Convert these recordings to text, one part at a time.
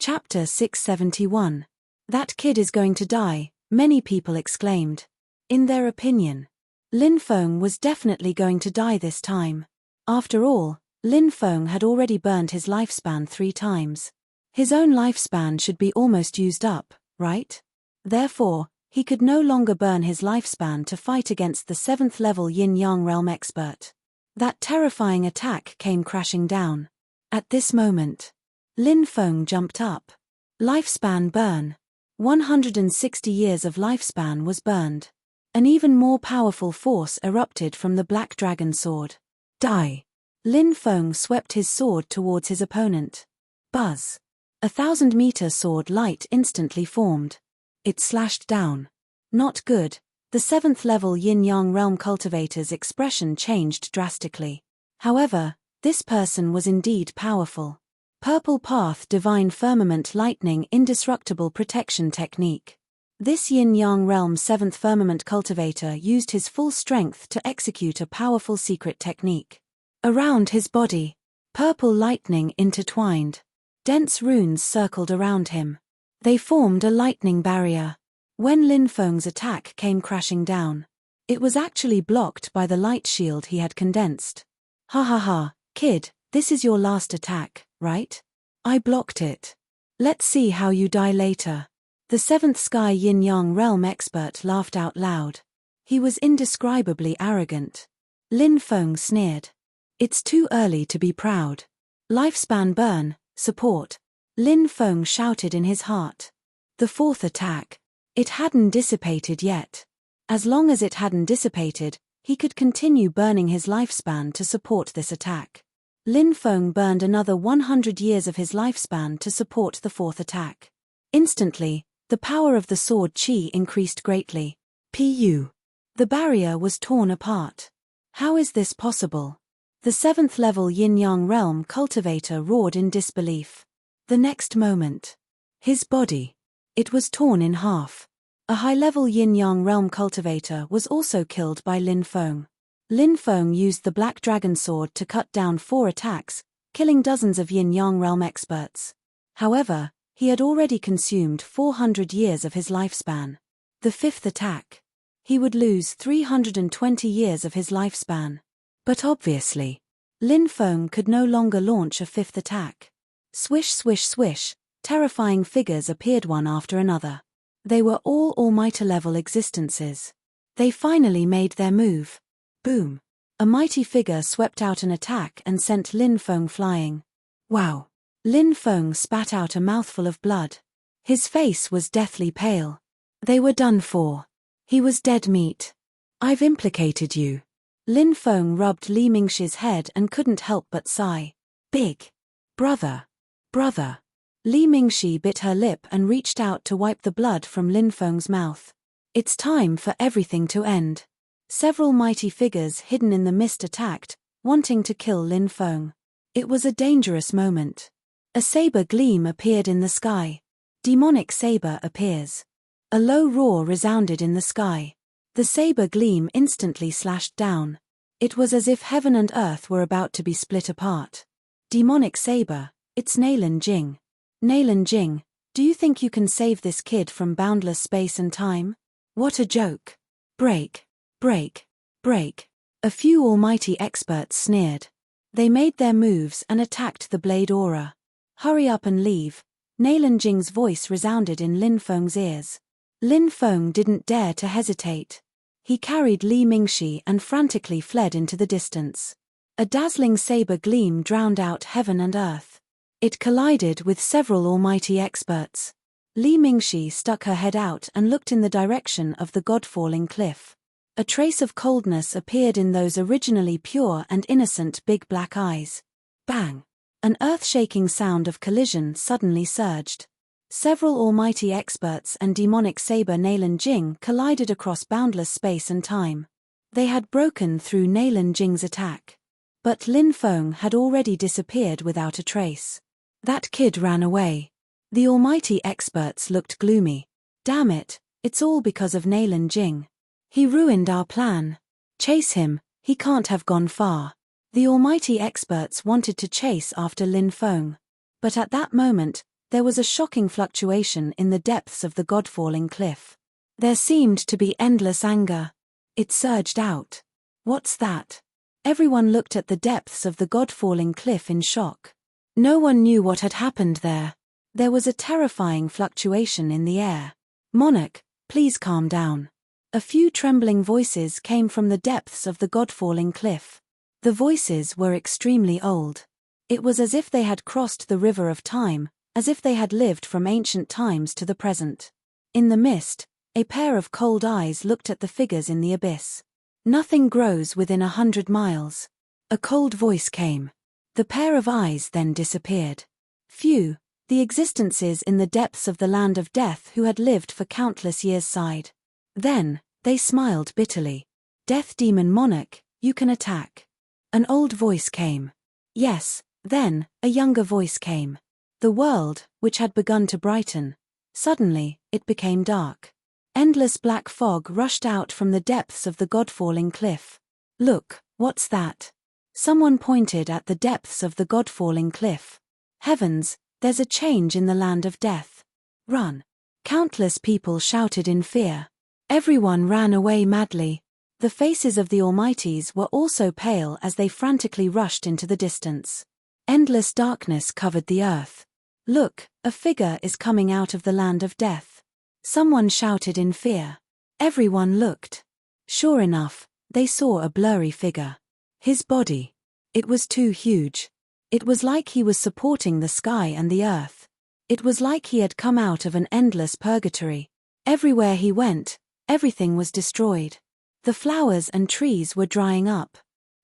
Chapter 671. That kid is going to die, many people exclaimed. In their opinion, Lin Feng was definitely going to die this time. After all, Lin Feng had already burned his lifespan 3 times. His own lifespan should be almost used up, right? Therefore, he could no longer burn his lifespan to fight against the 7th level Yin-Yang realm expert. That terrifying attack came crashing down. At this moment, Lin Feng jumped up. Lifespan burn. 160 years of lifespan was burned. An even more powerful force erupted from the Black Dragon sword. Die! Lin Feng swept his sword towards his opponent. Buzz! 1,000-meter sword light instantly formed. It slashed down. Not good. The 7th level Yin-Yang realm cultivator's expression changed drastically. However, this person was indeed powerful. Purple Path Divine Firmament Lightning Indestructible Protection Technique. This Yin-Yang realm 7th firmament cultivator used his full strength to execute a powerful secret technique. Around his body, purple lightning intertwined. Dense runes circled around him. They formed a lightning barrier. When Lin Feng's attack came crashing down, it was actually blocked by the light shield he had condensed. Ha ha ha, kid, this is your last attack, right? I blocked it. Let's see how you die later. The 7th Sky Yin-Yang realm expert laughed out loud. He was indescribably arrogant. Lin Feng sneered. It's too early to be proud. Lifespan burn, support. Lin Feng shouted in his heart. The 4th attack. It hadn't dissipated yet. As long as it hadn't dissipated, he could continue burning his lifespan to support this attack. Lin Feng burned another 100 years of his lifespan to support the 4th attack. Instantly, the power of the sword qi increased greatly. Pu. The barrier was torn apart. How is this possible? The 7th level Yin-Yang realm cultivator roared in disbelief. The next moment, his body. It was torn in half. A high-level Yin-Yang realm cultivator was also killed by Lin Feng. Lin Feng used the Black Dragon sword to cut down 4 attacks, killing dozens of Yin-Yang realm experts. However, he had already consumed 400 years of his lifespan. The 5th attack. He would lose 320 years of his lifespan. But obviously, Lin Feng could no longer launch a 5th attack. Swish swish swish, terrifying figures appeared one after another. They were all Almighty-level existences. They finally made their move. Boom. A mighty figure swept out an attack and sent Lin Feng flying. Wow. Lin Feng spat out a mouthful of blood. His face was deathly pale. They were done for. He was dead meat. I've implicated you. Lin Feng rubbed Li Mingshi's head and couldn't help but sigh. Big brother. Brother. Li Mingshi bit her lip and reached out to wipe the blood from Lin Feng's mouth. It's time for everything to end. Several mighty figures hidden in the mist attacked, wanting to kill Lin Feng. It was a dangerous moment. A saber gleam appeared in the sky. Demonic saber appears. A low roar resounded in the sky. The saber gleam instantly slashed down. It was as if heaven and earth were about to be split apart. Demonic saber, it's Nailin Jing. Nailin Jing, do you think you can save this kid from boundless space and time? What a joke. Break. Break. Break. A few almighty experts sneered. They made their moves and attacked the blade aura. Hurry up and leave. Nailin Jing's voice resounded in Lin Feng's ears. Lin Feng didn't dare to hesitate. He carried Li Mingshi and frantically fled into the distance. A dazzling saber gleam drowned out heaven and earth. It collided with several almighty experts. Li Mingshi stuck her head out and looked in the direction of the god-falling cliff. A trace of coldness appeared in those originally pure and innocent big black eyes. Bang! An earth-shaking sound of collision suddenly surged. Several almighty experts and demonic saber Nailin Jing collided across boundless space and time. They had broken through Nailin Jing's attack. But Lin Feng had already disappeared without a trace. That kid ran away. The almighty experts looked gloomy. Damn it, it's all because of Nailin Jing. He ruined our plan. Chase him, he can't have gone far. The almighty experts wanted to chase after Lin Feng. But at that moment, There was a shocking fluctuation in the depths of the godfalling cliff. There seemed to be endless anger. It surged out. What's that? Everyone looked at the depths of the godfalling cliff in shock. No one knew what had happened there. There was a terrifying fluctuation in the air. Monarch, please calm down. A few trembling voices came from the depths of the godfalling cliff. The voices were extremely old. It was as if they had crossed the river of time, as if they had lived from ancient times to the present. In the mist, a pair of cold eyes looked at the figures in the abyss. Nothing grows within 100 miles. A cold voice came. The pair of eyes then disappeared. Few, the existences in the depths of the land of death who had lived for countless years sighed. Then, they smiled bitterly. Death Demon Monarch, you can attack. An old voice came. Yes, then, a younger voice came. The world, which had begun to brighten. Suddenly, it became dark. Endless black fog rushed out from the depths of the godfalling cliff. Look, what's that? Someone pointed at the depths of the godfalling cliff. Heavens, there's a change in the land of death. Run! Countless people shouted in fear. Everyone ran away madly. The faces of the Almighties were also pale as they frantically rushed into the distance. Endless darkness covered the earth. Look, a figure is coming out of the land of death. Someone shouted in fear. Everyone looked. Sure enough, they saw a blurry figure. His body. It was too huge. It was like he was supporting the sky and the earth. It was like he had come out of an endless purgatory. Everywhere he went, everything was destroyed. The flowers and trees were drying up.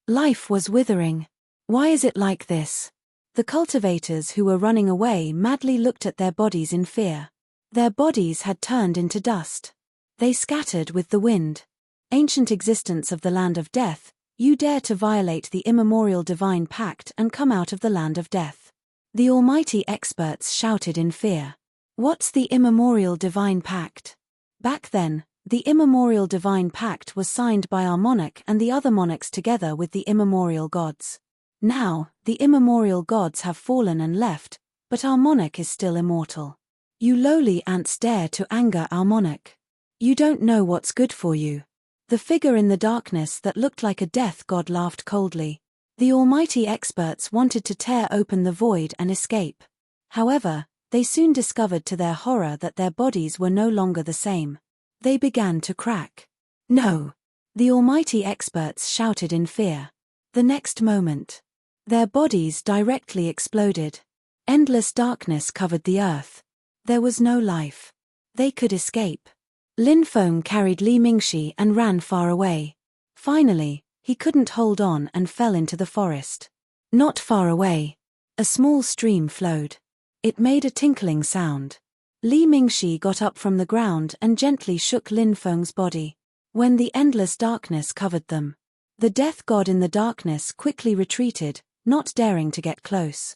Life was withering. Why is it like this? The cultivators who were running away madly looked at their bodies in fear. Their bodies had turned into dust. They scattered with the wind. Ancient existence of the land of death, you dare to violate the immemorial divine pact and come out of the land of death. The almighty experts shouted in fear. What's the immemorial divine pact? Back then, the immemorial divine pact was signed by our monarch and the other monarchs together with the immemorial gods. Now, the immemorial gods have fallen and left, but our monarch is still immortal. You lowly ants dare to anger our monarch. You don't know what's good for you. The figure in the darkness that looked like a death god laughed coldly. The almighty experts wanted to tear open the void and escape. However, they soon discovered to their horror that their bodies were no longer the same. They began to crack. No! The almighty experts shouted in fear. The next moment, their bodies directly exploded. Endless darkness covered the earth. There was no life. They could escape. Lin Feng carried Li Mingxi and ran far away. Finally, he couldn't hold on and fell into the forest. Not far away, a small stream flowed. It made a tinkling sound. Li Mingxi got up from the ground and gently shook Lin Feng's body. When the endless darkness covered them, the death god in the darkness quickly retreated, not daring to get close.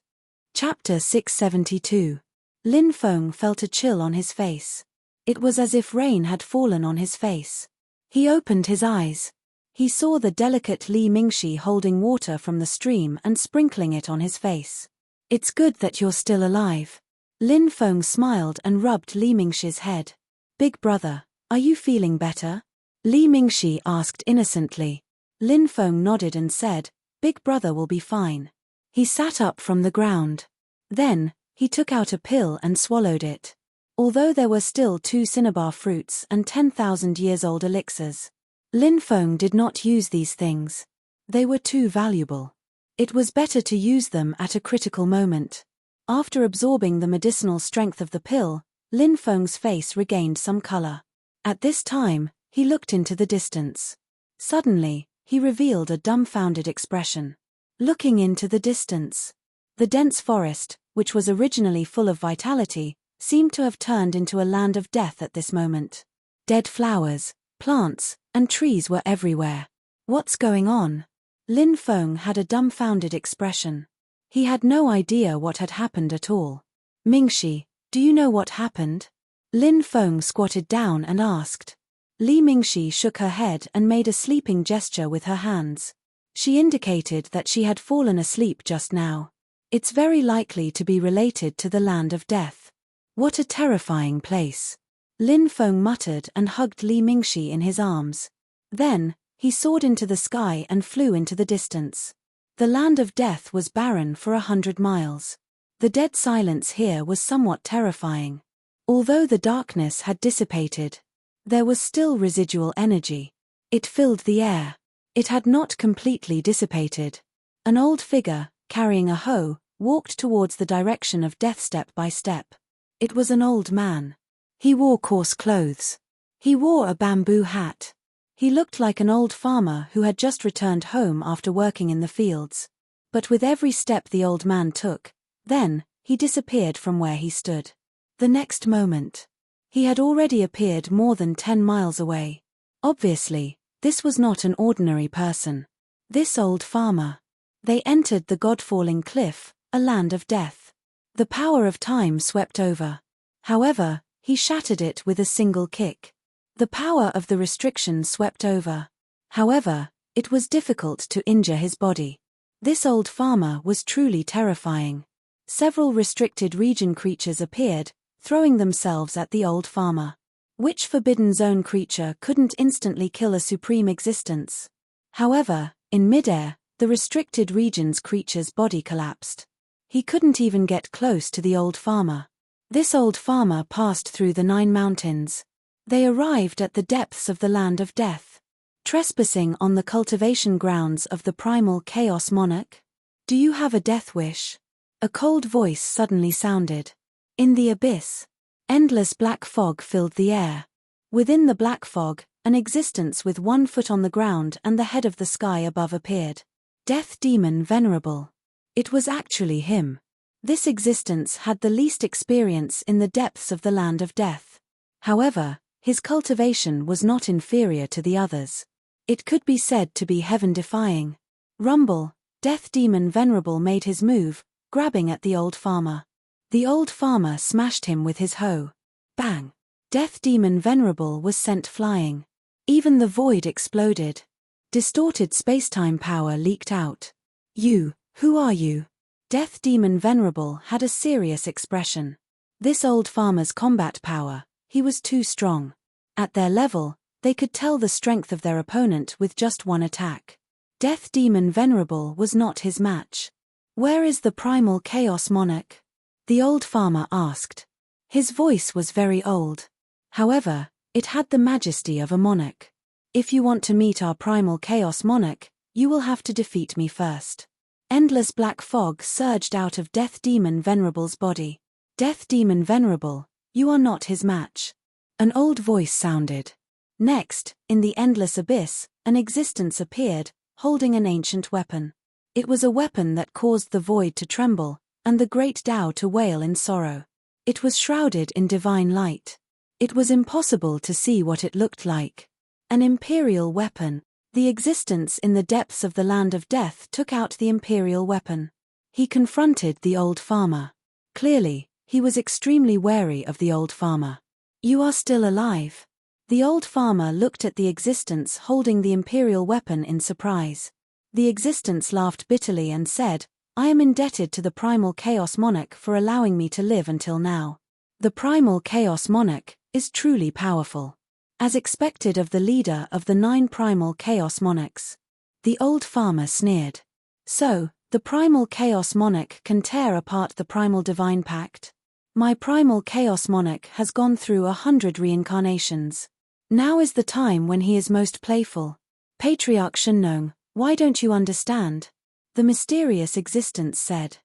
Chapter 672. Lin Feng felt a chill on his face. It was as if rain had fallen on his face. He opened his eyes. He saw the delicate Li Mingxi holding water from the stream and sprinkling it on his face. It's good that you're still alive. Lin Feng smiled and rubbed Li Mingxi's head. Big brother, are you feeling better? Li Mingxi asked innocently. Lin Feng nodded and said, Big brother will be fine. He sat up from the ground. Then, he took out a pill and swallowed it. Although there were still 2 cinnabar fruits and 10,000-years-old elixirs, Lin Feng did not use these things. They were too valuable. It was better to use them at a critical moment. After absorbing the medicinal strength of the pill, Lin Feng's face regained some color. At this time, he looked into the distance. Suddenly, he revealed a dumbfounded expression. Looking into the distance, the dense forest, which was originally full of vitality, seemed to have turned into a land of death at this moment. Dead flowers, plants, and trees were everywhere. What's going on? Lin Feng had a dumbfounded expression. He had no idea what had happened at all. Mingxi, do you know what happened? Lin Feng squatted down and asked. Li Mingxi shook her head and made a sleeping gesture with her hands. She indicated that she had fallen asleep just now. It's very likely to be related to the land of death. What a terrifying place. Lin Feng muttered and hugged Li Mingxi in his arms. Then, he soared into the sky and flew into the distance. The land of death was barren for 100 miles. The dead silence here was somewhat terrifying. Although the darkness had dissipated, there was still residual energy. It filled the air. It had not completely dissipated. An old figure, carrying a hoe, walked towards the direction of death step by step. It was an old man. He wore coarse clothes. He wore a bamboo hat. He looked like an old farmer who had just returned home after working in the fields. But with every step the old man took, then, he disappeared from where he stood. The next moment, he had already appeared more than 10 miles away. Obviously, this was not an ordinary person. This old farmer. They entered the God-falling cliff, a land of death. The power of time swept over. However, he shattered it with a single kick. The power of the restriction swept over. However, it was difficult to injure his body. This old farmer was truly terrifying. Several restricted region creatures appeared, throwing themselves at the old farmer. Which Forbidden Zone creature couldn't instantly kill a supreme existence? However, in midair, the restricted region's creature's body collapsed. He couldn't even get close to the old farmer. This old farmer passed through the 9 mountains. They arrived at the depths of the land of death. Trespassing on the cultivation grounds of the primal chaos monarch? Do you have a death wish? A cold voice suddenly sounded. In the abyss. Endless black fog filled the air. Within the black fog, an existence with 1 foot on the ground and the head of the sky above appeared. Death Demon Venerable. It was actually him. This existence had the least experience in the depths of the land of death. However, his cultivation was not inferior to the others. It could be said to be heaven-defying. Rumble, Death Demon Venerable made his move, grabbing at the old farmer. The old farmer smashed him with his hoe. Bang! Death Demon Venerable was sent flying. Even the void exploded. Distorted spacetime power leaked out. You, who are you? Death Demon Venerable had a serious expression. This old farmer's combat power, he was too strong. At their level, they could tell the strength of their opponent with just one attack. Death Demon Venerable was not his match. Where is the primal chaos monarch? The old farmer asked. His voice was very old. However, it had the majesty of a monarch. If you want to meet our primal chaos monarch, you will have to defeat me first. Endless black fog surged out of Death Demon Venerable's body. Death Demon Venerable, you are not his match. An old voice sounded. Next, in the endless abyss, an existence appeared, holding an ancient weapon. It was a weapon that caused the void to tremble, and the great Tao to wail in sorrow. It was shrouded in divine light. It was impossible to see what it looked like. An imperial weapon. The existence in the depths of the land of death took out the imperial weapon. He confronted the old farmer. Clearly, he was extremely wary of the old farmer. You are still alive. The old farmer looked at the existence holding the imperial weapon in surprise. The existence laughed bitterly and said, I am indebted to the primal chaos monarch for allowing me to live until now. The primal chaos monarch is truly powerful. As expected of the leader of the 9 primal chaos monarchs. The old farmer sneered. So, the primal chaos monarch can tear apart the primal divine pact? My primal chaos monarch has gone through 100 reincarnations. Now is the time when he is most playful. Patriarch Shenong, why don't you understand? The mysterious existence said.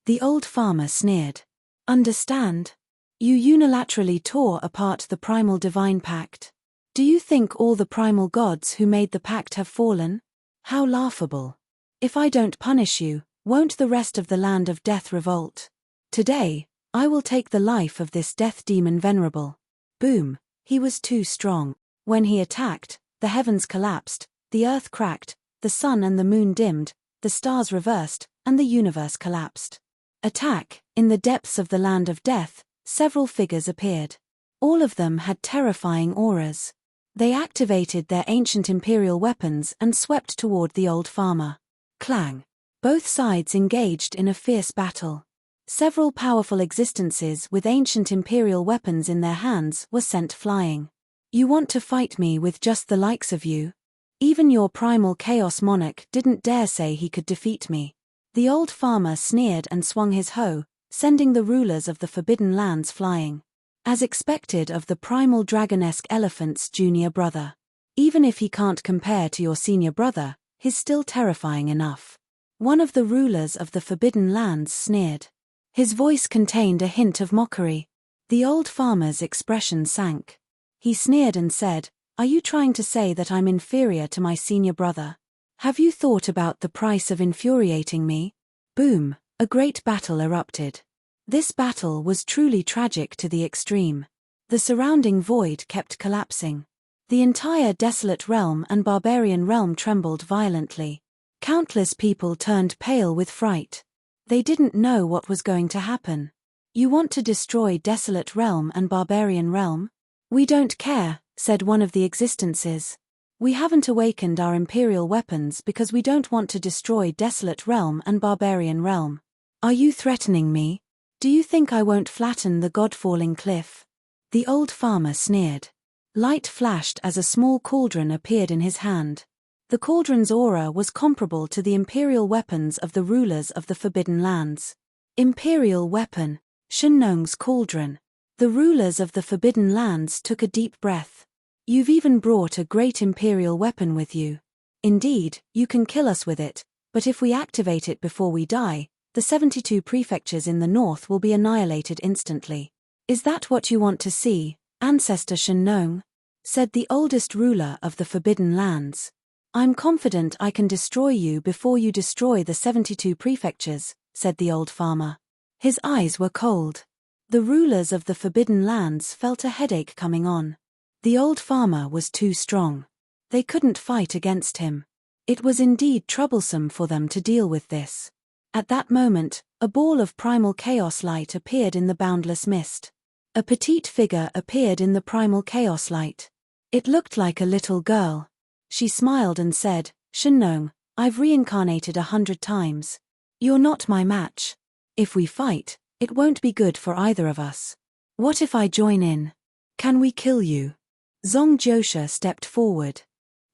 The old farmer sneered. Understand? You unilaterally tore apart the primal divine pact. Do you think all the primal gods who made the pact have fallen? How laughable. If I don't punish you, won't the rest of the land of death revolt? Today, I will take the life of this Death Demon Venerable. Boom, he was too strong. When he attacked, the heavens collapsed, the earth cracked, the sun and the moon dimmed, the stars reversed, and the universe collapsed. Attack, in the depths of the land of death, several figures appeared. All of them had terrifying auras. They activated their ancient imperial weapons and swept toward the old farmer. Clang. Both sides engaged in a fierce battle. Several powerful existences with ancient imperial weapons in their hands were sent flying. You want to fight me with just the likes of you? Even your primal chaos monarch didn't dare say he could defeat me. The old farmer sneered and swung his hoe, sending the rulers of the Forbidden Lands flying. As expected of the primal dragonesque elephant's junior brother. Even if he can't compare to your senior brother, he's still terrifying enough. One of the rulers of the Forbidden Lands sneered. His voice contained a hint of mockery. The old farmer's expression sank. He sneered and said, "Are you trying to say that I'm inferior to my senior brother? Have you thought about the price of infuriating me?" Boom, a great battle erupted. This battle was truly tragic to the extreme. The surrounding void kept collapsing. The entire desolate realm and barbarian realm trembled violently. Countless people turned pale with fright. They didn't know what was going to happen. You want to destroy desolate realm and barbarian realm? We don't care, said one of the existences. We haven't awakened our imperial weapons because we don't want to destroy desolate realm and barbarian realm. Are you threatening me? Do you think I won't flatten the god-falling cliff? The old farmer sneered. Light flashed as a small cauldron appeared in his hand. The cauldron's aura was comparable to the imperial weapons of the rulers of the Forbidden Lands. Imperial weapon, Shenong's cauldron. The rulers of the Forbidden Lands took a deep breath. You've even brought a great imperial weapon with you. Indeed, you can kill us with it, but if we activate it before we die, the 72 prefectures in the north will be annihilated instantly. Is that what you want to see, Ancestor Shenong? Said the oldest ruler of the Forbidden Lands. I'm confident I can destroy you before you destroy the 72 prefectures, said the old farmer. His eyes were cold. The rulers of the Forbidden Lands felt a headache coming on. The old farmer was too strong. They couldn't fight against him. It was indeed troublesome for them to deal with this. At that moment, a ball of primal chaos light appeared in the boundless mist. A petite figure appeared in the primal chaos light. It looked like a little girl. She smiled and said, Shenong, I've reincarnated 100 times. You're not my match. If we fight, it won't be good for either of us. What if I join in? Can we kill you? Zong Josha stepped forward.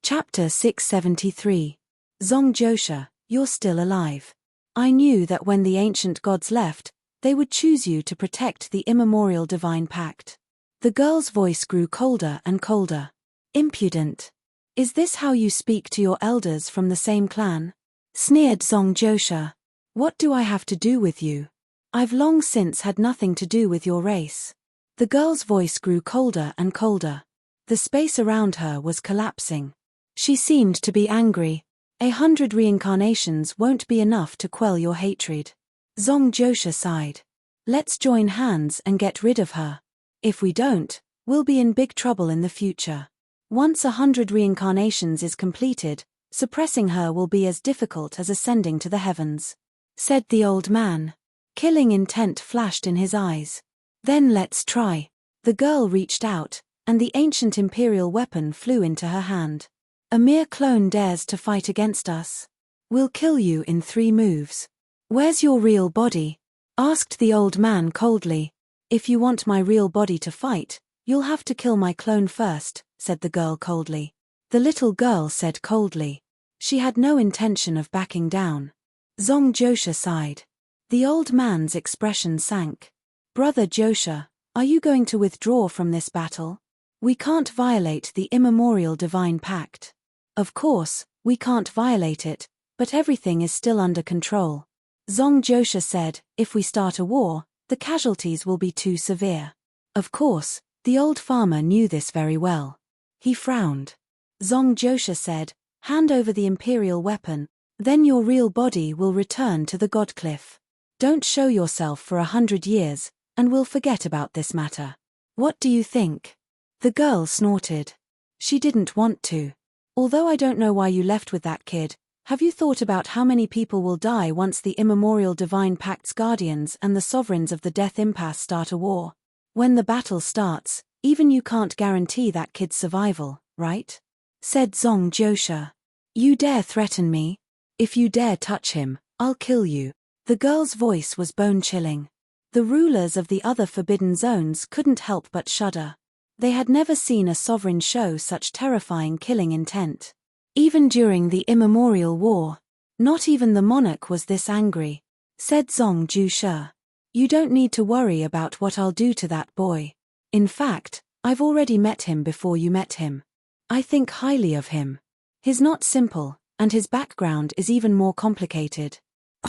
Chapter 673. Zong Josha, you're still alive. I knew that when the ancient gods left, they would choose you to protect the immemorial divine pact. The girl's voice grew colder and colder. Impudent. Is this how you speak to your elders from the same clan? Sneered Zong Josha. What do I have to do with you? I've long since had nothing to do with your race. The girl's voice grew colder and colder. The space around her was collapsing. She seemed to be angry. 100 reincarnations won't be enough to quell your hatred. Zong Josha sighed. Let's join hands and get rid of her. If we don't, we'll be in big trouble in the future. Once 100 reincarnations is completed, suppressing her will be as difficult as ascending to the heavens. Said the old man. Killing intent flashed in his eyes. Then let's try. The girl reached out, and the ancient imperial weapon flew into her hand. A mere clone dares to fight against us. We'll kill you in 3 moves. Where's your real body? Asked the old man coldly. If you want my real body to fight, you'll have to kill my clone first, said the girl coldly. The little girl said coldly. She had no intention of backing down. Zong Josha sighed. The old man's expression sank. Brother Josha, are you going to withdraw from this battle? We can't violate the immemorial divine pact. Of course, we can't violate it, but everything is still under control. Zong Josha said, if we start a war, the casualties will be too severe. Of course, the old farmer knew this very well. He frowned. Zong Josha said, hand over the imperial weapon, then your real body will return to the god cliff. Don't show yourself for 100 years, and we'll forget about this matter. What do you think? The girl snorted. She didn't want to. Although I don't know why you left with that kid, have you thought about how many people will die once the immemorial divine pact's guardians and the sovereigns of the death impasse start a war? When the battle starts, even you can't guarantee that kid's survival, right? Said Zong Josha. You dare threaten me? If you dare touch him, I'll kill you. The girl's voice was bone-chilling. The rulers of the other forbidden zones couldn't help but shudder. They had never seen a sovereign show such terrifying killing intent. Even during the immemorial war, not even the monarch was this angry, said Zong Jushe. You don't need to worry about what I'll do to that boy. In fact, I've already met him before you met him. I think highly of him. He's not simple, and his background is even more complicated.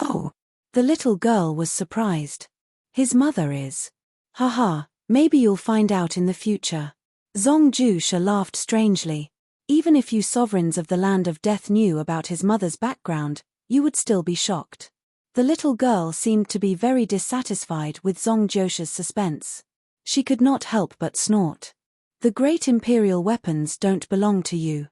Oh! The little girl was surprised. His mother is. Haha, maybe you'll find out in the future. Zong Jushe laughed strangely. Even if you sovereigns of the land of death knew about his mother's background, you would still be shocked. The little girl seemed to be very dissatisfied with Zong Jushe's suspense. She could not help but snort. The great imperial weapons don't belong to you.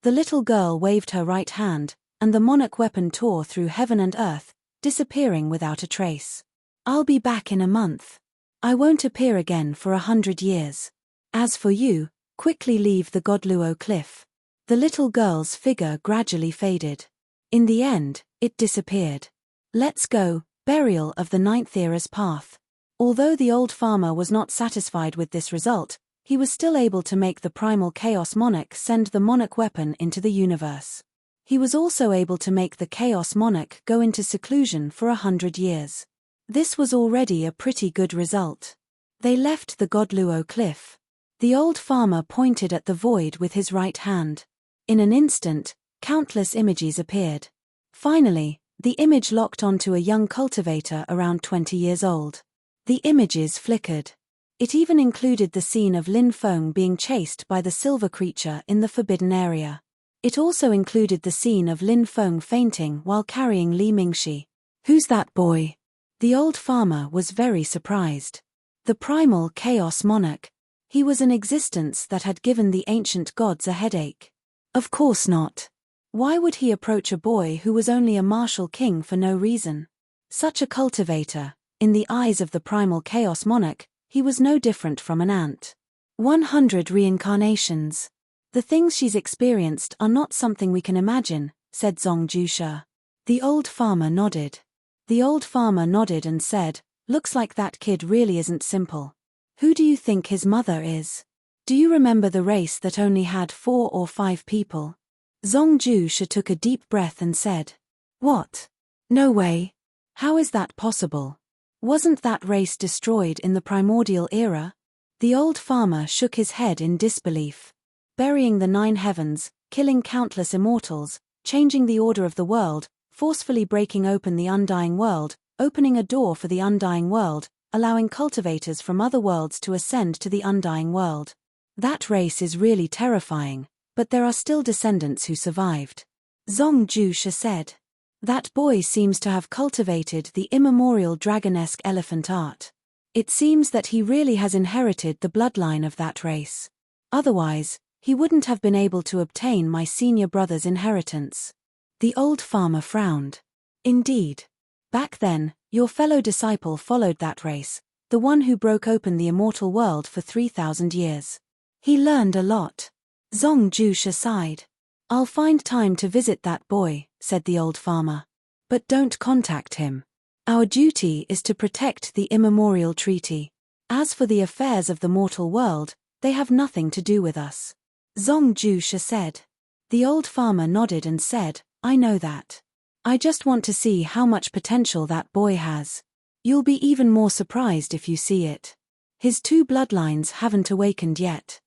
The little girl waved her right hand, and the monarch weapon tore through heaven and earth, disappearing without a trace. I'll be back in a month. I won't appear again for 100 years. As for you, quickly leave the Godluo cliff. The little girl's figure gradually faded. In the end, it disappeared. Let's go, burial of the ninth era's path. Although the old farmer was not satisfied with this result, he was still able to make the primal Chaos Monarch send the monarch weapon into the universe. He was also able to make the Chaos Monarch go into seclusion for 100 years. This was already a pretty good result. They left the Godluo cliff. The old farmer pointed at the void with his right hand. In an instant, countless images appeared. Finally, the image locked onto a young cultivator around 20 years old. The images flickered. It even included the scene of Lin Feng being chased by the silver creature in the forbidden area. It also included the scene of Lin Feng fainting while carrying Li Mingxi. Who's that boy? The old farmer was very surprised. The primal Chaos Monarch. He was an existence that had given the ancient gods a headache. Of course not. Why would he approach a boy who was only a martial king for no reason? Such a cultivator, in the eyes of the primal Chaos Monarch, he was no different from an ant. 100 reincarnations. The things she's experienced are not something we can imagine, said Zong Jushe. The old farmer nodded. The old farmer nodded and said, looks like that kid really isn't simple. Who do you think his mother is? Do you remember the race that only had 4 or 5 people? Zong Jushe took a deep breath and said, what? No way. How is that possible? Wasn't that race destroyed in the Primordial era? The old farmer shook his head in disbelief. Burying the 9 heavens, killing countless immortals, changing the order of the world, forcefully breaking open the undying world, opening a door for the undying world, allowing cultivators from other worlds to ascend to the undying world. That race is really terrifying, but there are still descendants who survived. Zong Jushe said. That boy seems to have cultivated the immemorial dragonesque elephant art. It seems that he really has inherited the bloodline of that race. Otherwise, he wouldn't have been able to obtain my senior brother's inheritance. The old farmer frowned. Indeed. Back then, your fellow disciple followed that race, the one who broke open the immortal world for 3,000 years. He learned a lot. Zong Jushe sighed. I'll find time to visit that boy, said the old farmer. But don't contact him. Our duty is to protect the immemorial treaty. As for the affairs of the mortal world, they have nothing to do with us. Zong Jushe said. The old farmer nodded and said, I know that. I just want to see how much potential that boy has. You'll be even more surprised if you see it. His 2 bloodlines haven't awakened yet.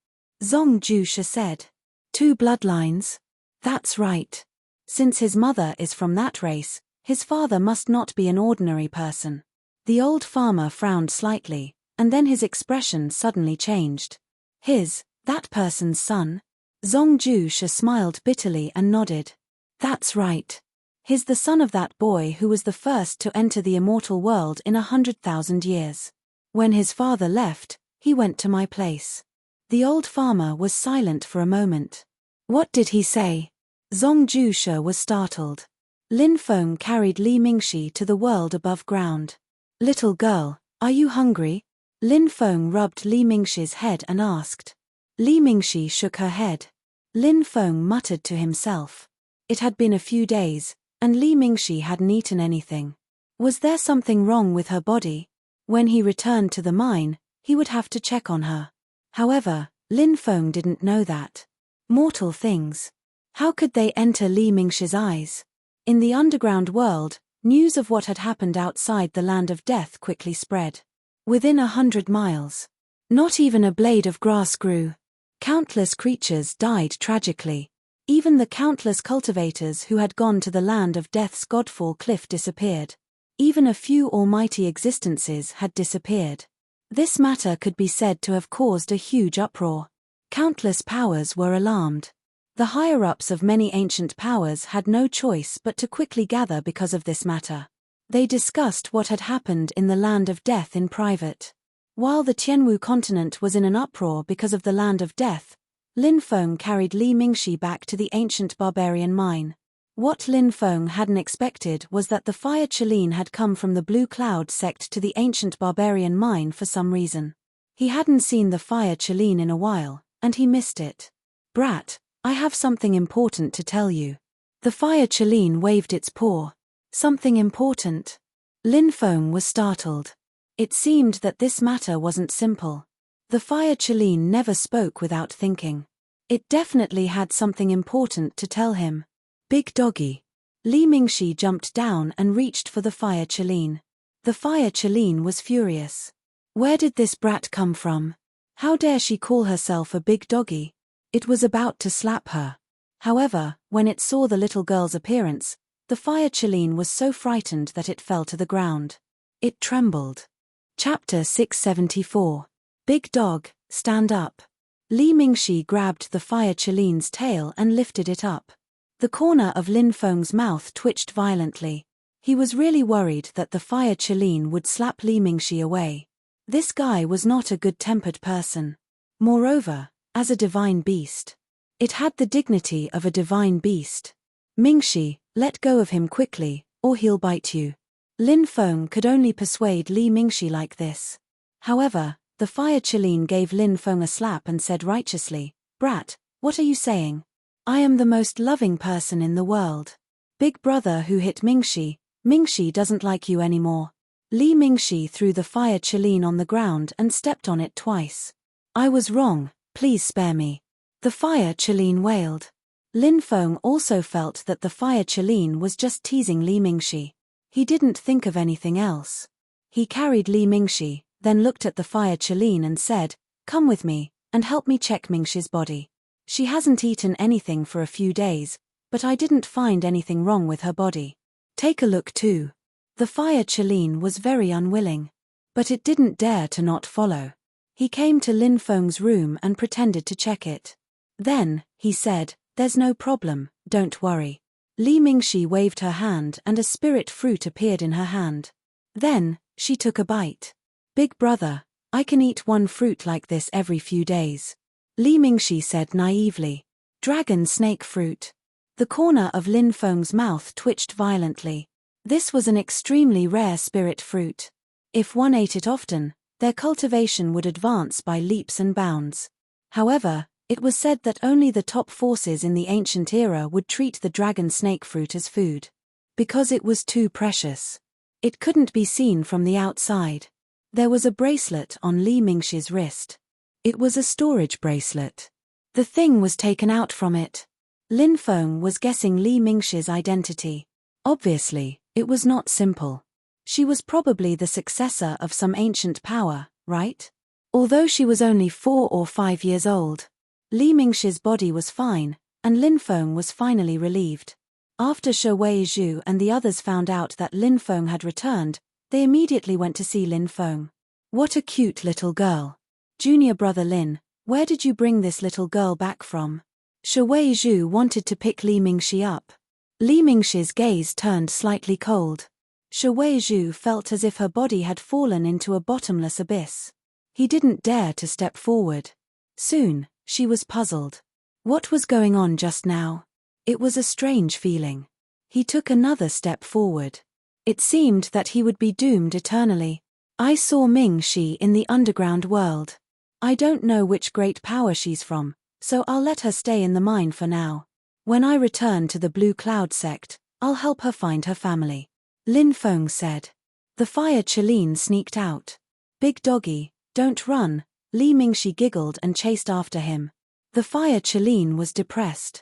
Zong Jushe said. 2 bloodlines? That's right. Since his mother is from that race, his father must not be an ordinary person. The old farmer frowned slightly, and then his expression suddenly changed. That person's son? Zong Jushe smiled bitterly and nodded. That's right. He's the son of that boy who was the first to enter the immortal world in 100,000 years. When his father left, he went to my place. The old farmer was silent for a moment. What did he say? Zong Jushe was startled. Lin Feng carried Li Mingxi to the world above ground. Little girl, are you hungry? Lin Feng rubbed Li Mingxi's head and asked. Li Mingxi shook her head. Lin Feng muttered to himself. It had been a few days, and Li Mingxi hadn't eaten anything. Was there something wrong with her body? When he returned to the mine, he would have to check on her. However, Lin Feng didn't know that. Mortal things. How could they enter Li Mingshi's eyes? In the underground world, news of what had happened outside the land of death quickly spread. Within 100 miles. Not even a blade of grass grew. Countless creatures died tragically. Even the countless cultivators who had gone to the land of death's Godfall cliff disappeared. Even a few almighty existences had disappeared. This matter could be said to have caused a huge uproar. Countless powers were alarmed. The higher-ups of many ancient powers had no choice but to quickly gather because of this matter. They discussed what had happened in the land of death in private. While the Tianwu continent was in an uproar because of the land of death, Lin Feng carried Li Mingshi back to the ancient barbarian mine. What Lin Feng hadn't expected was that the fire Qilin had come from the Blue Cloud sect to the ancient barbarian mine for some reason. He hadn't seen the fire Qilin in a while, and he missed it. "Brat, I have something important to tell you." The fire Qilin waved its paw. Something important? Lin Feng was startled. It seemed that this matter wasn't simple. The fire Qilin never spoke without thinking. It definitely had something important to tell him. "Big doggy." Li Mingshi jumped down and reached for the fire Qilin. The fire Qilin was furious. Where did this brat come from? How dare she call herself a big doggy? It was about to slap her. However, when it saw the little girl's appearance, the fire Qilin was so frightened that it fell to the ground. It trembled. Chapter 674. Big Dog, Stand Up. Li Mingshi grabbed the fire Qilin's tail and lifted it up. The corner of Lin Feng's mouth twitched violently. He was really worried that the fire Qilin would slap Li Mingshi away. This guy was not a good-tempered person. Moreover, as a divine beast. It had the dignity of a divine beast. "Mingshi, let go of him quickly, or he'll bite you." Lin Feng could only persuade Li Mingshi like this. However, the fire Qilin gave Lin Feng a slap and said righteously, "Brat, what are you saying? I am the most loving person in the world. Big brother who hit Mingshi, Mingshi doesn't like you anymore." Li Mingshi threw the fire Qilin on the ground and stepped on it twice. "I was wrong, please spare me." The fire Qilin wailed. Lin Feng also felt that the fire Qilin was just teasing Li Mingshi. He didn't think of anything else. He carried Li Mingshi, then looked at the fire Qilin and said, "Come with me, and help me check Mingshi's body. She hasn't eaten anything for a few days, but I didn't find anything wrong with her body. Take a look too." The fire Qilin was very unwilling. But it didn't dare to not follow. He came to Lin Feng's room and pretended to check it. Then, he said, "There's no problem, don't worry." Li Mingshi waved her hand and a spirit fruit appeared in her hand. Then, she took a bite. "Big brother, I can eat one fruit like this every few days." Li Mingshi said naively. "Dragon snake fruit." The corner of Lin Feng's mouth twitched violently. This was an extremely rare spirit fruit. If one ate it often, their cultivation would advance by leaps and bounds. However, it was said that only the top forces in the ancient era would treat the dragon snake fruit as food. Because it was too precious. It couldn't be seen from the outside. There was a bracelet on Li Mingshi's wrist. It was a storage bracelet. The thing was taken out from it. Lin Feng was guessing Li Mingshi's identity. Obviously, it was not simple. She was probably the successor of some ancient power, right? Although she was only 4 or 5 years old. Li Mingshi's body was fine, and Lin Feng was finally relieved. After Shi Weizhu and the others found out that Lin Feng had returned, they immediately went to see Lin Feng. "What a cute little girl. Junior brother Lin, where did you bring this little girl back from?" Shi Weizhu wanted to pick Li Mingshi up. Li Mingshi's gaze turned slightly cold. Shi Weizhu felt as if her body had fallen into a bottomless abyss. He didn't dare to step forward. Soon, she was puzzled. What was going on just now? It was a strange feeling. He took another step forward. It seemed that he would be doomed eternally. "I saw Mingshi in the underground world. I don't know which great power she's from, so I'll let her stay in the mine for now. When I return to the Blue Cloud sect, I'll help her find her family." Lin Feng said. The fire Qilin sneaked out. Big doggy, don't run, Li Mingxi giggled and chased after him. The fire Qilin was depressed.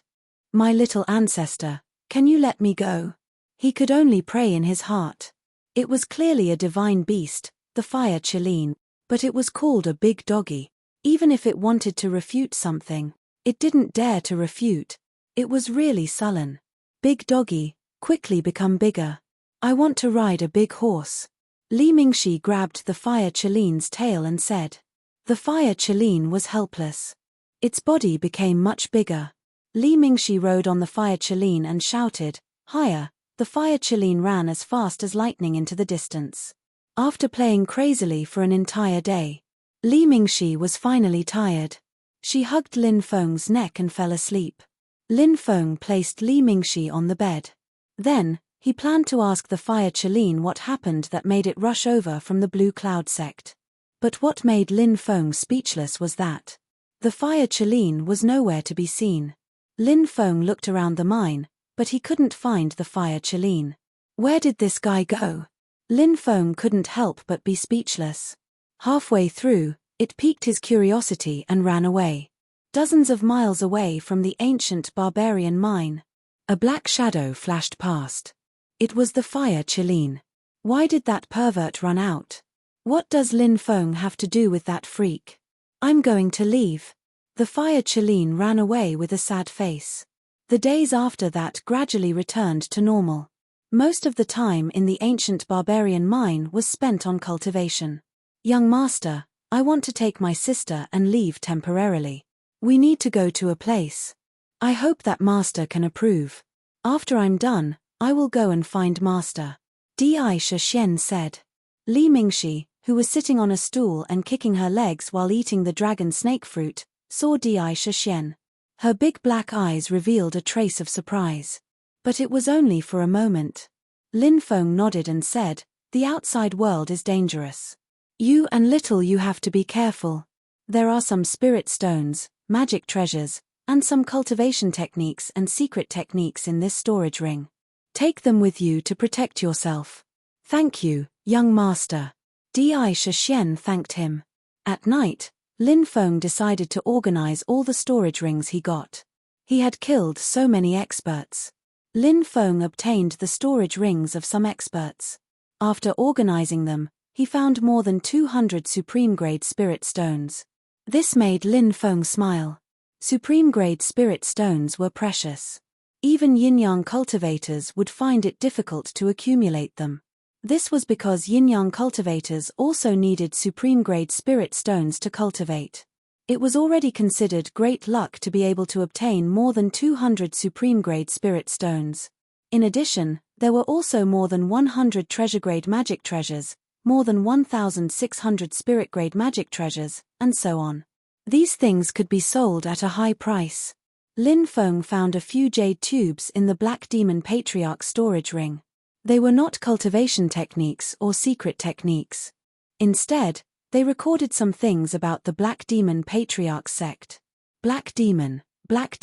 My little ancestor, can you let me go? He could only pray in his heart. It was clearly a divine beast, the fire Qilin, but it was called a big doggy. Even if it wanted to refute something, it didn't dare to refute. It was really sullen. Big doggy, quickly become bigger. I want to ride a big horse. Li Mingxi grabbed the fire Qilin's tail and said. The fire Qilin was helpless. Its body became much bigger. Li Mingxi rode on the fire Qilin and shouted, higher. The fire Qilin ran as fast as lightning into the distance. After playing crazily for an entire day, Li Mingxi was finally tired. She hugged Lin Feng's neck and fell asleep. Lin Feng placed Li Mingxi on the bed. Then, he planned to ask the fire Qilin what happened that made it rush over from the blue cloud sect. But what made Lin Feng speechless was that the fire Qilin was nowhere to be seen. Lin Feng looked around the mine, but he couldn't find the fire Qilin. Where did this guy go? Lin Feng couldn't help but be speechless. Halfway through, it piqued his curiosity and ran away. Dozens of miles away from the ancient barbarian mine, a black shadow flashed past. It was the fire Qilin. Why did that pervert run out? What does Lin Feng have to do with that freak? I'm going to leave. The fire Qilin ran away with a sad face. The days after that gradually returned to normal. Most of the time in the ancient barbarian mine was spent on cultivation. Young master, I want to take my sister and leave temporarily. We need to go to a place. I hope that master can approve. After I'm done, I will go and find master. Di Shixian said. Li Mingxi, who was sitting on a stool and kicking her legs while eating the dragon snake fruit, saw Di Shixian. Her big black eyes revealed a trace of surprise. But it was only for a moment. Lin Feng nodded and said, the outside world is dangerous. You and little you have to be careful. There are some spirit stones, magic treasures, and some cultivation techniques and secret techniques in this storage ring. Take them with you to protect yourself. Thank you, young master. Di Shixian thanked him. At night, Lin Feng decided to organize all the storage rings he got. He had killed so many experts. Lin Feng obtained the storage rings of some experts. After organizing them, he found more than 200 supreme-grade spirit stones. This made Lin Feng smile. Supreme-grade spirit stones were precious. Even yin-yang cultivators would find it difficult to accumulate them. This was because yin-yang cultivators also needed supreme-grade spirit stones to cultivate. It was already considered great luck to be able to obtain more than 200 supreme-grade spirit stones. In addition, there were also more than 100 treasure-grade magic treasures, more than 1,600 spirit-grade magic treasures, and so on. These things could be sold at a high price. Lin Feng found a few jade tubes in the Black Demon Patriarch storage ring. They were not cultivation techniques or secret techniques. Instead, they recorded some things about the Black Demon Patriarch sect. Black Demon, Black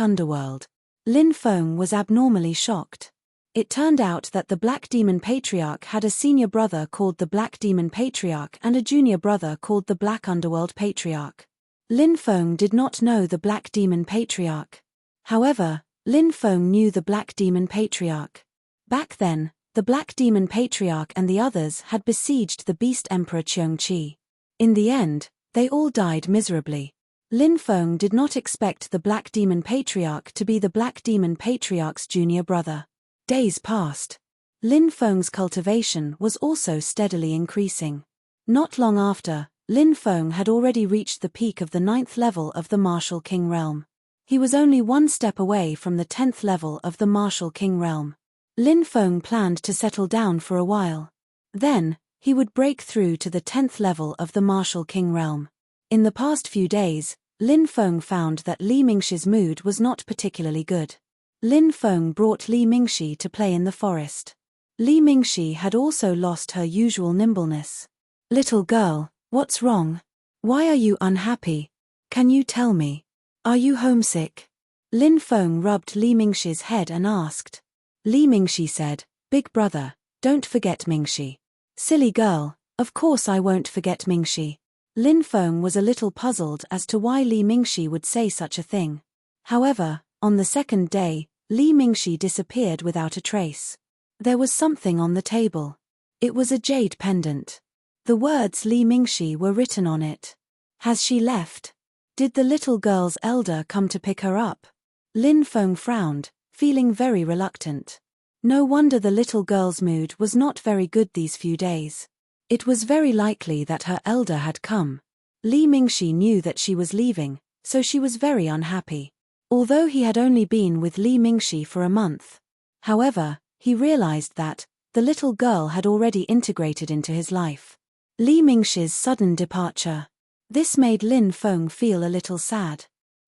Underworld. Lin Feng was abnormally shocked. It turned out that the Black Demon Patriarch had a senior brother called the Black Demon Patriarch and a junior brother called the Black Underworld Patriarch. Lin Feng did not know the Black Demon Patriarch. However, Lin Feng knew the Black Demon Patriarch. Back then, the Black Demon Patriarch and the others had besieged the Beast Emperor Qiongqi. In the end, they all died miserably. Lin Feng did not expect the Black Demon Patriarch to be the Black Demon Patriarch's junior brother. Days passed. Lin Feng's cultivation was also steadily increasing. Not long after, Lin Feng had already reached the peak of the 9th level of the Martial King realm. He was only one step away from the 10th level of the Martial King realm. Lin Feng planned to settle down for a while. Then, he would break through to the 10th level of the Martial King realm. In the past few days, Lin Feng found that Li Mingxi's mood was not particularly good. Lin Feng brought Li Mingxi to play in the forest. Li Mingxi had also lost her usual nimbleness. Little girl, what's wrong? Why are you unhappy? Can you tell me? Are you homesick? Lin Feng rubbed Li Mingxi's head and asked. Li Mingxi said, Big brother, don't forget Mingxi. Silly girl, of course I won't forget Mingxi. Lin Feng was a little puzzled as to why Li Mingxi would say such a thing. However, on the second day, Li Mingxi disappeared without a trace. There was something on the table. It was a jade pendant. The words Li Mingxi were written on it. Has she left? Did the little girl's elder come to pick her up? Lin Feng frowned, feeling very reluctant. No wonder the little girl's mood was not very good these few days. It was very likely that her elder had come. Li Mingxi knew that she was leaving, so she was very unhappy. Although he had only been with Li Mingxi for a month. However, he realized that the little girl had already integrated into his life. Li Mingxi's sudden departure. This made Lin Feng feel a little sad.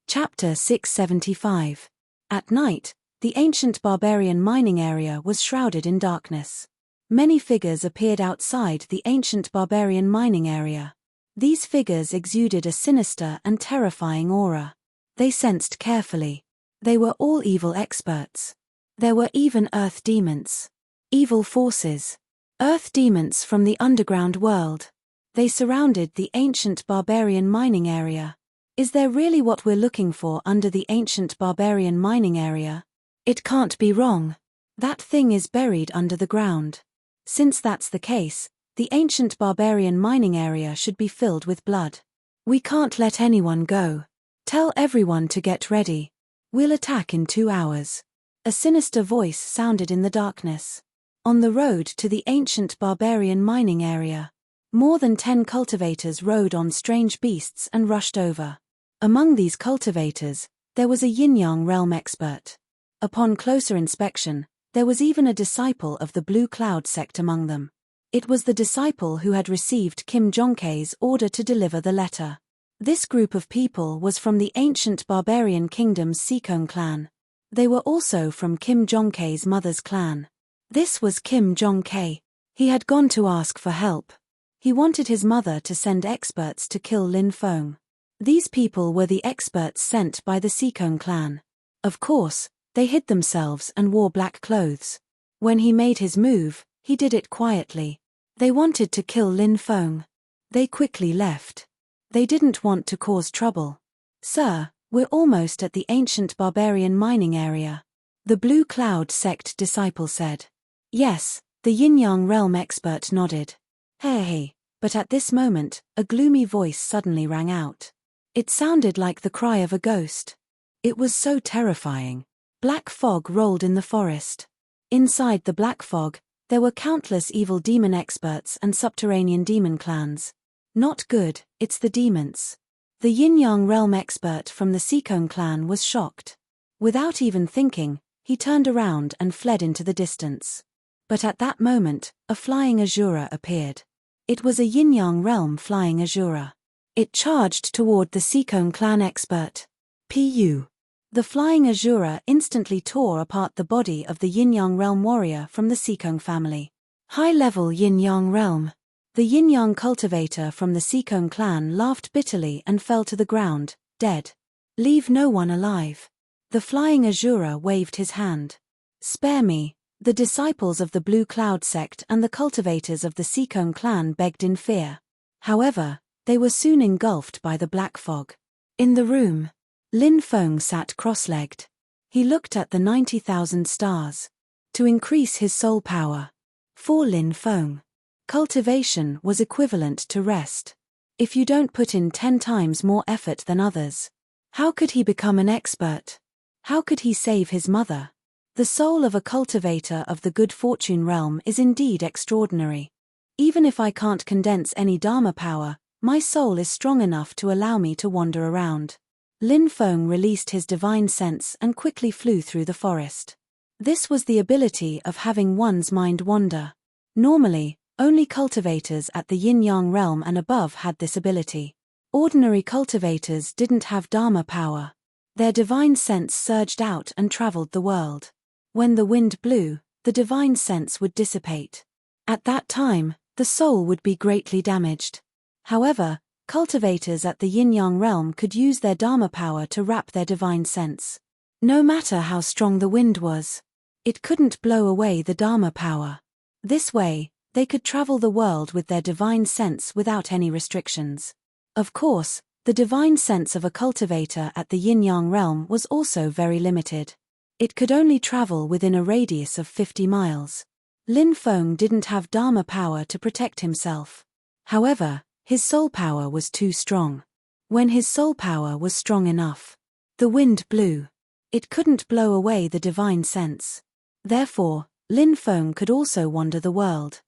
Chapter 675. At night, the ancient barbarian mining area was shrouded in darkness. Many figures appeared outside the ancient barbarian mining area. These figures exuded a sinister and terrifying aura. They sensed carefully. They were all evil experts. There were even earth demons. Evil forces. Earth demons from the underground world. They surrounded the ancient barbarian mining area. Is there really what we're looking for under the ancient barbarian mining area? It can't be wrong. That thing is buried under the ground. Since that's the case, the ancient barbarian mining area should be filled with blood. We can't let anyone go. Tell everyone to get ready. We'll attack in 2 hours. A sinister voice sounded in the darkness. On the road to the ancient barbarian mining area, more than 10 cultivators rode on strange beasts and rushed over. Among these cultivators, there was a yin-yang realm expert. Upon closer inspection, there was even a disciple of the Blue Cloud sect among them. It was the disciple who had received Kim Jongkei's order to deliver the letter. This group of people was from the ancient barbarian kingdom's Sikong clan. They were also from Kim Jongkei's mother's clan. This was Kim Jongkei. He had gone to ask for help. He wanted his mother to send experts to kill Lin Feng. These people were the experts sent by the Sikong clan. Of course, they hid themselves and wore black clothes. When he made his move, he did it quietly. They wanted to kill Lin Feng. They quickly left. They didn't want to cause trouble. Sir, we're almost at the ancient barbarian mining area. The Blue Cloud sect disciple said. Yes, the yin-yang realm expert nodded. Hey, but at this moment, a gloomy voice suddenly rang out. It sounded like the cry of a ghost. It was so terrifying. Black fog rolled in the forest. Inside the black fog, there were countless evil demon experts and subterranean demon clans. Not good, it's the demons. The yin-yang realm expert from the Sikong clan was shocked. Without even thinking, he turned around and fled into the distance. But at that moment, a flying Azura appeared. It was a yin-yang realm flying Azura. It charged toward the Sikong clan expert. Pu. The flying Azura instantly tore apart the body of the yin-yang realm warrior from the Sikong family. High-level yin-yang realm. The yin-yang cultivator from the Sikong clan laughed bitterly and fell to the ground, dead. Leave no one alive. The flying Azura waved his hand. Spare me. The disciples of the Blue Cloud sect and the cultivators of the Sikong clan begged in fear. However, they were soon engulfed by the black fog. In the room, Lin Feng sat cross-legged. He looked at the 90,000 stars. To increase his soul power. For Lin Feng, cultivation was equivalent to rest. If you don't put in 10 times more effort than others, how could he become an expert? How could he save his mother? The soul of a cultivator of the good fortune realm is indeed extraordinary. Even if I can't condense any Dharma power, my soul is strong enough to allow me to wander around. Lin Feng released his divine sense and quickly flew through the forest. This was the ability of having one's mind wander. Normally, only cultivators at the yin-yang realm and above had this ability. Ordinary cultivators didn't have Dharma power. Their divine sense surged out and traveled the world. When the wind blew, the divine sense would dissipate. At that time, the soul would be greatly damaged. However, cultivators at the yin-yang realm could use their Dharma power to wrap their divine sense. No matter how strong the wind was. It couldn't blow away the Dharma power. This way, they could travel the world with their divine sense without any restrictions. Of course, the divine sense of a cultivator at the yin-yang realm was also very limited. It could only travel within a radius of 50 miles. Lin Feng didn't have Dharma power to protect himself. However, his soul power was too strong. When his soul power was strong enough, the wind blew. It couldn't blow away the divine sense. Therefore, Lin Feng could also wander the world.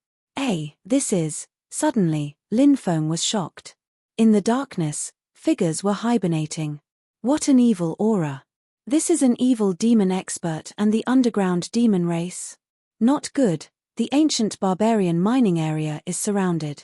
Suddenly, Lin Feng was shocked. In the darkness, figures were hibernating. What an evil aura. This is an evil demon expert and the underground demon race. Not good, the ancient barbarian mining area is surrounded.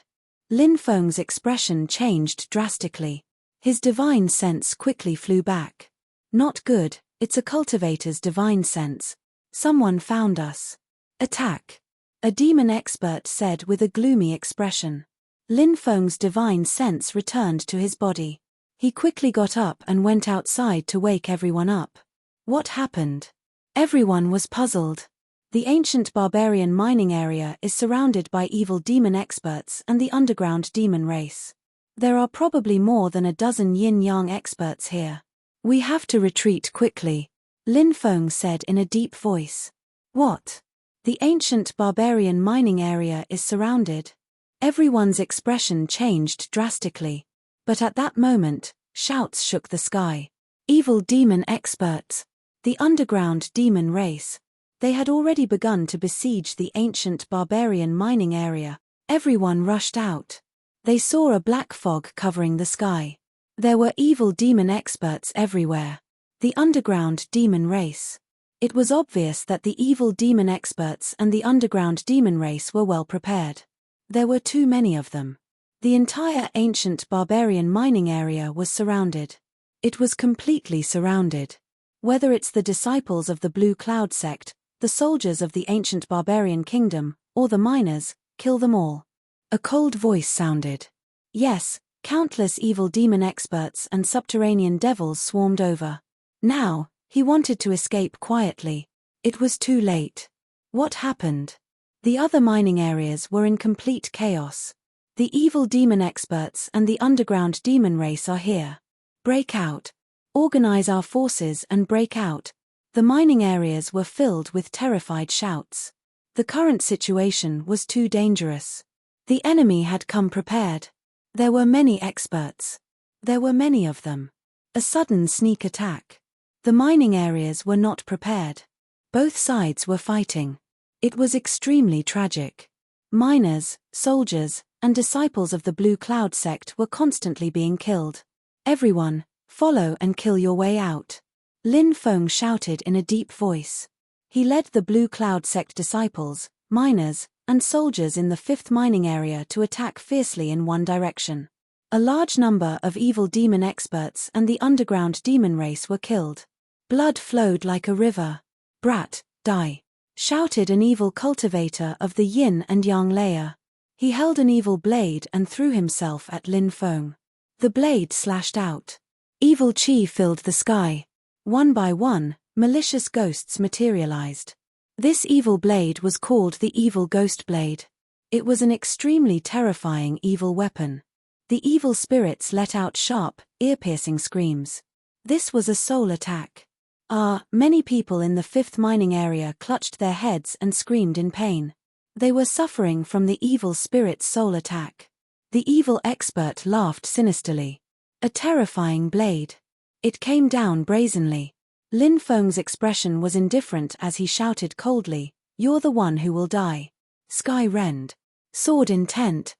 Lin Feng's expression changed drastically. His divine sense quickly flew back. Not good, it's a cultivator's divine sense. Someone found us. Attack. A demon expert said with a gloomy expression. Lin Feng's divine sense returned to his body. He quickly got up and went outside to wake everyone up. What happened? Everyone was puzzled. The ancient barbarian mining area is surrounded by evil demon experts and the underground demon race. There are probably more than a dozen yin-yang experts here. We have to retreat quickly, Lin Feng said in a deep voice. What? The ancient barbarian mining area is surrounded. Everyone's expression changed drastically. But at that moment, shouts shook the sky. Evil demon experts. The underground demon race. They had already begun to besiege the ancient barbarian mining area. Everyone rushed out. They saw a black fog covering the sky. There were evil demon experts everywhere. The underground demon race. It was obvious that the evil demon experts and the underground demon race were well prepared. There were too many of them. The entire ancient barbarian mining area was surrounded. It was completely surrounded. Whether it's the disciples of the Blue Cloud sect, the soldiers of the ancient barbarian kingdom, or the miners, kill them all. A cold voice sounded. Yes, countless evil demon experts and subterranean devils swarmed over. Now, he wanted to escape quietly. It was too late. What happened? The other mining areas were in complete chaos. The evil demon experts and the underground demon race are here. Break out. Organize our forces and break out. The mining areas were filled with terrified shouts. The current situation was too dangerous. The enemy had come prepared. There were many experts. There were many of them. A sudden sneak attack. The mining areas were not prepared. Both sides were fighting. It was extremely tragic. Miners, soldiers, and disciples of the Blue Cloud sect were constantly being killed. Everyone, follow and kill your way out. Lin Feng shouted in a deep voice. He led the Blue Cloud sect disciples, miners, and soldiers in the 5th mining area to attack fiercely in one direction. A large number of evil demon experts and the underground demon race were killed. Blood flowed like a river. Brat, die! Shouted an evil cultivator of the yin and yang layer. He held an evil blade and threw himself at Lin Feng. The blade slashed out. Evil chi filled the sky. One by one, malicious ghosts materialized. This evil blade was called the Evil Ghost Blade. It was an extremely terrifying evil weapon. The evil spirits let out sharp, ear-piercing screams. This was a soul attack. Many people in the 5th mining area clutched their heads and screamed in pain. They were suffering from the evil spirit's soul attack. The evil expert laughed sinisterly. A terrifying blade. It came down brazenly. Lin Feng's expression was indifferent as he shouted coldly, "You're the one who will die." Sky rend. Sword intent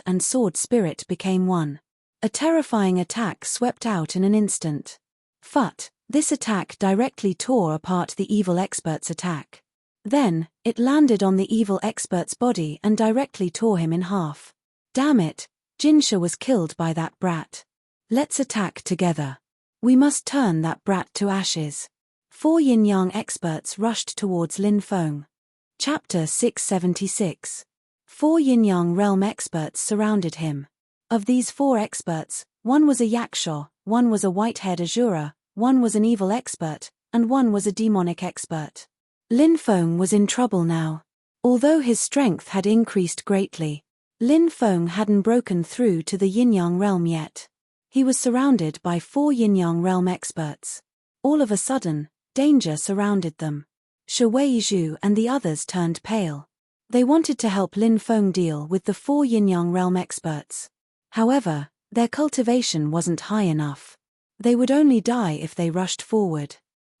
and sword spirit became one. A terrifying attack swept out in an instant. Phut! This attack directly tore apart the evil expert's attack. Then, it landed on the evil expert's body and directly tore him in half. Damn it! Jinsha was killed by that brat. Let's attack together. We must turn that brat to ashes. 4 yin-yang experts rushed towards Lin Feng. Chapter 676. 4 yin-yang realm experts surrounded him. Of these 4 experts, one was a yaksha, one was a white-haired asura, one was an evil expert, and one was a demonic expert. Lin Feng was in trouble now. Although his strength had increased greatly, Lin Feng hadn't broken through to the yin-yang realm yet. He was surrounded by 4 yin-yang realm experts. All of a sudden, danger surrounded them. Shi Weizhu and the others turned pale. They wanted to help Lin Feng deal with the 4 yin-yang realm experts. However, their cultivation wasn't high enough. They would only die if they rushed forward.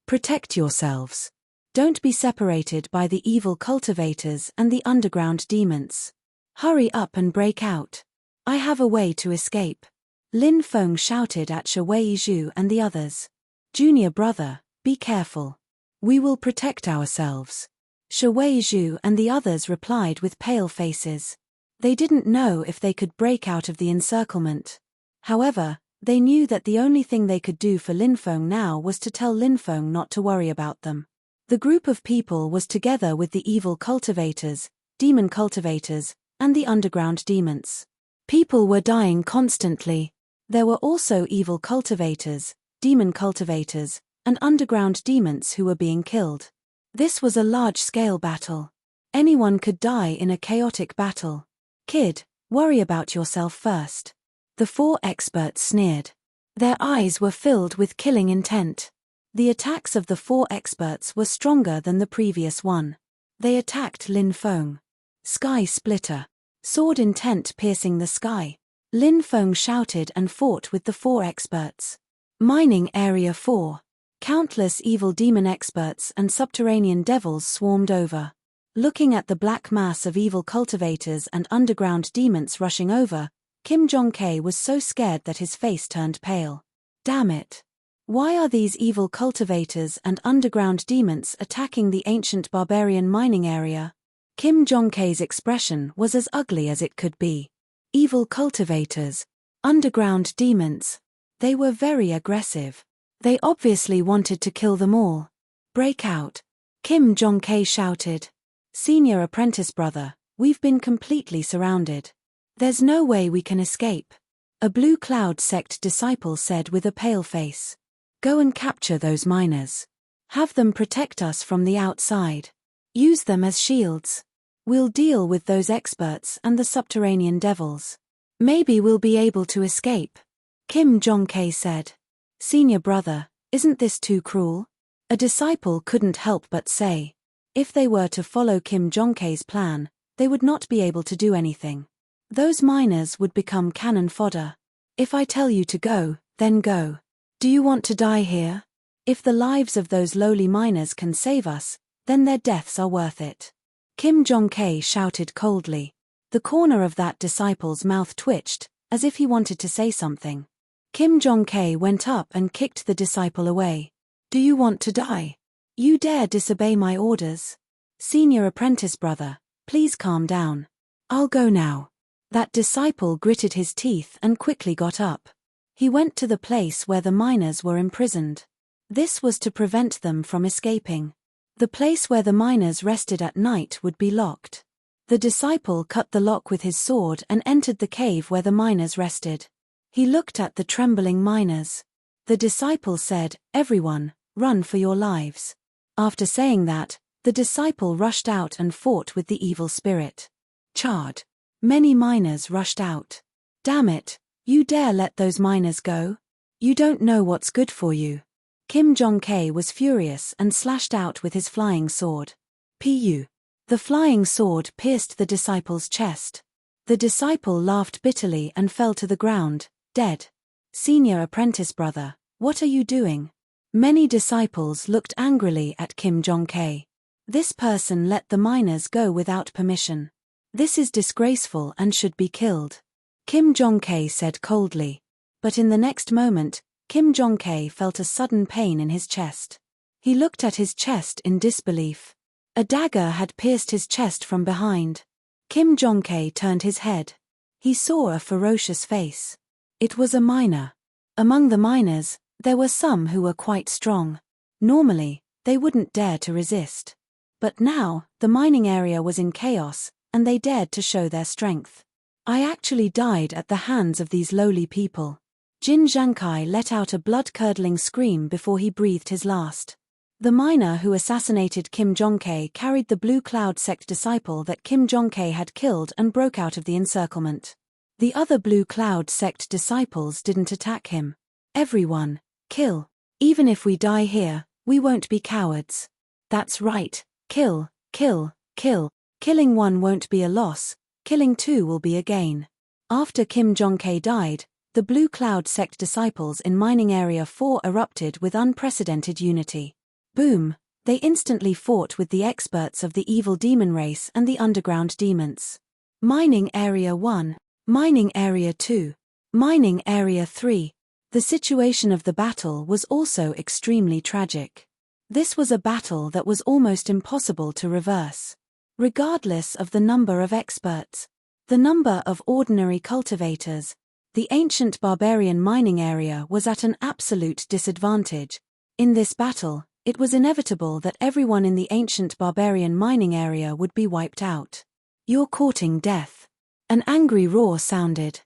Protect yourselves. Don't be separated by the evil cultivators and the underground demons. Hurry up and break out. I have a way to escape. Lin Feng shouted at Shi Weizhu and the others. Junior brother, be careful. We will protect ourselves. Shi Weizhu and the others replied with pale faces. They didn't know if they could break out of the encirclement. However, they knew that the only thing they could do for Lin Feng now was to tell Lin Feng not to worry about them. The group of people was together with the evil cultivators, demon cultivators, and the underground demons. People were dying constantly. There were also evil cultivators, demon cultivators, and underground demons who were being killed. This was a large-scale battle. Anyone could die in a chaotic battle. Kid, worry about yourself first. The 4 experts sneered. Their eyes were filled with killing intent. The attacks of the 4 experts were stronger than the previous one. They attacked Lin Feng. Sky Splitter. Sword intent piercing the sky. Lin Feng shouted and fought with the 4 experts. Mining Area 4. Countless evil demon experts and subterranean devils swarmed over. Looking at the black mass of evil cultivators and underground demons rushing over, Kim Jong-K was so scared that his face turned pale. Damn it. Why are these evil cultivators and underground demons attacking the ancient barbarian mining area? Kim Jong-K's expression was as ugly as it could be. Evil cultivators. Underground demons. They were very aggressive. They obviously wanted to kill them all. Break out. Kim Jong-K shouted. Senior apprentice brother, we've been completely surrounded. There's no way we can escape. A Blue Cloud sect disciple said with a pale face. Go and capture those miners. Have them protect us from the outside. Use them as shields. We'll deal with those experts and the subterranean devils. Maybe we'll be able to escape. Kim Jong-K said. Senior brother, isn't this too cruel? A disciple couldn't help but say. If they were to follow Kim Jong-K's plan, they would not be able to do anything. Those miners would become cannon fodder. If I tell you to go, then go. Do you want to die here? If the lives of those lowly miners can save us, then their deaths are worth it. Kim Jong-K shouted coldly. The corner of that disciple's mouth twitched, as if he wanted to say something. Kim Jong-K went up and kicked the disciple away. Do you want to die? You dare disobey my orders? Senior apprentice brother, please calm down. I'll go now. That disciple gritted his teeth and quickly got up. He went to the place where the miners were imprisoned. This was to prevent them from escaping. The place where the miners rested at night would be locked. The disciple cut the lock with his sword and entered the cave where the miners rested. He looked at the trembling miners. The disciple said, Everyone, run for your lives. After saying that, the disciple rushed out and fought with the evil spirit. Charred. Many miners rushed out. Damn it, you dare let those miners go? You don't know what's good for you. Kim Jong-K was furious and slashed out with his flying sword. Pu. The flying sword pierced the disciple's chest. The disciple laughed bitterly and fell to the ground, dead. Senior apprentice brother, what are you doing? Many disciples looked angrily at Kim Jong-K. This person let the miners go without permission. This is disgraceful and should be killed. Kim Jong-K said coldly. But in the next moment, Kim Jong-K felt a sudden pain in his chest. He looked at his chest in disbelief. A dagger had pierced his chest from behind. Kim Jong-K turned his head. He saw a ferocious face. It was a miner. Among the miners, there were some who were quite strong. Normally, they wouldn't dare to resist. But now, the mining area was in chaos, and they dared to show their strength. I actually died at the hands of these lowly people. Jin Zhangkai let out a blood-curdling scream before he breathed his last. The miner who assassinated Kim Jong-tae carried the Blue Cloud sect disciple that Kim Jong-tae had killed and broke out of the encirclement. The other Blue Cloud sect disciples didn't attack him. Everyone, kill. Even if we die here, we won't be cowards. That's right, kill, kill, kill. Killing one won't be a loss, killing two will be a gain. After Kim Jong-tae died, the Blue Cloud sect disciples in Mining Area 4 erupted with unprecedented unity. Boom! They instantly fought with the experts of the evil demon race and the underground demons. Mining Area 1, Mining Area 2, Mining Area 3. The situation of the battle was also extremely tragic. This was a battle that was almost impossible to reverse. Regardless of the number of experts, the number of ordinary cultivators, the ancient barbarian mining area was at an absolute disadvantage. In this battle, it was inevitable that everyone in the ancient barbarian mining area would be wiped out. You're courting death. An angry roar sounded.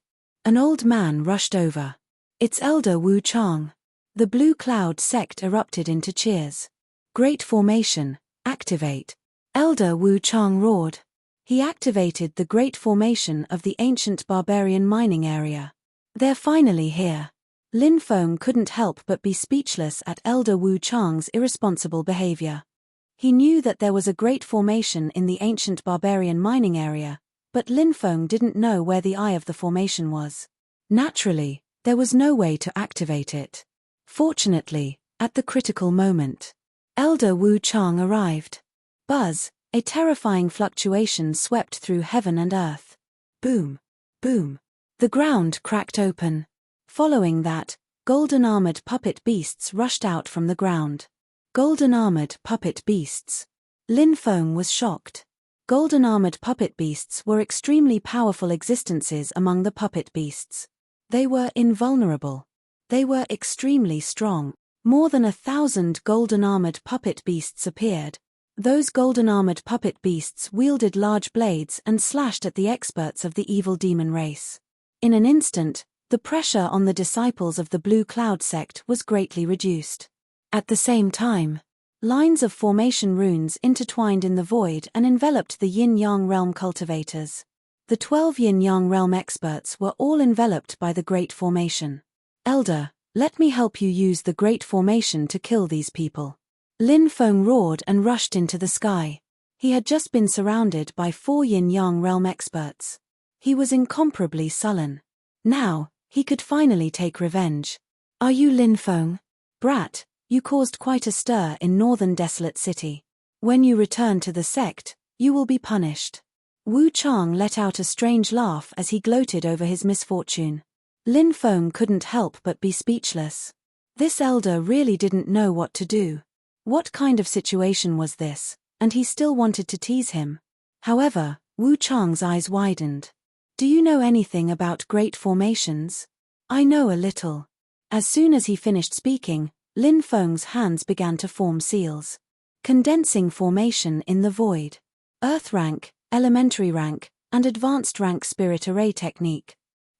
An old man rushed over. It's Elder Wu Chang. The Blue Cloud sect erupted into cheers. Great formation, activate. Elder Wu Chang roared. He activated the Great Formation of the ancient barbarian mining area. They're finally here. Lin Feng couldn't help but be speechless at Elder Wu Chang's irresponsible behavior. He knew that there was a great formation in the ancient barbarian mining area, but Lin Feng didn't know where the eye of the formation was. Naturally, there was no way to activate it. Fortunately, at the critical moment, Elder Wu Chang arrived. Buzz, a terrifying fluctuation swept through heaven and earth. Boom, boom. The ground cracked open. Following that, golden-armored puppet beasts rushed out from the ground. Golden-armored puppet beasts. Lin Feng was shocked. Golden-armored puppet beasts were extremely powerful existences among the puppet beasts. They were invulnerable. They were extremely strong. More than 1,000 golden-armored puppet beasts appeared. Those golden-armored puppet beasts wielded large blades and slashed at the experts of the evil demon race. In an instant, the pressure on the disciples of the Blue Cloud sect was greatly reduced. At the same time, lines of formation runes intertwined in the void and enveloped the yin-yang realm cultivators. The 12 yin-yang realm experts were all enveloped by the Great Formation. Elder, let me help you use the Great Formation to kill these people. Lin Feng roared and rushed into the sky. He had just been surrounded by 4 yin-yang realm experts. He was incomparably sullen. Now, he could finally take revenge. Are you Lin Feng? Brat, you caused quite a stir in northern Desolate City. When you return to the sect, you will be punished. Wu Chang let out a strange laugh as he gloated over his misfortune. Lin Feng couldn't help but be speechless. This elder really didn't know what to do. What kind of situation was this? And he still wanted to tease him. However, Wu Chang's eyes widened. Do you know anything about great formations? I know a little. As soon as he finished speaking, Lin Feng's hands began to form seals. Condensing formation in the void. Earth rank, elementary rank, and advanced rank spirit array technique.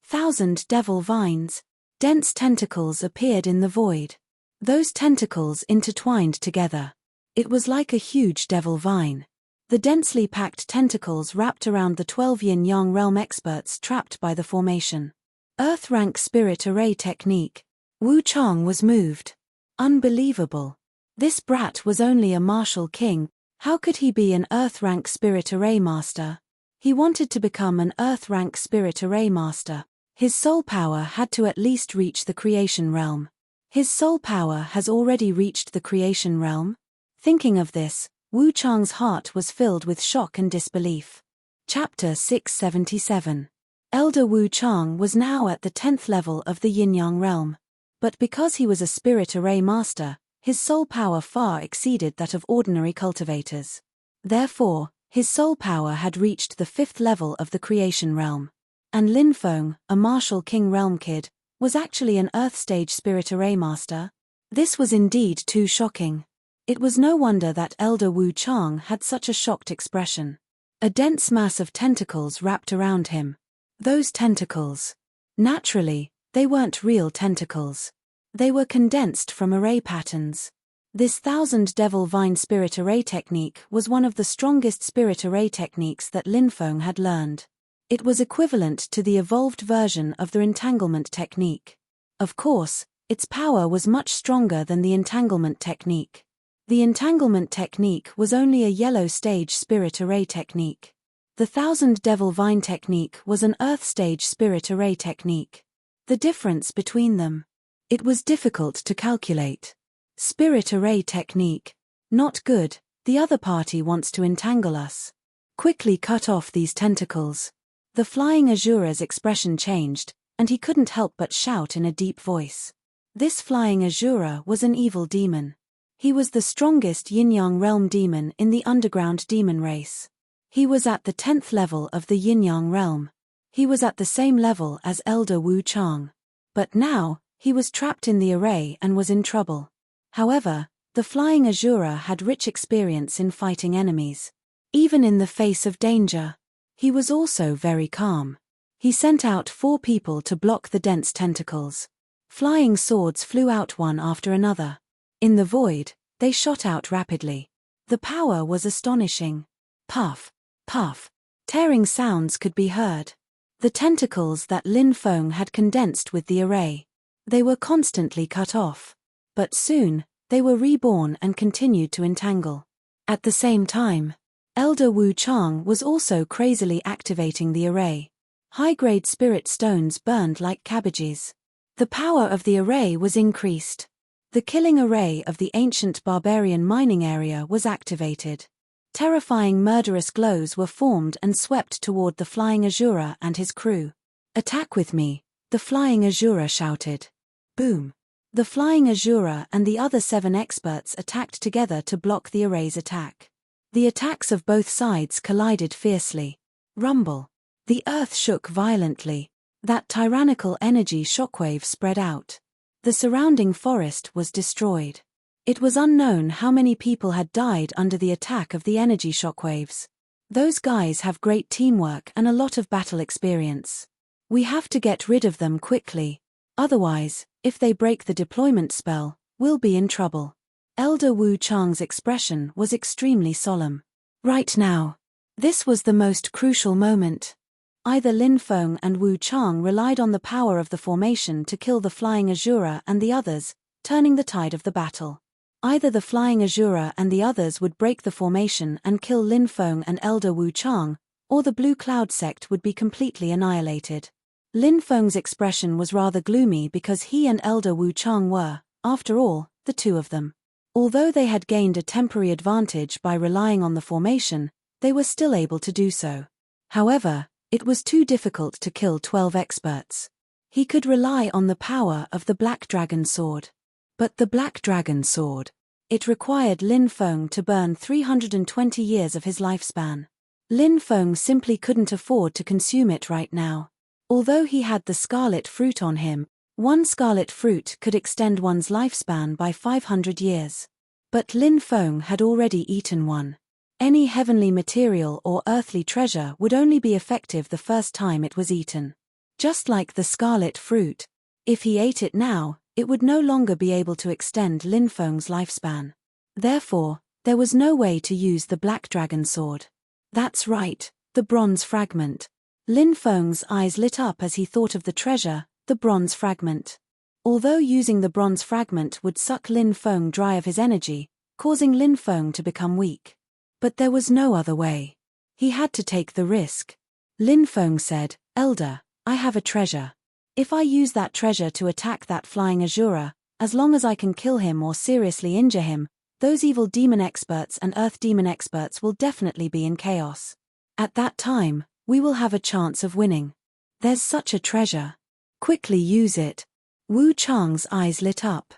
1,000 devil vines. Dense tentacles appeared in the void. Those tentacles intertwined together. It was like a huge devil vine. The densely packed tentacles wrapped around the 12 yin-yang realm experts trapped by the formation. Earth rank spirit array technique. Wu Chang was moved. Unbelievable. This brat was only a martial king. How could he be an Earth rank spirit array master? He wanted to become an Earth rank spirit array master. His soul power had to at least reach the creation realm. His soul power has already reached the creation realm? Thinking of this, Wu Chang's heart was filled with shock and disbelief. Chapter 677. Elder Wu Chang was now at the 10th level of the yin-yang realm. But because he was a spirit array master, his soul power far exceeded that of ordinary cultivators. Therefore, his soul power had reached the 5th level of the creation realm. And Lin Feng, a martial king realm kid, was actually an Earth stage spirit array master. This was indeed too shocking. It was no wonder that Elder Wu Chang had such a shocked expression. A dense mass of tentacles wrapped around him. Those tentacles. Naturally, they weren't real tentacles. They were condensed from array patterns. This 1000 Devil Vine Spirit Array technique was one of the strongest spirit array techniques that Lin Feng had learned. It was equivalent to the evolved version of the entanglement technique. Of course, its power was much stronger than the entanglement technique. The entanglement technique was only a yellow stage spirit array technique. The 1000 Devil Vine technique was an earth stage spirit array technique. The difference between them. It was difficult to calculate. Spirit array technique. Not good, the other party wants to entangle us. Quickly cut off these tentacles. The flying Azura's expression changed, and he couldn't help but shout in a deep voice. This flying Azura was an evil demon. He was the strongest yin-yang realm demon in the underground demon race. He was at the 10th level of the yin-yang realm. He was at the same level as Elder Wu Chang. But now, he was trapped in the array and was in trouble. However, the flying Azura had rich experience in fighting enemies. Even in the face of danger, he was also very calm. He sent out 4 people to block the dense tentacles. Flying swords flew out one after another. In the void, they shot out rapidly. The power was astonishing. Puff, puff. Tearing sounds could be heard. The tentacles that Lin Feng had condensed with the array. They were constantly cut off. But soon, they were reborn and continued to entangle. At the same time, Elder Wu Chang was also crazily activating the array. High-grade spirit stones burned like cabbages. The power of the array was increased. The killing array of the ancient barbarian mining area was activated. Terrifying murderous glows were formed and swept toward the flying Azura and his crew. "Attack with me," the flying Azura shouted. Boom. The flying Azura and the other 7 experts attacked together to block the array's attack. The attacks of both sides collided fiercely. Rumble. The earth shook violently. That tyrannical energy shockwave spread out. The surrounding forest was destroyed. It was unknown how many people had died under the attack of the energy shockwaves. Those guys have great teamwork and a lot of battle experience. We have to get rid of them quickly. Otherwise, if they break the deployment spell, we'll be in trouble. Elder Wu Chang's expression was extremely solemn. Right now. This was the most crucial moment. Either Lin Feng and Wu Chang relied on the power of the formation to kill the flying Azura and the others, turning the tide of the battle. Either the flying Azura and the others would break the formation and kill Lin Feng and Elder Wu Chang, or the Blue Cloud sect would be completely annihilated. Lin Feng's expression was rather gloomy because he and Elder Wu Chang were, after all, the 2 of them. Although they had gained a temporary advantage by relying on the formation, they were still able to do so. However, it was too difficult to kill 12 experts. He could rely on the power of the Black Dragon Sword. But the Black Dragon Sword. It required Lin Feng to burn 320 years of his lifespan. Lin Feng simply couldn't afford to consume it right now. Although he had the scarlet fruit on him, 1 scarlet fruit could extend one's lifespan by 500 years. But Lin Feng had already eaten one. Any heavenly material or earthly treasure would only be effective the first time it was eaten. Just like the scarlet fruit, if he ate it now, it would no longer be able to extend Lin Feng's lifespan. Therefore, there was no way to use the Black Dragon Sword. That's right, the bronze fragment. Lin Feng's eyes lit up as he thought of the treasure, the bronze fragment. Although using the bronze fragment would suck Lin Feng dry of his energy, causing Lin Feng to become weak. But there was no other way. He had to take the risk. Lin Feng said, "Elder, I have a treasure. If I use that treasure to attack that flying Azura, as long as I can kill him or seriously injure him, those evil demon experts and earth demon experts will definitely be in chaos. At that time, we will have a chance of winning. There's such a treasure. Quickly use it." Wu Chang's eyes lit up.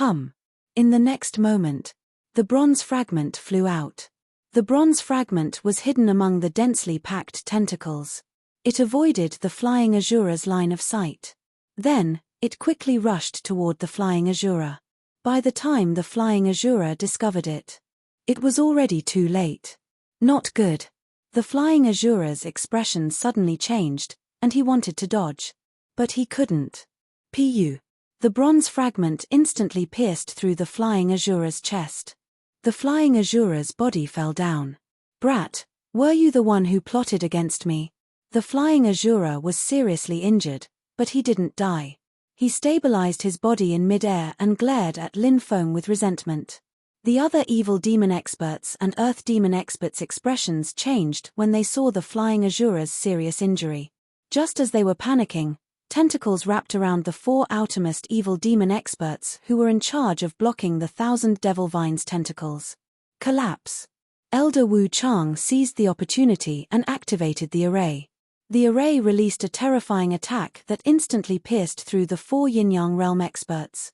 In the next moment, the bronze fragment flew out. The bronze fragment was hidden among the densely packed tentacles. It avoided the flying Azura's line of sight. Then, it quickly rushed toward the flying Azura. By the time the flying Azura discovered it, it was already too late. Not good. The flying Azura's expression suddenly changed, and he wanted to dodge. But he couldn't. Pu. The bronze fragment instantly pierced through the flying Azura's chest. The flying Azura's body fell down. "Brat, were you the one who plotted against me?" The flying Azura was seriously injured, but he didn't die. He stabilized his body in mid-air and glared at Lin Feng with resentment. The other evil demon experts and earth demon experts' expressions changed when they saw the flying Azura's serious injury. Just as they were panicking, tentacles wrapped around the 4 outermost evil demon experts who were in charge of blocking the 1,000 devil vines tentacles. Collapse. Elder Wu Chang seized the opportunity and activated the array. The array released a terrifying attack that instantly pierced through the 4 yin-yang realm experts.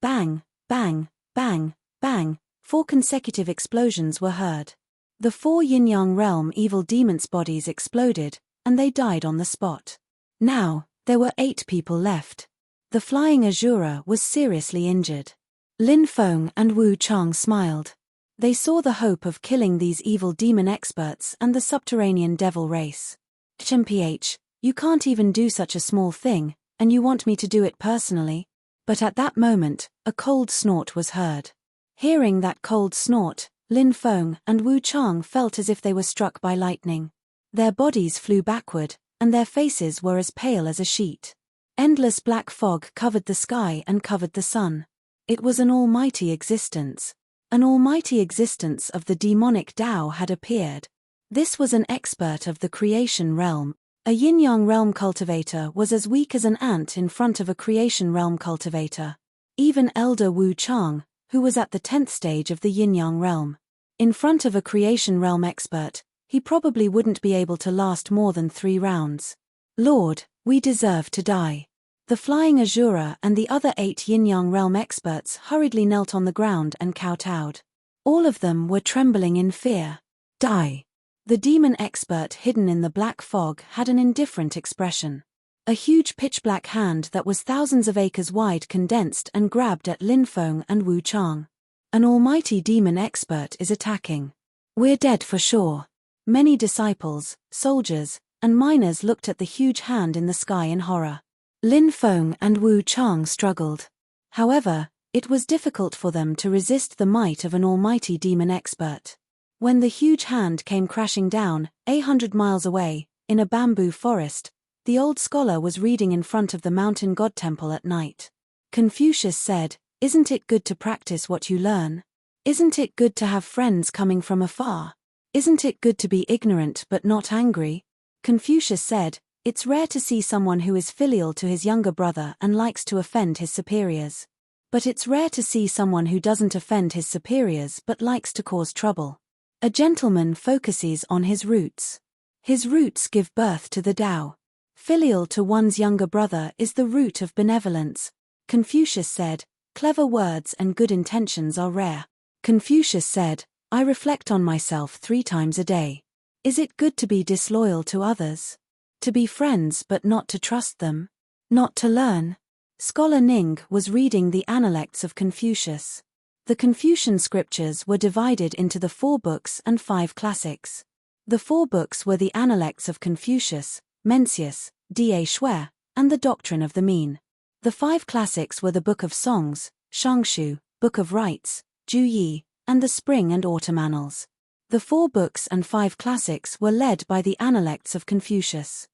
Bang, bang, bang, bang. 4 consecutive explosions were heard. The 4 yin-yang realm evil demons' bodies exploded, and they died on the spot. Now, there were 8 people left. The flying Azura was seriously injured. Lin Feng and Wu Chang smiled. They saw the hope of killing these evil demon experts and the subterranean devil race. "HMPH, you can't even do such a small thing, and you want me to do it personally?" But at that moment, a cold snort was heard. Hearing that cold snort, Lin Feng and Wu Chang felt as if they were struck by lightning. Their bodies flew backward, and their faces were as pale as a sheet. Endless black fog covered the sky and covered the sun. It was an almighty existence. An almighty existence of the demonic Tao had appeared. This was an expert of the creation realm. A yin-yang realm cultivator was as weak as an ant in front of a creation realm cultivator. Even Elder Wu Chang, who was at the 10th stage of the yin-yang realm. In front of a creation realm expert, he probably wouldn't be able to last more than 3 rounds. "Lord, we deserve to die." The flying Azura and the other 8 yin-yang realm experts hurriedly knelt on the ground and kowtowed. All of them were trembling in fear. "Die." The demon expert hidden in the black fog had an indifferent expression. A huge pitch-black hand that was thousands of acres wide condensed and grabbed at Lin Feng and Wu Chang. "An almighty demon expert is attacking. We're dead for sure." Many disciples, soldiers, and miners looked at the huge hand in the sky in horror. Lin Feng and Wu Chang struggled. However, it was difficult for them to resist the might of an almighty demon expert. When the huge hand came crashing down, 800 miles away, in a bamboo forest, the old scholar was reading in front of the mountain god temple at night. Confucius said, "Isn't it good to practice what you learn? Isn't it good to have friends coming from afar? Isn't it good to be ignorant but not angry?" Confucius said, "It's rare to see someone who is filial to his younger brother and likes to offend his superiors. But it's rare to see someone who doesn't offend his superiors but likes to cause trouble. A gentleman focuses on his roots. His roots give birth to the Tao. Filial to one's younger brother is the root of benevolence." Confucius said, "Clever words and good intentions are rare." Confucius said, "I reflect on myself 3 times a day. Is it good to be disloyal to others? To be friends but not to trust them? Not to learn?" Scholar Ning was reading the Analects of Confucius. The Confucian scriptures were divided into the 4 books and 5 classics. The 4 books were the Analects of Confucius, Mencius, Da Shui, and the Doctrine of the Mean. The 5 classics were the Book of Songs, Shangshu, Book of Rites, Ju Yi, and the Spring and Autumn Annals. The 4 books and 5 classics were led by the Analects of Confucius.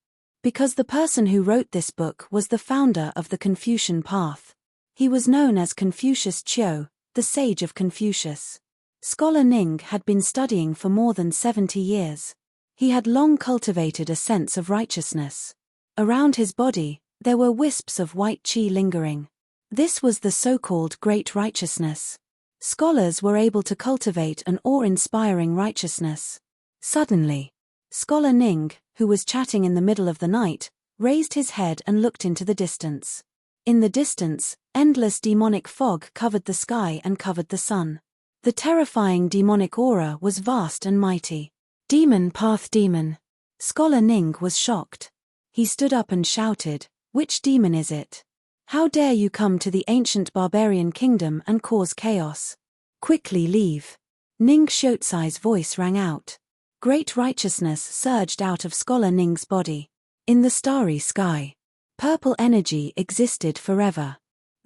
Because the person who wrote this book was the founder of the Confucian path. He was known as Confucius Chiu, the sage of Confucius. Scholar Ning had been studying for more than 70 years. He had long cultivated a sense of righteousness. Around his body, there were wisps of white qi lingering. This was the so-called Great Righteousness. Scholars were able to cultivate an awe-inspiring righteousness. Suddenly, Scholar Ning, who was chatting in the middle of the night, raised his head and looked into the distance. In the distance, endless demonic fog covered the sky and covered the sun. The terrifying demonic aura was vast and mighty. "Demon path demon." Scholar Ning was shocked. He stood up and shouted, "Which demon is it? How dare you come to the ancient barbarian kingdom and cause chaos? Quickly leave." Ning Xiutsai's voice rang out. Great righteousness surged out of Scholar Ning's body. In the starry sky, purple energy existed forever.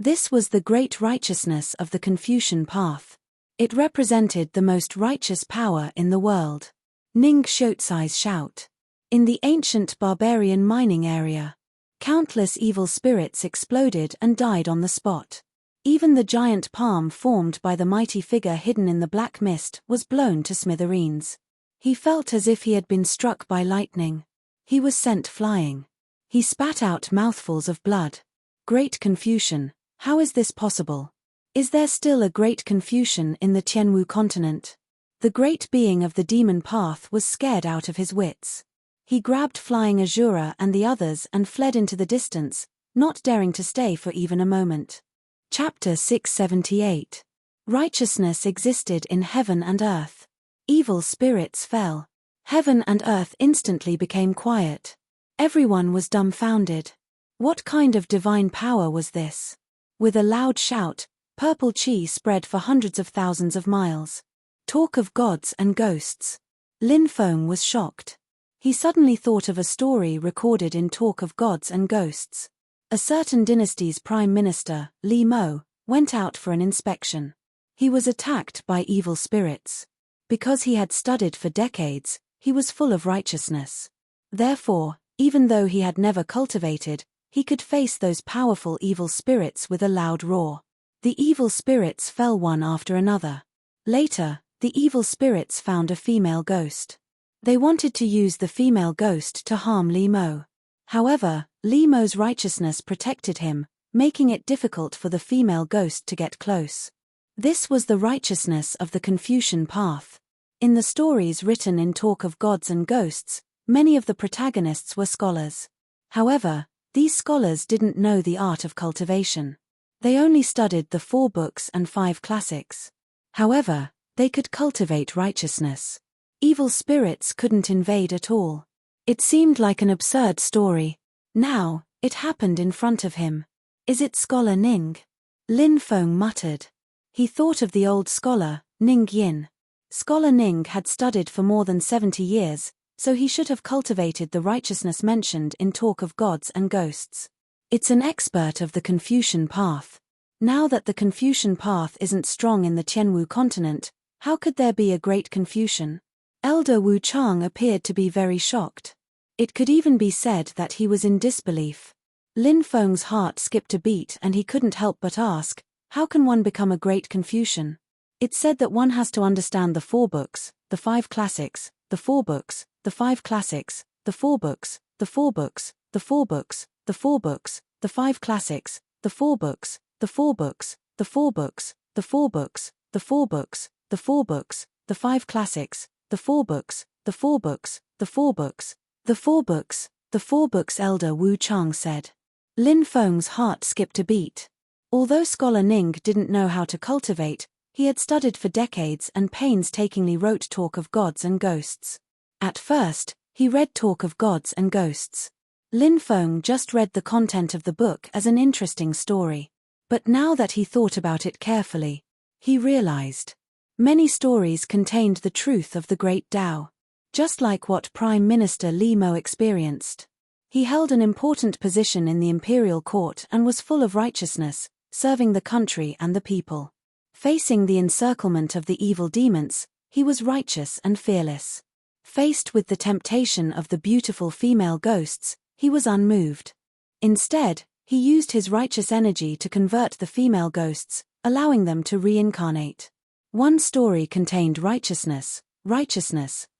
This was the great righteousness of the Confucian path. It represented the most righteous power in the world. Ning Shotsai's shout. In the ancient barbarian mining area, countless evil spirits exploded and died on the spot. Even the giant palm formed by the mighty figure hidden in the black mist was blown to smithereens. He felt as if he had been struck by lightning. He was sent flying. He spat out mouthfuls of blood. Great Confucian, how is this possible? Is there still a great Confucian in the Tianwu continent? The great being of the demon path was scared out of his wits. He grabbed Flying Azura and the others and fled into the distance, not daring to stay for even a moment. Chapter 678. Righteousness existed in heaven and earth. Evil spirits fell. Heaven and earth instantly became quiet. Everyone was dumbfounded. What kind of divine power was this? With a loud shout, purple chi spread for hundreds of thousands of miles. Talk of gods and ghosts. Lin Feng was shocked. He suddenly thought of a story recorded in Talk of Gods and Ghosts. A certain dynasty's prime minister, Li Mo, went out for an inspection. He was attacked by evil spirits. Because he had studied for decades, he was full of righteousness. Therefore, even though he had never cultivated, he could face those powerful evil spirits with a loud roar. The evil spirits fell one after another. Later, the evil spirits found a female ghost. They wanted to use the female ghost to harm Li Mo. However, Li Mo's righteousness protected him, making it difficult for the female ghost to get close. This was the righteousness of the Confucian path. In the stories written in Talk of Gods and Ghosts, many of the protagonists were scholars. However, these scholars didn't know the art of cultivation. They only studied the 4 books and 5 classics. However, they could cultivate righteousness. Evil spirits couldn't invade at all. It seemed like an absurd story. Now, it happened in front of him. Is it Scholar Ning? Lin Feng muttered. He thought of the old scholar, Ning Yin. Scholar Ning had studied for more than 70 years, so he should have cultivated the righteousness mentioned in Talk of Gods and Ghosts. It's an expert of the Confucian path. Now that the Confucian path isn't strong in the Tianwu continent, how could there be a great Confucian? Elder Wu Chang appeared to be very shocked. It could even be said that he was in disbelief. Lin Feng's heart skipped a beat and he couldn't help but ask, how can one become a great Confucian? It's said that one has to understand the 4 books, the 5 classics, the 4 books, the 5 classics, the 4 books, the 4 books, the 4 books, the 4 books, the 5 classics, the 4 books, the 4 books, the 4 books, the 4 books, the 4 books, the 4 books, the 5 classics, the 4 books, the 4 books, the 4 books, the 4 books, the 4 books, Elder Wu Chang said. Lin Feng's heart skipped a beat. Although Scholar Ning didn't know how to cultivate, he had studied for decades and painstakingly wrote Talk of Gods and Ghosts. At first, he read Talk of Gods and Ghosts. Lin Feng just read the content of the book as an interesting story. But now that he thought about it carefully, he realized. Many stories contained the truth of the great Tao. Just like what Prime Minister Li Mo experienced. He held an important position in the imperial court and was full of righteousness, serving the country and the people. Facing the encirclement of the evil demons, he was righteous and fearless. Faced with the temptation of the beautiful female ghosts, he was unmoved. Instead, he used his righteous energy to convert the female ghosts, allowing them to reincarnate. One story contained righteousness,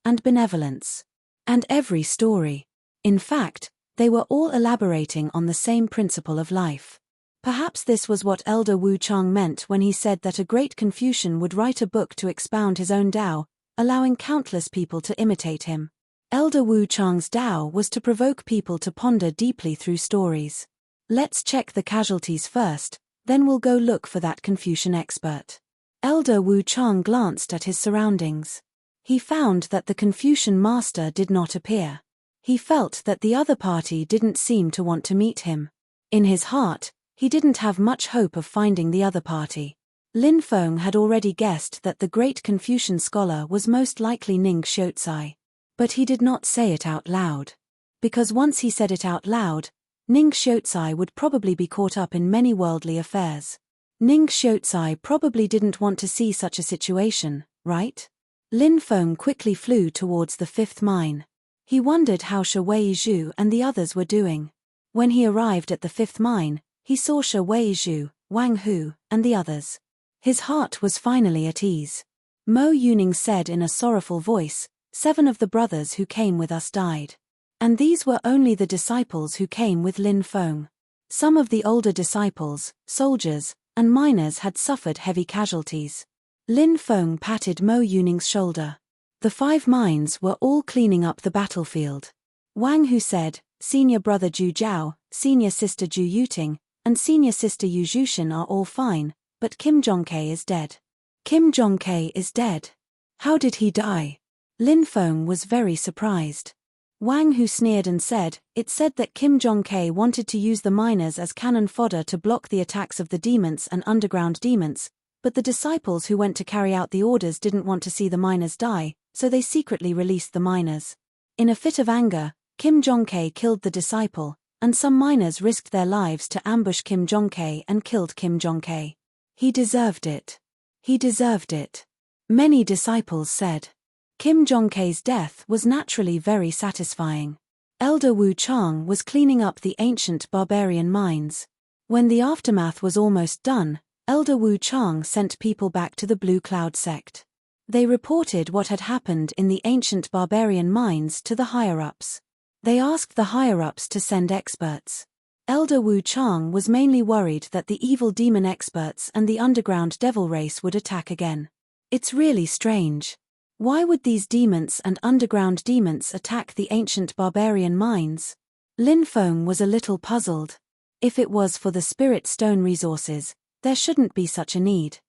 and benevolence. And every story. In fact, they were all elaborating on the same principle of life. Perhaps this was what Elder Wu Chang meant when he said that a great Confucian would write a book to expound his own Tao, allowing countless people to imitate him. Elder Wu Chang's Tao was to provoke people to ponder deeply through stories. Let's check the casualties first, then we'll go look for that Confucian expert. Elder Wu Chang glanced at his surroundings. He found that the Confucian master did not appear. He felt that the other party didn't seem to want to meet him. In his heart, he didn't have much hope of finding the other party. Lin Feng had already guessed that the great Confucian scholar was most likely Ning Shotsai. But he did not say it out loud. Because once he said it out loud, Ning Xiaozai would probably be caught up in many worldly affairs. Ning Xiaozai probably didn't want to see such a situation, right? Lin Feng quickly flew towards the fifth mine. He wondered how Shi Weizhu and the others were doing. When he arrived at the fifth mine, he saw Shi Weizhu, Wang Hu, and the others. His heart was finally at ease. Mo Yuning said in a sorrowful voice, 7 of the brothers who came with us died. And these were only the disciples who came with Lin Feng. Some of the older disciples, soldiers, and miners had suffered heavy casualties. Lin Feng patted Mo Yuning's shoulder. The 5 mines were all cleaning up the battlefield. Wang Hu said, senior brother Zhu Jiao, senior sister Zhu Yuting, and senior sister Yu Zhuxin are all fine, but Kim Zhongke is dead. Kim Zhongke is dead. How did he die? Lin Feng was very surprised. Wang Hu sneered and said, it said that Kim Zhongke wanted to use the miners as cannon fodder to block the attacks of the demons and underground demons, but the disciples who went to carry out the orders didn't want to see the miners die, so they secretly released the miners. In a fit of anger, Kim Zhongke killed the disciple, and some miners risked their lives to ambush Kim Zhongke and killed Kim Zhongke. He deserved it. He deserved it. Many disciples said. Kim Zhongke's death was naturally very satisfying. Elder Wu Chang was cleaning up the ancient barbarian mines. When the aftermath was almost done, Elder Wu Chang sent people back to the Blue Cloud sect. They reported what had happened in the ancient barbarian mines to the higher-ups. They asked the higher-ups to send experts. Elder Wu Chang was mainly worried that the evil demon experts and the underground devil race would attack again. It's really strange. Why would these demons and underground demons attack the ancient barbarian mines? Lin Feng was a little puzzled. If it was for the spirit stone resources, there shouldn't be such a need.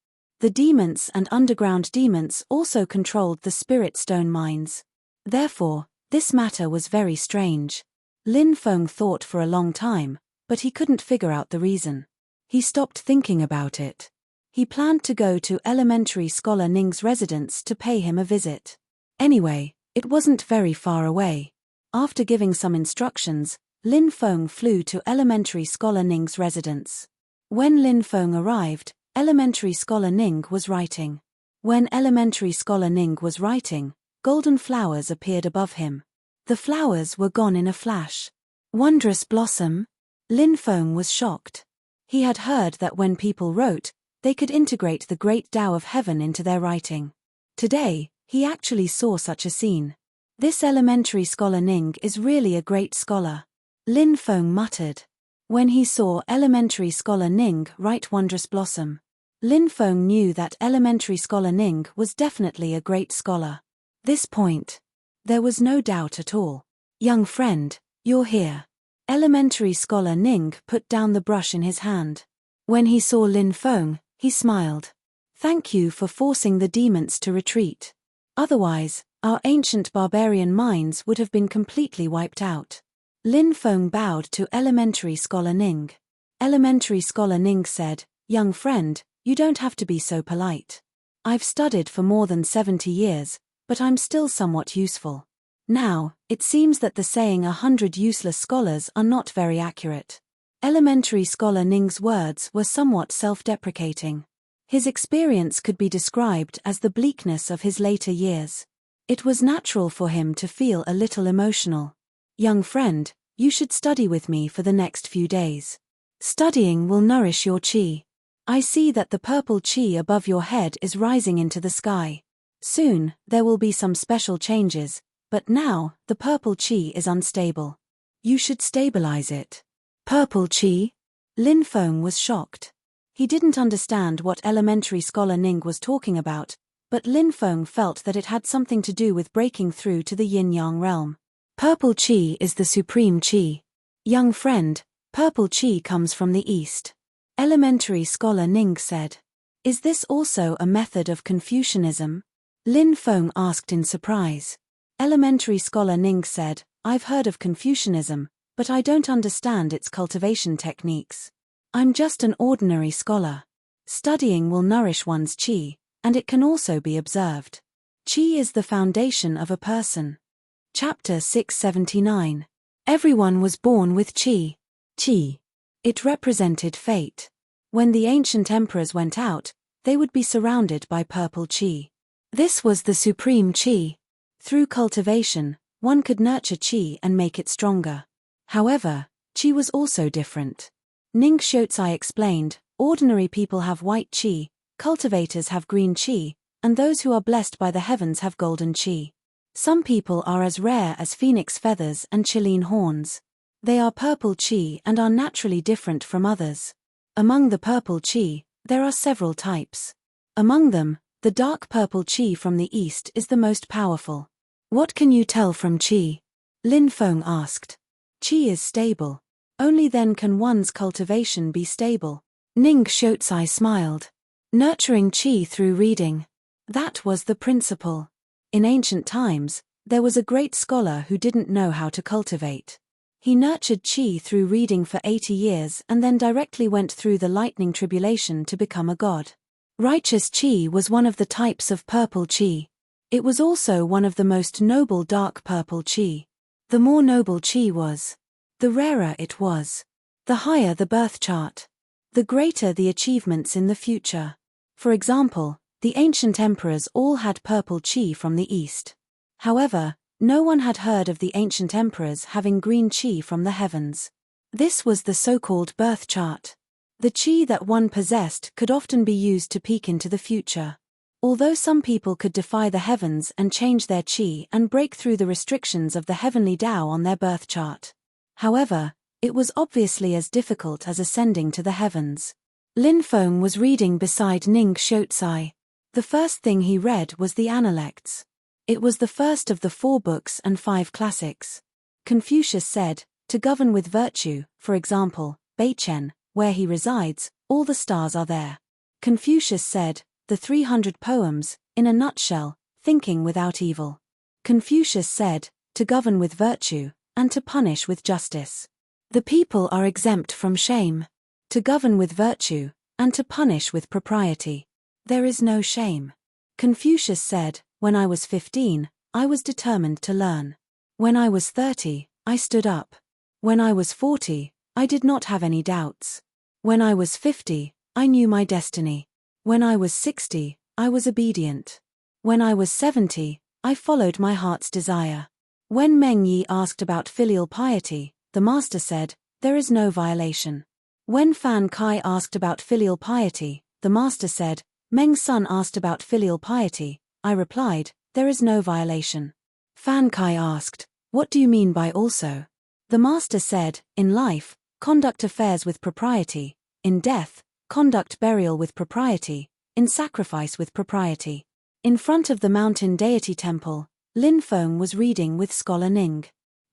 The demons and underground demons also controlled the spirit stone mines. Therefore, this matter was very strange. Lin Feng thought for a long time, but he couldn't figure out the reason. He stopped thinking about it. He planned to go to elementary scholar Ning's residence to pay him a visit. Anyway, it wasn't very far away. After giving some instructions, Lin Feng flew to elementary scholar Ning's residence. When Lin Feng arrived, elementary scholar Ning was writing. When elementary scholar Ning was writing, golden flowers appeared above him. The flowers were gone in a flash. Wondrous blossom? Lin Feng was shocked. He had heard that when people wrote, they could integrate the great Tao of heaven into their writing. Today, he actually saw such a scene. This elementary scholar Ning is really a great scholar. Lin Feng muttered. When he saw elementary scholar Ning write wondrous blossom, Lin Feng knew that elementary scholar Ning was definitely a great scholar. This point, there was no doubt at all. Young friend, you're here. Elementary scholar Ning put down the brush in his hand. When he saw Lin Feng, he smiled. Thank you for forcing the demons to retreat. Otherwise, our ancient barbarian minds would have been completely wiped out. Lin Feng bowed to elementary scholar Ning. Elementary scholar Ning said, young friend, you don't have to be so polite. I've studied for more than 70 years, but I'm still somewhat useful. Now, it seems that the saying 100 useless scholars are not very accurate. Elementary scholar Ning's words were somewhat self-deprecating. His experience could be described as the bleakness of his later years. It was natural for him to feel a little emotional. Young friend, you should study with me for the next few days. Studying will nourish your qi. I see that the purple qi above your head is rising into the sky. Soon, there will be some special changes, but now, the purple qi is unstable. You should stabilize it. Purple qi? Lin Feng was shocked. He didn't understand what elementary scholar Ning was talking about, but Lin Feng felt that it had something to do with breaking through to the yin-yang realm. Purple qi is the supreme qi. Young friend, purple qi comes from the east. Elementary scholar Ning said. Is this also a method of Confucianism? Lin Feng asked in surprise. Elementary scholar Ning said, I've heard of Confucianism, but I don't understand its cultivation techniques. I'm just an ordinary scholar. Studying will nourish one's qi, and it can also be observed. Qi is the foundation of a person. Chapter 679. Everyone was born with qi. Qi. It represented fate. When the ancient emperors went out, they would be surrounded by purple qi. This was the supreme qi. Through cultivation, one could nurture qi and make it stronger. However, qi was also different. Ning Shotsai explained, ordinary people have white qi, cultivators have green qi, and those who are blessed by the heavens have golden qi. Some people are as rare as phoenix feathers and chiline horns. They are purple qi and are naturally different from others. Among the purple qi, there are several types. Among them, the dark purple qi from the east is the most powerful. What can you tell from qi? Lin Feng asked. Qi is stable. Only then can one's cultivation be stable. Ning Shotsai smiled. Nurturing qi through reading. That was the principle. In ancient times, there was a great scholar who didn't know how to cultivate. He nurtured qi through reading for 80 years and then directly went through the lightning tribulation to become a god. Righteous qi was one of the types of purple qi. It was also one of the most noble dark purple qi. The more noble qi was, the rarer it was. The higher the birth chart, the greater the achievements in the future. For example, the ancient emperors all had purple qi from the east. However, no one had heard of the ancient emperors having green qi from the heavens. This was the so-called birth chart. The qi that one possessed could often be used to peek into the future. Although some people could defy the heavens and change their qi and break through the restrictions of the heavenly Tao on their birth chart. However, it was obviously as difficult as ascending to the heavens. Lin Feng was reading beside Ning Shotsai. The first thing he read was the Analects. It was the first of the 4 books and 5 classics. Confucius said, to govern with virtue, for example, Beichen, where he resides, all the stars are there. Confucius said, the 300 poems, in a nutshell, thinking without evil. Confucius said, to govern with virtue, and to punish with justice. The people are exempt from shame. To govern with virtue, and to punish with propriety. There is no shame. Confucius said, when I was 15, I was determined to learn. When I was 30, I stood up. When I was 40, I did not have any doubts. When I was 50, I knew my destiny. When I was 60, I was obedient. When I was 70, I followed my heart's desire. When Meng Yi asked about filial piety, the master said, there is no violation. When Fan Kai asked about filial piety, the master said, Meng Sun asked about filial piety, I replied, there is no violation. Fan Kai asked, what do you mean by also? The master said, in life, conduct affairs with propriety, in death, conduct burial with propriety, in sacrifice with propriety. In front of the mountain deity temple, Lin Feng was reading with scholar Ning.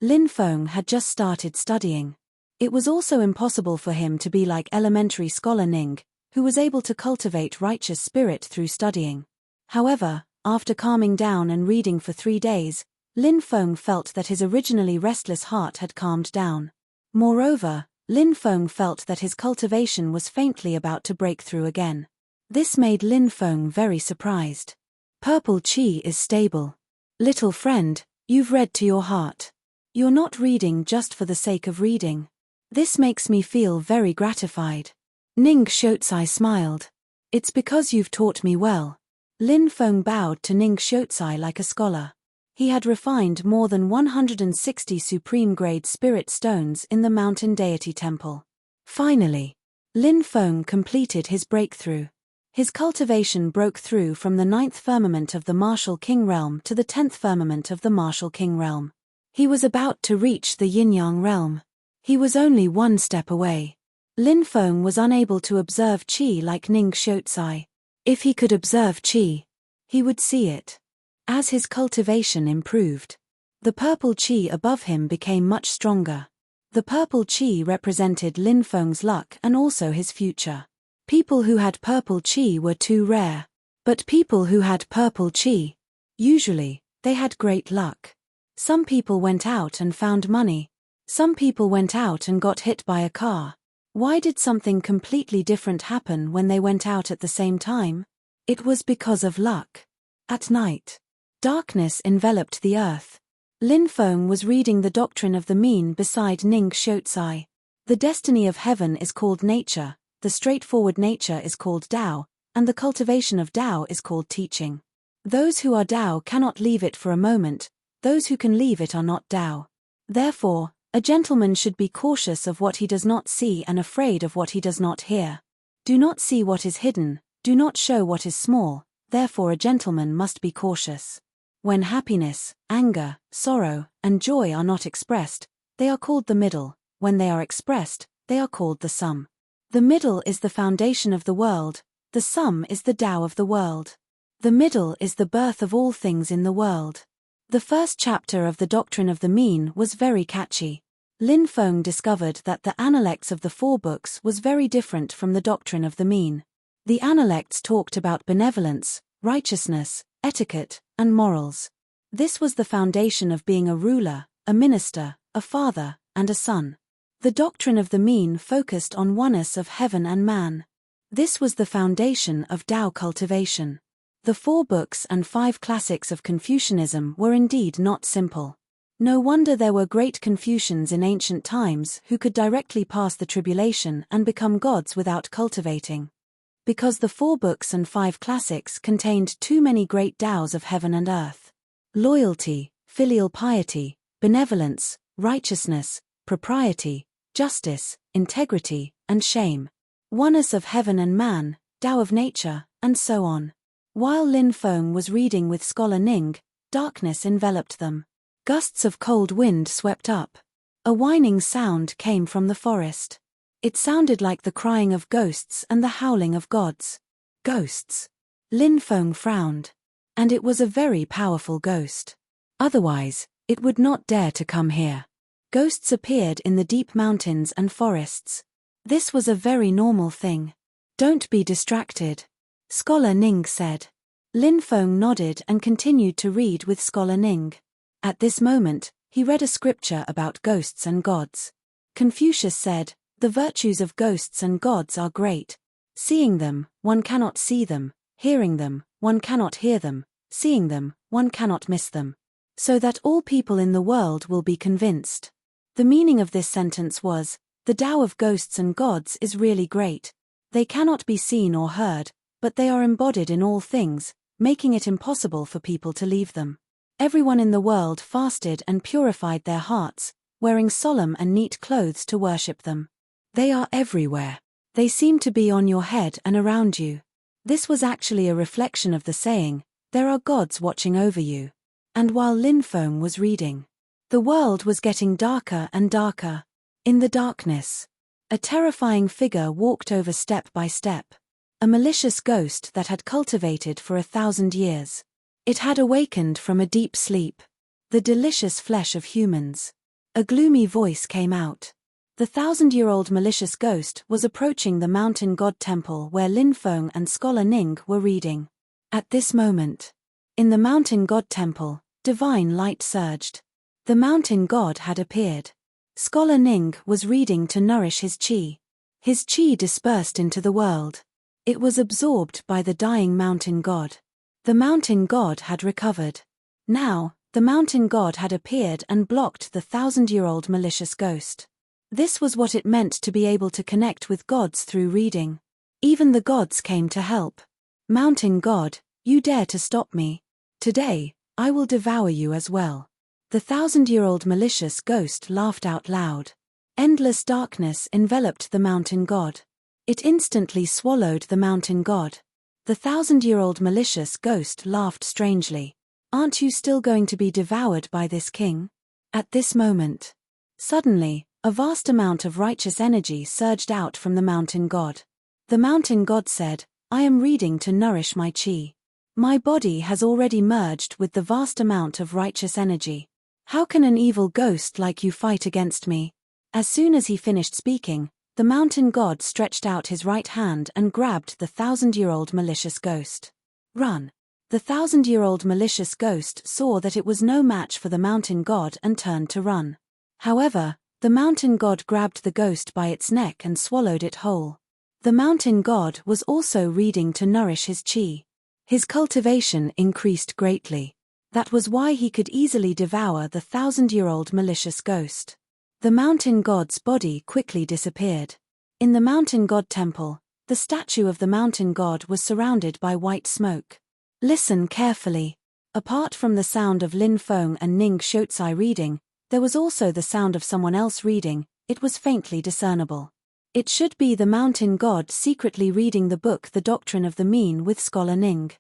Lin Feng had just started studying. It was also impossible for him to be like elementary scholar Ning, who was able to cultivate righteous spirit through studying. However, after calming down and reading for 3 days, Lin Feng felt that his originally restless heart had calmed down. Moreover, Lin Feng felt that his cultivation was faintly about to break through again. This made Lin Feng very surprised. Purple qi is stable. Little friend, you've read to your heart. You're not reading just for the sake of reading. This makes me feel very gratified. Ning Shotsai smiled. It's because you've taught me well. Lin Feng bowed to Ning Shotsai like a scholar. He had refined more than 160 supreme-grade spirit stones in the mountain deity temple. Finally, Lin Feng completed his breakthrough. His cultivation broke through from the 9th firmament of the martial king realm to the 10th firmament of the martial king realm. He was about to reach the yin-yang realm. He was only 1 step away. Lin Feng was unable to observe qi like Ning Shotsai. If he could observe qi, he would see it. As his cultivation improved, the purple qi above him became much stronger. The purple qi represented Lin Feng's luck and also his future. People who had purple qi were too rare. But people who had purple qi, usually, they had great luck. Some people went out and found money. Some people went out and got hit by a car. Why did something completely different happen when they went out at the same time? It was because of luck. At night, darkness enveloped the earth. Lin Feng was reading the doctrine of the mean beside Ning Shotsai. The destiny of heaven is called nature, the straightforward nature is called Tao, and the cultivation of Tao is called teaching. Those who are Tao cannot leave it for a moment, those who can leave it are not Tao. Therefore, a gentleman should be cautious of what he does not see and afraid of what he does not hear. Do not see what is hidden, do not show what is small, therefore a gentleman must be cautious. When happiness, anger, sorrow, and joy are not expressed, they are called the middle, when they are expressed, they are called the sum. The middle is the foundation of the world, the sum is the Tao of the world. The middle is the birth of all things in the world. The first chapter of the Doctrine of the Mean was very catchy. Lin Feng discovered that the analects of the 4 books was very different from the Doctrine of the Mean. The analects talked about benevolence, righteousness, etiquette, and morals. This was the foundation of being a ruler, a minister, a father, and a son. The Doctrine of the Mean focused on oneness of heaven and man. This was the foundation of Tao cultivation. The 4 books and 5 classics of Confucianism were indeed not simple. No wonder there were great Confucians in ancient times who could directly pass the tribulation and become gods without cultivating. Because the 4 books and 5 classics contained too many great Taos of heaven and earth. Loyalty, filial piety, benevolence, righteousness, propriety, justice, integrity, and shame. Oneness of heaven and man, Tao of nature, and so on. While Lin Feng was reading with Scholar Ning, darkness enveloped them. Gusts of cold wind swept up. A whining sound came from the forest. It sounded like the crying of ghosts and the howling of gods. Ghosts. Lin Feng frowned. And it was a very powerful ghost. Otherwise, it would not dare to come here. Ghosts appeared in the deep mountains and forests. This was a very normal thing. Don't be distracted, Scholar Ning said. Lin Feng nodded and continued to read with Scholar Ning. At this moment, he read a scripture about ghosts and gods. Confucius said, "The virtues of ghosts and gods are great. Seeing them, one cannot see them, hearing them, one cannot hear them, seeing them, one cannot miss them. So that all people in the world will be convinced." The meaning of this sentence was, the Tao of ghosts and gods is really great. They cannot be seen or heard, but they are embodied in all things, making it impossible for people to leave them. Everyone in the world fasted and purified their hearts, wearing solemn and neat clothes to worship them. They are everywhere. They seem to be on your head and around you. This was actually a reflection of the saying, there are gods watching over you. And while Lin Feng was reading, the world was getting darker and darker. In the darkness, a terrifying figure walked over step by step. A malicious ghost that had cultivated for 1,000 years. It had awakened from a deep sleep. The delicious flesh of humans. A gloomy voice came out. The 1,000-year-old malicious ghost was approaching the mountain god temple where Lin Feng and Scholar Ning were reading. At this moment, in the mountain god temple, divine light surged. The mountain god had appeared. Scholar Ning was reading to nourish his qi. His qi dispersed into the world. It was absorbed by the dying mountain god. The mountain god had recovered. Now, the mountain god had appeared and blocked the 1,000-year-old malicious ghost. This was what it meant to be able to connect with gods through reading. Even the gods came to help. Mountain god, you dare to stop me. Today, I will devour you as well. The 1,000-year-old malicious ghost laughed out loud. Endless darkness enveloped the mountain god. It instantly swallowed the mountain god. The 1,000-year-old malicious ghost laughed strangely. Aren't you still going to be devoured by this king? At this moment, suddenly, a vast amount of righteous energy surged out from the mountain god. The mountain god said, I am reading to nourish my qi. My body has already merged with the vast amount of righteous energy. How can an evil ghost like you fight against me? As soon as he finished speaking, the mountain god stretched out his right hand and grabbed the 1,000-year-old malicious ghost. Run! The 1,000-year-old malicious ghost saw that it was no match for the mountain god and turned to run. However, the mountain god grabbed the ghost by its neck and swallowed it whole. The mountain god was also reading to nourish his qi. His cultivation increased greatly. That was why he could easily devour the 1,000-year-old malicious ghost. The mountain god's body quickly disappeared. In the mountain god temple, the statue of the mountain god was surrounded by white smoke. Listen carefully. Apart from the sound of Lin Feng and Ning Shotsai reading, there was also the sound of someone else reading. It was faintly discernible. It should be the mountain god secretly reading the book The Doctrine of the Mean with Scholar Ning.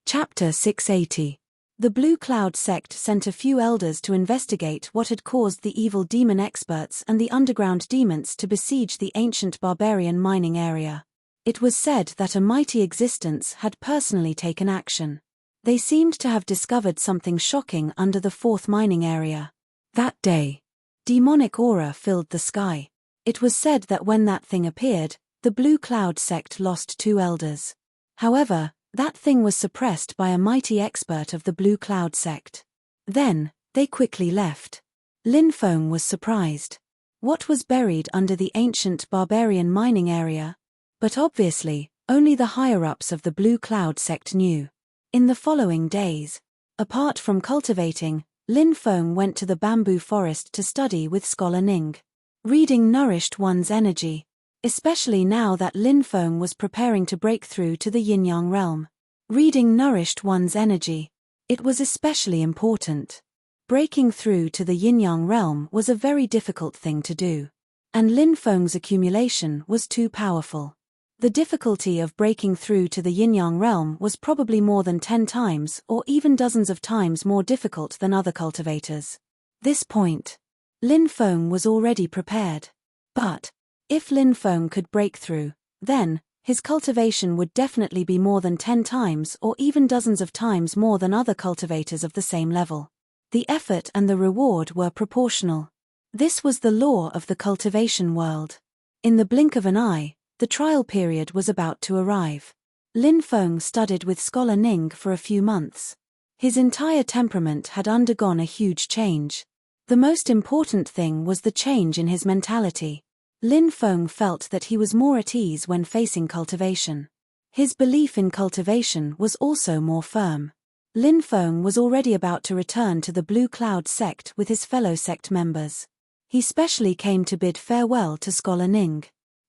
Chapter 680. The Blue Cloud sect sent a few elders to investigate what had caused the evil demon experts and the underground demons to besiege the ancient barbarian mining area. It was said that a mighty existence had personally taken action. They seemed to have discovered something shocking under the fourth mining area. That day, demonic aura filled the sky. It was said that when that thing appeared, the Blue Cloud sect lost 2 elders. However, that thing was suppressed by a mighty expert of the Blue Cloud sect. Then, they quickly left. Lin Feng was surprised. What was buried under the ancient barbarian mining area? But obviously, only the higher-ups of the Blue Cloud sect knew. In the following days, apart from cultivating, Lin Feng went to the bamboo forest to study with Scholar Ning. Reading nourished one's energy, especially now that Lin Feng was preparing to break through to the yin-yang realm. Reading nourished one's energy. It was especially important. Breaking through to the yin-yang realm was a very difficult thing to do. And Lin Feng's accumulation was too powerful. The difficulty of breaking through to the yin-yang realm was probably more than 10 times or even dozens of times more difficult than other cultivators. This point, Lin Feng was already prepared. But, if Lin Feng could break through, then, his cultivation would definitely be more than 10 times or even dozens of times more than other cultivators of the same level. The effort and the reward were proportional. This was the law of the cultivation world. In the blink of an eye, the trial period was about to arrive. Lin Feng studied with Scholar Ning for a few months. His entire temperament had undergone a huge change. The most important thing was the change in his mentality. Lin Feng felt that he was more at ease when facing cultivation. His belief in cultivation was also more firm. Lin Feng was already about to return to the Blue Cloud sect with his fellow sect members. He specially came to bid farewell to Scholar Ning.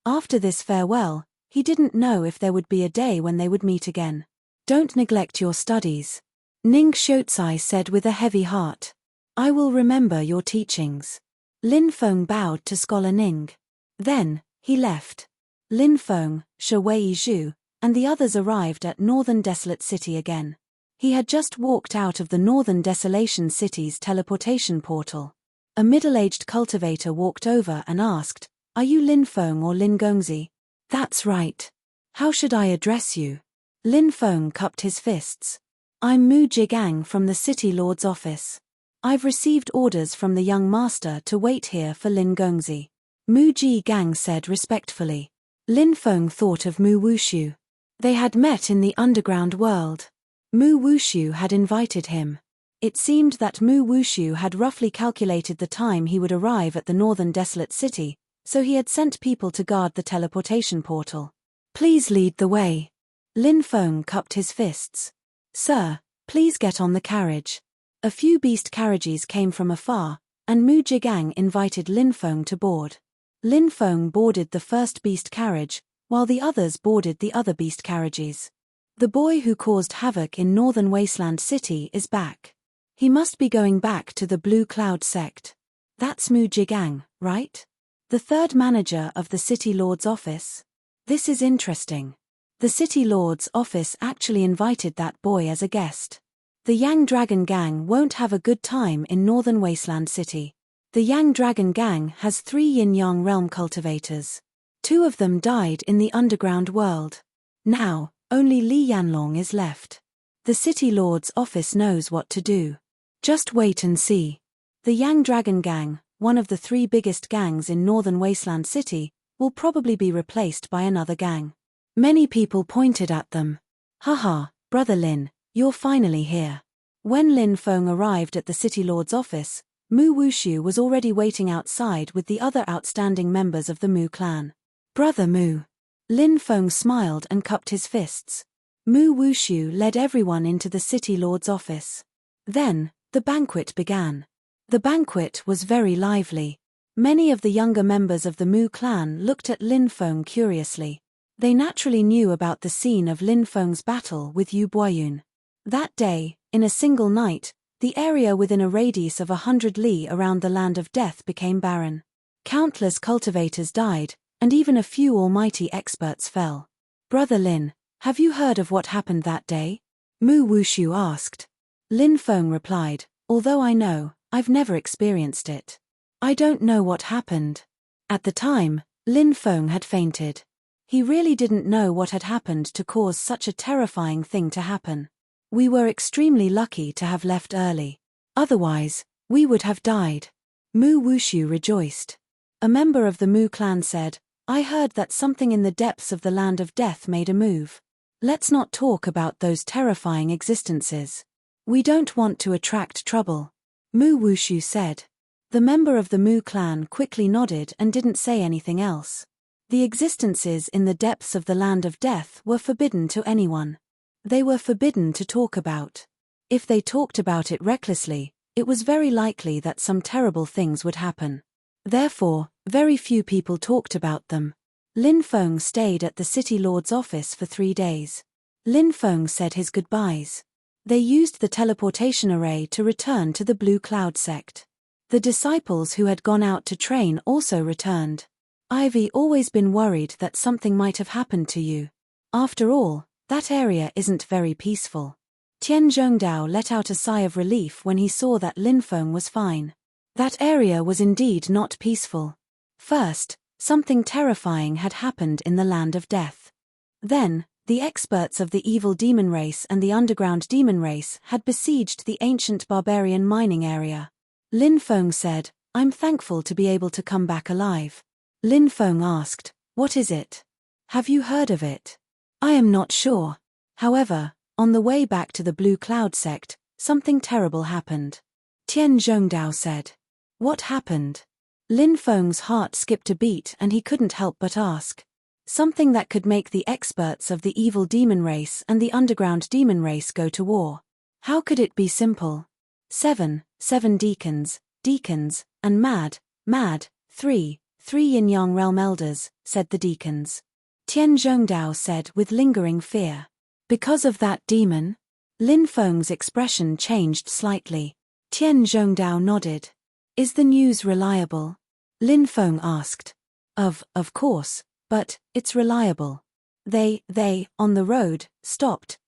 After this farewell, he didn't know if there would be a day when they would meet again. Don't neglect your studies, Ning Shotsai said with a heavy heart. I will remember your teachings. Lin Feng bowed to Scholar Ning. Then, he left. Lin Feng, Shuwei Zhu, and the others arrived at Northern Desolate City again. He had just walked out of the Northern Desolation City's teleportation portal. A middle-aged cultivator walked over and asked, Are you Lin Feng or Lin Gongzi? That's right. How should I address you? Lin Feng cupped his fists. I'm Mu Jigang from the City Lord's office. I've received orders from the young master to wait here for Lin Gongzi. Mu Jigang said respectfully. Lin Feng thought of Mu Wushu. They had met in the underground world. Mu Wushu had invited him. It seemed that Mu Wushu had roughly calculated the time he would arrive at the Northern Desolate City, so he had sent people to guard the teleportation portal. Please lead the way. Lin Feng cupped his fists. Sir, please get on the carriage. A few beast carriages came from afar, and Mu Jigang invited Lin Feng to board. Lin Feng boarded the first beast carriage, while the others boarded the other beast carriages. The boy who caused havoc in Northern Wasteland City is back. He must be going back to the Blue Cloud sect. That's Mu Jigang, right? The third manager of the City Lord's office? This is interesting. The City Lord's office actually invited that boy as a guest. The Yang Dragon Gang won't have a good time in Northern Wasteland City. The Yang Dragon Gang has 3 yin-yang realm cultivators. 2 of them died in the underground world. Now, only Li Yanlong is left. The City Lord's office knows what to do. Just wait and see. The Yang Dragon Gang, one of the 3 biggest gangs in Northern Wasteland City, will probably be replaced by another gang. Many people pointed at them. Haha, Brother Lin, you're finally here. When Lin Feng arrived at the City Lord's office, Mu Wushu was already waiting outside with the other outstanding members of the Mu clan. Brother Mu. Lin Feng smiled and cupped his fists. Mu Wushu led everyone into the City Lord's office. Then, the banquet began. The banquet was very lively. Many of the younger members of the Mu clan looked at Lin Feng curiously. They naturally knew about the scene of Lin Feng's battle with Yu Boyun. That day, in a single night, the area within a radius of 100 li around the land of death became barren. Countless cultivators died, and even a few almighty experts fell. Brother Lin, have you heard of what happened that day? Mu Wushu asked. Lin Feng replied, although I know, I've never experienced it. I don't know what happened. At the time, Lin Feng had fainted. He really didn't know what had happened to cause such a terrifying thing to happen. We were extremely lucky to have left early. Otherwise, we would have died. Mu Wushu rejoiced. A member of the Mu clan said, I heard that something in the depths of the land of death made a move. Let's not talk about those terrifying existences. We don't want to attract trouble. Mu Wushu said. The member of the Mu clan quickly nodded and didn't say anything else. The existences in the depths of the land of death were forbidden to anyone. They were forbidden to talk about. If they talked about it recklessly, it was very likely that some terrible things would happen. Therefore, very few people talked about them. Lin Feng stayed at the city lord's office for 3 days. Lin Feng said his goodbyes. They used the teleportation array to return to the Blue Cloud sect. The disciples who had gone out to train also returned. I've always been worried that something might have happened to you. After all, that area isn't very peaceful. Tian Zhongdao let out a sigh of relief when he saw that Lin Feng was fine. That area was indeed not peaceful. First, something terrifying had happened in the land of death. Then, the experts of the evil demon race and the underground demon race had besieged the ancient barbarian mining area. Lin Feng said, I'm thankful to be able to come back alive. Lin Feng asked, what is it? Have you heard of it? I am not sure. However, on the way back to the Blue Cloud sect, something terrible happened. Tian Zhongdao said. What happened? Lin Feng's heart skipped a beat and he couldn't help but ask. Something that could make the experts of the evil demon race and the underground demon race go to war. How could it be simple? 7 deacons, and mad, 3 yin-yang realm elders, said the deacons. Tian Zhongdao said with lingering fear. Because of that demon? Lin Feng's expression changed slightly. Tian Zhongdao nodded. Is the news reliable? Lin Feng asked. Of course, but it's reliable. They, on the road, stopped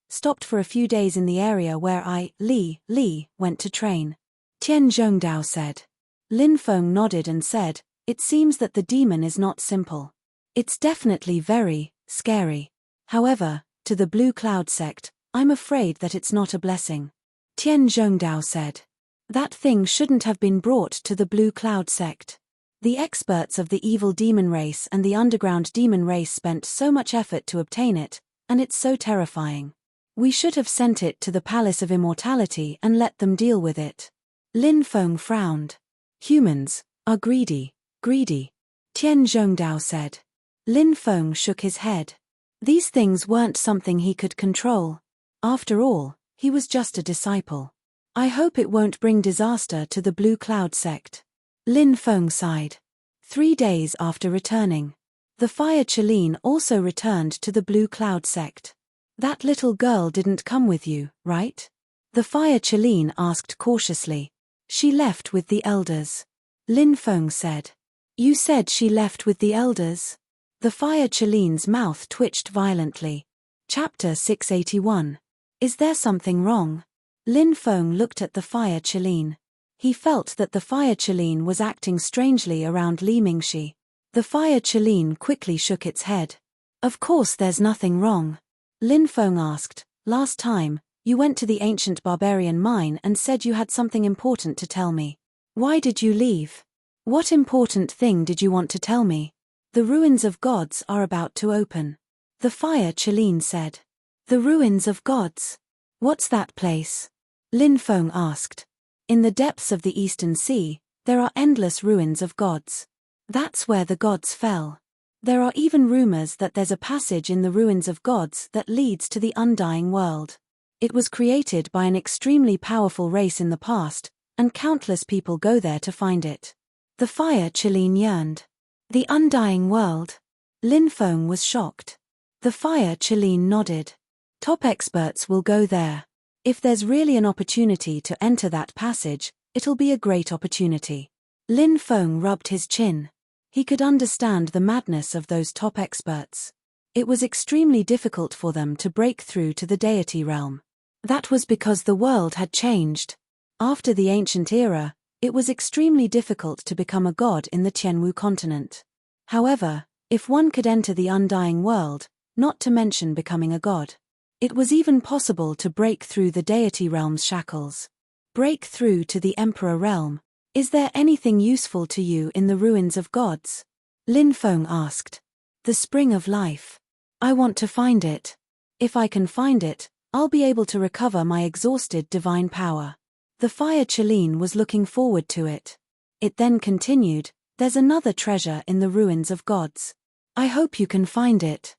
for a few days in the area where Li, went to train. Tian Zhongdao said. Lin Feng nodded and said, it seems that the demon is not simple. It's definitely very scary. However, to the Blue Cloud sect, I'm afraid that it's not a blessing. Tian Zhongdao said. That thing shouldn't have been brought to the Blue Cloud sect. The experts of the evil demon race and the underground demon race spent so much effort to obtain it, and it's so terrifying. We should have sent it to the Palace of Immortality and let them deal with it. Lin Feng frowned. Humans are greedy. Tian Zhongdao said. Lin Feng shook his head. These things weren't something he could control. After all, he was just a disciple. I hope it won't bring disaster to the Blue Cloud sect. Lin Feng sighed. 3 days after returning, the Fire Chelene also returned to the Blue Cloud sect. That little girl didn't come with you, right? The Fire Chelene asked cautiously. She left with the elders. Lin Feng said. You said she left with the elders? The Fire Chelene's mouth twitched violently. Chapter 681. Is there something wrong? Lin Feng looked at the Fire Chelene. He felt that the Fire Chelene was acting strangely around Li Mingxi. The Fire Chelene quickly shook its head. Of course there's nothing wrong. Lin Feng asked, last time, you went to the ancient barbarian mine and said you had something important to tell me. Why did you leave? What important thing did you want to tell me? The ruins of gods are about to open. The Fire Chelene said. The ruins of gods? What's that place? Lin Feng asked. In the depths of the Eastern Sea, there are endless ruins of gods. That's where the gods fell. There are even rumors that there's a passage in the ruins of gods that leads to the undying world. It was created by an extremely powerful race in the past, and countless people go there to find it. The fire Chelene yearned. The undying world. Lin Feng was shocked. The fire Chelene nodded. Top experts will go there. If there's really an opportunity to enter that passage, it'll be a great opportunity. Lin Feng rubbed his chin. He could understand the madness of those top experts. It was extremely difficult for them to break through to the deity realm. That was because the world had changed. After the ancient era, it was extremely difficult to become a god in the Tianwu continent. However, if one could enter the undying world, not to mention becoming a god, it was even possible to break through the deity realm's shackles. Break through to the emperor realm. Is there anything useful to you in the ruins of gods? Lin Feng asked. The spring of life. I want to find it. If I can find it, I'll be able to recover my exhausted divine power. The fire Chelene was looking forward to it. It then continued, there's another treasure in the ruins of gods. I hope you can find it.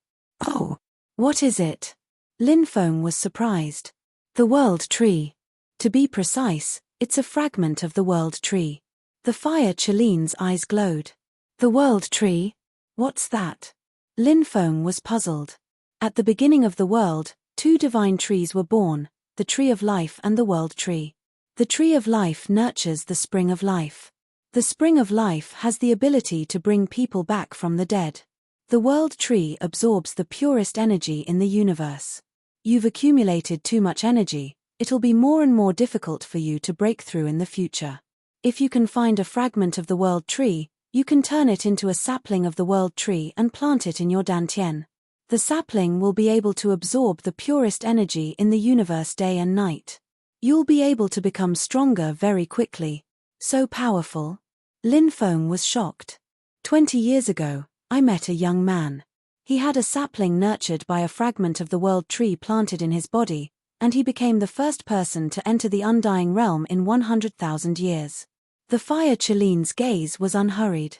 Oh, what is it? Lin Feng was surprised. The world tree. To be precise, it's a fragment of the world tree. The fire Chelene's eyes glowed. The world tree? What's that? Lin Feng was puzzled. At the beginning of the world, two divine trees were born, the tree of life and the world tree. The tree of life nurtures the spring of life. The spring of life has the ability to bring people back from the dead. The world tree absorbs the purest energy in the universe. You've accumulated too much energy, it'll be more and more difficult for you to break through in the future. If you can find a fragment of the world tree, you can turn it into a sapling of the world tree and plant it in your dantian. The sapling will be able to absorb the purest energy in the universe day and night. You'll be able to become stronger very quickly. So powerful. Lin Feng was shocked. 20 years ago, I met a young man. He had a sapling nurtured by a fragment of the world tree planted in his body, and he became the first person to enter the undying realm in 100,000 years. The fire Chelene's gaze was unhurried.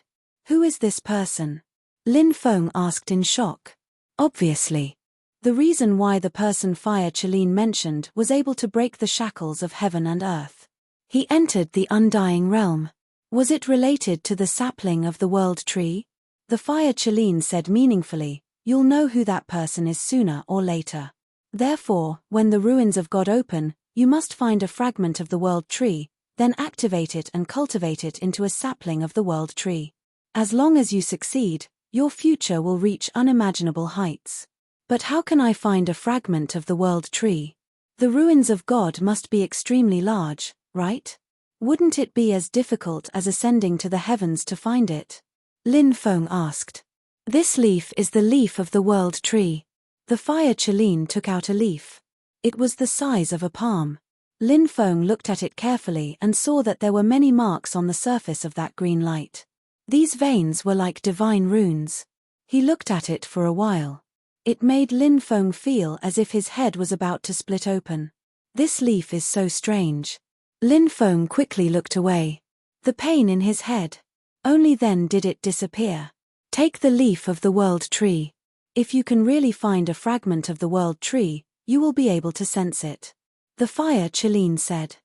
Who is this person? Lin Feng asked in shock. Obviously. The reason why the person fire Chelene mentioned was able to break the shackles of heaven and earth. He entered the undying realm. Was it related to the sapling of the world tree? The fire Chelene said meaningfully, you'll know who that person is sooner or later. Therefore, when the ruins of God open, you must find a fragment of the world tree, then activate it and cultivate it into a sapling of the world tree. As long as you succeed, your future will reach unimaginable heights. But how can I find a fragment of the world tree? The ruins of God must be extremely large, right? Wouldn't it be as difficult as ascending to the heavens to find it? Lin Feng asked. This leaf is the leaf of the world tree. The fire Chelene took out a leaf. It was the size of a palm. Lin Feng looked at it carefully and saw that there were many marks on the surface of that green light. These veins were like divine runes. He looked at it for a while. It made Lin Feng feel as if his head was about to split open. This leaf is so strange. Lin Feng quickly looked away. The pain in his head. Only then did it disappear. Take the leaf of the world tree. If you can really find a fragment of the world tree, you will be able to sense it. The fire Chelene said.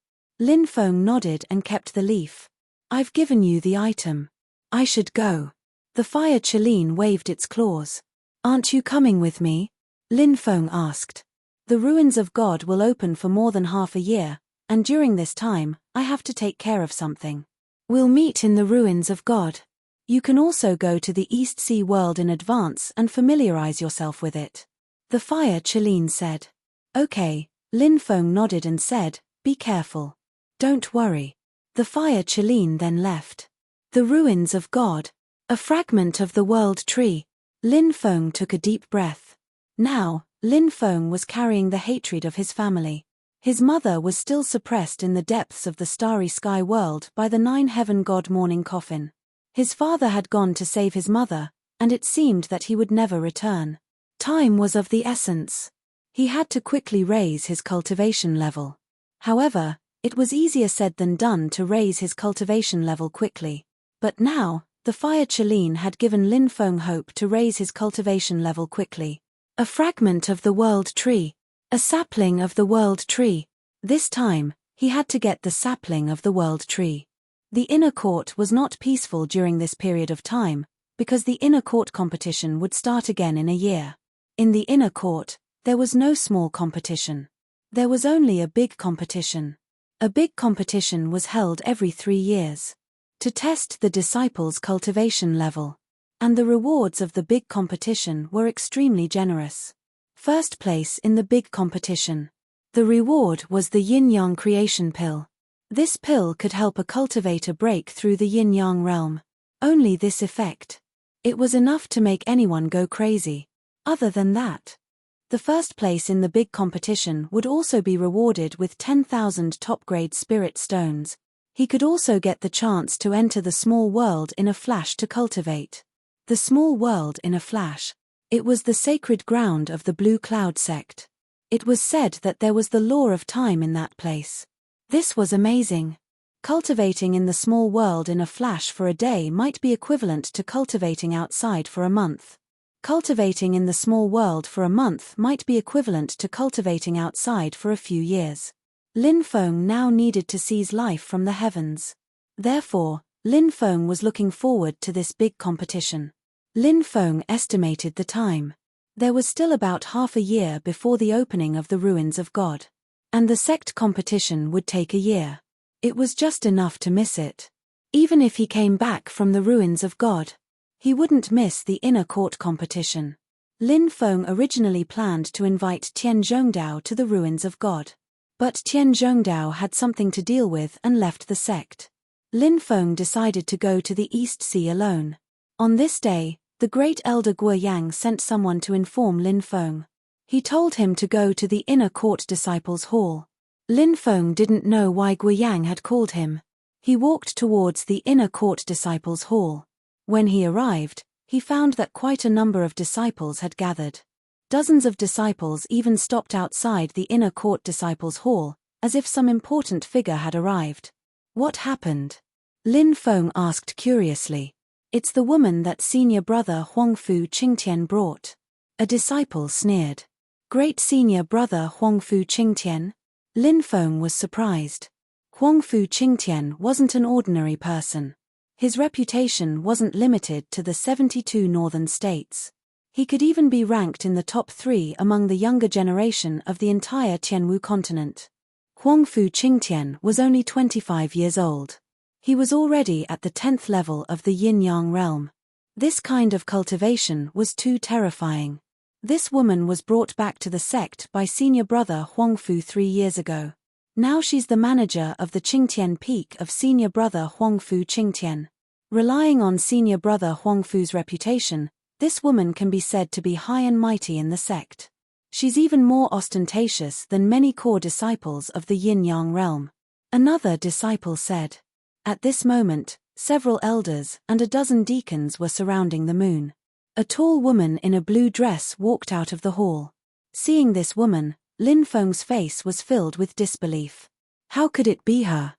Lin Feng nodded and kept the leaf. I've given you the item. I should go. The fire Chelene waved its claws. Aren't you coming with me? Lin Feng asked. The ruins of God will open for more than half a year, and during this time, I have to take care of something. We'll meet in the ruins of God. You can also go to the East Sea world in advance and familiarize yourself with it. The fire Chelene said. Okay, Lin Feng nodded and said, be careful. Don't worry. The fire Chelene then left. The ruins of God. A fragment of the world tree. Lin Feng took a deep breath. Now, Lin Feng was carrying the hatred of his family. His mother was still suppressed in the depths of the starry sky world by the 9-heaven god mourning coffin. His father had gone to save his mother, and it seemed that he would never return. Time was of the essence. He had to quickly raise his cultivation level. However, it was easier said than done to raise his cultivation level quickly. But now, the fire Chelene had given Lin Feng hope to raise his cultivation level quickly. A fragment of the world tree. A sapling of the world tree. This time, he had to get the sapling of the world tree. The inner court was not peaceful during this period of time, because the inner court competition would start again in a year. In the inner court, there was no small competition. There was only a big competition. A big competition was held every 3 years to test the disciples' cultivation level. And the rewards of the big competition were extremely generous. First place in the big competition. The reward was the yin-yang creation pill. This pill could help a cultivator break through the yin-yang realm. Only this effect. It was enough to make anyone go crazy. Other than that, the first place in the big competition would also be rewarded with 10,000 top-grade spirit stones. He could also get the chance to enter the small world in a flash to cultivate. The small world in a flash. It was the sacred ground of the Blue Cloud sect. It was said that there was the law of time in that place. This was amazing. Cultivating in the small world in a flash for a day might be equivalent to cultivating outside for a month. Cultivating in the small world for a month might be equivalent to cultivating outside for a few years. Lin Feng now needed to seize life from the heavens. Therefore, Lin Feng was looking forward to this big competition. Lin Feng estimated the time. There was still about half a year before the opening of the ruins of God. And the sect competition would take a year. It was just enough to miss it. Even if he came back from the ruins of God, he wouldn't miss the inner court competition. Lin Feng originally planned to invite Tian Zhongdao to the ruins of God. But Tian Zhongdao had something to deal with and left the sect. Lin Feng decided to go to the East Sea alone. On this day, the great elder Guoyang sent someone to inform Lin Feng. He told him to go to the inner court disciples' hall. Lin Feng didn't know why Guoyang had called him. He walked towards the inner court disciples' hall. When he arrived, he found that quite a number of disciples had gathered. Dozens of disciples even stopped outside the inner court disciples' hall, as if some important figure had arrived. What happened? Lin Feng asked curiously. It's the woman that senior brother Huangfu Qingtian brought. A disciple sneered. Great senior brother Huangfu Qingtian? Lin Feng was surprised. Huangfu Qingtian wasn't an ordinary person. His reputation wasn't limited to the 72 northern states. He could even be ranked in the top 3 among the younger generation of the entire Tianwu continent. Huangfu Qingtian was only 25 years old. He was already at the 10th level of the yin-yang realm. This kind of cultivation was too terrifying. This woman was brought back to the sect by senior brother Huangfu 3 years ago. Now she's the manager of the Qingtian peak of senior brother Huangfu Qingtian. Relying on senior brother Huangfu's reputation, this woman can be said to be high and mighty in the sect. She's even more ostentatious than many core disciples of the yin-yang realm. Another disciple said. At this moment, several elders and a dozen deacons were surrounding the moon. A tall woman in a blue dress walked out of the hall. Seeing this woman, Lin Feng's face was filled with disbelief. How could it be her?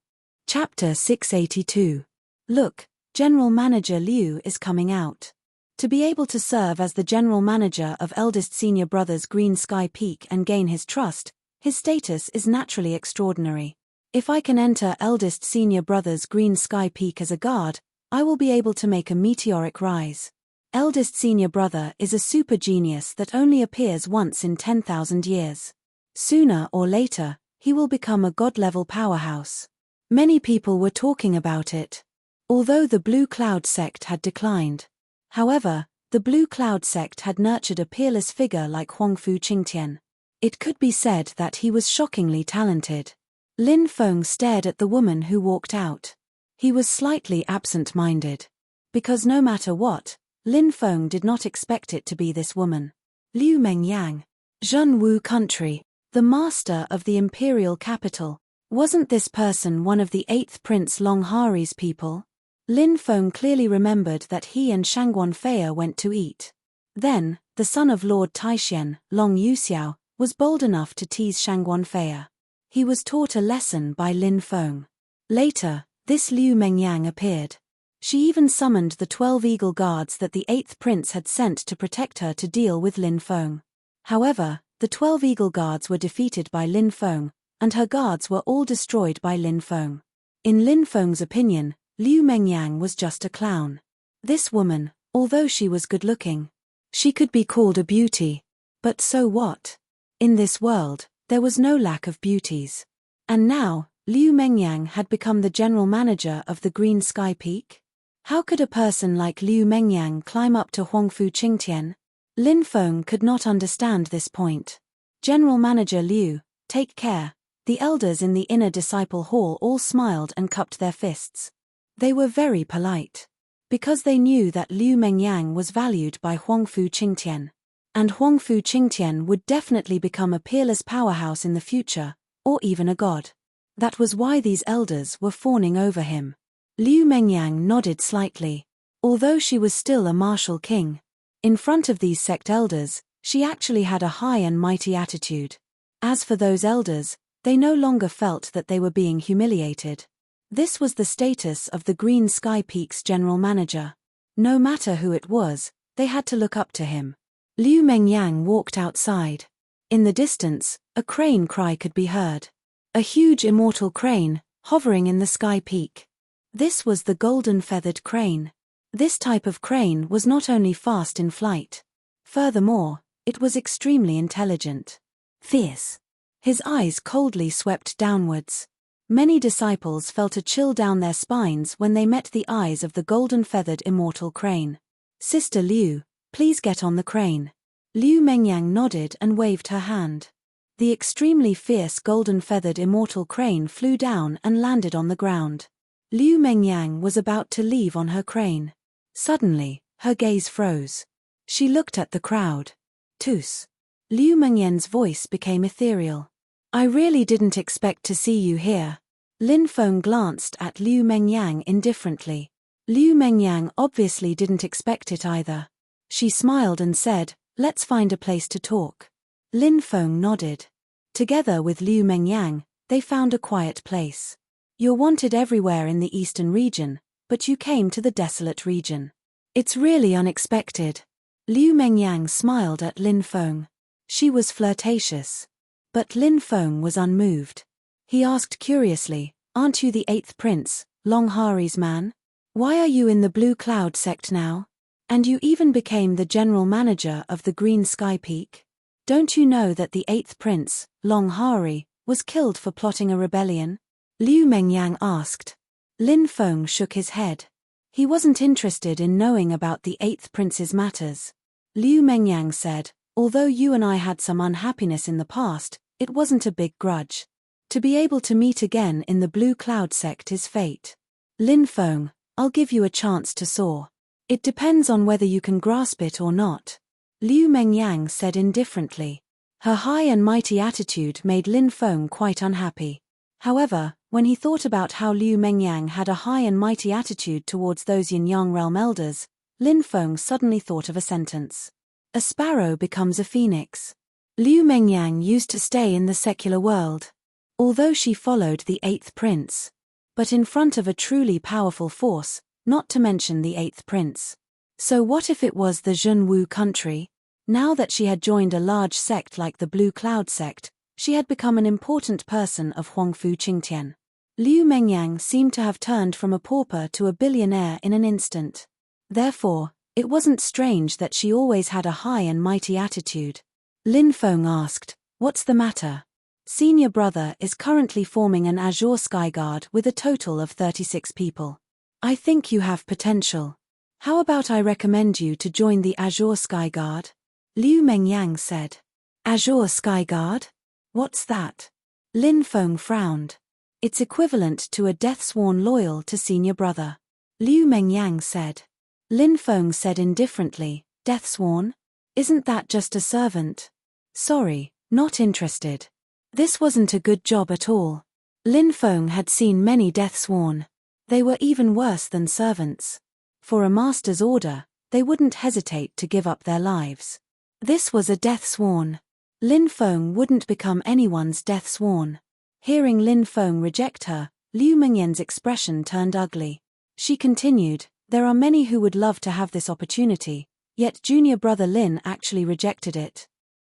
Chapter 682. Look, General Manager Liu is coming out. To be able to serve as the general manager of eldest senior brother's Green Sky Peak and gain his trust, his status is naturally extraordinary. If I can enter eldest senior brother's Green Sky Peak as a guard, I will be able to make a meteoric rise. Eldest senior brother is a super genius that only appears once in 10,000 years. Sooner or later, he will become a god-level powerhouse. Many people were talking about it. Although the Blue Cloud sect had declined. However, the Blue Cloud sect had nurtured a peerless figure like Huangfu Qingtian. It could be said that he was shockingly talented. Lin Feng stared at the woman who walked out. He was slightly absent-minded. Because no matter what, Lin Feng did not expect it to be this woman. Liu Mengyang. Zhenwu country. The master of the imperial capital. Wasn't this person one of the 8th Prince Longhari's people? Lin Feng clearly remembered that he and Shangguan Feiya went to eat. Then, the son of Lord Taixian, Long Yuxiao, was bold enough to tease Shangguan Feiya. He was taught a lesson by Lin Feng. Later, this Liu Mengyang appeared. She even summoned the 12 eagle guards that the 8th prince had sent to protect her to deal with Lin Feng. However, the 12 eagle guards were defeated by Lin Feng, and her guards were all destroyed by Lin Feng. In Lin Feng's opinion, Liu Mengyang was just a clown. This woman, although she was good-looking, she could be called a beauty. But so what? In this world, there was no lack of beauties. And now, Liu Mengyang had become the general manager of the Green Sky Peak? How could a person like Liu Mengyang climb up to Huangfu Qingtian? Lin Feng could not understand this point. General Manager Liu, take care. The elders in the inner disciple hall all smiled and cupped their fists. They were very polite. Because they knew that Liu Mengyang was valued by Huangfu Qingtian. And Huangfu Qingtian would definitely become a peerless powerhouse in the future, or even a god. That was why these elders were fawning over him. Liu Mengyang nodded slightly. Although she was still a martial king, in front of these sect elders, she actually had a high and mighty attitude. As for those elders, they no longer felt that they were being humiliated. This was the status of the Green Sky Peak's general manager. No matter who it was, they had to look up to him. Liu Mengyang walked outside. In the distance, a crane cry could be heard. A huge immortal crane, hovering in the sky peak. This was the golden-feathered crane. This type of crane was not only fast in flight. Furthermore, it was extremely intelligent. Fierce. His eyes coldly swept downwards. Many disciples felt a chill down their spines when they met the eyes of the golden-feathered immortal crane. Sister Liu, please get on the crane. Liu Mengyang nodded and waved her hand. The extremely fierce golden-feathered immortal crane flew down and landed on the ground. Liu Mengyang was about to leave on her crane. Suddenly, her gaze froze. She looked at the crowd. Tous. Liu Mengyang's voice became ethereal. I really didn't expect to see you here. Lin Feng glanced at Liu Mengyang indifferently. Liu Mengyang obviously didn't expect it either. She smiled and said, let's find a place to talk. Lin Feng nodded. Together with Liu Mengyang, they found a quiet place. You're wanted everywhere in the eastern region, but you came to the desolate region. It's really unexpected. Liu Mengyang smiled at Lin Feng. She was flirtatious. But Lin Feng was unmoved. He asked curiously, aren't you the 8th prince, Long Hari's man? Why are you in the Blue Cloud sect now? And you even became the general manager of the Green Sky Peak? Don't you know that the 8th prince, Long Hari, was killed for plotting a rebellion? Liu Mengyang asked. Lin Feng shook his head. He wasn't interested in knowing about the 8th prince's matters. Liu Mengyang said, although you and I had some unhappiness in the past, it wasn't a big grudge. To be able to meet again in the Blue Cloud sect is fate. Lin Feng, I'll give you a chance to soar. It depends on whether you can grasp it or not. Liu Mengyang said indifferently. Her high and mighty attitude made Lin Feng quite unhappy. However, when he thought about how Liu Mengyang had a high and mighty attitude towards those Yin-Yang realm elders, Lin Feng suddenly thought of a sentence. A sparrow becomes a phoenix. Liu Mengyang used to stay in the secular world. Although she followed the 8th prince. But in front of a truly powerful force, not to mention the 8th prince. So what if it was the Zhenwu country? Now that she had joined a large sect like the Blue Cloud sect, she had become an important person of Huangfu Qingtian. Liu Mengyang seemed to have turned from a pauper to a billionaire in an instant. Therefore, it wasn't strange that she always had a high and mighty attitude. Lin Feng asked, what's the matter? Senior brother is currently forming an Azure Skyguard with a total of 36 people. I think you have potential. How about I recommend you to join the Azure Skyguard? Liu Mengyang said. Azure Skyguard? What's that? Lin Feng frowned. It's equivalent to a death sworn loyal to senior brother. Liu Mengyang said. Lin Feng said indifferently, death sworn? Isn't that just a servant? Sorry, not interested. This wasn't a good job at all. Lin Feng had seen many death sworn. They were even worse than servants. For a master's order, they wouldn't hesitate to give up their lives. This was a death sworn. Lin Feng wouldn't become anyone's death sworn. Hearing Lin Feng reject her, Liu Mengyang's expression turned ugly. She continued, there are many who would love to have this opportunity, yet junior brother Lin actually rejected it.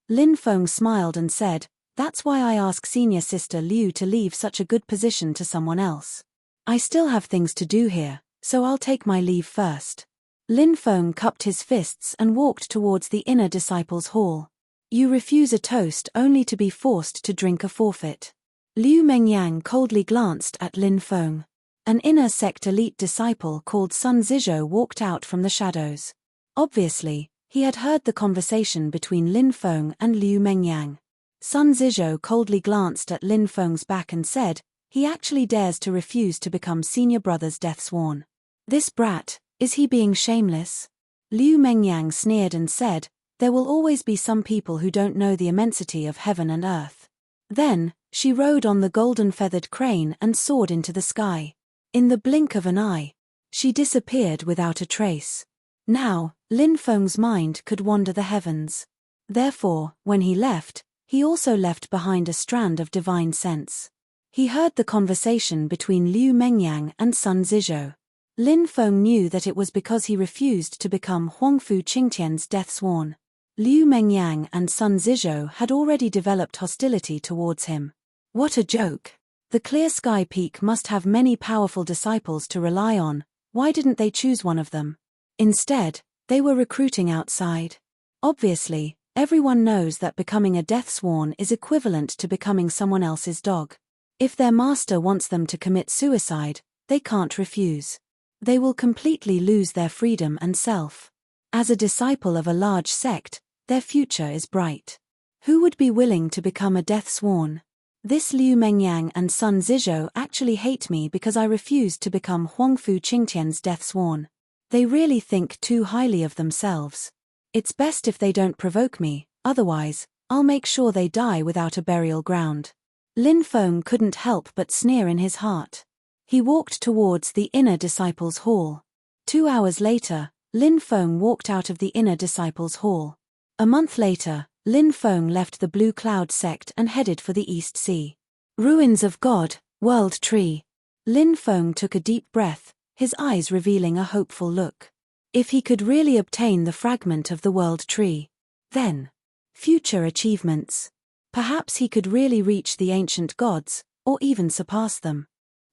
Lin Feng smiled and said, that's why I ask senior sister Liu to leave such a good position to someone else. I still have things to do here, so I'll take my leave first. Lin Feng cupped his fists and walked towards the inner disciples' hall. You refuse a toast only to be forced to drink a forfeit. Liu Mengyang coldly glanced at Lin Feng. An inner sect elite disciple called Sun Zizhou walked out from the shadows. Obviously, he had heard the conversation between Lin Feng and Liu Mengyang. Sun Zizhou coldly glanced at Lin Feng's back and said, he actually dares to refuse to become senior brother's death sworn. This brat, is he being shameless? Liu Mengyang sneered and said, there will always be some people who don't know the immensity of heaven and earth. Then, she rode on the golden feathered crane and soared into the sky. In the blink of an eye, she disappeared without a trace. Now, Lin Feng's mind could wander the heavens. Therefore, when he left, he also left behind a strand of divine sense. He heard the conversation between Liu Mengyang and Sun Zizhou. Lin Feng knew that it was because he refused to become Huangfu Qingtian's death sworn. Liu Mengyang and Sun Zizhou had already developed hostility towards him. What a joke! The clear sky peak must have many powerful disciples to rely on. Why didn't they choose one of them? Instead, they were recruiting outside. Obviously, everyone knows that becoming a death sworn is equivalent to becoming someone else's dog. If their master wants them to commit suicide, they can't refuse. They will completely lose their freedom and self. As a disciple of a large sect, their future is bright. Who would be willing to become a death sworn? This Liu Mengyang and Sun Zizhou actually hate me because I refused to become Huangfu Qingtian's death sworn. They really think too highly of themselves. It's best if they don't provoke me, otherwise, I'll make sure they die without a burial ground. Lin Feng couldn't help but sneer in his heart. He walked towards the inner disciples' hall. 2 hours later, Lin Feng walked out of the inner disciples' hall. A month later, Lin Feng left the Blue Cloud sect and headed for the East Sea. Ruins of God, World Tree. Lin Feng took a deep breath, his eyes revealing a hopeful look. If he could really obtain the fragment of the World Tree, then future achievements. Perhaps he could really reach the ancient gods, or even surpass them.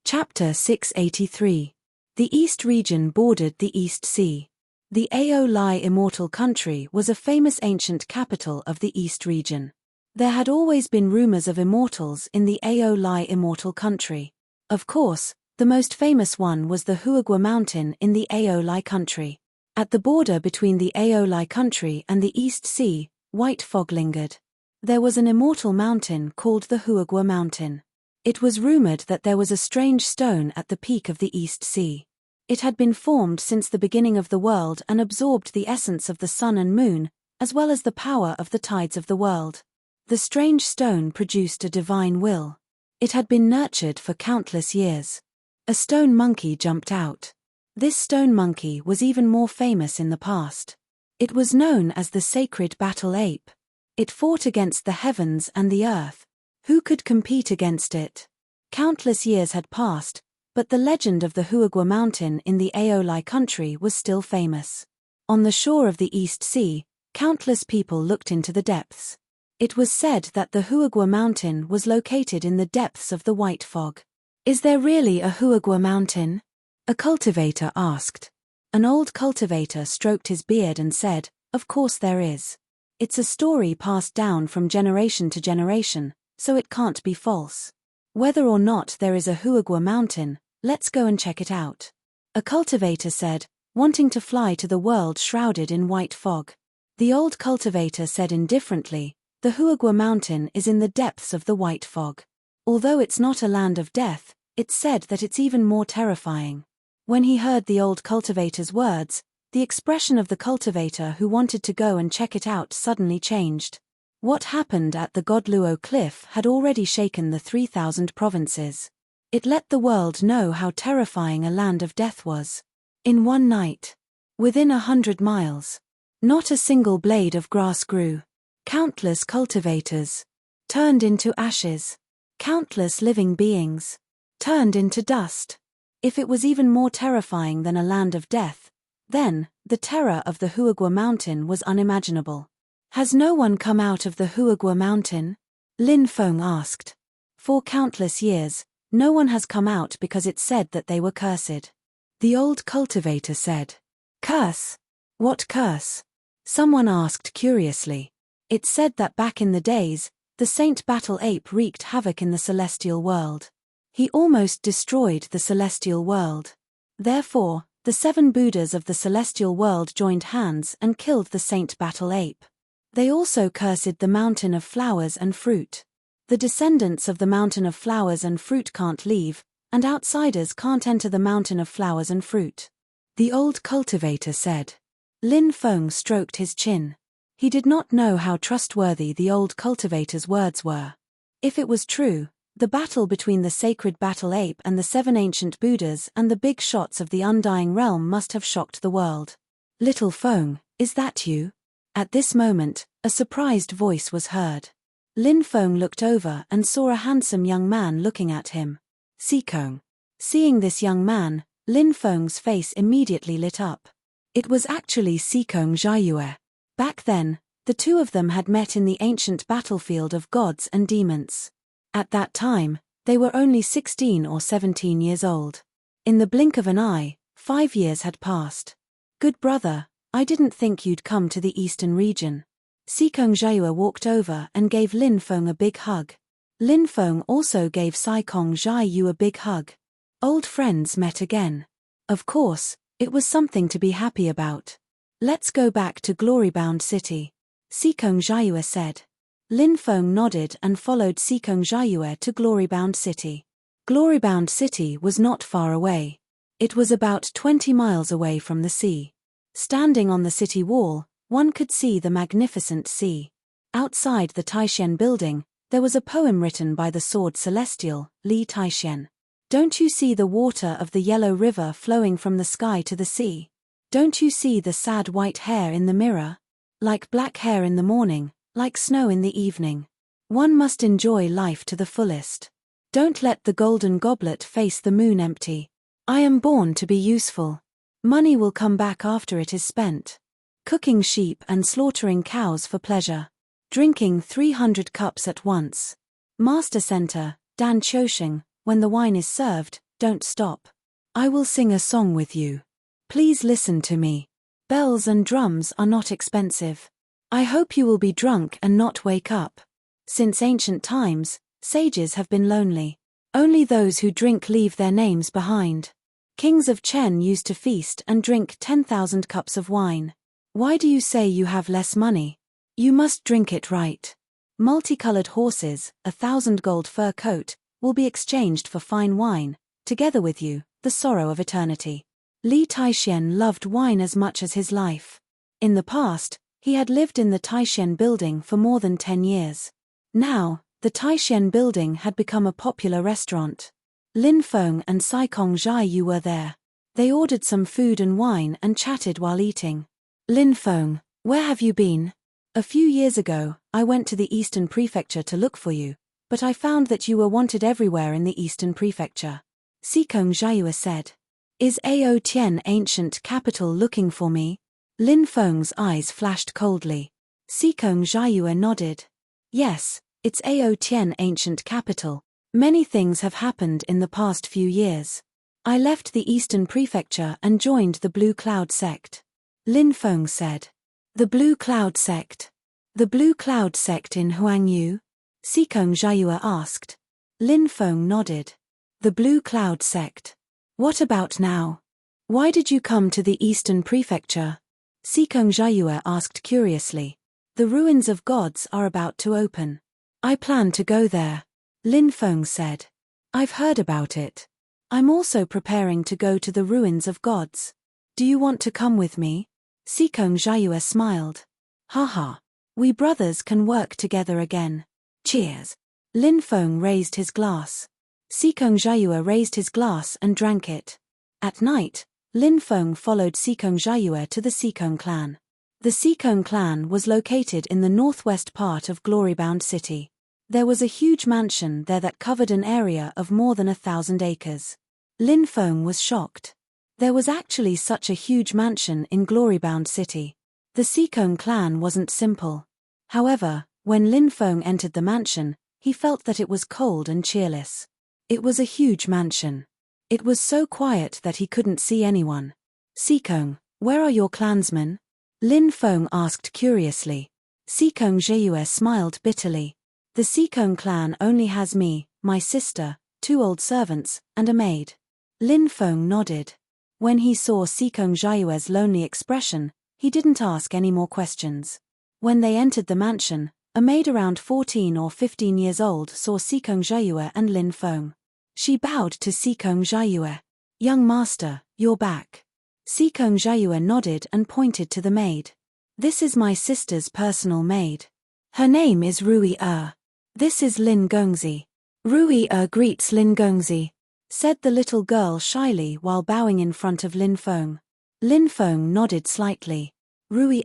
Chapter 683. The East region bordered the East Sea. The Ao Lai Immortal Country was a famous ancient capital of the East region. There had always been rumors of immortals in the Ao Lai Immortal Country. Of course, the most famous one was the Huagua Mountain in the Ao Lai Country. At the border between the Ao Lai Country and the East Sea, white fog lingered. There was an immortal mountain called the Huagua Mountain. It was rumored that there was a strange stone at the peak of the East Sea. It had been formed since the beginning of the world and absorbed the essence of the sun and moon, as well as the power of the tides of the world. The strange stone produced a divine will. It had been nurtured for countless years. A stone monkey jumped out. This stone monkey was even more famous in the past. It was known as the sacred battle ape. It fought against the heavens and the earth. Who could compete against it? Countless years had passed, but the legend of the Huagua Mountain in the Ao Lai Country was still famous. On the shore of the East Sea, countless people looked into the depths. It was said that the Huagua Mountain was located in the depths of the white fog. Is there really a Huagua Mountain? A cultivator asked. An old cultivator stroked his beard and said, of course there is. It's a story passed down from generation to generation, so it can't be false. Whether or not there is a Huagua Mountain, let's go and check it out. A cultivator said, wanting to fly to the world shrouded in white fog. The old cultivator said indifferently, the Huagua Mountain is in the depths of the white fog. Although it's not a land of death, it's said that it's even more terrifying. When he heard the old cultivator's words, the expression of the cultivator who wanted to go and check it out suddenly changed. What happened at the Godluo cliff had already shaken the 3,000 provinces. It let the world know how terrifying a land of death was. In one night, within 100 miles, not a single blade of grass grew. Countless cultivators turned into ashes. Countless living beings turned into dust. If it was even more terrifying than a land of death, then the terror of the Huagua Mountain was unimaginable. Has no one come out of the Huagua Mountain? Lin Feng asked. For countless years, No one has come out because it said that they were cursed. The old cultivator said. Curse? What curse? Someone asked curiously. It said that back in the days, the Saint Battle Ape wreaked havoc in the celestial world. He almost destroyed the celestial world. Therefore, the 7 Buddhas of the celestial world joined hands and killed the Saint Battle Ape. They also cursed the mountain of flowers and fruit. The descendants of the mountain of flowers and fruit can't leave, and outsiders can't enter the mountain of flowers and fruit. The old cultivator said. Lin Feng stroked his chin. He did not know how trustworthy the old cultivator's words were. If it was true, the battle between the sacred battle ape and the 7 ancient Buddhas and the big shots of the undying realm must have shocked the world. Little Feng, is that you? At this moment, a surprised voice was heard. Lin Feng looked over and saw a handsome young man looking at him. Sikong. Seeing this young man, Lin Feng's face immediately lit up. It was actually Sikong Jiayue. Back then, the two of them had met in the ancient battlefield of gods and demons. At that time, they were only 16 or 17 years old. In the blink of an eye, 5 years had passed. Good brother, I didn't think you'd come to the eastern region. Sikong Jiayue walked over and gave Lin Feng a big hug. Lin Feng also gave Sikong Jiayue a big hug. Old friends met again. Of course, it was something to be happy about. Let's go back to Glorybound City, Sikong Jiayue said. Lin Feng nodded and followed Sikong Jiayue to Glorybound City. Glorybound City was not far away. It was about 20 miles away from the sea. Standing on the city wall, one could see the magnificent sea. Outside the Taishen building, there was a poem written by the Sword Celestial, Li Taishen. Don't you see the water of the yellow river flowing from the sky to the sea? Don't you see the sad white hair in the mirror? Like black hair in the morning, like snow in the evening. One must enjoy life to the fullest. Don't let the golden goblet face the moon empty. I am born to be useful. Money will come back after it is spent. Cooking sheep and slaughtering cows for pleasure. Drinking 300 cups at once. Master Center, Dan Choshing, when the wine is served, don't stop. I will sing a song with you. Please listen to me. Bells and drums are not expensive. I hope you will be drunk and not wake up. Since ancient times, sages have been lonely. Only those who drink leave their names behind. Kings of Chen used to feast and drink 10,000 cups of wine. Why do you say you have less money? You must drink it right. Multicolored horses, 1,000 gold fur coat, will be exchanged for fine wine, together with you, the sorrow of eternity. Li Taishen loved wine as much as his life. In the past, he had lived in the Taishen building for more than 10 years. Now, the Taishen building had become a popular restaurant. Lin Feng and Sikong Jiayue were there. They ordered some food and wine and chatted while eating. Lin Feng, where have you been? A few years ago, I went to the Eastern Prefecture to look for you, but I found that you were wanted everywhere in the Eastern Prefecture. Sikong Jiayue said. Is Ao Tien ancient capital looking for me? Lin Feng's eyes flashed coldly. Sikong Jiayue nodded. Yes, it's Ao Tien ancient capital. Many things have happened in the past few years. I left the Eastern Prefecture and joined the Blue Cloud sect. Lin Feng said. The Blue Cloud sect. The Blue Cloud sect in Huangyu? Sikong Jiayue asked. Lin Feng nodded. The Blue Cloud sect. What about now? Why did you come to the Eastern Prefecture? Sikong Jiayue asked curiously. The ruins of gods are about to open. I plan to go there. Lin Feng said. I've heard about it. I'm also preparing to go to the ruins of gods. Do you want to come with me? Sikong Jiayue smiled. Haha. We brothers can work together again. Cheers. Lin Feng raised his glass. Sikong Jiayue raised his glass and drank it. At night, Lin Feng followed Sikong Jiayue to the Sikong clan. The Sikong clan was located in the northwest part of Glorybound City. There was a huge mansion there that covered an area of more than 1,000 acres. Lin Feng was shocked. There was actually such a huge mansion in Glorybound City. The Sikong clan wasn't simple. However, when Lin Feng entered the mansion, he felt that it was cold and cheerless. It was a huge mansion. It was so quiet that he couldn't see anyone. Sikong, where are your clansmen? Lin Feng asked curiously. Sikong Jieyue smiled bitterly. The Sikong clan only has me, my sister, 2 old servants, and a maid. Lin Feng nodded. When he saw Sikong Jieyue's lonely expression, he didn't ask any more questions. When they entered the mansion, a maid around 14 or 15 years old saw Sikong Jieyue and Lin Feng. She bowed to Sikong Jieyue. Young master, you're back. Sikong Jieyue nodded and pointed to the maid. This is my sister's personal maid. Her name is Rui This is Lin Gongzi. Rui greets Lin Gongzi, said the little girl shyly while bowing in front of Lin Feng. Lin Feng nodded slightly. Rui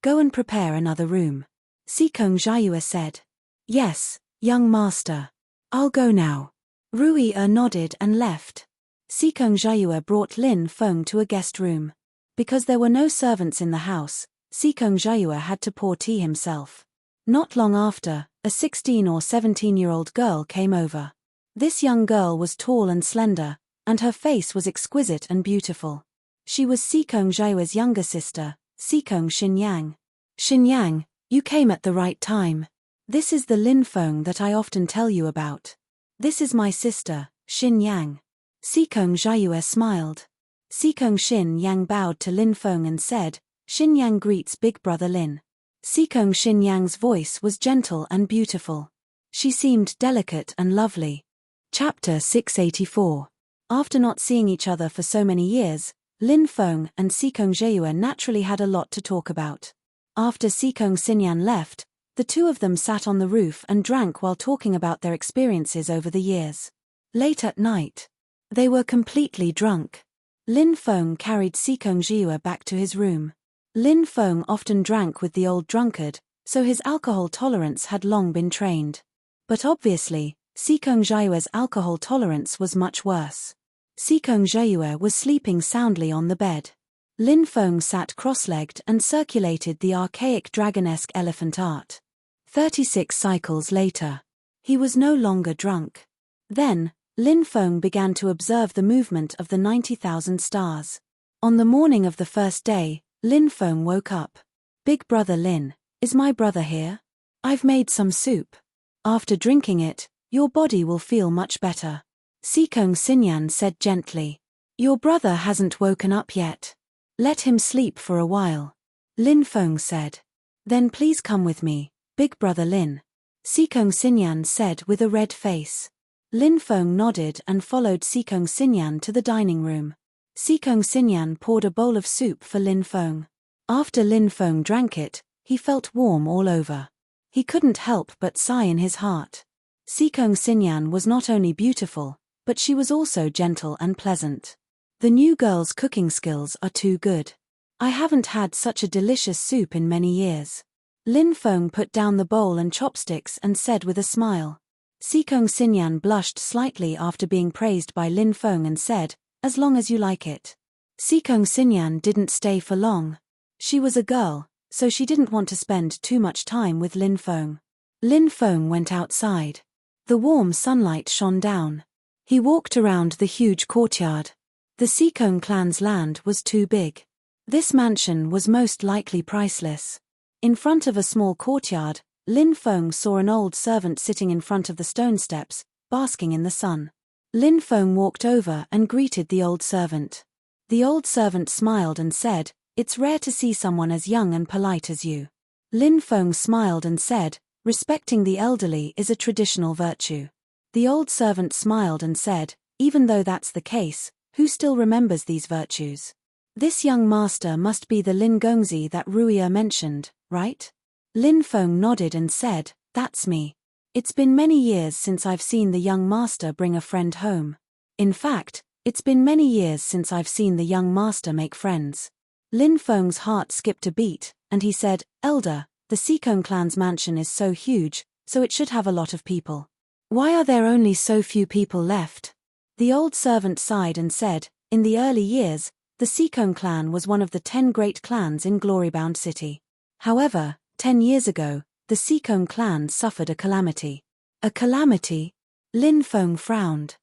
go and prepare another room. Sikong Jieyue said. Yes, young master. I'll go now. Rui nodded and left. Sikong Jieyue brought Lin Feng to a guest room. Because there were no servants in the house, Sikong Jieyue had to pour tea himself. Not long after, a 16 or 17-year-old girl came over. This young girl was tall and slender, and her face was exquisite and beautiful. She was Sikong Jieyue's younger sister, Sikong Xinyang. Xinyang, you came at the right time. This is the Lin Feng that I often tell you about. This is my sister, Xinyang. Sikong Jieyue smiled. Sikong Xinyang bowed to Lin Feng and said, Xinyang greets big brother Lin. Sikong Xinyang's voice was gentle and beautiful. She seemed delicate and lovely. Chapter 684. After not seeing each other for so many years, Lin Feng and Sikong Jieyue naturally had a lot to talk about. After Sikong Xinyan left, the two of them sat on the roof and drank while talking about their experiences over the years. Late at night, they were completely drunk. Lin Feng carried Sikong Jieyue back to his room. Lin Feng often drank with the old drunkard, so his alcohol tolerance had long been trained. But obviously, Sikong Jieyue's alcohol tolerance was much worse. Sikong Jieyue was sleeping soundly on the bed. Lin Feng sat cross-legged and circulated the archaic dragon-esque elephant art. 36 cycles later, he was no longer drunk. Then, Lin Feng began to observe the movement of the 90,000 stars. On the morning of the first day, Lin Feng woke up. Big brother Lin, is my brother here? I've made some soup. After drinking it, your body will feel much better. Sikong Xinyan said gently. Your brother hasn't woken up yet. Let him sleep for a while. Lin Feng said. Then please come with me, big brother Lin. Sikong Xinyan said with a red face. Lin Feng nodded and followed Sikong Xinyan to the dining room. Sikong Xinyan poured a bowl of soup for Lin Feng. After Lin Feng drank it, he felt warm all over. He couldn't help but sigh in his heart. Sikong Xinyan was not only beautiful, but she was also gentle and pleasant. The new girl's cooking skills are too good. I haven't had such a delicious soup in many years. Lin Feng put down the bowl and chopsticks and said with a smile. Sikong Xinyan blushed slightly after being praised by Lin Feng and said, as long as you like it. Sikong Xinyan didn't stay for long. She was a girl, so she didn't want to spend too much time with Lin Feng. Lin Feng went outside. The warm sunlight shone down. He walked around the huge courtyard. The Sikong clan's land was too big. This mansion was most likely priceless. In front of a small courtyard, Lin Feng saw an old servant sitting in front of the stone steps, basking in the sun. Lin Feng walked over and greeted the old servant. The old servant smiled and said, "It's rare to see someone as young and polite as you." Lin Feng smiled and said, "Respecting the elderly is a traditional virtue." The old servant smiled and said, "Even though that's the case, who still remembers these virtues? This young master must be the Lin Gongzi that Ruya mentioned, right?" Lin Feng nodded and said, "That's me. It's been many years since I've seen the young master bring a friend home. In fact, it's been many years since I've seen the young master make friends." Lin Feng's heart skipped a beat, and he said, "Elder, the Sikong clan's mansion is so huge, so it should have a lot of people. Why are there only so few people left?" The old servant sighed and said, "In the early years, the Sikong clan was one of the 10 great clans in Glorybound City. However, 10 years ago, the Sikong clan suffered a calamity." "A calamity?" Lin Feng frowned.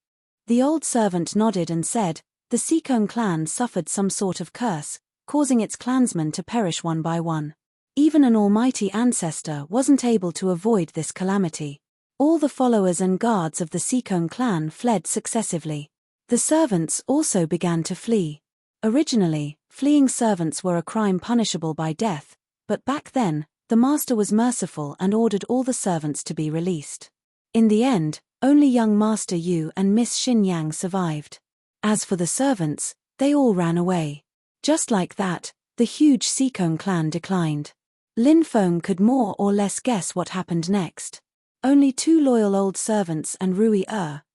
The old servant nodded and said, the Sikong clan suffered some sort of curse, causing its clansmen to perish one by one. Even an almighty ancestor wasn't able to avoid this calamity. All the followers and guards of the Sikong clan fled successively. The servants also began to flee. Originally, fleeing servants were a crime punishable by death, but back then, the master was merciful and ordered all the servants to be released. In the end, only young Master Yu and Miss Xin Yang survived. As for the servants, they all ran away. Just like that, the huge Sikong clan declined. Lin Feng could more or less guess what happened next. Only 2 loyal old servants and Rui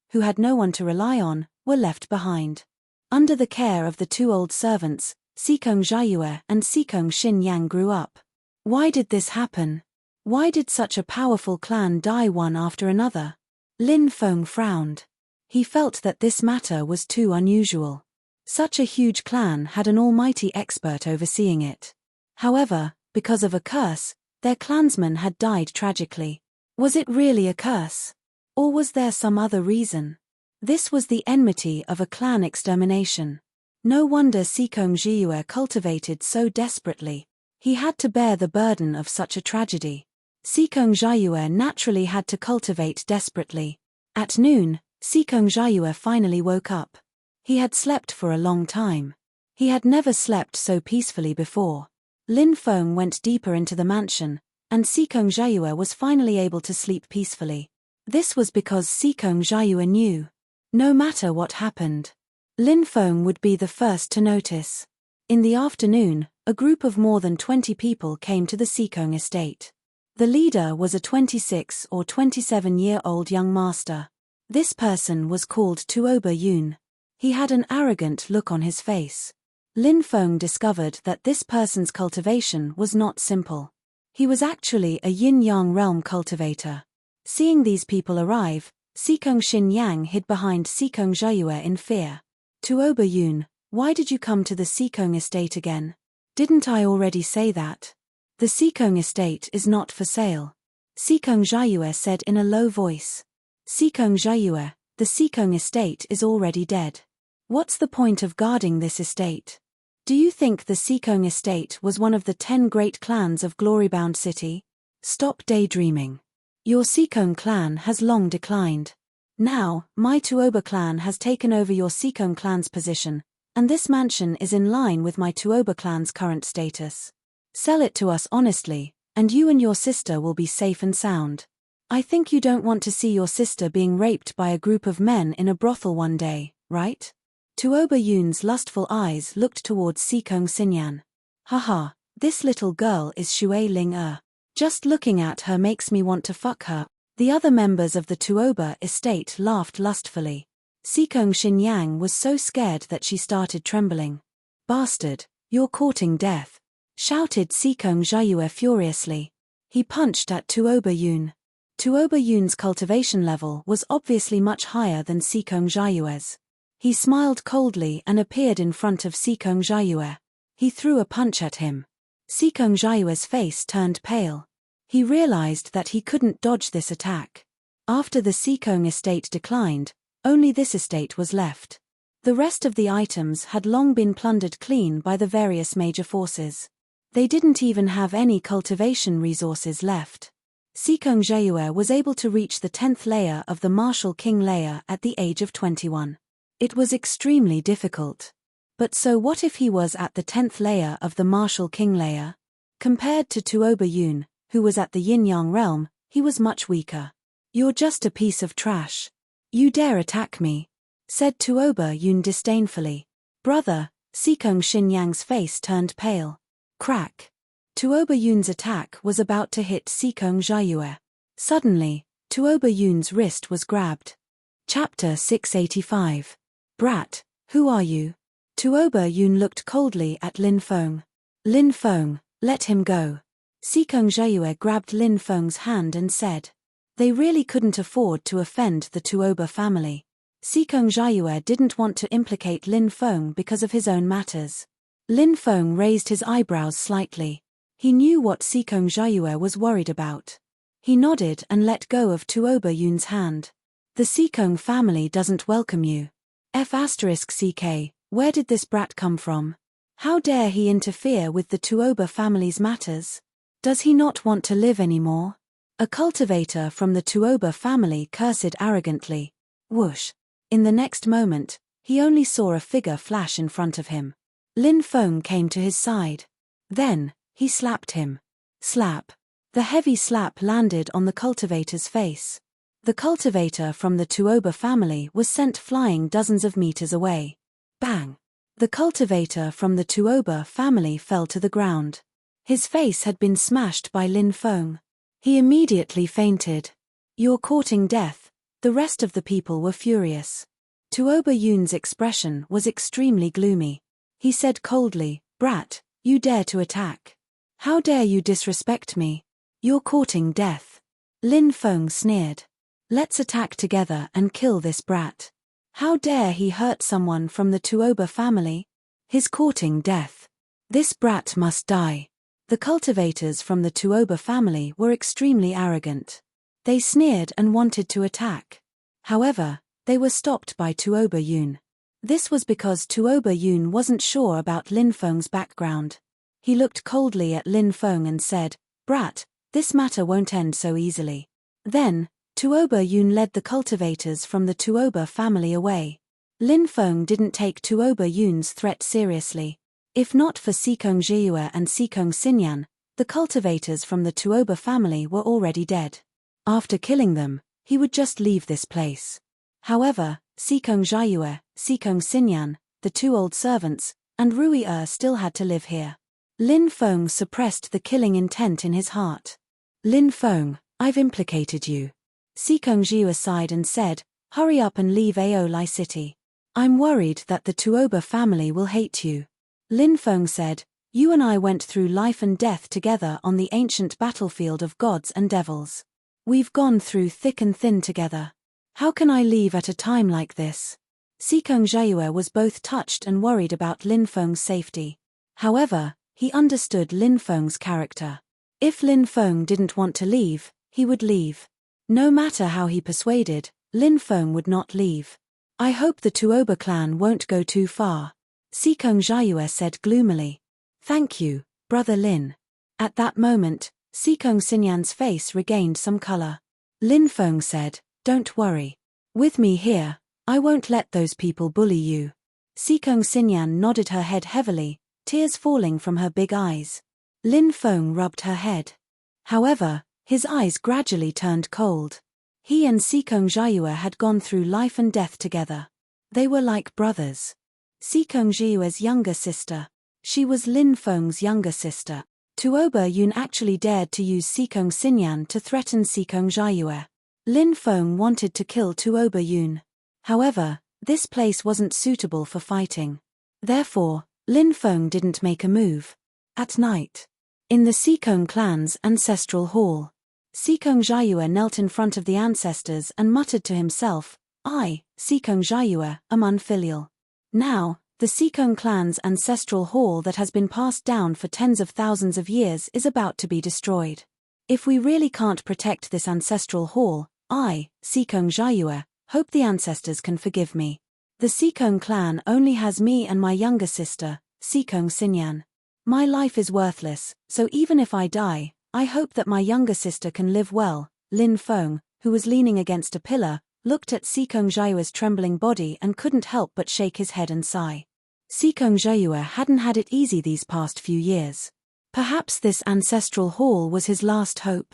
who had no one to rely on, were left behind. Under the care of the 2 old servants, Sikong Jiayue and Sikong Xin Yang grew up. Why did this happen? Why did such a powerful clan die one after another? Lin Feng frowned. He felt that this matter was too unusual. Such a huge clan had an almighty expert overseeing it. However, because of a curse, their clansmen had died tragically. Was it really a curse? Or was there some other reason? This was the enmity of a clan extermination. No wonder Sikong Jiayue cultivated so desperately. He had to bear the burden of such a tragedy. Sikong Jiayue naturally had to cultivate desperately. At noon, Sikong Jiayue finally woke up. He had slept for a long time. He had never slept so peacefully before. Lin Feng went deeper into the mansion, and Sikong Jiayue was finally able to sleep peacefully. This was because Sikong Jiayue knew. No matter what happened, Lin Feng would be the first to notice. In the afternoon, a group of more than 20 people came to the Sikong estate. The leader was a 26 or 27-year-old young master. This person was called Tuoba Yun. He had an arrogant look on his face. Lin Feng discovered that this person's cultivation was not simple. He was actually a yin-yang realm cultivator. Seeing these people arrive, Sikong Xin Yang hid behind Sikong Jiayue in fear. Tuoba Yun, why did you come to the Sikong estate again? Didn't I already say that? The Sikong estate is not for sale. Sikong Jiayue said in a low voice. Sikong Jiayue, the Sikong estate is already dead. What's the point of guarding this estate? Do you think the Sikong estate was one of the 10 great clans of Glorybound City? Stop daydreaming. Your Sikong clan has long declined. Now, my Tuoba clan has taken over your Sikong clan's position, and this mansion is in line with my Tuoba clan's current status. Sell it to us honestly, and you and your sister will be safe and sound. I think you don't want to see your sister being raped by a group of men in a brothel one day, right? Tuoba Yun's lustful eyes looked towards Sikong Xinyan. Haha, this little girl is Shui Ling. Just looking at her makes me want to fuck her. The other members of the Tuoba estate laughed lustfully. Sikong Xinyang was so scared that she started trembling. Bastard, you're courting death, shouted Sikong Jiayue furiously. He punched at Tuoba Yun. Tuoba Yun's cultivation level was obviously much higher than Sikong Jiayue's. He smiled coldly and appeared in front of Sikong Jiayue. He threw a punch at him. Sikong Jiayue's face turned pale. He realized that he couldn't dodge this attack. After the Sikong estate declined, only this estate was left. The rest of the items had long been plundered clean by the various major forces. They didn't even have any cultivation resources left. Sikong Jiayue was able to reach the 10th layer of the Martial King layer at the age of 21. It was extremely difficult. But so what if he was at the 10th layer of the Martial King layer? Compared to Tuoba Yun, who was at the Yin-Yang realm, he was much weaker. You're just a piece of trash. You dare attack me? Said Tuoba Yun disdainfully. Brother, Sikong Xinyang's face turned pale. Crack. Tuoba Yun's attack was about to hit Sikong Jiayue. Suddenly, Tuoba Yun's wrist was grabbed. Chapter 685. Brat, who are you? Tuoba Yun looked coldly at Lin Feng. Lin Feng, let him go. Sikong Jiayue grabbed Lin Feng's hand and said. They really couldn't afford to offend the Tuoba family. Sikong Jiayue didn't want to implicate Lin Feng because of his own matters. Lin Feng raised his eyebrows slightly. He knew what Sikong Jiayue was worried about. He nodded and let go of Tuoba Yun's hand. The Seekong family doesn't welcome you. F***ck, where did this brat come from? How dare he interfere with the Tuoba family's matters? Does he not want to live anymore? A cultivator from the Tuoba family cursed arrogantly. Whoosh. In the next moment, he only saw a figure flash in front of him. Lin Feng came to his side. Then, he slapped him. Slap. The heavy slap landed on the cultivator's face. The cultivator from the Tuoba family was sent flying dozens of meters away. Bang! The cultivator from the Tuoba family fell to the ground. His face had been smashed by Lin Feng. He immediately fainted. You're courting death. The rest of the people were furious. Tuoba Yun's expression was extremely gloomy. He said coldly, "Brat, you dare to attack. How dare you disrespect me? You're courting death." Lin Feng sneered. "Let's attack together and kill this brat. How dare he hurt someone from the Tuoba family? He's courting death. This brat must die." The cultivators from the Tuoba family were extremely arrogant. They sneered and wanted to attack. However, they were stopped by Tuoba Yun. This was because Tuoba Yun wasn't sure about Lin Feng's background. He looked coldly at Lin Feng and said, "Brat, this matter won't end so easily." Then, Tuoba Yun led the cultivators from the Tuoba family away. Lin Feng didn't take Tuoba Yun's threat seriously. If not for Seekong Jieyue and Seekong Xinyan, the cultivators from the Tuoba family were already dead. After killing them, he would just leave this place. However, Seekong Jieyue, Seekong Xinyan, the two old servants, and Rui still had to live here. Lin Feng suppressed the killing intent in his heart. "Lin Feng, I've implicated you." Seekong Jieyue sighed and said, "Hurry up and leave Aoli City. I'm worried that the Tuoba family will hate you." Lin Feng said, "You and I went through life and death together on the ancient battlefield of gods and devils. We've gone through thick and thin together. How can I leave at a time like this?" Seekong Jieyue was both touched and worried about Lin Feng's safety. However, he understood Lin Feng's character. If Lin Feng didn't want to leave, he would leave. No matter how he persuaded, Lin Feng would not leave. "I hope the Tuoba clan won't go too far," Seekong Jieyue said gloomily. "Thank you, brother Lin." At that moment, Seekong Xinyan's face regained some color. Lin Feng said, "Don't worry. With me here, I won't let those people bully you." Seekong Xinyan nodded her head heavily, tears falling from her big eyes. Lin Feng rubbed her head. However, his eyes gradually turned cold. He and Seekong Jieyue had gone through life and death together. They were like brothers. Seekong Jieyue's younger sister. She was Lin Feng's younger sister. Tuoba Yun actually dared to use Seekong Xinyan to threaten Seekong Jieyue. Lin Feng wanted to kill Tuoba Yun. However, this place wasn't suitable for fighting. Therefore, Lin Feng didn't make a move. At night, in the Seekong clan's ancestral hall, Seekong Jieyue knelt in front of the ancestors and muttered to himself, "I, Seekong Jieyue, am unfilial. Now, the Seekong clan's ancestral hall that has been passed down for tens of thousands of years is about to be destroyed. If we really can't protect this ancestral hall, I, Seekong Jieyue, hope the ancestors can forgive me. The Seekong clan only has me and my younger sister, Seekong Xinyan. My life is worthless, so even if I die, I hope that my younger sister can live well." Lin Feng, who was leaning against a pillar, looked at Seekong Jieyue's trembling body and couldn't help but shake his head and sigh. Seekong Jieyue hadn't had it easy these past few years. Perhaps this ancestral hall was his last hope.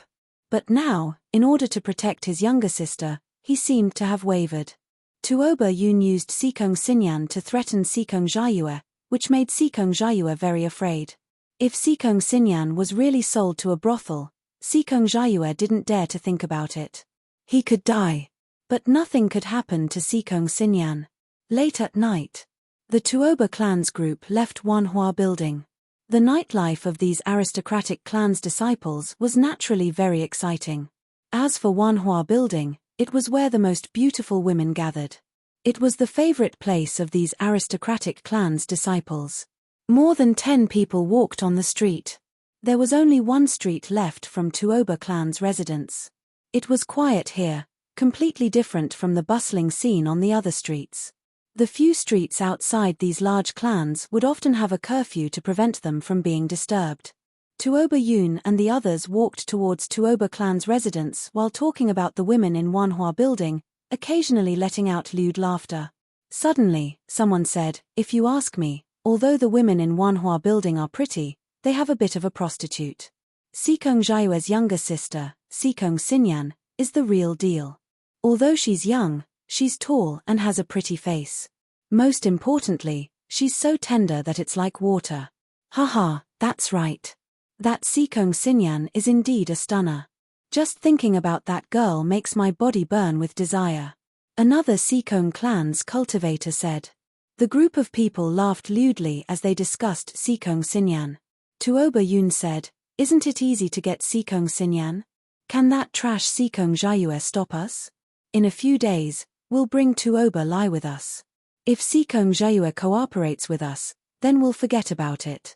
But now, in order to protect his younger sister, he seemed to have wavered. Tuoba Yun used Seekong Xinyan to threaten Seekong Jieyue, which made Seekong Jieyue very afraid. If Seekong Xinyan was really sold to a brothel, Seekong Jieyue didn't dare to think about it. He could die. But nothing could happen to Seekong Xinyan. Late at night, the Tuoba clan's group left Wanhua building. The nightlife of these aristocratic clan's disciples was naturally very exciting. As for Wanhua building, it was where the most beautiful women gathered. It was the favorite place of these aristocratic clan's disciples. More than 10 people walked on the street. There was only one street left from Tuoba clan's residence. It was quiet here, completely different from the bustling scene on the other streets. The few streets outside these large clans would often have a curfew to prevent them from being disturbed. Tuoba Yun and the others walked towards Tuoba clan's residence while talking about the women in Wanhua building, occasionally letting out lewd laughter. Suddenly, someone said, "If you ask me, although the women in Wanhua building are pretty, they have a bit of a prostitute. Sikong Jiayue's younger sister, Sikong Xinyan, is the real deal. Although she's young, she's tall and has a pretty face. Most importantly, she's so tender that it's like water. Haha, that's right. That Sikong Xinyan is indeed a stunner. Just thinking about that girl makes my body burn with desire." Another Sikong clan's cultivator said. The group of people laughed lewdly as they discussed Sikong Xinyan. Tuoba Yun said, "Isn't it easy to get Sikong Xinyan? Can that trash Sikong Jiayue stop us? In a few days, we'll bring Tuoba Lai with us. If Sikong Jiayue cooperates with us, then we'll forget about it.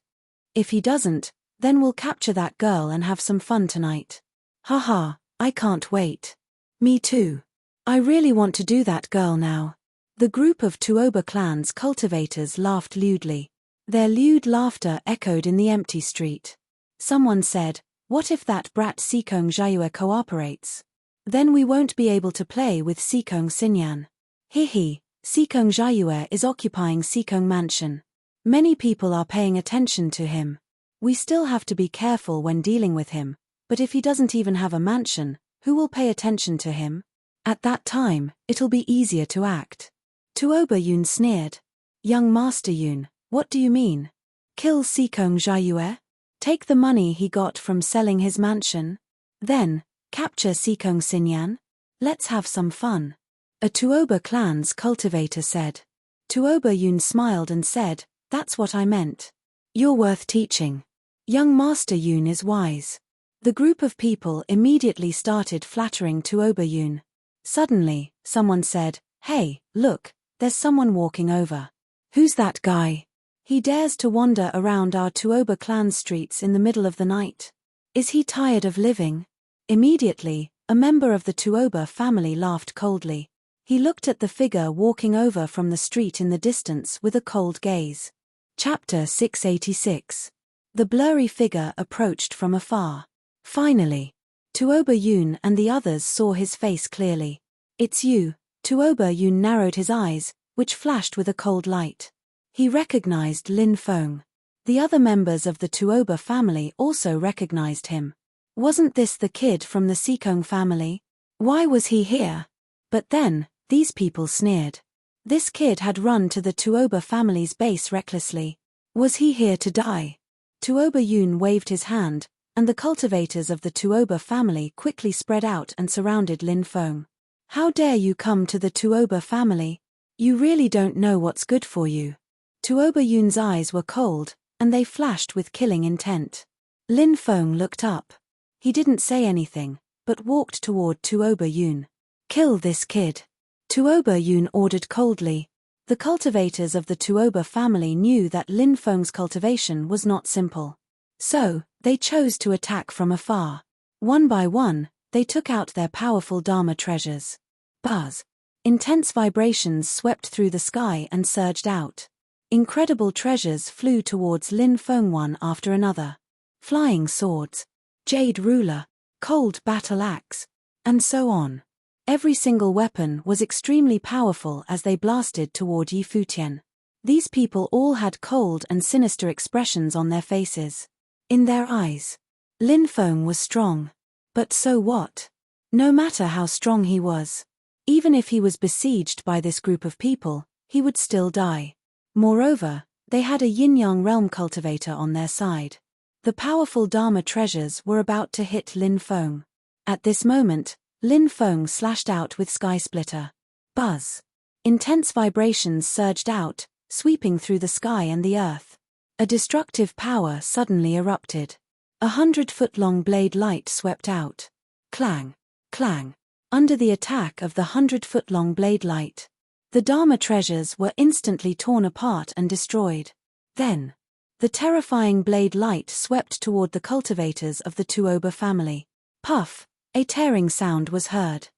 If he doesn't, then we'll capture that girl and have some fun tonight. Haha, I can't wait. Me too. I really want to do that girl now." The group of Tuoba clan's cultivators laughed lewdly. Their lewd laughter echoed in the empty street. Someone said, "What if that brat Sikong Jiayue cooperates? Then we won't be able to play with Sikong Xinyan. Hihi, Sikong Jiayue is occupying Sikong Mansion. Many people are paying attention to him. We still have to be careful when dealing with him, but if he doesn't even have a mansion, who will pay attention to him? At that time, it'll be easier to act." Tuoba Yun sneered. "Young Master Yun, what do you mean? Kill Sikong Jiayue? Take the money he got from selling his mansion? Then, capture Sikong Xinyan? Let's have some fun." A Tuoba clan's cultivator said. Tuoba Yun smiled and said, "That's what I meant. You're worth teaching. Young Master Yun is wise." The group of people immediately started flattering Tuoba Yun. Suddenly, someone said, "Hey, look, there's someone walking over. Who's that guy? He dares to wander around our Tuoba clan streets in the middle of the night. Is he tired of living?" Immediately, a member of the Tuoba family laughed coldly. He looked at the figure walking over from the street in the distance with a cold gaze. Chapter 686. The blurry figure approached from afar. Finally, Tuoba Yun and the others saw his face clearly. "It's you." Tuoba Yun narrowed his eyes, which flashed with a cold light. He recognized Lin Feng. The other members of the Tuoba family also recognized him. Wasn't this the kid from the Sikong family? Why was he here? But then, these people sneered. This kid had run to the Tuoba family's base recklessly. Was he here to die? Tuoba Yun waved his hand, and the cultivators of the Tuoba family quickly spread out and surrounded Lin Feng. "How dare you come to the Tuoba family? You really don't know what's good for you." Tuoba Yun's eyes were cold, and they flashed with killing intent. Lin Feng looked up. He didn't say anything, but walked toward Tuoba Yun. "Kill this kid." Tuoba Yun ordered coldly. The cultivators of the Tuoba family knew that Lin Feng's cultivation was not simple. So, they chose to attack from afar. One by one, they took out their powerful Dharma treasures. Buzz. Intense vibrations swept through the sky and surged out. Incredible treasures flew towards Lin Feng one after another. Flying swords, jade ruler, cold battle axe, and so on. Every single weapon was extremely powerful as they blasted toward Yi Futian. These people all had cold and sinister expressions on their faces. In their eyes, Lin Feng was strong. But so what? No matter how strong he was, even if he was besieged by this group of people, he would still die. Moreover, they had a yin-yang realm cultivator on their side. The powerful Dharma treasures were about to hit Lin Feng. At this moment, Lin Feng slashed out with Sky Splitter. Buzz. Intense vibrations surged out, sweeping through the sky and the earth. A destructive power suddenly erupted. 100-foot-long blade light swept out. Clang, clang. Under the attack of the 100-foot-long blade light, the Dharma treasures were instantly torn apart and destroyed. Then, the terrifying blade light swept toward the cultivators of the Tuoba family. Puff, a tearing sound was heard.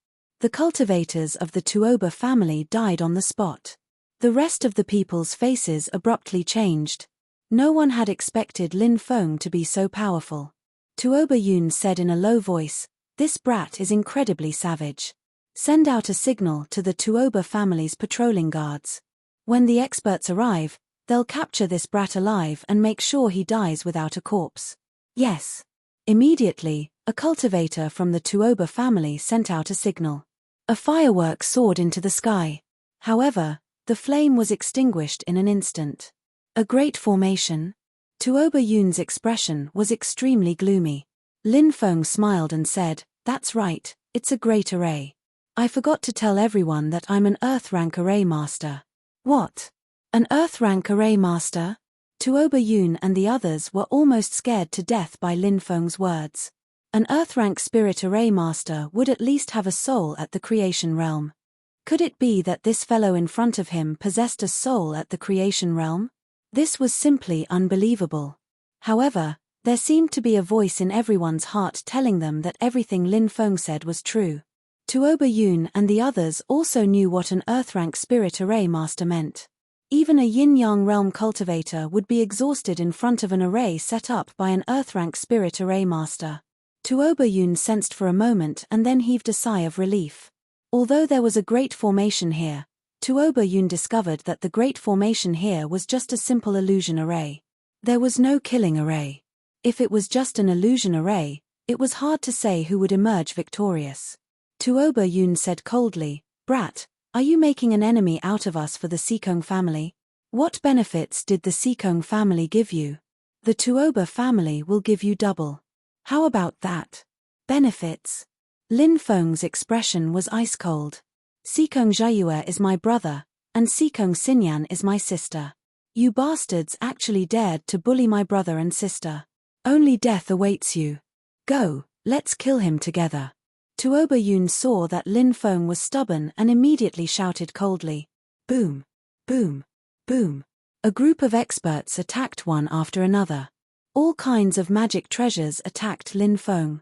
The cultivators of the Tuoba family died on the spot. The rest of the people's faces abruptly changed. No one had expected Lin Feng to be so powerful. Tuoba Yun said in a low voice, "This brat is incredibly savage. Send out a signal to the Tuoba family's patrolling guards. When the experts arrive, they'll capture this brat alive and make sure he dies without a corpse." Yes. Immediately, a cultivator from the Tuoba family sent out a signal. A firework soared into the sky. However, the flame was extinguished in an instant. A great formation? Tuoba Yun's expression was extremely gloomy. Lin Feng smiled and said, "That's right, it's a great array. I forgot to tell everyone that I'm an Earth rank array master." What? An Earth rank array master? Tuoba Yun and the others were almost scared to death by Lin Feng's words. An Earth rank spirit array master would at least have a soul at the creation realm. Could it be that this fellow in front of him possessed a soul at the creation realm? This was simply unbelievable. However, there seemed to be a voice in everyone's heart telling them that everything Lin Feng said was true. Tuoba Yun and the others also knew what an Earth-rank spirit array master meant. Even a yin-yang realm cultivator would be exhausted in front of an array set up by an Earth-rank spirit array master. Tuoba Yun sensed for a moment and then heaved a sigh of relief. Although there was a great formation here, Tuoba Yun discovered that the great formation here was just a simple illusion array. There was no killing array. If it was just an illusion array, it was hard to say who would emerge victorious. Tuoba Yun said coldly, "Brat, are you making an enemy out of us for the Sikong family? What benefits did the Sikong family give you? The Tuoba family will give you double. How about that? Benefits?" Lin Feng's expression was ice cold. "Sikong Jiayue is my brother, and Sikong Xinyan is my sister. You bastards actually dared to bully my brother and sister. Only death awaits you. Go, let's kill him together." Tuoba Yun saw that Lin Feng was stubborn and immediately shouted coldly. Boom! Boom! Boom! A group of experts attacked one after another. All kinds of magic treasures attacked Lin Feng.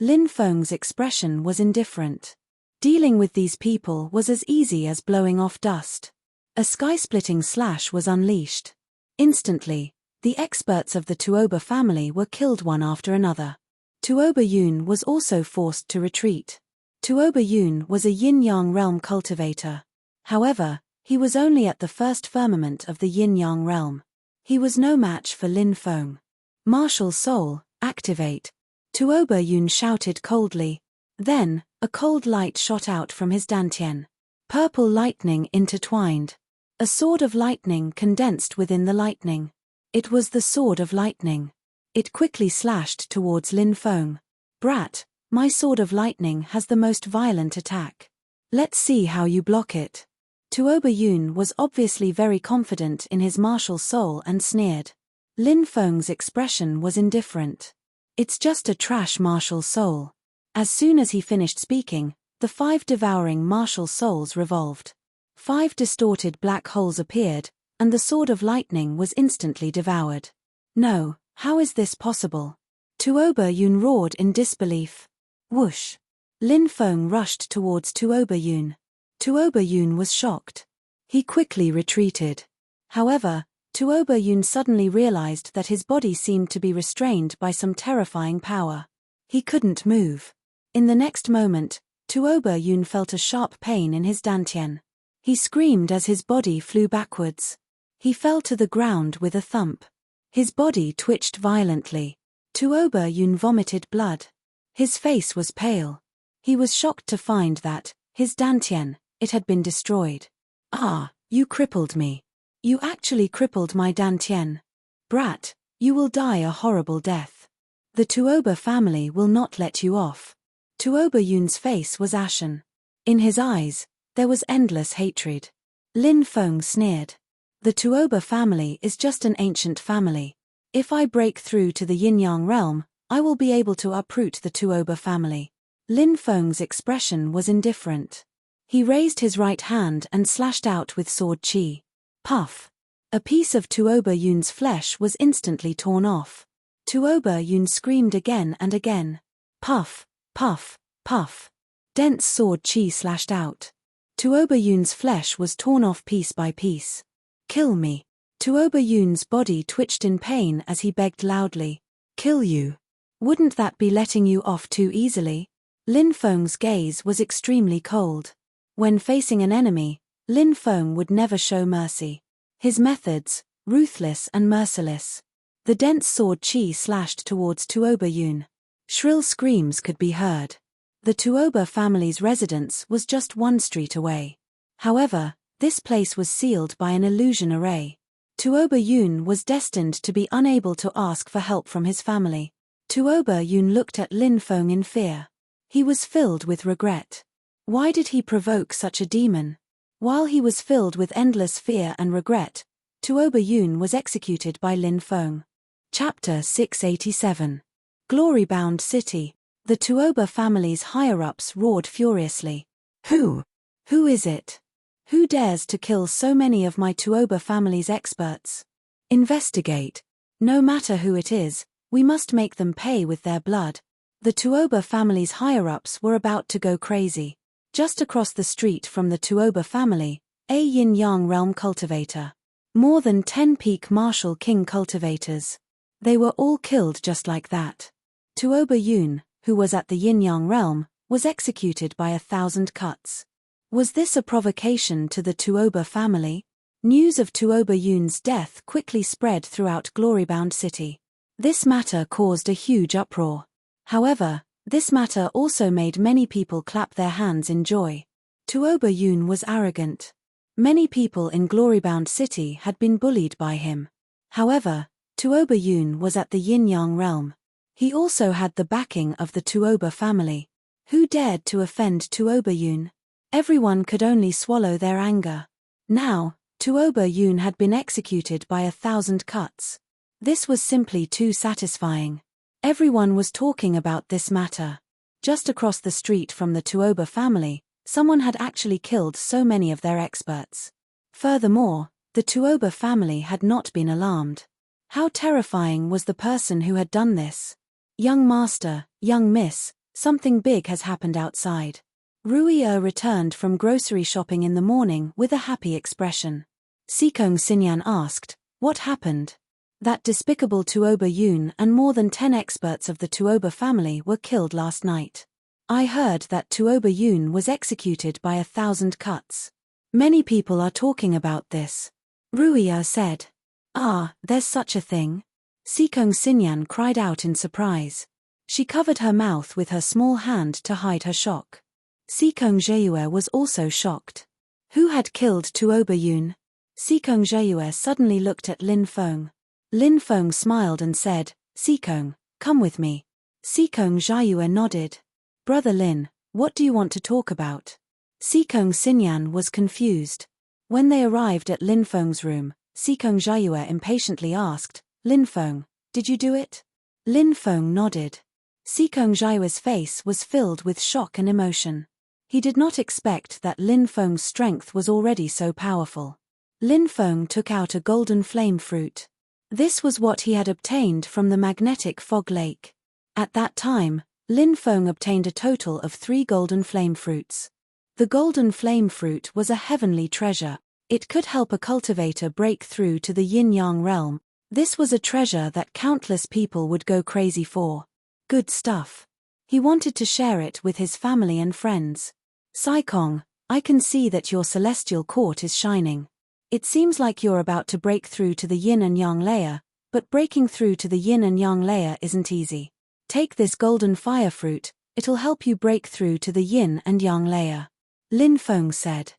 Lin Feng's expression was indifferent. Dealing with these people was as easy as blowing off dust. A sky-splitting slash was unleashed. Instantly, the experts of the Tuoba family were killed one after another. Tuoba Yun was also forced to retreat. Tuoba Yun was a yin-yang realm cultivator. However, he was only at the first firmament of the yin-yang realm. He was no match for Lin Feng. "Martial Soul, activate!" Tuoba Yun shouted coldly. Then, a cold light shot out from his dantian. Purple lightning intertwined. A sword of lightning condensed within the lightning. It was the sword of lightning. It quickly slashed towards Lin Feng. "Brat, my sword of lightning has the most violent attack. Let's see how you block it." Tuoba Yun was obviously very confident in his martial soul and sneered. Lin Feng's expression was indifferent. "It's just a trash martial soul." As soon as he finished speaking, the 5 devouring martial souls revolved. 5 distorted black holes appeared, and the sword of lightning was instantly devoured. "No, how is this possible?" Tuoba Yun roared in disbelief. Whoosh! Lin Feng rushed towards Tuoba Yun. Tuoba Yun was shocked. He quickly retreated. However, Tuoba Yun suddenly realized that his body seemed to be restrained by some terrifying power. He couldn't move. In the next moment, Tuoba Yun felt a sharp pain in his dantian. He screamed as his body flew backwards. He fell to the ground with a thump. His body twitched violently. Tuoba Yun vomited blood. His face was pale. He was shocked to find that, his dantian, it had been destroyed. "Ah, you crippled me. You actually crippled my dantian. Brat, you will die a horrible death. The Tuoba family will not let you off." Tuoba Yun's face was ashen. In his eyes, there was endless hatred. Lin Feng sneered. "The Tuoba family is just an ancient family. If I break through to the yin-yang realm, I will be able to uproot the Tuoba family." Lin Feng's expression was indifferent. He raised his right hand and slashed out with sword qi. Puff! A piece of Tuoba Yun's flesh was instantly torn off. Tuoba Yun screamed again and again. Puff! Puff! Puff! dense sword chi slashed out. Tuoba Yun's flesh was torn off piece by piece. Kill me. Tuoba Yun's body twitched in pain as he begged loudly. Kill you. Wouldn't that be letting you off too easily? Lin Feng's gaze was extremely cold. When facing an enemy, Lin Feng would never show mercy. His methods, ruthless and merciless. The dense sword chi slashed towards Tuoba Yun. Shrill screams could be heard. The Tuoba family's residence was just one street away. However, this place was sealed by an illusion array. Tuoba Yun was destined to be unable to ask for help from his family. Tuoba Yun looked at Lin Feng in fear. He was filled with regret. Why did he provoke such a demon? While he was filled with endless fear and regret, Tuoba Yun was executed by Lin Feng. Chapter 687. Glory-bound city. The Tuoba family's higher-ups roared furiously. Who is it? Who dares to kill so many of my Tuoba family's experts? Investigate. No matter who it is, we must make them pay with their blood. The Tuoba family's higher-ups were about to go crazy. Just across the street from the Tuoba family, a yin-yang realm cultivator. More than 10 peak martial king cultivators. They were all killed just like that. Tuoba Yun, who was at the yin-yang realm, was executed by 1,000 cuts. Was this a provocation to the Tuoba family? News of Tuoba Yun's death quickly spread throughout Glorybound City. This matter caused a huge uproar. However, this matter also made many people clap their hands in joy. Tuoba Yun was arrogant. Many people in Glorybound City had been bullied by him. However, Tuoba Yun was at the yin-yang realm. He also had the backing of the Tuoba family. Who dared to offend Tuoba Yun? Everyone could only swallow their anger. Now, Tuoba Yun had been executed by 1,000 cuts. This was simply too satisfying. Everyone was talking about this matter. Just across the street from the Tuoba family, someone had actually killed so many of their experts. Furthermore, the Tuoba family had not been alarmed. How terrifying was the person who had done this? Young master, young miss, something big has happened outside. Rui returned from grocery shopping in the morning with a happy expression. Sikong Xinyan asked, what happened? That despicable Tuoba Yun and more than 10 experts of the Tuoba family were killed last night. I heard that Tuoba Yun was executed by 1,000 cuts. Many people are talking about this. Rui said. Ah, there's such a thing? Sikong Xinyan cried out in surprise. She covered her mouth with her small hand to hide her shock. Sikong Zheyue was also shocked. Who had killed Tuoba Yun? Sikong Zheyue suddenly looked at Lin Feng. Lin Feng smiled and said, Sikong, come with me. Sikong Zheyue nodded. Brother Lin, what do you want to talk about? Sikong Xinyan was confused. When they arrived at Lin Feng's room, Sikong Zheyue impatiently asked, Lin Feng, did you do it? Lin Feng nodded. Sikong Zheyue's face was filled with shock and emotion. He did not expect that Lin Feng's strength was already so powerful. Lin Feng took out a golden flame fruit. This was what he had obtained from the magnetic fog lake. At that time, Lin Feng obtained a total of 3 golden flame fruits. The golden flame fruit was a heavenly treasure. It could help a cultivator break through to the yin-yang realm. This was a treasure that countless people would go crazy for. Good stuff. He wanted to share it with his family and friends. Saikong, I can see that your celestial court is shining. It seems like you're about to break through to the yin and yang layer, but breaking through to the yin and yang layer isn't easy. Take this golden fire fruit, it'll help you break through to the yin and yang layer. Lin Feng said.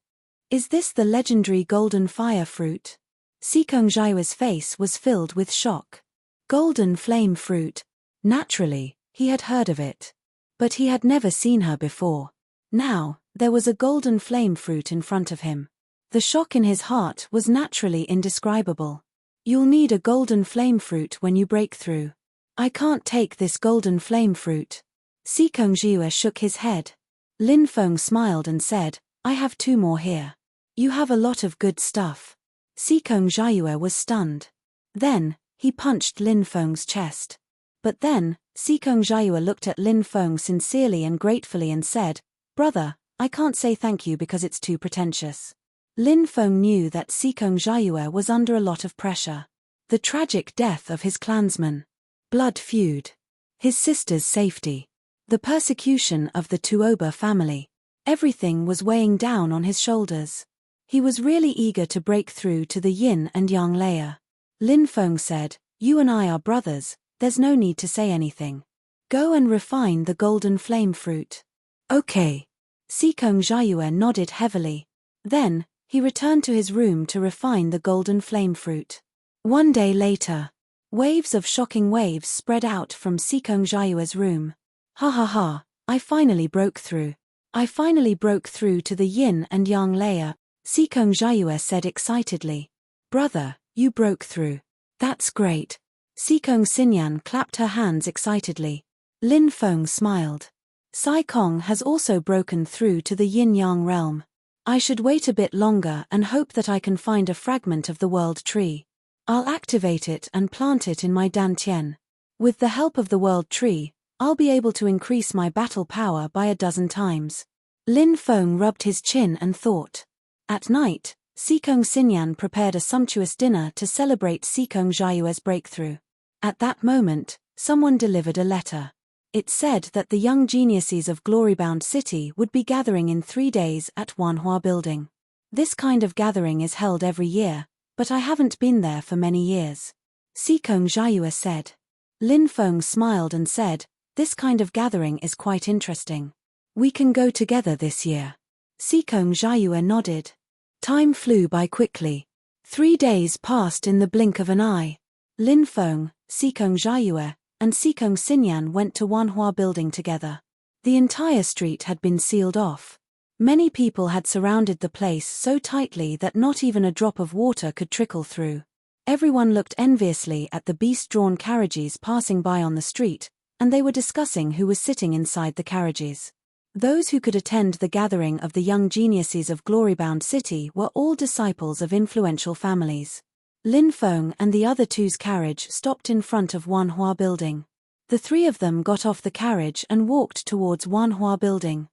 Is this the legendary golden fire fruit? Sikong Zheyue's face was filled with shock. Golden flame fruit. Naturally, he had heard of it. But he had never seen her before. Now, there was a golden flame fruit in front of him. The shock in his heart was naturally indescribable. You'll need a golden flame fruit when you break through. I can't take this golden flame fruit. Sikong Zheyue shook his head. Lin Feng smiled and said, I have 2 more here. You have a lot of good stuff. Sikong Zheyue was stunned. Then, he punched Lin Feng's chest. But then, Sikong Zheyue looked at Lin Feng sincerely and gratefully and said, Brother, I can't say thank you because it's too pretentious. Lin Feng knew that Sikong Jiayue was under a lot of pressure. The tragic death of his clansman. Blood feud. His sister's safety. The persecution of the Tuoba family. Everything was weighing down on his shoulders. He was really eager to break through to the yin and yang layer. Lin Feng said, "You and I are brothers, there's no need to say anything. Go and refine the golden flame fruit." Okay. Sikong Jiayue nodded heavily. Then, he returned to his room to refine the golden flame fruit. One day later, waves of shocking waves spread out from Sikong Jiayue's room. Ha ha ha, I finally broke through. I finally broke through to the yin and yang layer, Sikong Jiayue said excitedly. Brother, you broke through. That's great. Sikong Xinyan clapped her hands excitedly. Lin Feng smiled. Sai Kong has also broken through to the yin-yang realm. I should wait a bit longer and hope that I can find a fragment of the world tree. I'll activate it and plant it in my dantian. With the help of the world tree, I'll be able to increase my battle power by a dozen times. Lin Feng rubbed his chin and thought. At night, Sikong Xinyan prepared a sumptuous dinner to celebrate Sikong Jiayue's breakthrough. At that moment, someone delivered a letter. It said that the young geniuses of Glorybound City would be gathering in 3 days at Wanhua Building. This kind of gathering is held every year, but I haven't been there for many years. Sikong Jiayue said. Lin Feng smiled and said, this kind of gathering is quite interesting. We can go together this year. Sikong Jiayue nodded. Time flew by quickly. 3 days passed in the blink of an eye. Lin Feng, Sikong Jiayue, and Sikong Xinyan went to Wanhua Building together. The entire street had been sealed off. Many people had surrounded the place so tightly that not even a drop of water could trickle through. Everyone looked enviously at the beast-drawn carriages passing by on the street, and they were discussing who was sitting inside the carriages. Those who could attend the gathering of the young geniuses of Glorybound City were all disciples of influential families. Lin Feng and the other two's carriage stopped in front of Wanhua Building. The 3 of them got off the carriage and walked towards Wanhua Building.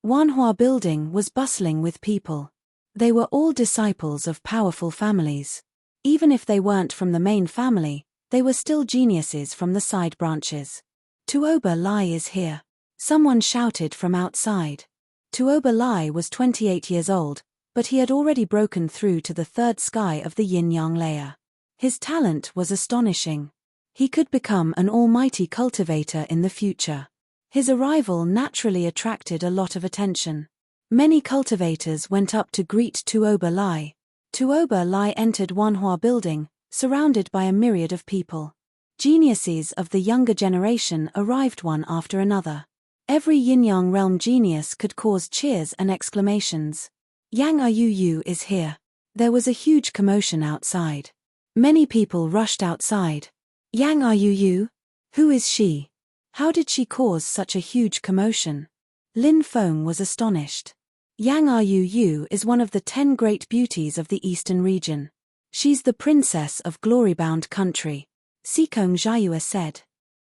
Wanhua Building was bustling with people. They were all disciples of powerful families. Even if they weren't from the main family, they were still geniuses from the side branches. Tuoba Lai is here. Someone shouted from outside. Tuoba Lai was 28 years old, but he had already broken through to the 3rd sky of the yin-yang layer. His talent was astonishing. He could become an almighty cultivator in the future. His arrival naturally attracted a lot of attention. Many cultivators went up to greet Tuoba Lai. Tuoba Lai entered Wanhua Building, surrounded by a myriad of people. Geniuses of the younger generation arrived one after another. Every yin-yang realm genius could cause cheers and exclamations. Yang Yu is here. There was a huge commotion outside. Many people rushed outside. Yang Yu? Who is she? How did she cause such a huge commotion? Lin Feng was astonished. Yang Yu is one of the 10 great beauties of the eastern region. She's the princess of Glorybound Country. Sikong Jiayue said.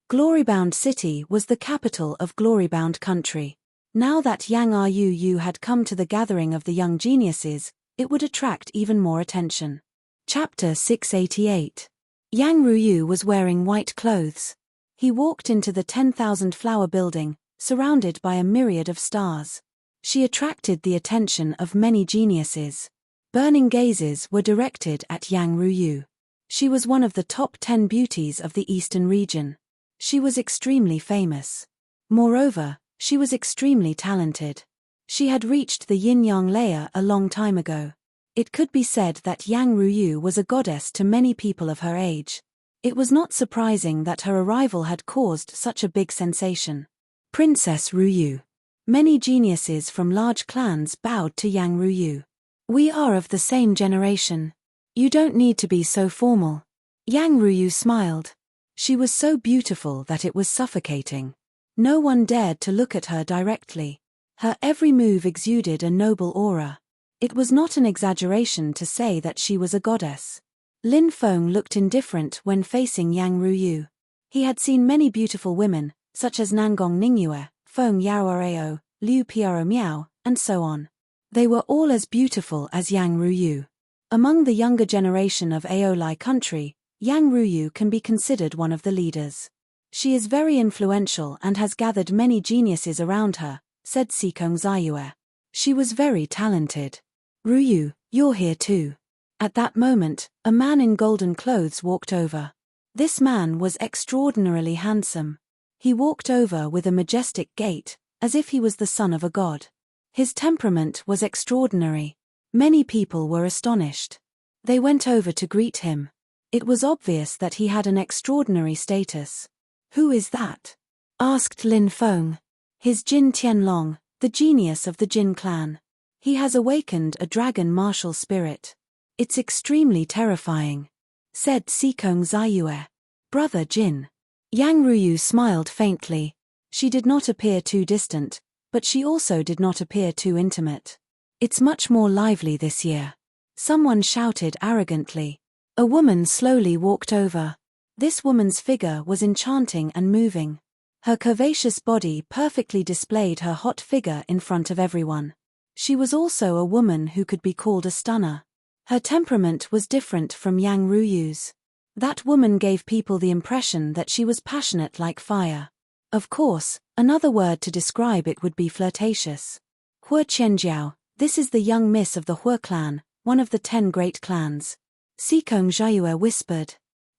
Glorybound City was the capital of Glorybound Country. Now that Yang Yu had come to the gathering of the young geniuses, it would attract even more attention. Chapter 688. Yang Ruyu was wearing white clothes. He walked into the 10,000 flower building, surrounded by a myriad of stars. She attracted the attention of many geniuses. Burning gazes were directed at Yang Ruyu. She was one of the top 10 beauties of the eastern region. She was extremely famous. Moreover, she was extremely talented. She had reached the yin-yang layer a long time ago. It could be said that Yang Ruyu was a goddess to many people of her age. It was not surprising that her arrival had caused such a big sensation. Princess Ruyu. Many geniuses from large clans bowed to Yang Ruyu. We are of the same generation. You don't need to be so formal. Yang Ruyu smiled. She was so beautiful that it was suffocating. No one dared to look at her directly. Her every move exuded a noble aura. It was not an exaggeration to say that she was a goddess. Lin Feng looked indifferent when facing Yang Ruyu. He had seen many beautiful women, such as Nangong Ningyue, Feng Yaoareo, Liu Piao Miao, and so on. They were all as beautiful as Yang Ruyu. Among the younger generation of Aolai country, Yang Ruyu can be considered one of the leaders. She is very influential and has gathered many geniuses around her, said Sikong Zayue. She was very talented. Ruyu, you're here too. At that moment, a man in golden clothes walked over. This man was extraordinarily handsome. He walked over with a majestic gait, as if he was the son of a god. His temperament was extraordinary. Many people were astonished. They went over to greet him. It was obvious that he had an extraordinary status. Who is that? Asked Lin Feng. His Jin Tianlong, the genius of the Jin clan. He has awakened a dragon martial spirit. It's extremely terrifying, said Sikong Zayue. Brother Jin. Yang Ruyu smiled faintly. She did not appear too distant, but she also did not appear too intimate. It's much more lively this year. Someone shouted arrogantly. A woman slowly walked over. This woman's figure was enchanting and moving. Her curvaceous body perfectly displayed her hot figure in front of everyone. She was also a woman who could be called a stunner. Her temperament was different from Yang Ruyu's. That woman gave people the impression that she was passionate like fire. Of course, another word to describe it would be flirtatious. Hua Qianjiao, this is the young miss of the Hua clan, one of the 10 great clans. Sikong Zayue whispered.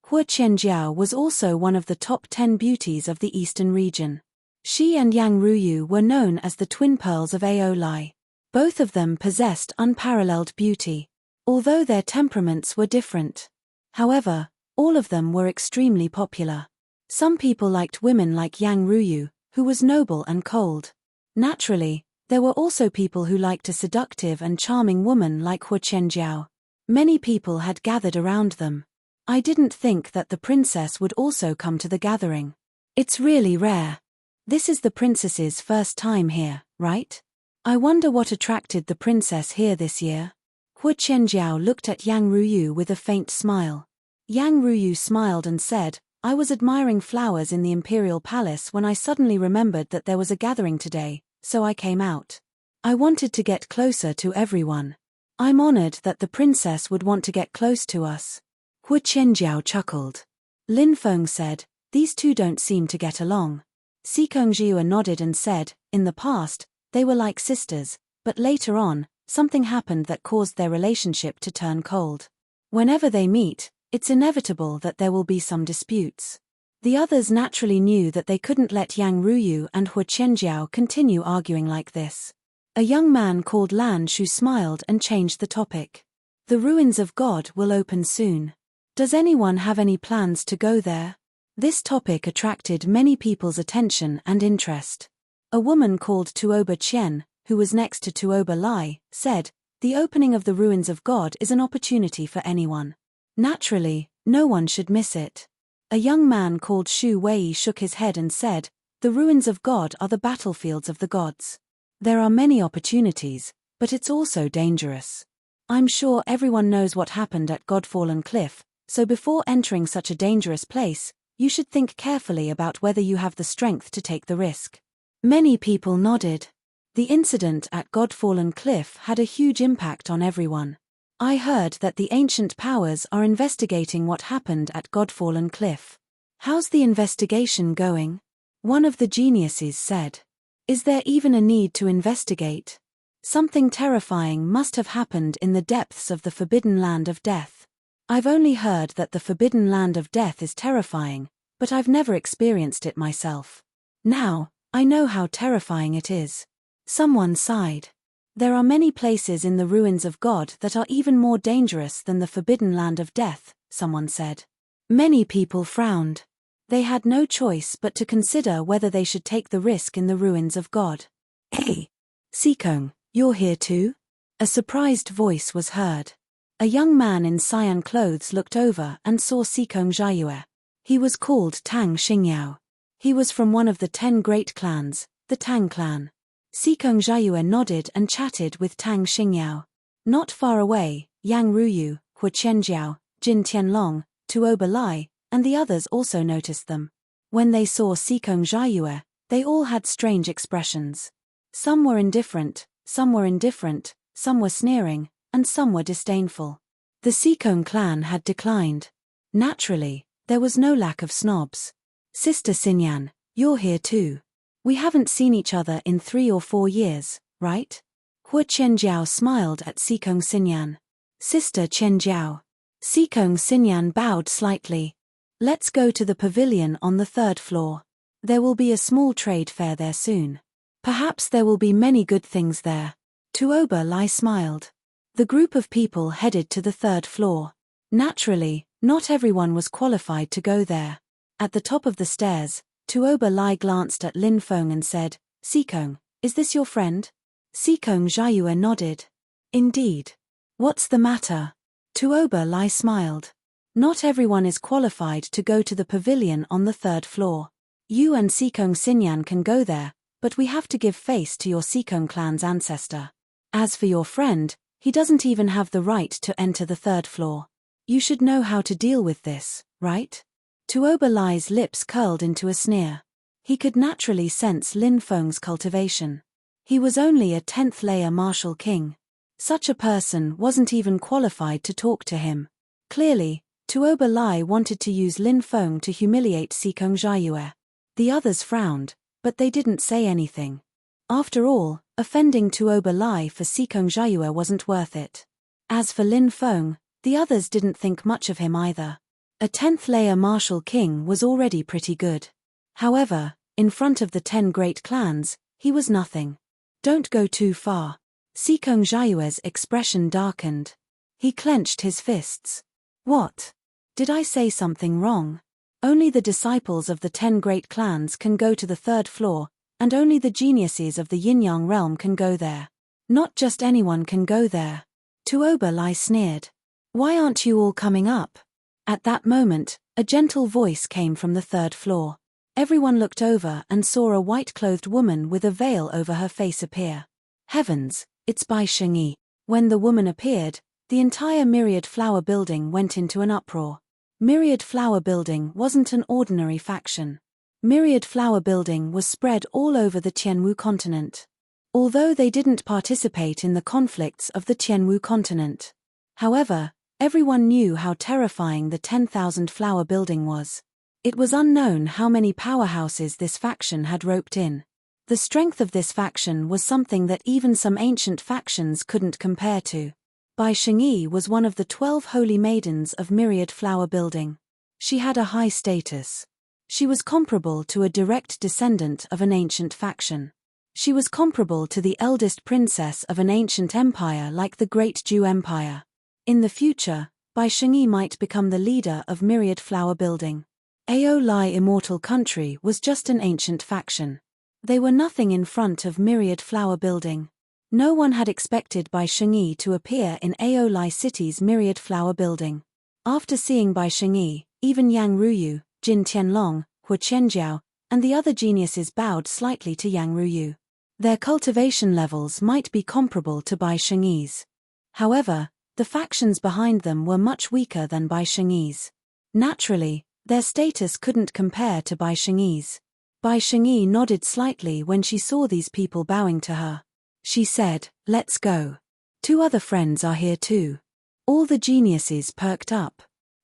Hua Qianjiao was also one of the top 10 beauties of the eastern region. She and Yang Ruyu were known as the twin pearls of Aolai. Both of them possessed unparalleled beauty, although their temperaments were different. However, all of them were extremely popular. Some people liked women like Yang Ruyu, who was noble and cold. Naturally, there were also people who liked a seductive and charming woman like Hua Qianjiao. Many people had gathered around them. I didn't think that the princess would also come to the gathering. It's really rare. This is the princess's first time here, right? I wonder what attracted the princess here this year. Hua Qianjiao looked at Yang Ruyu with a faint smile. Yang Ruyu smiled and said, I was admiring flowers in the imperial palace when I suddenly remembered that there was a gathering today, so I came out. I wanted to get closer to everyone. I'm honored that the princess would want to get close to us. Hua Qianjiao chuckled. Lin Feng said, these two don't seem to get along. Sikong Zayue nodded and said, in the past, they were like sisters, but later on, something happened that caused their relationship to turn cold. Whenever they meet, it's inevitable that there will be some disputes. The others naturally knew that they couldn't let Yang Ruyu and Hua Qianjiao continue arguing like this. A young man called Lan Shu smiled and changed the topic. The ruins of God will open soon. Does anyone have any plans to go there? This topic attracted many people's attention and interest. A woman called Tuoba Qian, who was next to Tuoba Lai, said, the opening of the ruins of God is an opportunity for anyone. Naturally, no one should miss it. A young man called Shu Wei shook his head and said, the ruins of God are the battlefields of the gods. There are many opportunities, but it's also dangerous. I'm sure everyone knows what happened at Godfallen Cliff, so before entering such a dangerous place, you should think carefully about whether you have the strength to take the risk. Many people nodded. The incident at Godfallen Cliff had a huge impact on everyone. I heard that the ancient powers are investigating what happened at Godfallen Cliff. How's the investigation going? One of the geniuses said. Is there even a need to investigate? Something terrifying must have happened in the depths of the Forbidden Land of Death. I've only heard that the Forbidden Land of Death is terrifying, but I've never experienced it myself. Now, I know how terrifying it is. Someone sighed. There are many places in the ruins of God that are even more dangerous than the Forbidden Land of Death, someone said. Many people frowned. They had no choice but to consider whether they should take the risk in the ruins of God. Hey! Sikong, you're here too? A surprised voice was heard. A young man in cyan clothes looked over and saw Sikong Zayue. He was called Tang Xingyao. He was from one of the 10 great clans, the Tang clan. Sikong Zayue nodded and chatted with Tang Xingyao. Not far away, Yang Ruyu, Hua Qianjiao, Jin Tianlong, Tuoba Lai, and the others also noticed them. When they saw Sikong Zayue, they all had strange expressions. Some were indifferent, some were sneering, and some were disdainful. The Sikong clan had declined. Naturally, there was no lack of snobs. Sister Xinyan, you're here too. We haven't seen each other in 3 or 4 years, right? Hua Qianjiao smiled at Sikong Xinyan. Sister Qianjiao. Sikong Xinyan bowed slightly. Let's go to the pavilion on the 3rd floor. There will be a small trade fair there soon. Perhaps there will be many good things there. Tuoba Lai smiled. The group of people headed to the 3rd floor. Naturally, not everyone was qualified to go there. At the top of the stairs, Tuoba Lai glanced at Lin Feng and said, Sikong, is this your friend? Sikong Zhaiyue nodded. Indeed. What's the matter? Tuoba Lai smiled. Not everyone is qualified to go to the pavilion on the 3rd floor. You and Sikong Xinyan can go there, but we have to give face to your Sikong clan's ancestor. As for your friend, he doesn't even have the right to enter the 3rd floor. You should know how to deal with this, right? Tuoba Lai's lips curled into a sneer. He could naturally sense Lin Feng's cultivation. He was only a 10th layer martial king. Such a person wasn't even qualified to talk to him. Clearly, Tuoba Lai wanted to use Lin Feng to humiliate Sikong Zhaiyue. The others frowned, but they didn't say anything. After all, offending Tuoba Lai for Sikong Zhaiyue wasn't worth it. As for Lin Feng, the others didn't think much of him either. A 10th layer martial king was already pretty good. However, in front of the 10 great clans, he was nothing. Don't go too far. Sikong Zhaiyue's expression darkened. He clenched his fists. What? Did I say something wrong? Only the disciples of the 10 great clans can go to the 3rd floor, and only the geniuses of the Yin-Yang realm can go there. Not just anyone can go there. Tuoba Lai sneered. Why aren't you all coming up? At that moment, a gentle voice came from the 3rd floor. Everyone looked over and saw a white-clothed woman with a veil over her face appear. Heavens, it's Bai Shengyi. When the woman appeared, the entire Myriad Flower Building went into an uproar. Myriad Flower Building wasn't an ordinary faction. Myriad Flower Building was spread all over the Tianwu continent. Although they didn't participate in the conflicts of the Tianwu continent. However, everyone knew how terrifying the 10,000 Flower Building was. It was unknown how many powerhouses this faction had roped in. The strength of this faction was something that even some ancient factions couldn't compare to. Bai Shengyi was one of the 12 holy maidens of Myriad Flower Building. She had a high status. She was comparable to a direct descendant of an ancient faction. She was comparable to the eldest princess of an ancient empire like the Great Zhou Empire. In the future, Bai Shengyi might become the leader of Myriad Flower Building. Ao Lai Immortal Country was just an ancient faction. They were nothing in front of Myriad Flower Building. No one had expected Bai Shengyi to appear in Ao Lai City's Myriad Flower Building. After seeing Bai Shengyi, even Yang Ruyu, Jin Tianlong, Hua Qianjiao, and the other geniuses bowed slightly to Yang Ruyu. Their cultivation levels might be comparable to Bai Shengyi's. However, the factions behind them were much weaker than Bai Shengyi's. Naturally, their status couldn't compare to Bai Shengyi's. Bai Shengyi nodded slightly when she saw these people bowing to her. She said, "Let's go. 2 other friends are here too." All the geniuses perked up.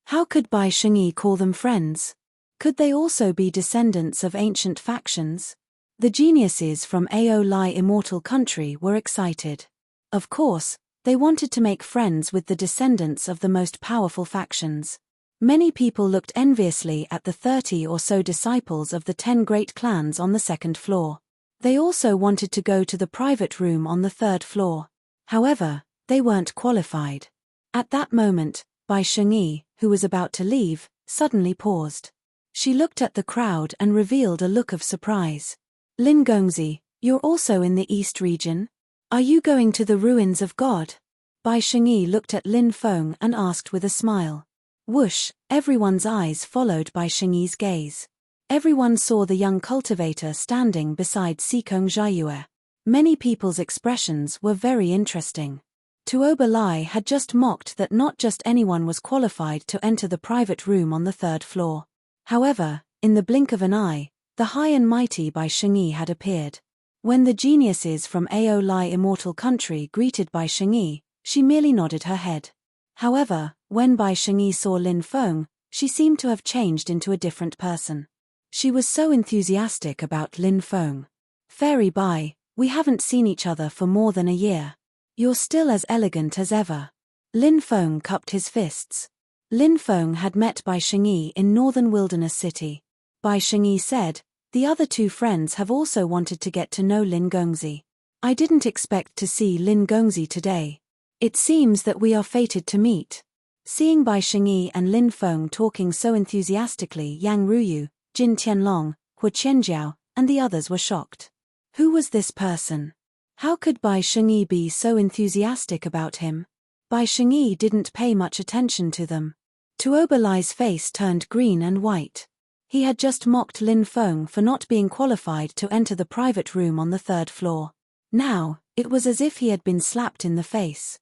How could Bai Shengyi call them friends? Could they also be descendants of ancient factions? The geniuses from Ao Lai Immortal Country were excited. Of course, they wanted to make friends with the descendants of the most powerful factions. Many people looked enviously at the 30 or so disciples of the 10 great clans on the 2nd floor. They also wanted to go to the private room on the 3rd floor. However, they weren't qualified. At that moment, Bai Shengyi, who was about to leave, suddenly paused. She looked at the crowd and revealed a look of surprise. "Lin Gongzi, you're also in the East region? Are you going to the ruins of God?" Bai Shengyi looked at Lin Feng and asked with a smile. Whoosh, everyone's eyes followed Bai Shengyi's gaze. Everyone saw the young cultivator standing beside Sikong Zhaiyue. Many people's expressions were very interesting. Tuoba Lai had just mocked that not just anyone was qualified to enter the private room on the 3rd floor. However, in the blink of an eye, the high and mighty Bai Shengyi had appeared. When the geniuses from Ao Lai Immortal Country greeted Bai Shengyi, she merely nodded her head. However, when Bai Shengyi saw Lin Feng, she seemed to have changed into a different person. She was so enthusiastic about Lin Feng. "Fairy Bai, we haven't seen each other for more than a year. You're still as elegant as ever." Lin Feng cupped his fists. Lin Feng had met Bai Shengyi in northern Wilderness City. Bai Shengyi said, "The other two friends have also wanted to get to know Lin Gongzi. I didn't expect to see Lin Gongzi today. It seems that we are fated to meet." Seeing Bai Shengyi and Lin Feng talking so enthusiastically, Yang Ruyu, Jin Tianlong, Hua Qianjiao, and the others were shocked. Who was this person? How could Bai Shengyi be so enthusiastic about him? Bai Shengyi didn't pay much attention to them. Tuoba Lai's face turned green and white. He had just mocked Lin Feng for not being qualified to enter the private room on the 3rd floor. Now, it was as if he had been slapped in the face.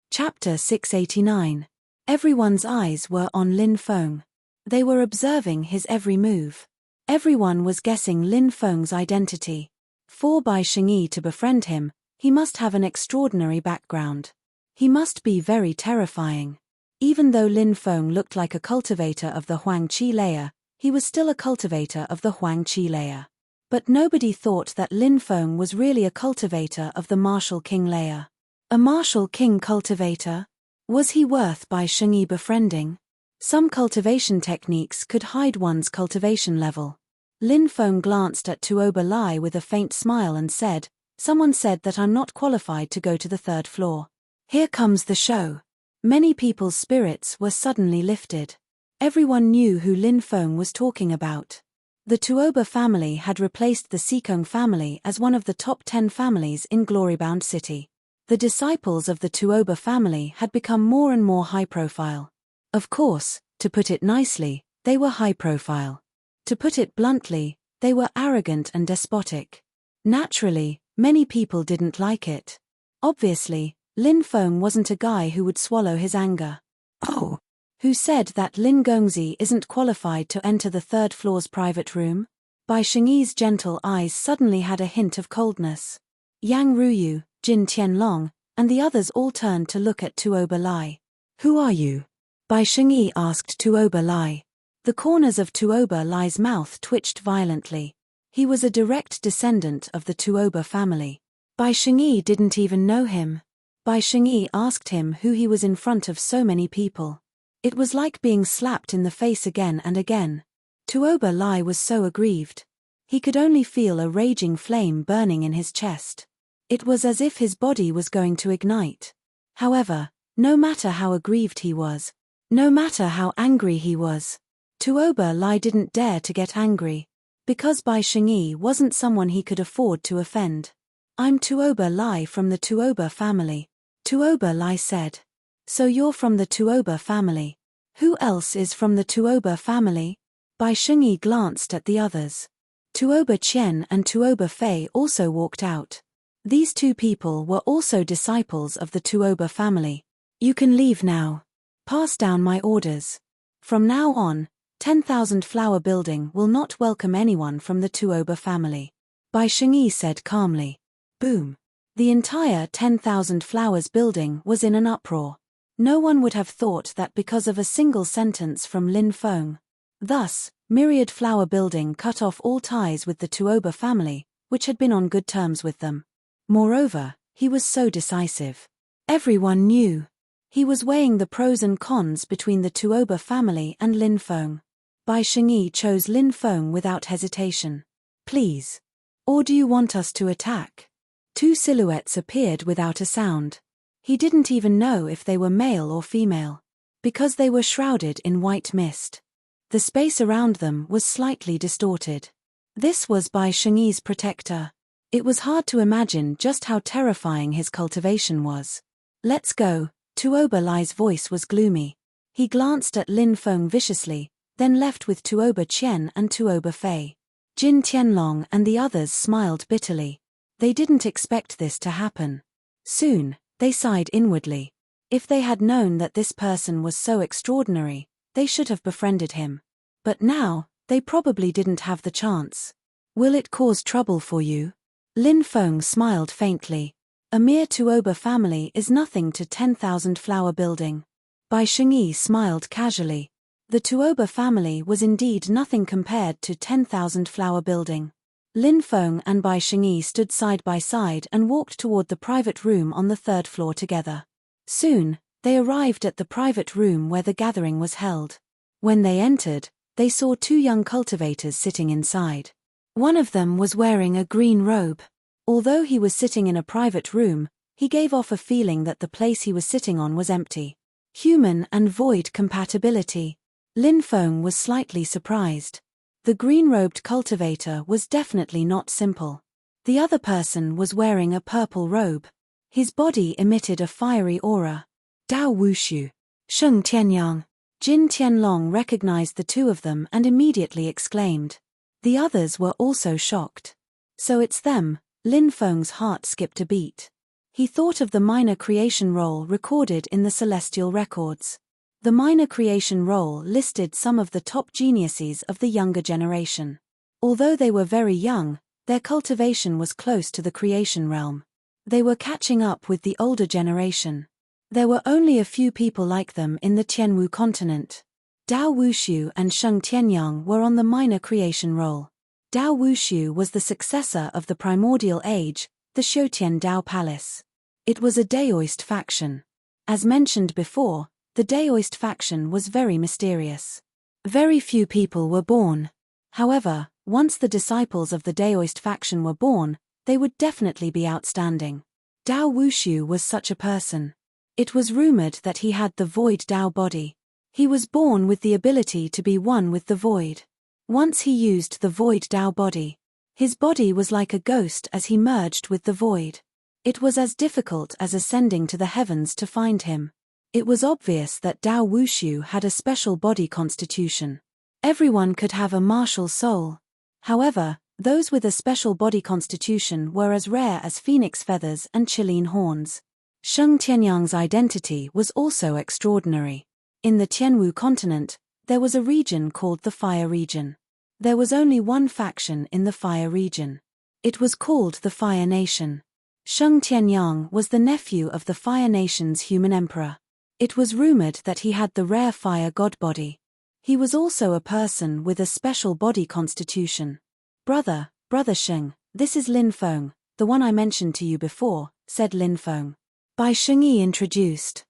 Chapter 689. Everyone's eyes were on Lin Feng. They were observing his every move. Everyone was guessing Lin Feng's identity. For Bai Shengyi to befriend him, he must have an extraordinary background. He must be very terrifying. Even though Lin Feng looked like a cultivator of the Huang Qi layer, he was still a cultivator of the Huang Qi layer. But nobody thought that Lin Feng was really a cultivator of the Martial King layer. A Martial King cultivator? Was he worth Bai Shengyi befriending? Some cultivation techniques could hide one's cultivation level. Lin Feng glanced at Tuoba Lai with a faint smile and said, "Someone said that I'm not qualified to go to the 3rd floor. Here comes the show." Many people's spirits were suddenly lifted. Everyone knew who Lin Feng was talking about. The Tuoba family had replaced the Sikong family as one of the top 10 families in Glorybound City. The disciples of the Tuoba family had become more and more high-profile. Of course, to put it nicely, they were high-profile. To put it bluntly, they were arrogant and despotic. Naturally, many people didn't like it. Obviously, Lin Feng wasn't a guy who would swallow his anger. "Oh, who said that Lin Gongzi isn't qualified to enter the 3rd floor's private room?" Bai Shengyi's gentle eyes suddenly had a hint of coldness. Yang Ruyu, Jin Tianlong, and the others all turned to look at Tuoba Lai. "Who are you?" Bai Shengyi asked Tuoba Lai. The corners of Tuoba Lai's mouth twitched violently. He was a direct descendant of the Tuoba family. Bai Shengyi didn't even know him. Bai Shengyi asked him who he was in front of so many people. It was like being slapped in the face again and again. Tuoba Lai was so aggrieved. He could only feel a raging flame burning in his chest. It was as if his body was going to ignite. However, no matter how aggrieved he was, no matter how angry he was, Tuoba Lai didn't dare to get angry. Because Bai Shengyi wasn't someone he could afford to offend. "I'm Tuoba Lai from the Tuoba family," Tuoba Lai said. "So you're from the Tuoba family. Who else is from the Tuoba family?" Bai Shengyi glanced at the others. Tuoba Qian and Tuoba Fei also walked out. These two people were also disciples of the Tuoba family. "You can leave now. Pass down my orders. From now on, 10,000 Flower Building will not welcome anyone from the Tuoba family," Bai Shengyi said calmly. Boom. The entire 10,000 Flowers Building was in an uproar. No one would have thought that because of a single sentence from Lin Feng. Thus, Myriad Flower Building cut off all ties with the Tuoba family, which had been on good terms with them. Moreover, he was so decisive. Everyone knew. He was weighing the pros and cons between the Tuoba family and Lin Feng. Bai Shengyi chose Lin Feng without hesitation. "Please. Or do you want us to attack?" Two silhouettes appeared without a sound. He didn't even know if they were male or female. Because they were shrouded in white mist. The space around them was slightly distorted. This was Bai Shengyi's protector. It was hard to imagine just how terrifying his cultivation was. "Let's go." Tuoba Lai's voice was gloomy. He glanced at Lin Feng viciously, then left with Tuoba Qian and Tuoba Fei. Jin Tianlong and the others smiled bitterly. They didn't expect this to happen. Soon, they sighed inwardly. If they had known that this person was so extraordinary, they should have befriended him. But now, they probably didn't have the chance. "Will it cause trouble for you?" Lin Feng smiled faintly. A mere Tuoba family is nothing to 10,000 flower building. Bai Shengyi smiled casually. The Tuoba family was indeed nothing compared to 10,000 flower building. Lin Feng and Bai Shengyi stood side by side and walked toward the private room on the third floor together. Soon, they arrived at the private room where the gathering was held. When they entered, they saw two young cultivators sitting inside. One of them was wearing a green robe. Although he was sitting in a private room, he gave off a feeling that the place he was sitting on was empty. Human and void compatibility. Lin Feng was slightly surprised. The green-robed cultivator was definitely not simple. The other person was wearing a purple robe. His body emitted a fiery aura. Dao Wushu. Sheng Tianyang. Jin Tianlong recognized the two of them and immediately exclaimed. The others were also shocked. So it's them. Lin Feng's heart skipped a beat. He thought of the minor creation roll recorded in the celestial records. The minor creation roll listed some of the top geniuses of the younger generation. Although they were very young, their cultivation was close to the creation realm. They were catching up with the older generation. There were only a few people like them in the Tianwu continent. Dao Wushu and Sheng Tianyang were on the minor creation roll. Dao Wushu was the successor of the Primordial Age, the Shoutian Dao Palace. It was a Daoist faction. As mentioned before, the Daoist faction was very mysterious. Very few people were born. However, once the disciples of the Daoist faction were born, they would definitely be outstanding. Dao Wushu was such a person. It was rumored that he had the void Dao body. He was born with the ability to be one with the void. Once he used the void Dao body. His body was like a ghost as he merged with the void. It was as difficult as ascending to the heavens to find him. It was obvious that Dao Wushu had a special body constitution. Everyone could have a martial soul. However, those with a special body constitution were as rare as phoenix feathers and Chilean horns. Sheng Tianyang's identity was also extraordinary. In the Tianwu continent, there was a region called the Fire Region. There was only one faction in the Fire Region. It was called the Fire Nation. Sheng Tianyang was the nephew of the Fire Nation's human emperor. It was rumored that he had the rare fire god body. He was also a person with a special body constitution. Brother Sheng, this is Lin Feng, the one I mentioned to you before, said Lin Feng. Bai Shengyi introduced.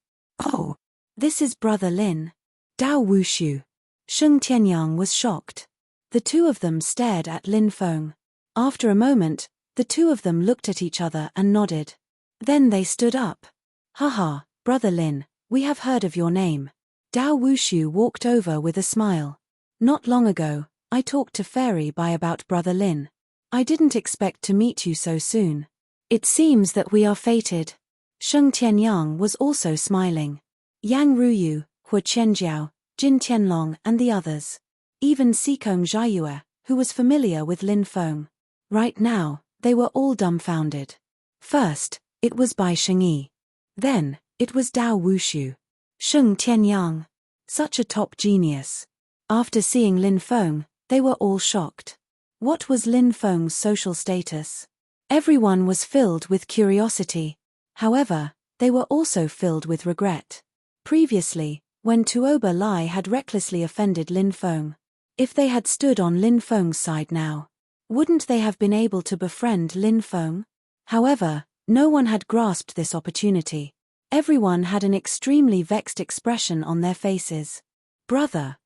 Oh, this is Brother Lin. Dao Wushu. Sheng Tianyang was shocked. The two of them stared at Lin Feng. After a moment, the two of them looked at each other and nodded. Then they stood up. Haha, Brother Lin, we have heard of your name. Dao Wushu walked over with a smile. Not long ago, I talked to Fairy Bai about Brother Lin. I didn't expect to meet you so soon. It seems that we are fated. Sheng Tianyang was also smiling. Yang Ruyu, Hua Qianjiao, Jin Tianlong and the others. Even Sikong Zhaiyue, who was familiar with Lin Feng. Right now, they were all dumbfounded. First, it was Bai Shengyi. Then, it was Dao Wushu. Sheng Tianyang. Such a top genius. After seeing Lin Feng, they were all shocked. What was Lin Feng's social status? Everyone was filled with curiosity. However, they were also filled with regret. Previously, when Tuoba Lai had recklessly offended Lin Feng, if they had stood on Lin Feng's side now, wouldn't they have been able to befriend Lin Feng? However, no one had grasped this opportunity. Everyone had an extremely vexed expression on their faces. Brother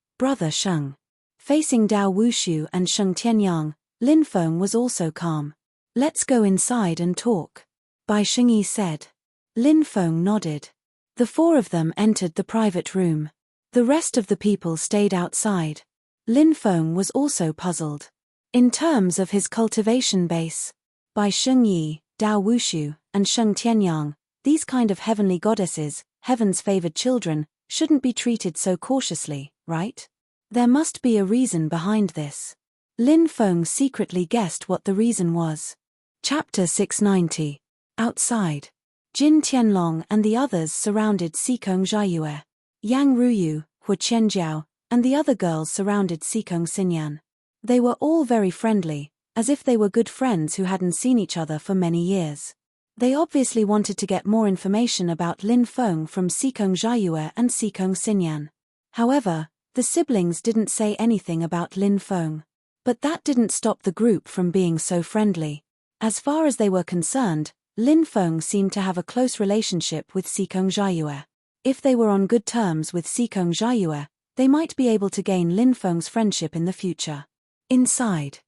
Sheng. Facing Dao Wushu and Sheng Tianyang, Lin Feng was also calm. Let's go inside and talk. Bai Shengyi said. Lin Feng nodded. The four of them entered the private room. The rest of the people stayed outside. Lin Feng was also puzzled. In terms of his cultivation base, Bai Shengyi, Dao Wushu, and Sheng Tianyang, these kind of heavenly goddesses, heaven's favored children, shouldn't be treated so cautiously, right? There must be a reason behind this. Lin Feng secretly guessed what the reason was. Chapter 690. Outside. Jin Tianlong and the others surrounded Sikong Zhaiyue. Yang Ruyu, Hua Qianjiao, and the other girls surrounded Sikong Xinyan. They were all very friendly, as if they were good friends who hadn't seen each other for many years. They obviously wanted to get more information about Lin Feng from Sikong Jiayue and Sikong Xinyan. However, the siblings didn't say anything about Lin Feng. But that didn't stop the group from being so friendly. As far as they were concerned, Lin Feng seemed to have a close relationship with Sikong Jiayue. If they were on good terms with Sikong Jiayue, they might be able to gain Lin Feng's friendship in the future. Inside,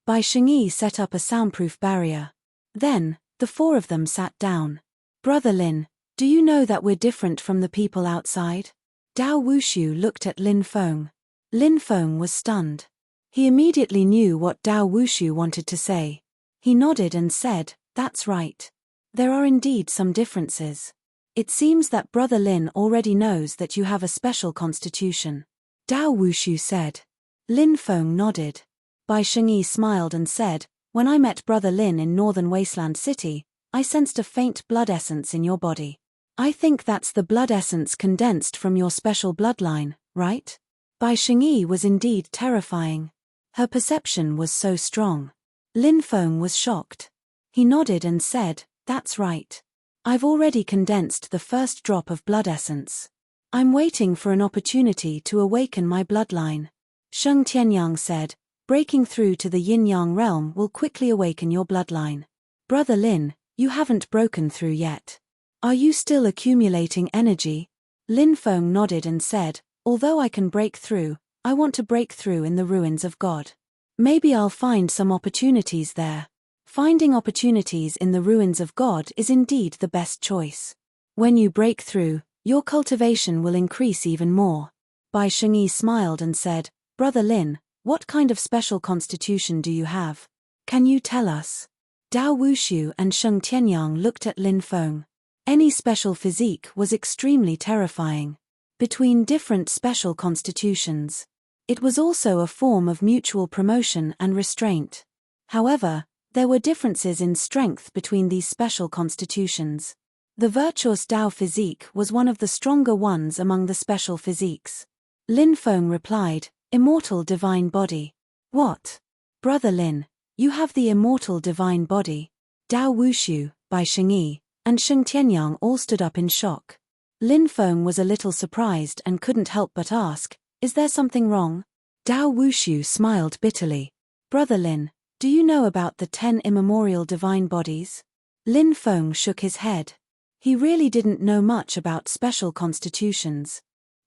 Bai Shengyi set up a soundproof barrier. Then, the four of them sat down. Brother Lin, do you know that we're different from the people outside? Dao Wushu looked at Lin Feng. Lin Feng was stunned. He immediately knew what Dao Wushu wanted to say. He nodded and said, "That's right. There are indeed some differences. It seems that Brother Lin already knows that you have a special constitution." Dao Wushu said. Lin Feng nodded. Bai Shengyi smiled and said, "When I met Brother Lin in Northern Wasteland City, I sensed a faint blood essence in your body. I think that's the blood essence condensed from your special bloodline, right?" Bai Shengyi was indeed terrifying. Her perception was so strong. Lin Feng was shocked. He nodded and said, "That's right. I've already condensed the first drop of blood essence. I'm waiting for an opportunity to awaken my bloodline." Sheng Tianyang said, "Breaking through to the yin-yang realm will quickly awaken your bloodline. Brother Lin, you haven't broken through yet. Are you still accumulating energy?" Lin Feng nodded and said, "Although I can break through, I want to break through in the ruins of God. Maybe I'll find some opportunities there." Finding opportunities in the ruins of God is indeed the best choice. When you break through, your cultivation will increase even more. Bai Shengyi smiled and said, "Brother Lin, what kind of special constitution do you have? Can you tell us?" Dao Wushu and Sheng Tianyang looked at Lin Feng. Any special physique was extremely terrifying. Between different special constitutions, it was also a form of mutual promotion and restraint. However, there were differences in strength between these special constitutions. The virtuous Dao physique was one of the stronger ones among the special physiques. Lin Feng replied, "Immortal divine body." "What? Brother Lin, you have the immortal divine body?" Dao Wushu, Bai Shengyi, and Sheng Tianyang all stood up in shock. Lin Feng was a little surprised and couldn't help but ask, "Is there something wrong?" Dao Wushu smiled bitterly. "Brother Lin, do you know about the 10 immemorial divine bodies?" Lin Feng shook his head. He really didn't know much about special constitutions.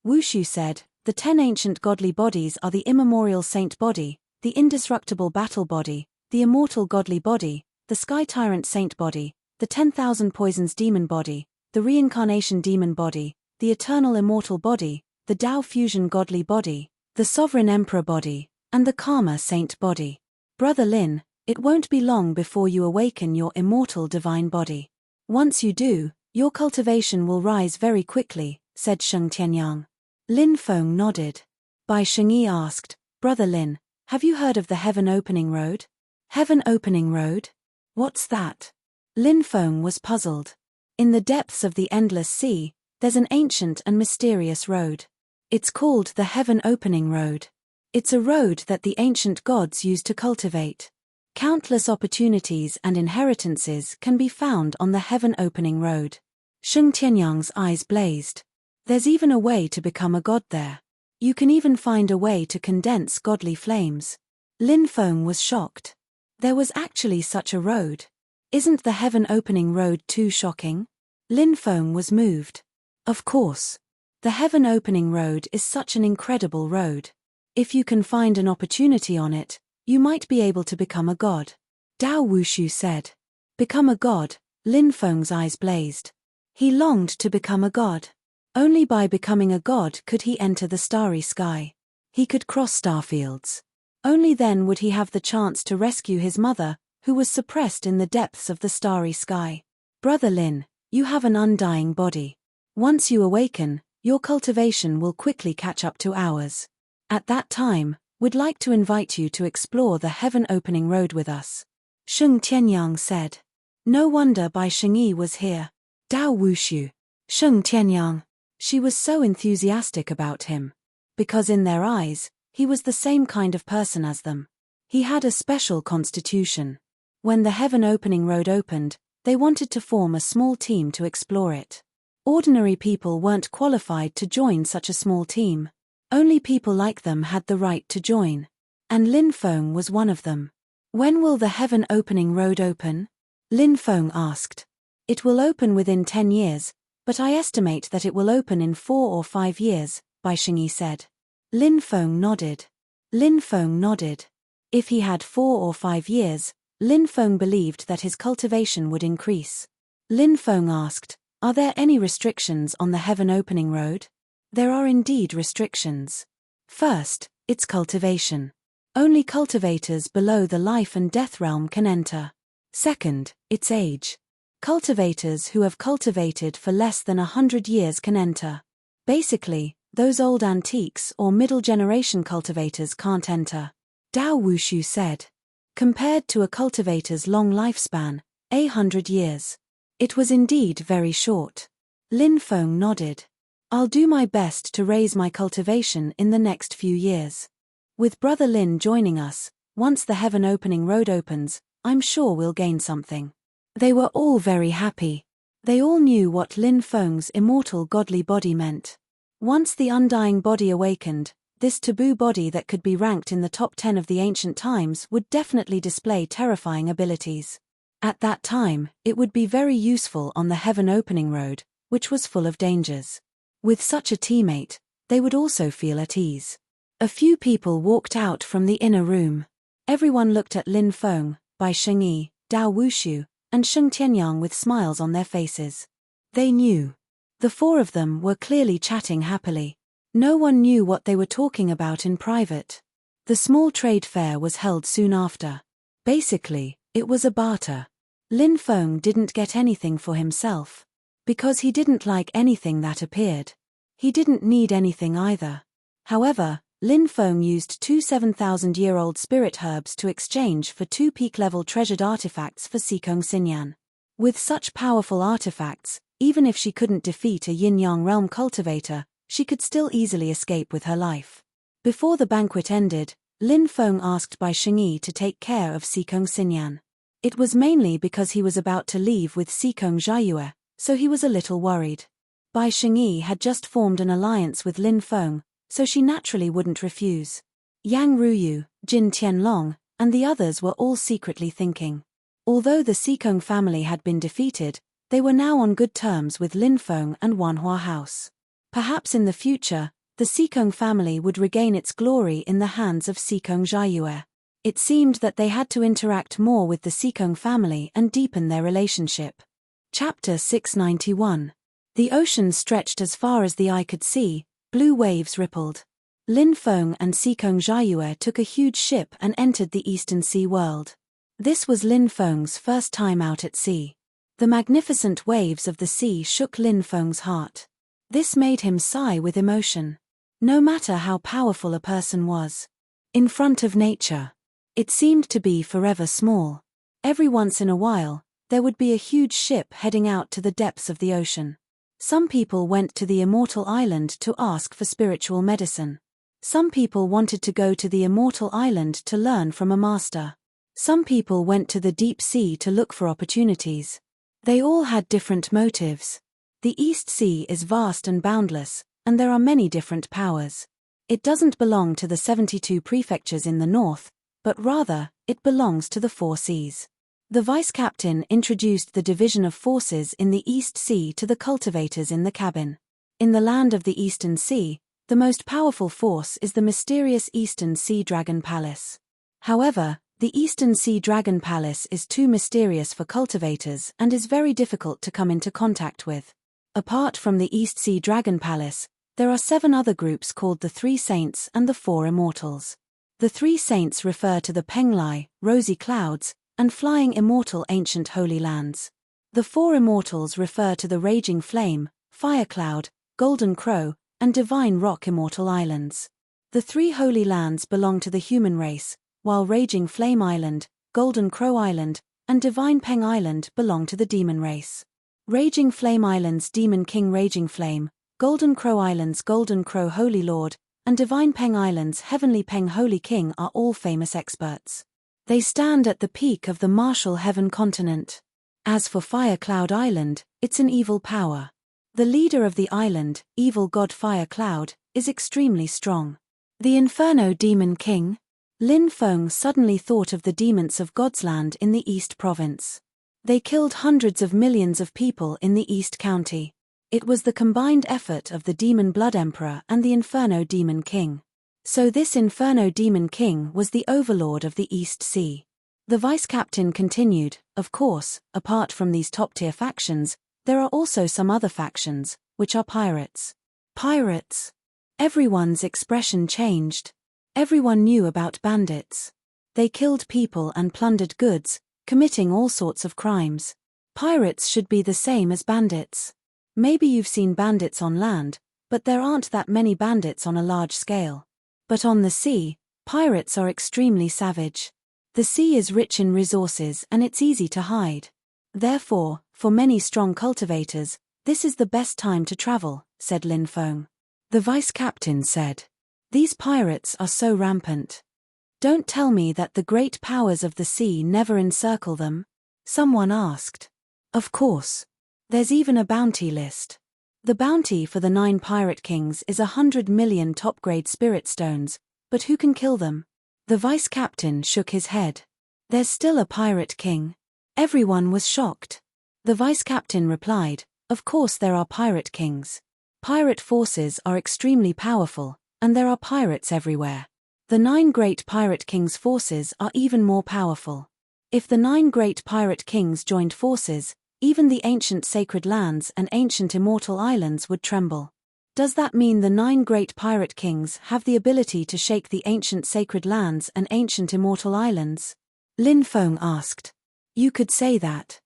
Wushu said, "The 10 ancient godly bodies are the immemorial saint body, the indestructible battle body, the immortal godly body, the sky tyrant saint body, the 10,000 poisons demon body, the reincarnation demon body, the eternal immortal body, the Dao fusion godly body, the sovereign emperor body, and the karma saint body. Brother Lin, it won't be long before you awaken your immortal divine body. Once you do, your cultivation will rise very quickly," said Sheng Tianyang. Lin Feng nodded. Bai Shengyi asked, "Brother Lin, have you heard of the Heaven Opening Road?" "Heaven Opening Road? What's that?" Lin Feng was puzzled. In the depths of the endless sea, there's an ancient and mysterious road. It's called the Heaven Opening Road. It's a road that the ancient gods used to cultivate. Countless opportunities and inheritances can be found on the Heaven Opening Road. Sheng Tianyang's eyes blazed. There's even a way to become a god there. You can even find a way to condense godly flames. Lin Feng was shocked. There was actually such a road. Isn't the Heaven Opening Road too shocking? Lin Feng was moved. Of course. The Heaven Opening Road is such an incredible road. If you can find an opportunity on it, you might be able to become a god. Dao Wushu said. Become a god? Lin Feng's eyes blazed. He longed to become a god. Only by becoming a god could he enter the starry sky. He could cross starfields. Only then would he have the chance to rescue his mother, who was suppressed in the depths of the starry sky. Brother Lin, you have an undying body. Once you awaken, your cultivation will quickly catch up to ours. At that time, we'd like to invite you to explore the Heaven Opening Road with us. Sheng Tianyang said. No wonder Bai Shengyi was here. Dao Wushu. Sheng Tianyang. She was so enthusiastic about him. Because in their eyes, he was the same kind of person as them. He had a special constitution. When the heaven opening road opened, they wanted to form a small team to explore it. Ordinary people weren't qualified to join such a small team. Only people like them had the right to join. And Lin Feng was one of them. When will the heaven opening road open? Lin Feng asked. It will open within 10 years, but I estimate that it will open in 4 or 5 years, Bai Shengyi said. Lin Feng nodded. Lin Feng nodded. If he had 4 or 5 years, Lin Feng believed that his cultivation would increase. Lin Feng asked, "Are there any restrictions on the heaven opening road?" There are indeed restrictions. First, its cultivation. Only cultivators below the life and death realm can enter. Second, its age. Cultivators who have cultivated for less than 100 years can enter. Basically, those old antiques or middle generation cultivators can't enter. Dao Wushu said. Compared to a cultivator's long lifespan, 100 years. It was indeed very short. Lin Feng nodded. I'll do my best to raise my cultivation in the next few years. With Brother Lin joining us, once the heaven opening road opens, I'm sure we'll gain something. They were all very happy. They all knew what Lin Feng's immortal godly body meant. Once the undying body awakened, this taboo body that could be ranked in the top 10 of the ancient times would definitely display terrifying abilities. At that time, it would be very useful on the heaven opening road, which was full of dangers. With such a teammate, they would also feel at ease. A few people walked out from the inner room. Everyone looked at Lin Feng, Bai Shengyi, Dao Wushu, and Sheng Tianyang with smiles on their faces. They knew. The 4 of them were clearly chatting happily. No one knew what they were talking about in private. The small trade fair was held soon after. Basically, it was a barter. Lin Feng didn't get anything for himself. Because he didn't like anything that appeared. He didn't need anything either. However, Lin Feng used 2 7,000-year-old spirit herbs to exchange for 2 peak-level treasured artifacts for Sikong Xinyan. With such powerful artifacts, even if she couldn't defeat a yin-yang realm cultivator, she could still easily escape with her life. Before the banquet ended, Lin Feng asked Bai Shengyi to take care of Sikong Xinyan. It was mainly because he was about to leave with Sikong Jiayue, so he was a little worried. Bai Shengyi had just formed an alliance with Lin Feng, so she naturally wouldn't refuse. Yang Ruyu, Jin Tianlong, and the others were all secretly thinking. Although the Sikong family had been defeated, they were now on good terms with Lin Feng and Wanhua House. Perhaps in the future, the Sikong family would regain its glory in the hands of Sikong Jiayue. It seemed that they had to interact more with the Sikong family and deepen their relationship. Chapter 691. The ocean stretched as far as the eye could see. Blue waves rippled. Lin Feng and Sikong Jiayue took a huge ship and entered the Eastern Sea world. This was Lin Feng's first time out at sea. The magnificent waves of the sea shook Lin Feng's heart. This made him sigh with emotion. No matter how powerful a person was, in front of nature, it seemed to be forever small. Every once in a while, there would be a huge ship heading out to the depths of the ocean. Some people went to the Immortal Island to ask for spiritual medicine. Some people wanted to go to the Immortal Island to learn from a master. Some people went to the deep sea to look for opportunities. They all had different motives. The East Sea is vast and boundless, and there are many different powers. It doesn't belong to the 72 prefectures in the north, but rather, it belongs to the 4 seas. The vice-captain introduced the division of forces in the East Sea to the cultivators in the cabin. In the land of the Eastern Sea, the most powerful force is the mysterious Eastern Sea Dragon Palace. However, the Eastern Sea Dragon Palace is too mysterious for cultivators and is very difficult to come into contact with. Apart from the East Sea Dragon Palace, there are 7 other groups called the 3 Saints and the 4 Immortals. The 3 Saints refer to the Penglai, Rosy Clouds, and Flying Immortal Ancient Holy Lands. The 4 Immortals refer to the Raging Flame, Fire Cloud, Golden Crow, and Divine Rock Immortal Islands. The 3 Holy Lands belong to the human race, while Raging Flame Island, Golden Crow Island, and Divine Peng Island belong to the demon race. Raging Flame Island's Demon King Raging Flame, Golden Crow Island's Golden Crow Holy Lord, and Divine Peng Island's Heavenly Peng Holy King are all famous experts. They stand at the peak of the martial heaven continent. As for Fire Cloud Island, it's an evil power. The leader of the island, evil god Fire Cloud, is extremely strong. The Inferno Demon King? Lin Feng suddenly thought of the demons of Godsland in the East Province. They killed hundreds of millions of people in the East County. It was the combined effort of the Demon Blood Emperor and the Inferno Demon King. So this Inferno Demon King was the overlord of the East Sea. The vice-captain continued, of course, apart from these top-tier factions, there are also some other factions, which are pirates. Pirates? Everyone's expression changed. Everyone knew about bandits. They killed people and plundered goods, committing all sorts of crimes. Pirates should be the same as bandits. Maybe you've seen bandits on land, but there aren't that many bandits on a large scale. But on the sea, pirates are extremely savage. The sea is rich in resources and it's easy to hide. Therefore, for many strong cultivators, this is the best time to travel, said Lin Feng. The vice-captain said, "These pirates are so rampant. Don't tell me that the great powers of the sea never encircle them?" Someone asked. Of course. There's even a bounty list. The bounty for the 9 pirate kings is 100 million top-grade spirit stones, but who can kill them? The vice-captain shook his head. There's still a pirate king. Everyone was shocked. The vice-captain replied, of course there are pirate kings. Pirate forces are extremely powerful, and there are pirates everywhere. The 9 great pirate kings' forces are even more powerful. If the 9 great pirate kings joined forces, even the ancient sacred lands and ancient immortal islands would tremble. Does that mean the 9 great pirate kings have the ability to shake the ancient sacred lands and ancient immortal islands? Lin Feng asked. You could say that.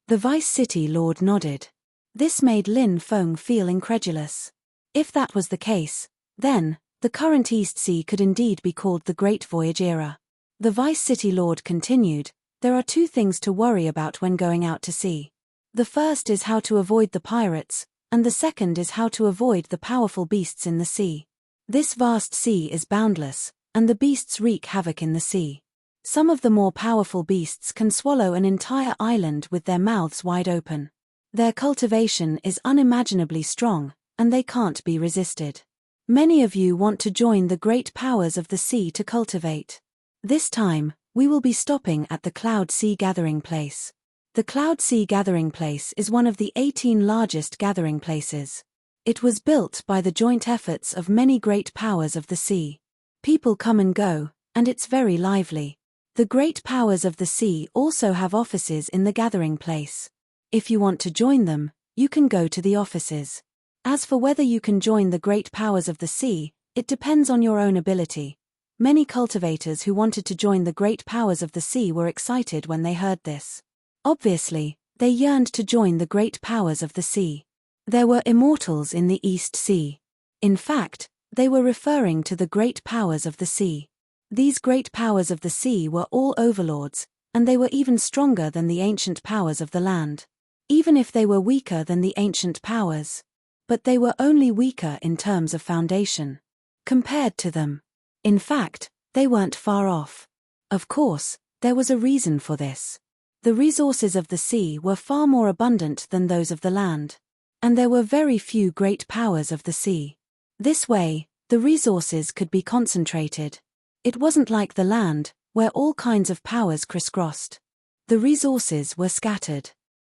The vice-city lord nodded. This made Lin Feng feel incredulous. If that was the case, then, the current East Sea could indeed be called the Great Voyage Era. The vice-city lord continued, there are 2 things to worry about when going out to sea. The first is how to avoid the pirates, and the second is how to avoid the powerful beasts in the sea. This vast sea is boundless, and the beasts wreak havoc in the sea. Some of the more powerful beasts can swallow an entire island with their mouths wide open. Their cultivation is unimaginably strong, and they can't be resisted. Many of you want to join the great powers of the sea to cultivate. This time, we will be stopping at the Cloud Sea Gathering Place. The Cloud Sea Gathering Place is one of the 18 largest gathering places. It was built by the joint efforts of many great powers of the sea. People come and go, and it's very lively. The great powers of the sea also have offices in the gathering place. If you want to join them, you can go to the offices. As for whether you can join the great powers of the sea, it depends on your own ability. Many cultivators who wanted to join the great powers of the sea were excited when they heard this. Obviously, they yearned to join the great powers of the sea. There were immortals in the East Sea. In fact, they were referring to the great powers of the sea. These great powers of the sea were all overlords, and they were even stronger than the ancient powers of the land. Even if they were weaker than the ancient powers. But they were only weaker in terms of foundation. Compared to them. In fact, they weren't far off. Of course, there was a reason for this. The resources of the sea were far more abundant than those of the land. And there were very few great powers of the sea. This way, the resources could be concentrated. It wasn't like the land, where all kinds of powers crisscrossed. The resources were scattered.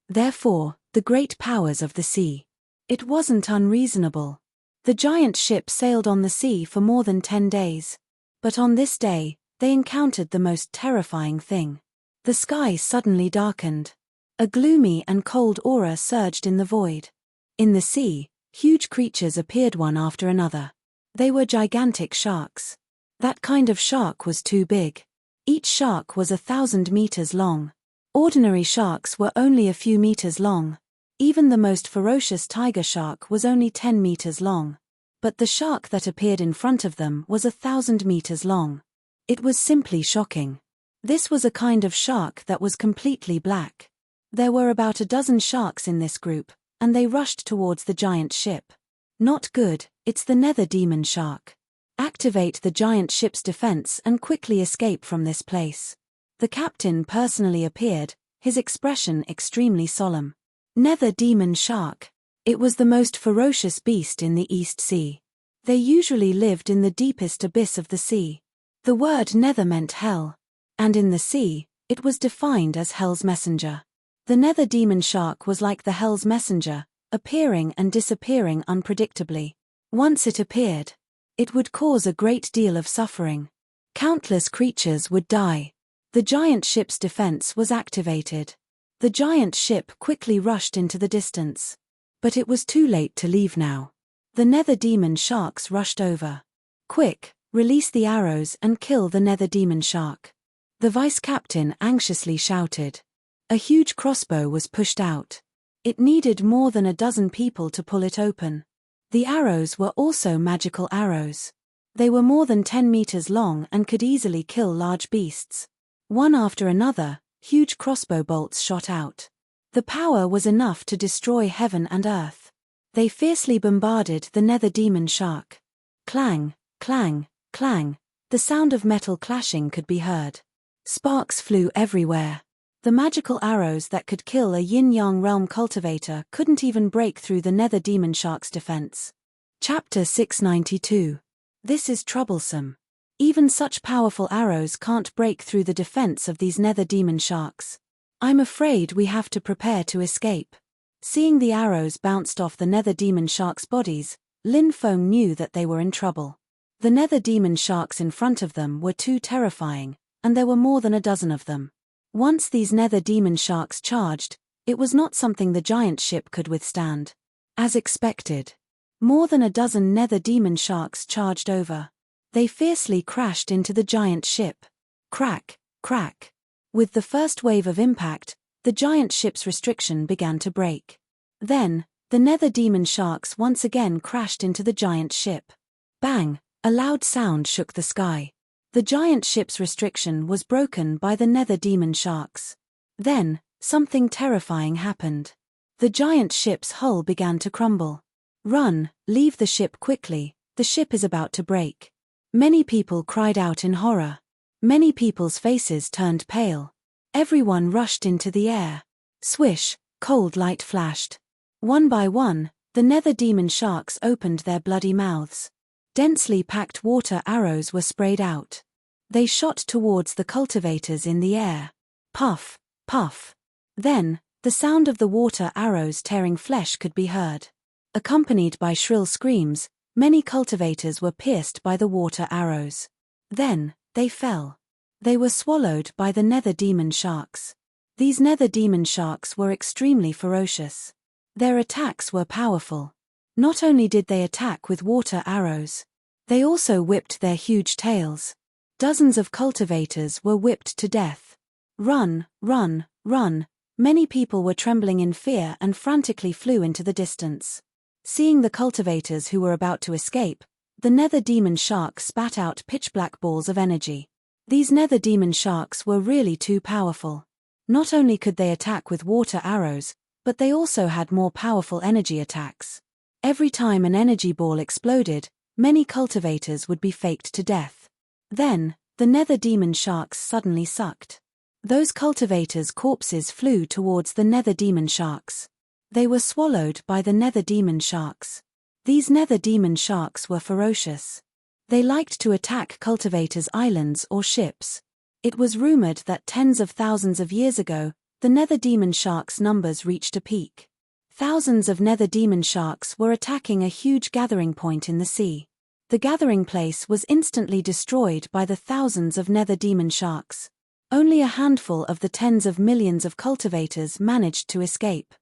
Therefore, the great powers of the sea. It wasn't unreasonable. The giant ship sailed on the sea for more than 10 days. But on this day, they encountered the most terrifying thing. The sky suddenly darkened. A gloomy and cold aura surged in the void. In the sea, huge creatures appeared one after another. They were gigantic sharks. That kind of shark was too big. Each shark was 1,000 meters long. Ordinary sharks were only a few meters long. Even the most ferocious tiger shark was only 10 meters long. But the shark that appeared in front of them was 1,000 meters long. It was simply shocking. This was a kind of shark that was completely black. There were about a dozen sharks in this group, and they rushed towards the giant ship. Not good, it's the nether demon shark. Activate the giant ship's defense and quickly escape from this place. The captain personally appeared, his expression extremely solemn. Nether demon shark. It was the most ferocious beast in the East Sea. They usually lived in the deepest abyss of the sea. The word nether meant hell. And in the sea, it was defined as hell's messenger. The nether demon shark was like the hell's messenger, appearing and disappearing unpredictably. Once it appeared, it would cause a great deal of suffering. Countless creatures would die. The giant ship's defense was activated. The giant ship quickly rushed into the distance. But it was too late to leave now. The nether demon sharks rushed over. Quick, release the arrows and kill the nether demon shark. The vice captain anxiously shouted. A huge crossbow was pushed out. It needed more than a dozen people to pull it open. The arrows were also magical arrows. They were more than 10 meters long and could easily kill large beasts. One after another, huge crossbow bolts shot out. The power was enough to destroy heaven and earth. They fiercely bombarded the nether demon shark. Clang, clang, clang. The sound of metal clashing could be heard. Sparks flew everywhere. The magical arrows that could kill a yin-yang realm cultivator couldn't even break through the nether demon shark's defense. Chapter 692. This is troublesome. Even such powerful arrows can't break through the defense of these nether demon sharks. I'm afraid we have to prepare to escape. Seeing the arrows bounced off the nether demon sharks' bodies, Lin Feng knew that they were in trouble. The nether demon sharks in front of them were too terrifying, and there were more than a dozen of them. Once these nether demon sharks charged, it was not something the giant ship could withstand. As expected, more than a dozen nether demon sharks charged over. They fiercely crashed into the giant ship. Crack, crack. With the first wave of impact, the giant ship's restriction began to break. Then, the nether demon sharks once again crashed into the giant ship. Bang! A loud sound shook the sky. The giant ship's restriction was broken by the nether demon sharks. Then, something terrifying happened. The giant ship's hull began to crumble. Run, leave the ship quickly, the ship is about to break. Many people cried out in horror. Many people's faces turned pale. Everyone rushed into the air. Swish, cold light flashed. One by one, the nether demon sharks opened their bloody mouths. Densely packed water arrows were sprayed out. They shot towards the cultivators in the air. Puff, puff. Then, the sound of the water arrows tearing flesh could be heard. Accompanied by shrill screams, many cultivators were pierced by the water arrows. Then, they fell. They were swallowed by the nether demon sharks. These nether demon sharks were extremely ferocious. Their attacks were powerful. Not only did they attack with water arrows, they also whipped their huge tails. Dozens of cultivators were whipped to death. Run, run, run. Many people were trembling in fear and frantically flew into the distance. Seeing the cultivators who were about to escape, the nether demon shark spat out pitch-black balls of energy. These nether demon sharks were really too powerful. Not only could they attack with water arrows, but they also had more powerful energy attacks. Every time an energy ball exploded, many cultivators would be faked to death. Then, the nether demon sharks suddenly sucked. Those cultivators' corpses flew towards the nether demon sharks. They were swallowed by the nether demon sharks. These nether demon sharks were ferocious. They liked to attack cultivators' islands or ships. It was rumored that tens of thousands of years ago, the nether demon sharks' numbers reached a peak. Thousands of nether demon sharks were attacking a huge gathering point in the sea. The gathering place was instantly destroyed by the thousands of nether demon sharks. Only a handful of the tens of millions of cultivators managed to escape.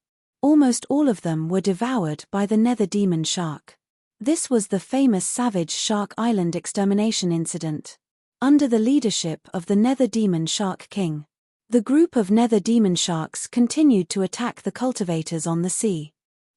Almost all of them were devoured by the nether demon shark. This was the famous Savage Shark Island extermination incident. Under the leadership of the nether demon shark king, the group of nether demon sharks continued to attack the cultivators on the sea.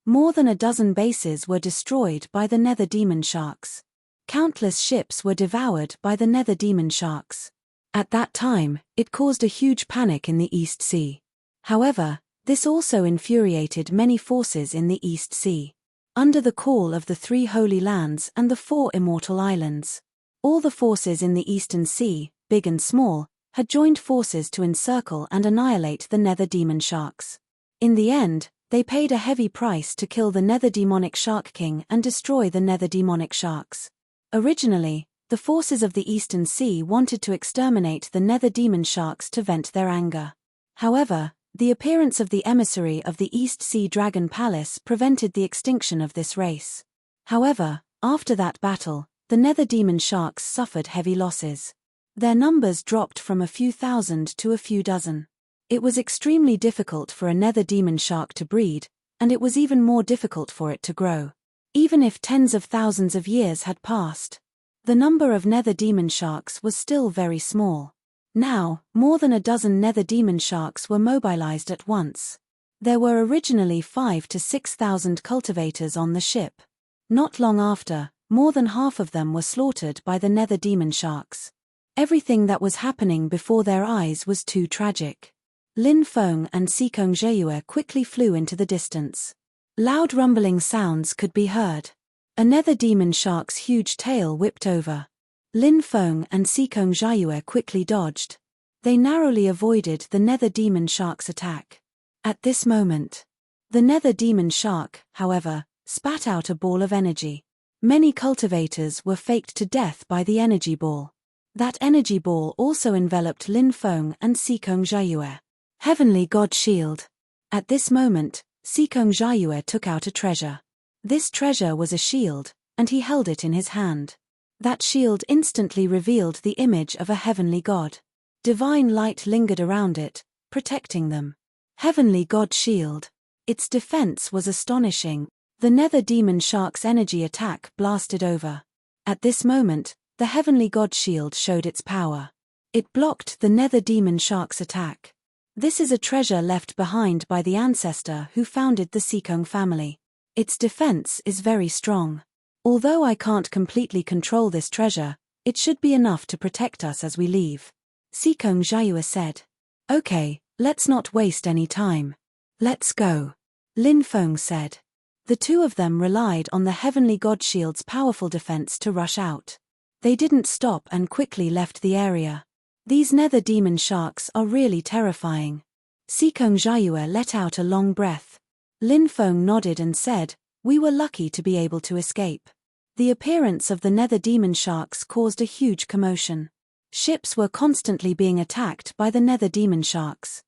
More than a dozen bases were destroyed by the nether demon sharks. Countless ships were devoured by the nether demon sharks. At that time, it caused a huge panic in the East Sea. However, this also infuriated many forces in the East Sea. Under the call of the 3 Holy Lands and the 4 Immortal Islands, All the forces in the Eastern Sea, big and small, had joined forces to encircle and annihilate the nether demon sharks. In the end, they paid a heavy price to kill the nether demonic shark king and destroy the nether demonic sharks. Originally, the forces of the Eastern Sea wanted to exterminate the nether demon sharks to vent their anger. However, the appearance of the emissary of the East Sea Dragon Palace prevented the extinction of this race. However, after that battle, the nether demon sharks suffered heavy losses. Their numbers dropped from a few thousand to a few dozen. It was extremely difficult for a nether demon shark to breed, and it was even more difficult for it to grow. Even if tens of thousands of years had passed, the number of nether demon sharks was still very small. Now, more than a dozen nether demon sharks were mobilized at once. There were originally 5,000 to 6,000 cultivators on the ship. Not long after, more than half of them were slaughtered by the nether demon sharks. Everything that was happening before their eyes was too tragic. Lin Feng and Sikong Zheyue quickly flew into the distance. Loud rumbling sounds could be heard. A nether demon shark's huge tail whipped over. Lin Feng and Sikong Zheyue quickly dodged. They narrowly avoided the nether demon shark's attack. At this moment, the nether demon shark, however, spat out a ball of energy. Many cultivators were faked to death by the energy ball. That energy ball also enveloped Lin Feng and Sikong Zheyue. Heavenly God Shield. At this moment, Sikong Zheyue took out a treasure. This treasure was a shield, and he held it in his hand. That shield instantly revealed the image of a heavenly god. Divine light lingered around it, protecting them. Heavenly God Shield. Its defense was astonishing. The nether demon shark's energy attack blasted over. At this moment, the Heavenly God Shield showed its power. It blocked the nether demon shark's attack. This is a treasure left behind by the ancestor who founded the Sikong family. Its defense is very strong. Although I can't completely control this treasure, it should be enough to protect us as we leave. Sikong Zheyue said. Okay, let's not waste any time. Let's go. Lin Feng said. The two of them relied on the Heavenly God Shield's powerful defense to rush out. They didn't stop and quickly left the area. These nether demon sharks are really terrifying. Sikong Zheyue let out a long breath. Lin Feng nodded and said, "We were lucky to be able to escape." The appearance of the nether demon sharks caused a huge commotion. Ships were constantly being attacked by the nether demon sharks.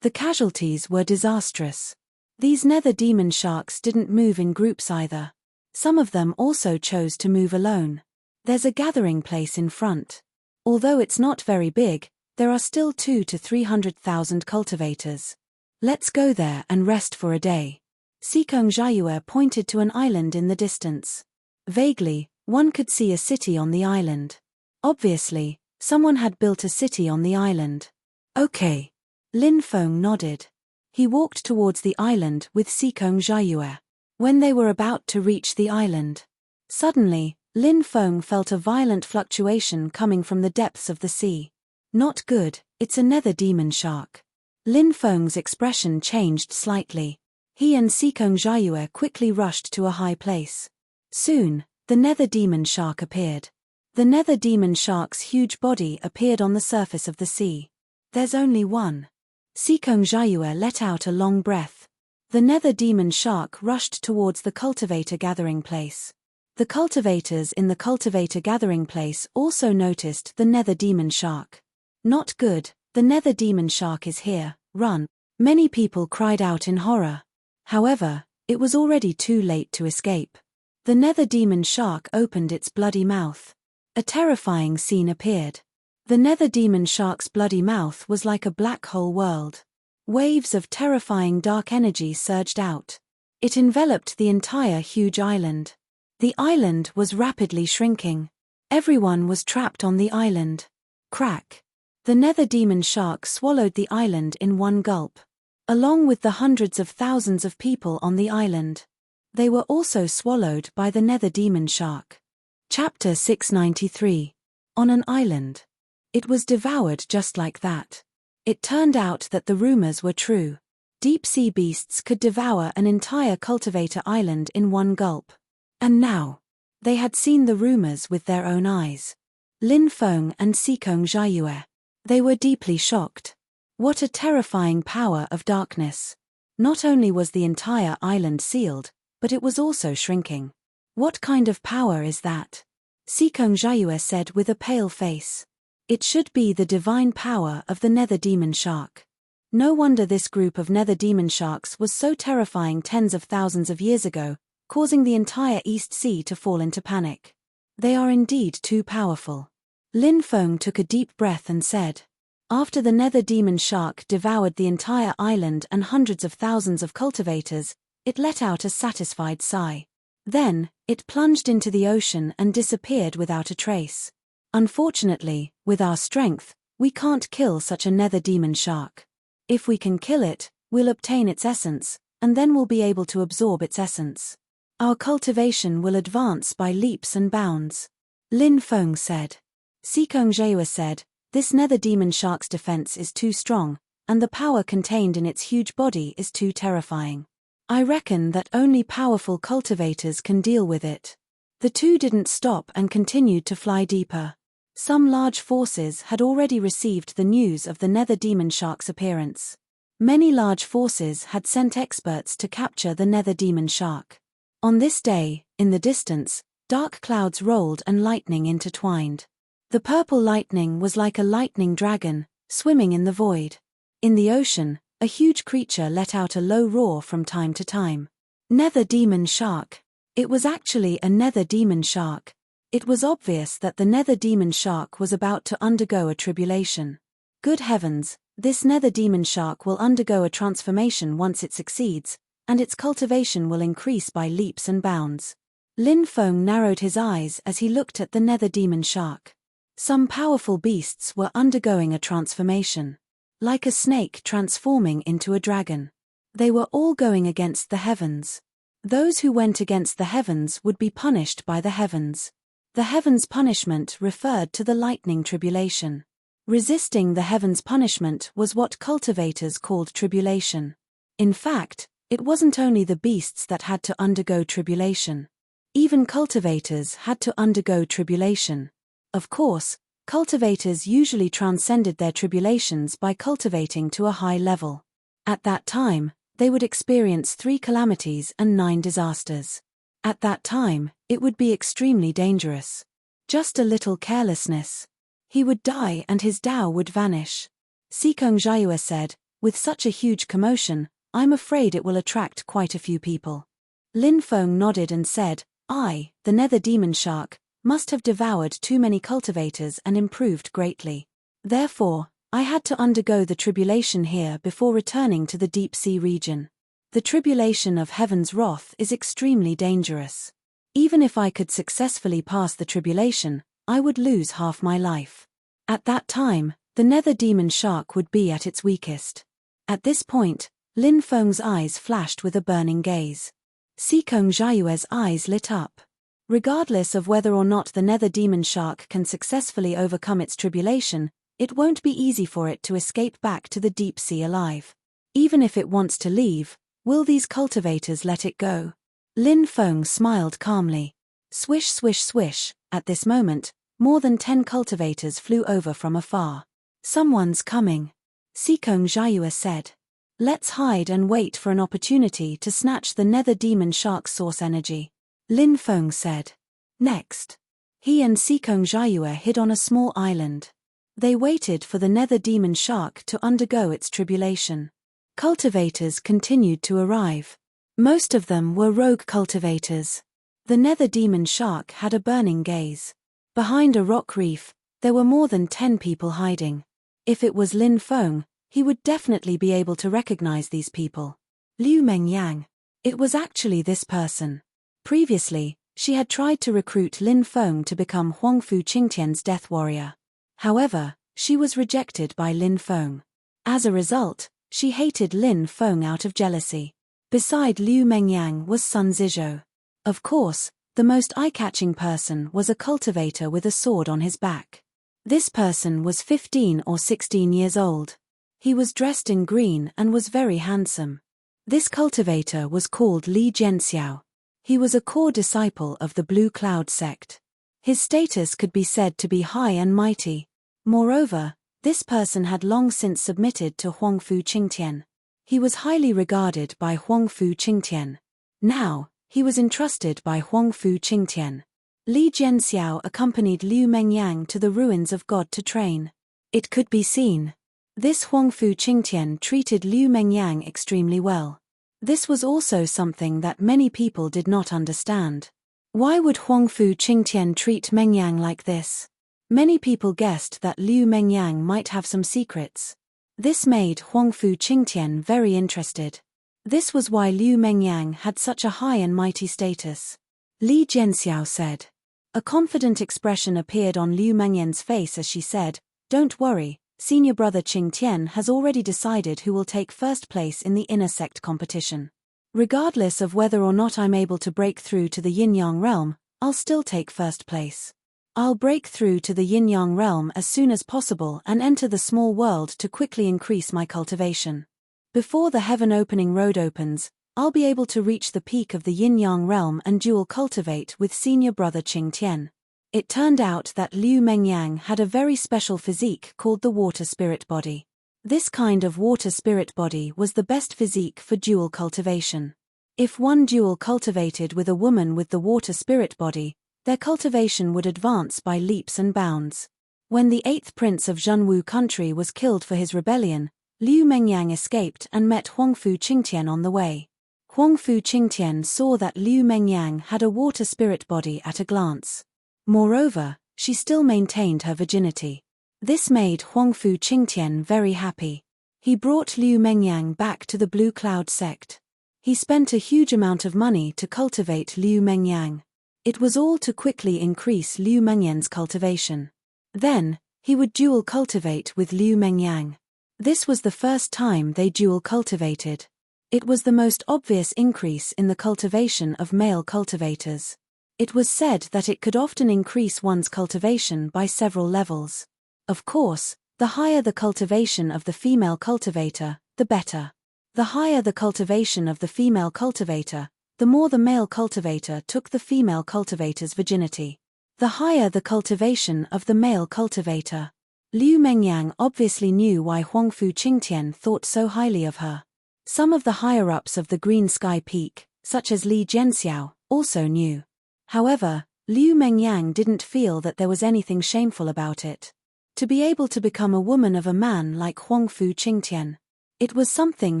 The casualties were disastrous. These nether demon sharks didn't move in groups either. Some of them also chose to move alone. There's a gathering place in front. Although it's not very big, there are still 200,000 to 300,000 cultivators. Let's go there and rest for a day. Sikong Zheyue pointed to an island in the distance. Vaguely, one could see a city on the island. Obviously, someone had built a city on the island. Okay. Lin Feng nodded. He walked towards the island with Sikong Zheyue. When they were about to reach the island, suddenly, Lin Feng felt a violent fluctuation coming from the depths of the sea. Not good, it's a nether demon shark. Lin Feng's expression changed slightly. He and Sikong Zheyue quickly rushed to a high place. Soon, the nether demon shark appeared. The nether demon shark's huge body appeared on the surface of the sea. There's only one. Sikong Zheyue let out a long breath. The nether demon shark rushed towards the cultivator gathering place. The cultivators in the cultivator gathering place also noticed the nether demon shark. Not good, the nether demon shark is here, run. Many people cried out in horror. However, it was already too late to escape. The nether demon shark opened its bloody mouth. A terrifying scene appeared. The nether demon shark's bloody mouth was like a black hole world. Waves of terrifying dark energy surged out. It enveloped the entire huge island. The island was rapidly shrinking. Everyone was trapped on the island. Crack. The nether demon shark swallowed the island in one gulp. Along with the hundreds of thousands of people on the island. They were also swallowed by the nether demon shark. Chapter 693. On an island. It was devoured just like that. It turned out that the rumors were true. Deep-sea beasts could devour an entire cultivator island in one gulp. And now, they had seen the rumors with their own eyes. Lin Feng and Sikong Jiayue. They were deeply shocked. What a terrifying power of darkness. Not only was the entire island sealed, but it was also shrinking. What kind of power is that? Sikong Jiayue said with a pale face. It should be the divine power of the nether demon shark. No wonder this group of nether demon sharks was so terrifying tens of thousands of years ago, causing the entire East Sea to fall into panic. They are indeed too powerful. Lin Feng took a deep breath and said, after the nether demon shark devoured the entire island and hundreds of thousands of cultivators, it let out a satisfied sigh. Then, it plunged into the ocean and disappeared without a trace. Unfortunately, with our strength, we can't kill such a nether demon shark. If we can kill it, we'll obtain its essence, and then we'll be able to absorb its essence. Our cultivation will advance by leaps and bounds. Lin Feng said. Sikong Jiayue said, this nether demon shark's defense is too strong, and the power contained in its huge body is too terrifying. I reckon that only powerful cultivators can deal with it. The two didn't stop and continued to fly deeper. Some large forces had already received the news of the nether demon shark's appearance. Many large forces had sent experts to capture the nether demon shark. On this day, in the distance, dark clouds rolled and lightning intertwined. The purple lightning was like a lightning dragon, swimming in the void. In the ocean, a huge creature let out a low roar from time to time. Nether demon shark. It was actually a nether demon shark. It was obvious that the nether demon shark was about to undergo a tribulation. Good heavens, this nether demon shark will undergo a transformation once it succeeds, and its cultivation will increase by leaps and bounds. Lin Feng narrowed his eyes as he looked at the nether demon shark. Some powerful beasts were undergoing a transformation. Like a snake transforming into a dragon. They were all going against the heavens. Those who went against the heavens would be punished by the heavens. The heavens' punishment referred to the lightning tribulation. Resisting the heavens' punishment was what cultivators called tribulation. In fact, it wasn't only the beasts that had to undergo tribulation. Even cultivators had to undergo tribulation. Of course, cultivators usually transcended their tribulations by cultivating to a high level. At that time, they would experience 3 calamities and 9 disasters. At that time, it would be extremely dangerous. Just a little carelessness. He would die and his Tao would vanish. Sikong Jiayue said, with such a huge commotion, I'm afraid it will attract quite a few people. Lin Feng nodded and said, the nether demon shark, must have devoured too many cultivators and improved greatly. Therefore, I had to undergo the tribulation here before returning to the deep sea region. The tribulation of heaven's wrath is extremely dangerous. Even if I could successfully pass the tribulation, I would lose half my life. At that time, the nether demon shark would be at its weakest. At this point, Lin Feng's eyes flashed with a burning gaze. Sikong Jiayue's eyes lit up. Regardless of whether or not the nether demon shark can successfully overcome its tribulation, it won't be easy for it to escape back to the deep sea alive. Even if it wants to leave, will these cultivators let it go? Lin Feng smiled calmly. Swish swish swish, at this moment, more than 10 cultivators flew over from afar. Someone's coming. Sikong Jiayue said. Let's hide and wait for an opportunity to snatch the nether demon shark's source energy. Lin Feng said. Next. He and Sikong Jiayue hid on a small island. They waited for the nether demon shark to undergo its tribulation. Cultivators continued to arrive. Most of them were rogue cultivators. The nether demon shark had a burning gaze. Behind a rock reef, there were more than 10 people hiding. If it was Lin Feng, he would definitely be able to recognize these people. Liu Mengyang. It was actually this person. Previously, she had tried to recruit Lin Feng to become Huangfu Qingtian's death warrior. However, she was rejected by Lin Feng. As a result, she hated Lin Feng out of jealousy. Beside Liu Mengyang was Sun Zizhou. Of course, the most eye-catching person was a cultivator with a sword on his back. This person was 15 or 16 years old. He was dressed in green and was very handsome. This cultivator was called Li Jianxiao. He was a core disciple of the Blue Cloud sect. His status could be said to be high and mighty. Moreover, this person had long since submitted to Huangfu Qingtian. He was highly regarded by Huangfu Qingtian. Now, he was entrusted by Huangfu Qingtian. Li Jianxiao accompanied Liu Mengyang to the ruins of God to train. It could be seen. This Huangfu Qingtian treated Liu Mengyang extremely well. This was also something that many people did not understand. Why would Huangfu Qingtian treat Mengyang like this? Many people guessed that Liu Mengyang might have some secrets. This made Huangfu Qingtian very interested. This was why Liu Mengyang had such a high and mighty status. Li Jianxiao said. A confident expression appeared on Liu Mengyang's face as she said, "Don't worry, senior brother Qingtian has already decided who will take first place in the inner sect competition. Regardless of whether or not I'm able to break through to the yin-yang realm, I'll still take first place. I'll break through to the yin-yang realm as soon as possible and enter the small world to quickly increase my cultivation. Before the heaven-opening road opens, I'll be able to reach the peak of the yin-yang realm and dual cultivate with senior brother Qingtian." It turned out that Liu Mengyang had a very special physique called the water spirit body. This kind of water spirit body was the best physique for dual cultivation. If one dual cultivated with a woman with the water spirit body, their cultivation would advance by leaps and bounds. When the 8th prince of Zhenwu country was killed for his rebellion, Liu Mengyang escaped and met Huangfu Qingtian on the way. Huangfu Qingtian saw that Liu Mengyang had a water spirit body at a glance. Moreover, she still maintained her virginity. This made Huangfu Qingtian very happy. He brought Liu Mengyang back to the Blue Cloud sect. He spent a huge amount of money to cultivate Liu Mengyang. It was all to quickly increase Liu Mengyang's cultivation. Then, he would dual cultivate with Liu Mengyang. This was the first time they dual cultivated. It was the most obvious increase in the cultivation of male cultivators. It was said that it could often increase one's cultivation by several levels. Of course, the higher the cultivation of the female cultivator, the better. The higher the cultivation of the female cultivator, the more the male cultivator took the female cultivator's virginity. The higher the cultivation of the male cultivator. Liu Mengyang obviously knew why Huangfu Qingtian thought so highly of her. Some of the higher-ups of the Green Sky Peak, such as Li Jianxiao, also knew. However, Liu Mengyang didn't feel that there was anything shameful about it. To be able to become a woman of a man like Huangfu Qingtian, it was something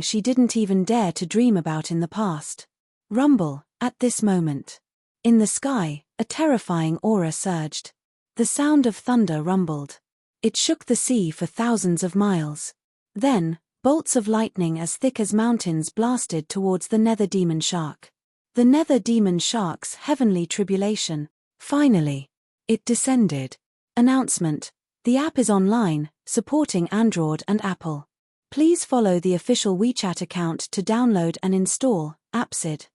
she didn't even dare to dream about in the past. Rumble, at this moment. In the sky, a terrifying aura surged. The sound of thunder rumbled. It shook the sea for thousands of miles. Then, bolts of lightning as thick as mountains blasted towards the nether demon shark. The nether demon shark's heavenly tribulation. Finally, it descended. Announcement: the app is online, supporting Android and Apple. Please follow the official WeChat account to download and install. AppSid.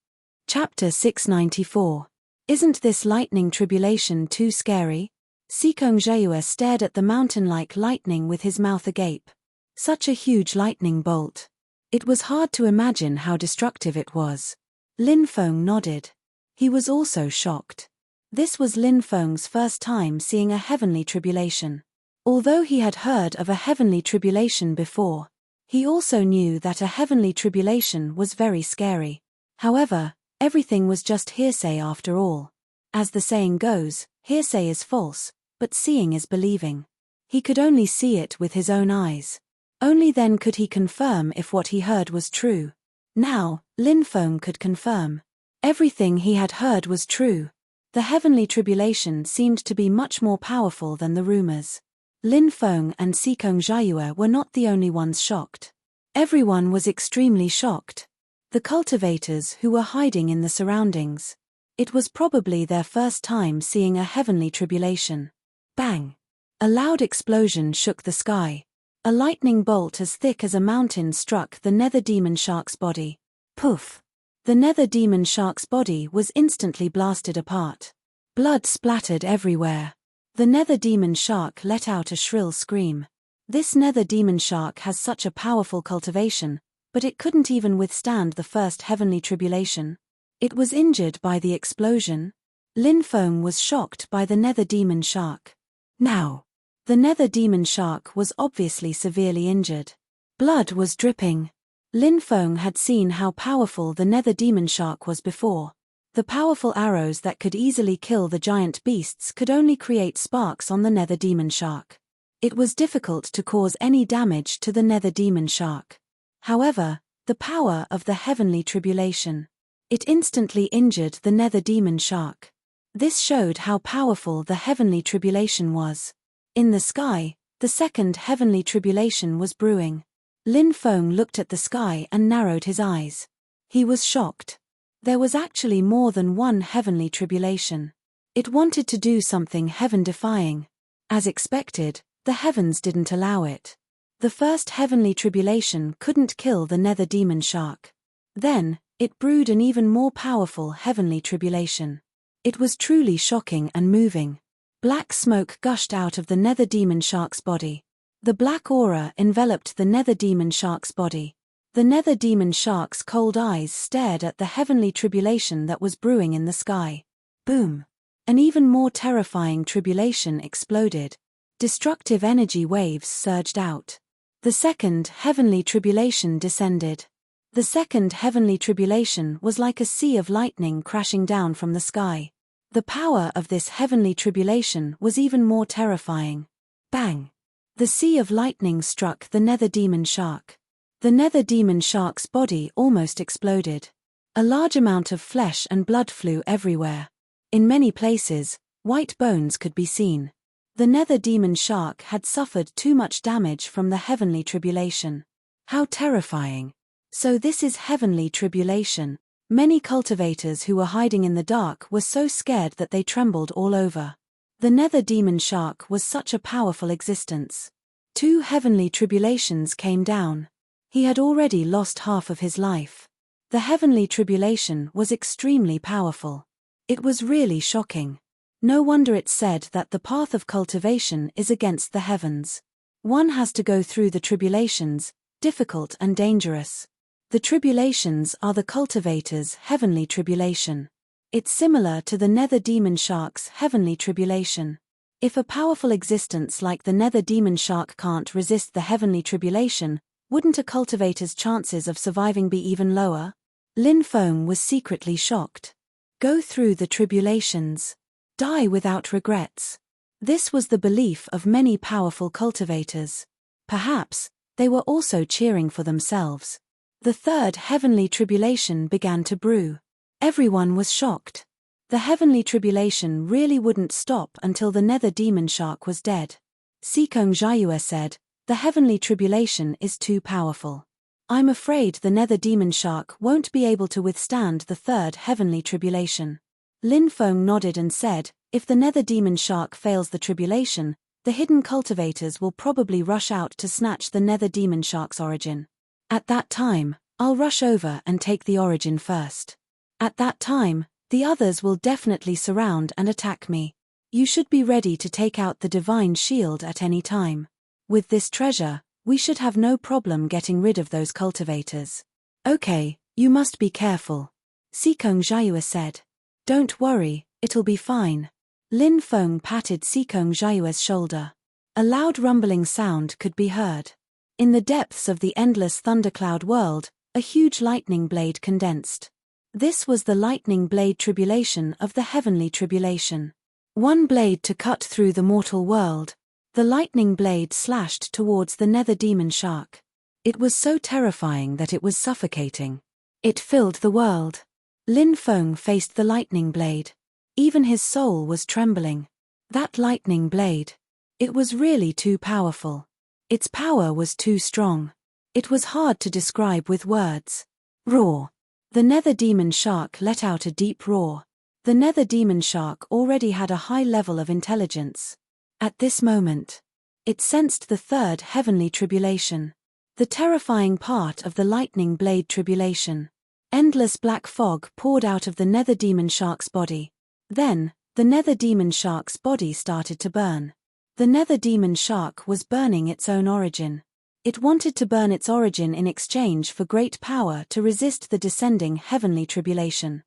Chapter 694. Isn't this lightning tribulation too scary? Sikong Zheyu stared at the mountain-like lightning with his mouth agape. Such a huge lightning bolt. It was hard to imagine how destructive it was. Lin Feng nodded. He was also shocked. This was Lin Feng's first time seeing a heavenly tribulation. Although he had heard of a heavenly tribulation before, he also knew that a heavenly tribulation was very scary. However, everything was just hearsay after all. As the saying goes, hearsay is false, but seeing is believing. He could only see it with his own eyes. Only then could he confirm if what he heard was true. Now, Lin Feng could confirm. Everything he had heard was true. The heavenly tribulation seemed to be much more powerful than the rumors. Lin Feng and Sikong Zhaiyue were not the only ones shocked. Everyone was extremely shocked. The cultivators who were hiding in the surroundings. It was probably their first time seeing a heavenly tribulation. Bang! A loud explosion shook the sky. A lightning bolt as thick as a mountain struck the nether demon shark's body. Poof! The nether demon shark's body was instantly blasted apart. Blood splattered everywhere. The nether demon shark let out a shrill scream. This nether demon shark has such a powerful cultivation, but it couldn't even withstand the first heavenly tribulation. It was injured by the explosion. Lin Feng was shocked by the nether demon shark. Now, the nether demon shark was obviously severely injured. Blood was dripping. Lin Feng had seen how powerful the nether demon shark was before. The powerful arrows that could easily kill the giant beasts could only create sparks on the nether demon shark. It was difficult to cause any damage to the nether demon shark. However, the power of the heavenly tribulation. It instantly injured the nether demon shark. This showed how powerful the heavenly tribulation was. In the sky, the second heavenly tribulation was brewing. Lin Feng looked at the sky and narrowed his eyes. He was shocked. There was actually more than one heavenly tribulation. It wanted to do something heaven-defying. As expected, the heavens didn't allow it. The first heavenly tribulation couldn't kill the nether demon shark. Then, it brewed an even more powerful heavenly tribulation. It was truly shocking and moving. Black smoke gushed out of the nether demon shark's body. The black aura enveloped the nether demon shark's body. The nether demon shark's cold eyes stared at the heavenly tribulation that was brewing in the sky. Boom! An even more terrifying tribulation exploded. Destructive energy waves surged out. The second heavenly tribulation descended. The second heavenly tribulation was like a sea of lightning crashing down from the sky. The power of this heavenly tribulation was even more terrifying. Bang! The sea of lightning struck the nether demon shark. The nether demon shark's body almost exploded. A large amount of flesh and blood flew everywhere. In many places, white bones could be seen. The nether demon shark had suffered too much damage from the heavenly tribulation. How terrifying! So this is heavenly tribulation. Many cultivators who were hiding in the dark were so scared that they trembled all over. The nether demon shark was such a powerful existence. 2 heavenly tribulations came down. He had already lost half of his life. The heavenly tribulation was extremely powerful. It was really shocking. No wonder it said that the path of cultivation is against the heavens. One has to go through the tribulations, difficult and dangerous. The tribulations are the cultivator's heavenly tribulation. It's similar to the nether demon shark's heavenly tribulation. If a powerful existence like the nether demon shark can't resist the heavenly tribulation, wouldn't a cultivator's chances of surviving be even lower? Lin Feng was secretly shocked. Go through the tribulations. Die without regrets. This was the belief of many powerful cultivators. Perhaps, they were also cheering for themselves. The third heavenly tribulation began to brew. Everyone was shocked. The heavenly tribulation really wouldn't stop until the nether demon shark was dead. Sikong Jiayue said, "The heavenly tribulation is too powerful. I'm afraid the nether demon shark won't be able to withstand the third heavenly tribulation." Lin Feng nodded and said, "If the nether demon shark fails the tribulation, the hidden cultivators will probably rush out to snatch the nether demon shark's origin. At that time, I'll rush over and take the origin first. At that time, the others will definitely surround and attack me. You should be ready to take out the divine shield at any time. With this treasure, we should have no problem getting rid of those cultivators." "Okay, you must be careful," Sikong Jiayue said. "Don't worry, it'll be fine." Lin Feng patted Sikong Jiayue's shoulder. A loud rumbling sound could be heard. In the depths of the endless thundercloud world, a huge lightning blade condensed. This was the lightning blade tribulation of the heavenly tribulation. One blade to cut through the mortal world. The lightning blade slashed towards the nether demon shark. It was so terrifying that it was suffocating. It filled the world. Lin Feng faced the lightning blade. Even his soul was trembling. That lightning blade. It was really too powerful. Its power was too strong. It was hard to describe with words. Roar. The nether demon shark let out a deep roar. The nether demon shark already had a high level of intelligence. At this moment, it sensed the third heavenly tribulation. The terrifying part of the lightning blade tribulation. Endless black fog poured out of the nether demon shark's body. Then, the nether demon shark's body started to burn. The nether demon shark was burning its own origin. It wanted to burn its origin in exchange for great power to resist the descending heavenly tribulation.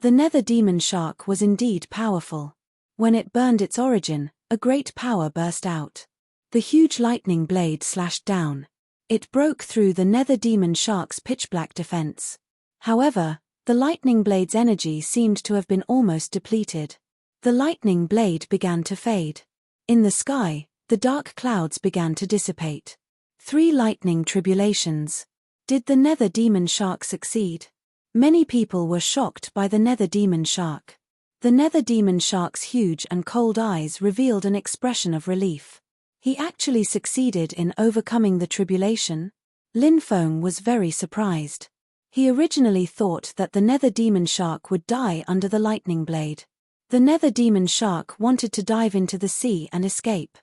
The nether demon shark was indeed powerful. When it burned its origin, a great power burst out. The huge lightning blade slashed down. It broke through the nether demon shark's pitch-black defense. However, the lightning blade's energy seemed to have been almost depleted. The lightning blade began to fade. In the sky, the dark clouds began to dissipate. 3 lightning tribulations. Did the nether demon shark succeed? Many people were shocked by the nether demon shark. The nether demon shark's huge and cold eyes revealed an expression of relief. He actually succeeded in overcoming the tribulation? Lin Feng was very surprised. He originally thought that the nether demon shark would die under the lightning blade. The nether demon shark wanted to dive into the sea and escape.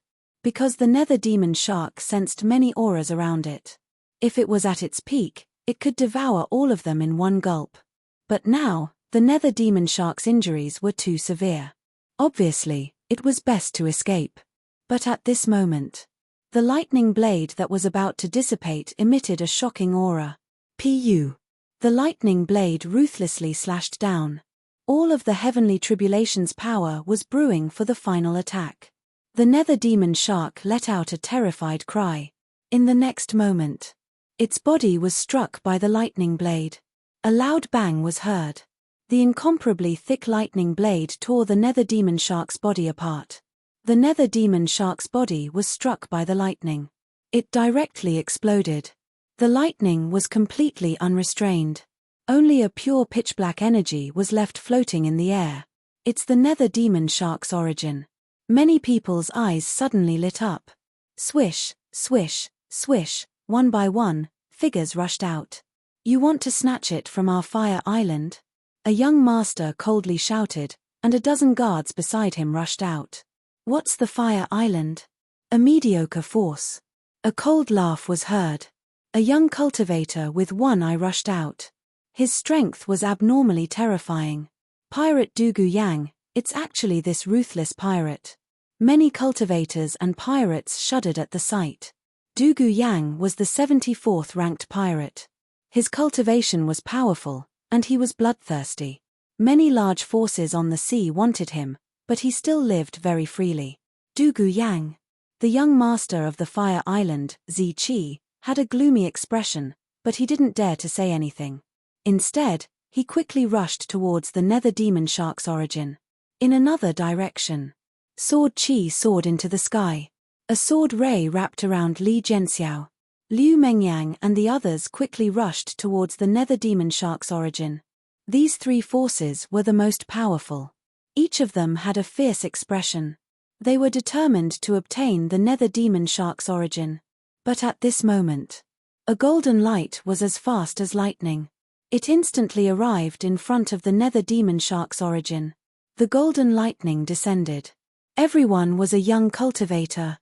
Because the nether demon shark sensed many auras around it. If it was at its peak, it could devour all of them in one gulp. But now, the nether demon shark's injuries were too severe. Obviously, it was best to escape. But at this moment, the lightning blade that was about to dissipate emitted a shocking aura. Pu. The lightning blade ruthlessly slashed down. All of the heavenly tribulation's power was brewing for the final attack. The nether demon shark let out a terrified cry. In the next moment, its body was struck by the lightning blade. A loud bang was heard. The incomparably thick lightning blade tore the nether demon shark's body apart. The nether demon shark's body was struck by the lightning. It directly exploded. The lightning was completely unrestrained. Only a pure pitch-black energy was left floating in the air. It's the nether demon shark's origin. Many people's eyes suddenly lit up. Swish, swish, swish, one by one, figures rushed out. You want to snatch it from our fire island? A young master coldly shouted, and a dozen guards beside him rushed out. What's the fire island? A mediocre force. A cold laugh was heard. A young cultivator with one eye rushed out. His strength was abnormally terrifying. Pirate Dugu Yang, it's actually this ruthless pirate. Many cultivators and pirates shuddered at the sight. Dugu Yang was the 74th ranked pirate. His cultivation was powerful, and he was bloodthirsty. Many large forces on the sea wanted him, but he still lived very freely. Dugu Yang, the young master of the fire island, Zi Qi, had a gloomy expression, but he didn't dare to say anything. Instead, he quickly rushed towards the nether demon shark's origin. In another direction, Sword Qi soared into the sky. A sword ray wrapped around Li Jianxiao. Liu Mengyang and the others quickly rushed towards the nether demon shark's origin. These 3 forces were the most powerful. Each of them had a fierce expression. They were determined to obtain the nether demon shark's origin. But at this moment, a golden light was as fast as lightning. It instantly arrived in front of the nether demon shark's origin. The golden lightning descended. Everyone was a young cultivator.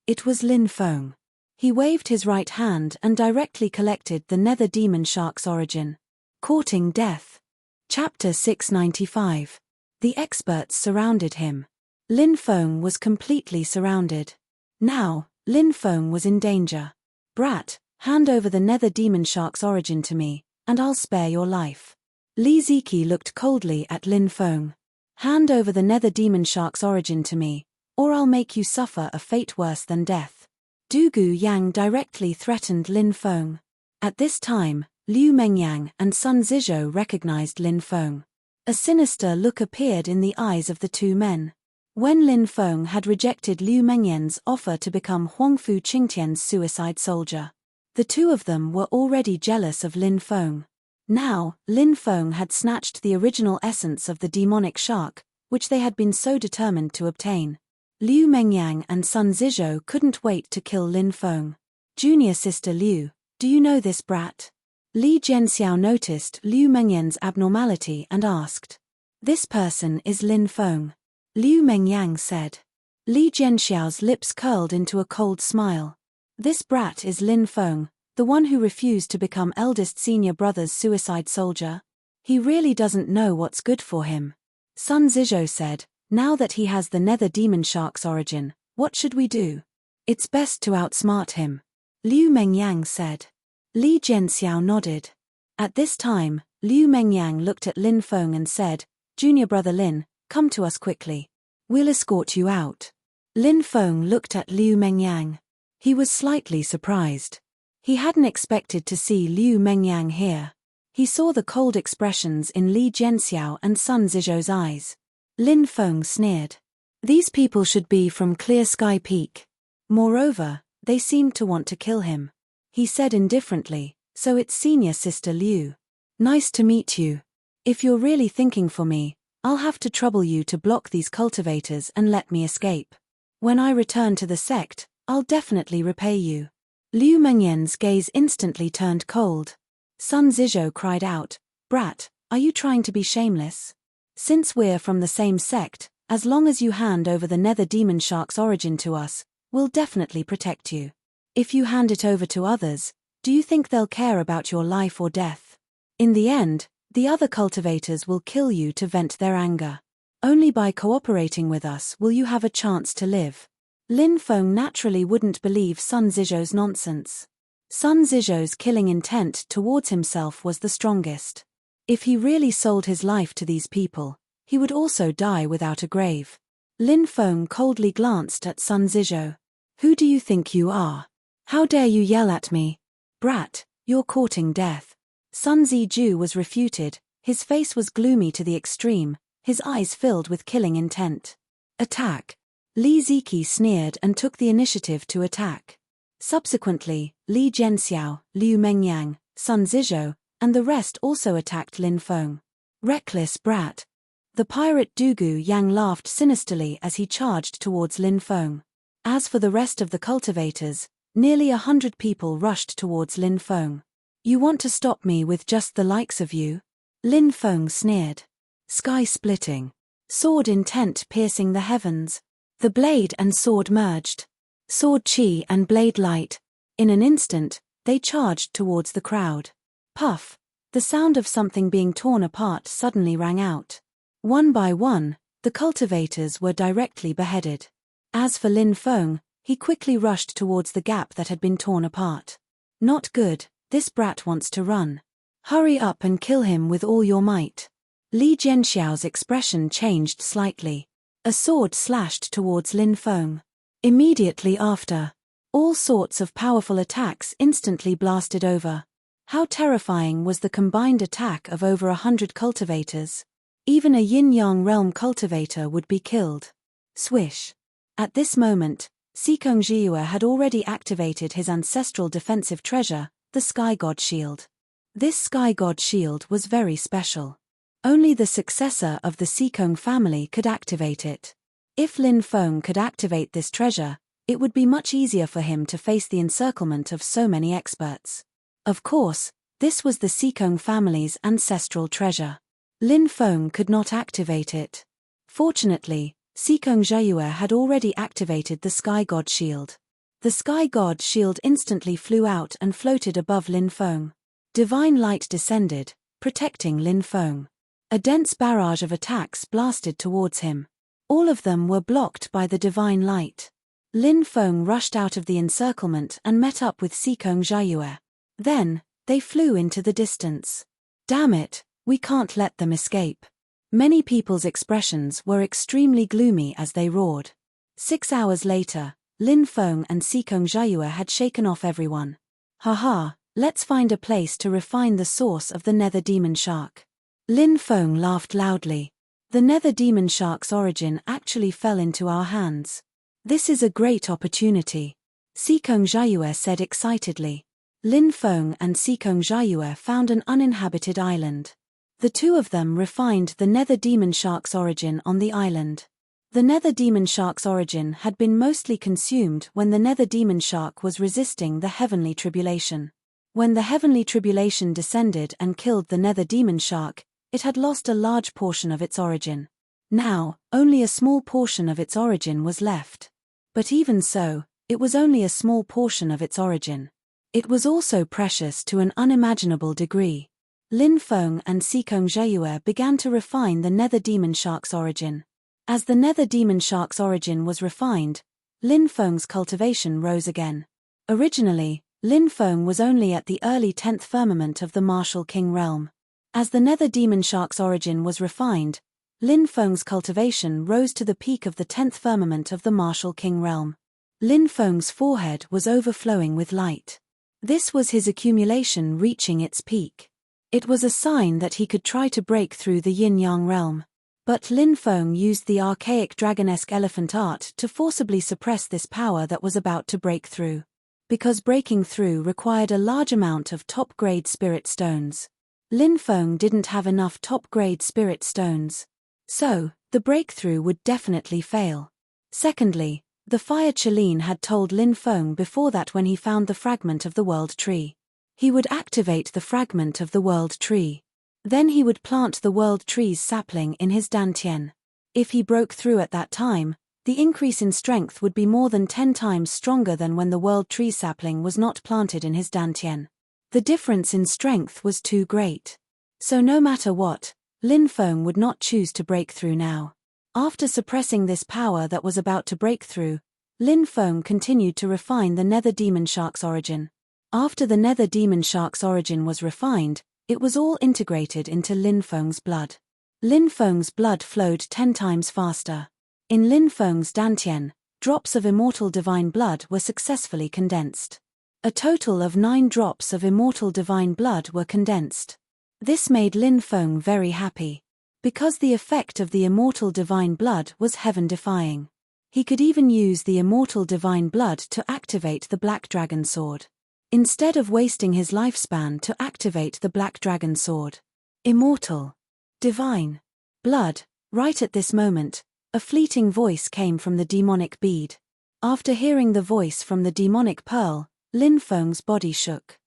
It was Lin Feng. He waved his right hand and directly collected the nether demon shark's origin. Courting death. Chapter 695. The experts surrounded him. Lin Feng was completely surrounded. Now, Lin Feng was in danger. Brat, hand over the nether demon shark's origin to me, and I'll spare your life. Li Ziki looked coldly at Lin Feng. Hand over the nether demon shark's origin to me, or I'll make you suffer a fate worse than death. Dugu Yang directly threatened Lin Feng. At this time, Liu Mengyang and Sun Zizhou recognized Lin Feng. A sinister look appeared in the eyes of the 2 men. When Lin Feng had rejected Liu Mengyang's offer to become Huangfu Qingtian's suicide soldier, the 2 of them were already jealous of Lin Feng. Now, Lin Feng had snatched the original essence of the demonic shark, which they had been so determined to obtain. Liu Mengyang and Sun Zizhou couldn't wait to kill Lin Feng. Junior sister Liu, do you know this brat? Li Jianxiao noticed Liu Mengyang's abnormality and asked. This person is Lin Feng. Liu Mengyang said. Li Jianxiao's lips curled into a cold smile. This brat is Lin Feng, the one who refused to become eldest senior brother's suicide soldier. He really doesn't know what's good for him. Sun Zizhou said, now that he has the nether demon shark's origin, what should we do? It's best to outsmart him. Liu Mengyang said. Li Jianxiao nodded. At this time, Liu Mengyang looked at Lin Feng and said, "Junior brother Lin, come to us quickly. We'll escort you out." Lin Feng looked at Liu Mengyang. He was slightly surprised. He hadn't expected to see Liu Mengyang here. He saw the cold expressions in Li Jianxiao and Sun Zizhou's eyes. Lin Feng sneered. These people should be from Clear Sky Peak. Moreover, they seemed to want to kill him. He said indifferently, "So it's senior sister Liu. Nice to meet you. If you're really thinking for me, I'll have to trouble you to block these cultivators and let me escape. When I return to the sect, I'll definitely repay you." Liu Mengyan's gaze instantly turned cold. Sun Zizhou cried out, "Brat, are you trying to be shameless? Since we're from the same sect, as long as you hand over the Nether Demon Shark's origin to us, we'll definitely protect you. If you hand it over to others, do you think they'll care about your life or death? In the end, the other cultivators will kill you to vent their anger. Only by cooperating with us will you have a chance to live." Lin Feng naturally wouldn't believe Sun Zizhou's nonsense. Sun Zizhou's killing intent towards himself was the strongest. If he really sold his life to these people, he would also die without a grave. Lin Feng coldly glanced at Sun Zizhou. "Who do you think you are? How dare you yell at me? Brat, you're courting death." Sun Zizhou was refuted, his face was gloomy to the extreme, his eyes filled with killing intent. "Attack!" Li Ziqi sneered and took the initiative to attack. Subsequently, Li Jianxiao, Liu Mengyang, Sun Zizhou, and the rest also attacked Lin Feng. "Reckless brat." The pirate Dugu Yang laughed sinisterly as he charged towards Lin Feng. As for the rest of the cultivators, nearly 100 people rushed towards Lin Feng. "You want to stop me with just the likes of you?" Lin Feng sneered. Sky-splitting. Sword intent piercing the heavens. The blade and sword merged. Sword chi and blade light. In an instant, they charged towards the crowd. Puff! The sound of something being torn apart suddenly rang out. One by one, the cultivators were directly beheaded. As for Lin Feng, he quickly rushed towards the gap that had been torn apart. "Not good, this brat wants to run. Hurry up and kill him with all your might." Li Jianxiao's expression changed slightly. A sword slashed towards Lin Feng. Immediately after, all sorts of powerful attacks instantly blasted over. How terrifying was the combined attack of over 100 cultivators. Even a yin-yang realm cultivator would be killed. Swish. At this moment, Sikong Jiue had already activated his ancestral defensive treasure, the Sky God Shield. This Sky God Shield was very special. Only the successor of the Sikong family could activate it. If Lin Feng could activate this treasure, it would be much easier for him to face the encirclement of so many experts. Of course, this was the Sikong family's ancestral treasure. Lin Feng could not activate it. Fortunately, Sikong Jiue had already activated the Sky God Shield. The Sky God Shield instantly flew out and floated above Lin Feng. Divine light descended, protecting Lin Feng. A dense barrage of attacks blasted towards him. All of them were blocked by the divine light. Lin Feng rushed out of the encirclement and met up with Sikong Jiue. Then, they flew into the distance. "Damn it, we can't let them escape." Many people's expressions were extremely gloomy as they roared. 6 hours later, Lin Feng and Sikong Jiue had shaken off everyone. "Haha, let's find a place to refine the source of the Nether Demon Shark." Lin Feng laughed loudly. "The Nether Demon Shark's origin actually fell into our hands. This is a great opportunity," Sikong Jiue said excitedly. Lin Feng and Sikong Jiue found an uninhabited island. The two of them refined the Nether Demon Shark's origin on the island. The Nether Demon Shark's origin had been mostly consumed when the Nether Demon Shark was resisting the Heavenly Tribulation. When the Heavenly Tribulation descended and killed the Nether Demon Shark, it had lost a large portion of its origin. Now, only a small portion of its origin was left. But even so, it was only a small portion of its origin. It was also precious to an unimaginable degree. Lin Feng and Sikong Jiue began to refine the Nether Demon Shark's origin. As the Nether Demon Shark's origin was refined, Lin Feng's cultivation rose again. Originally, Lin Feng was only at the early 10th firmament of the Martial King realm. As the nether demon shark's origin was refined, Lin Feng's cultivation rose to the peak of the 10th firmament of the martial king realm. Lin Feng's forehead was overflowing with light. This was his accumulation reaching its peak. It was a sign that he could try to break through the yin-yang realm. But Lin Feng used the archaic dragonesque elephant art to forcibly suppress this power that was about to break through. Because breaking through required a large amount of top-grade spirit stones. Lin Feng didn't have enough top-grade spirit stones. So, the breakthrough would definitely fail. Secondly, the fire Qilin had told Lin Feng before that when he found the fragment of the world tree. He would activate the fragment of the world tree. Then he would plant the world tree's sapling in his dantian. If he broke through at that time, the increase in strength would be more than 10 times stronger than when the world tree sapling was not planted in his dantian. The difference in strength was too great. So no matter what, Lin Feng would not choose to break through now. After suppressing this power that was about to break through, Lin Feng continued to refine the nether demon shark's origin. After the nether demon shark's origin was refined, it was all integrated into Lin Feng's blood. Lin Feng's blood flowed 10 times faster. In Lin Feng's dantian, drops of immortal divine blood were successfully condensed. A total of 9 drops of immortal divine blood were condensed. This made Lin Feng very happy. Because the effect of the immortal divine blood was heaven-defying. He could even use the immortal divine blood to activate the Black Dragon Sword. Instead of wasting his lifespan to activate the Black Dragon Sword. Immortal. Divine. Blood. Right at this moment, a fleeting voice came from the demonic bead. After hearing the voice from the demonic pearl, Lin Feng's body shook.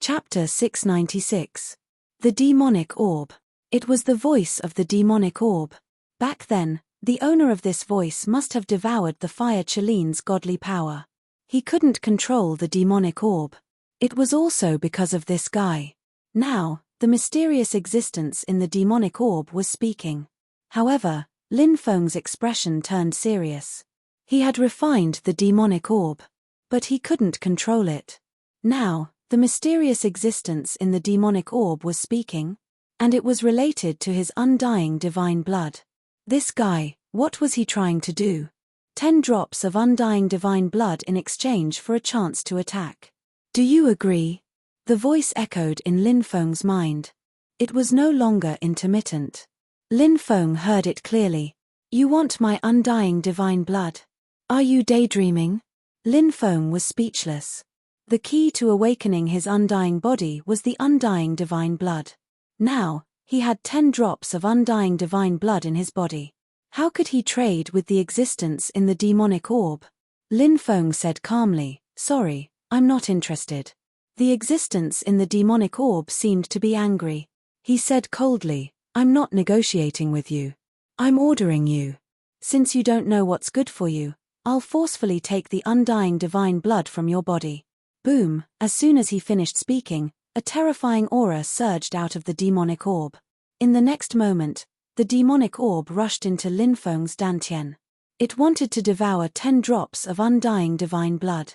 Chapter 696. The Demonic Orb. It was the voice of the demonic orb. Back then, the owner of this voice must have devoured the fire Qilin's godly power. He couldn't control the demonic orb. It was also because of this guy. Now, the mysterious existence in the demonic orb was speaking. However, Lin Feng's expression turned serious. He had refined the demonic orb. But he couldn't control it. Now, the mysterious existence in the demonic orb was speaking. And it was related to his undying divine blood. This guy, what was he trying to do? 10 drops of undying divine blood in exchange for a chance to attack. Do you agree? The voice echoed in Lin Feng's mind. It was no longer intermittent. Lin Feng heard it clearly. You want my undying divine blood? Are you daydreaming? Lin Feng was speechless. The key to awakening his undying body was the undying divine blood. Now, he had 10 drops of undying divine blood in his body. How could he trade with the existence in the demonic orb? Lin Feng said calmly, "Sorry, I'm not interested." The existence in the demonic orb seemed to be angry. He said coldly, "I'm not negotiating with you. I'm ordering you. Since you don't know what's good for you, I'll forcefully take the undying divine blood from your body." Boom, as soon as he finished speaking, a terrifying aura surged out of the demonic orb. In the next moment, the demonic orb rushed into Lin Feng's dantian. It wanted to devour 10 drops of undying divine blood.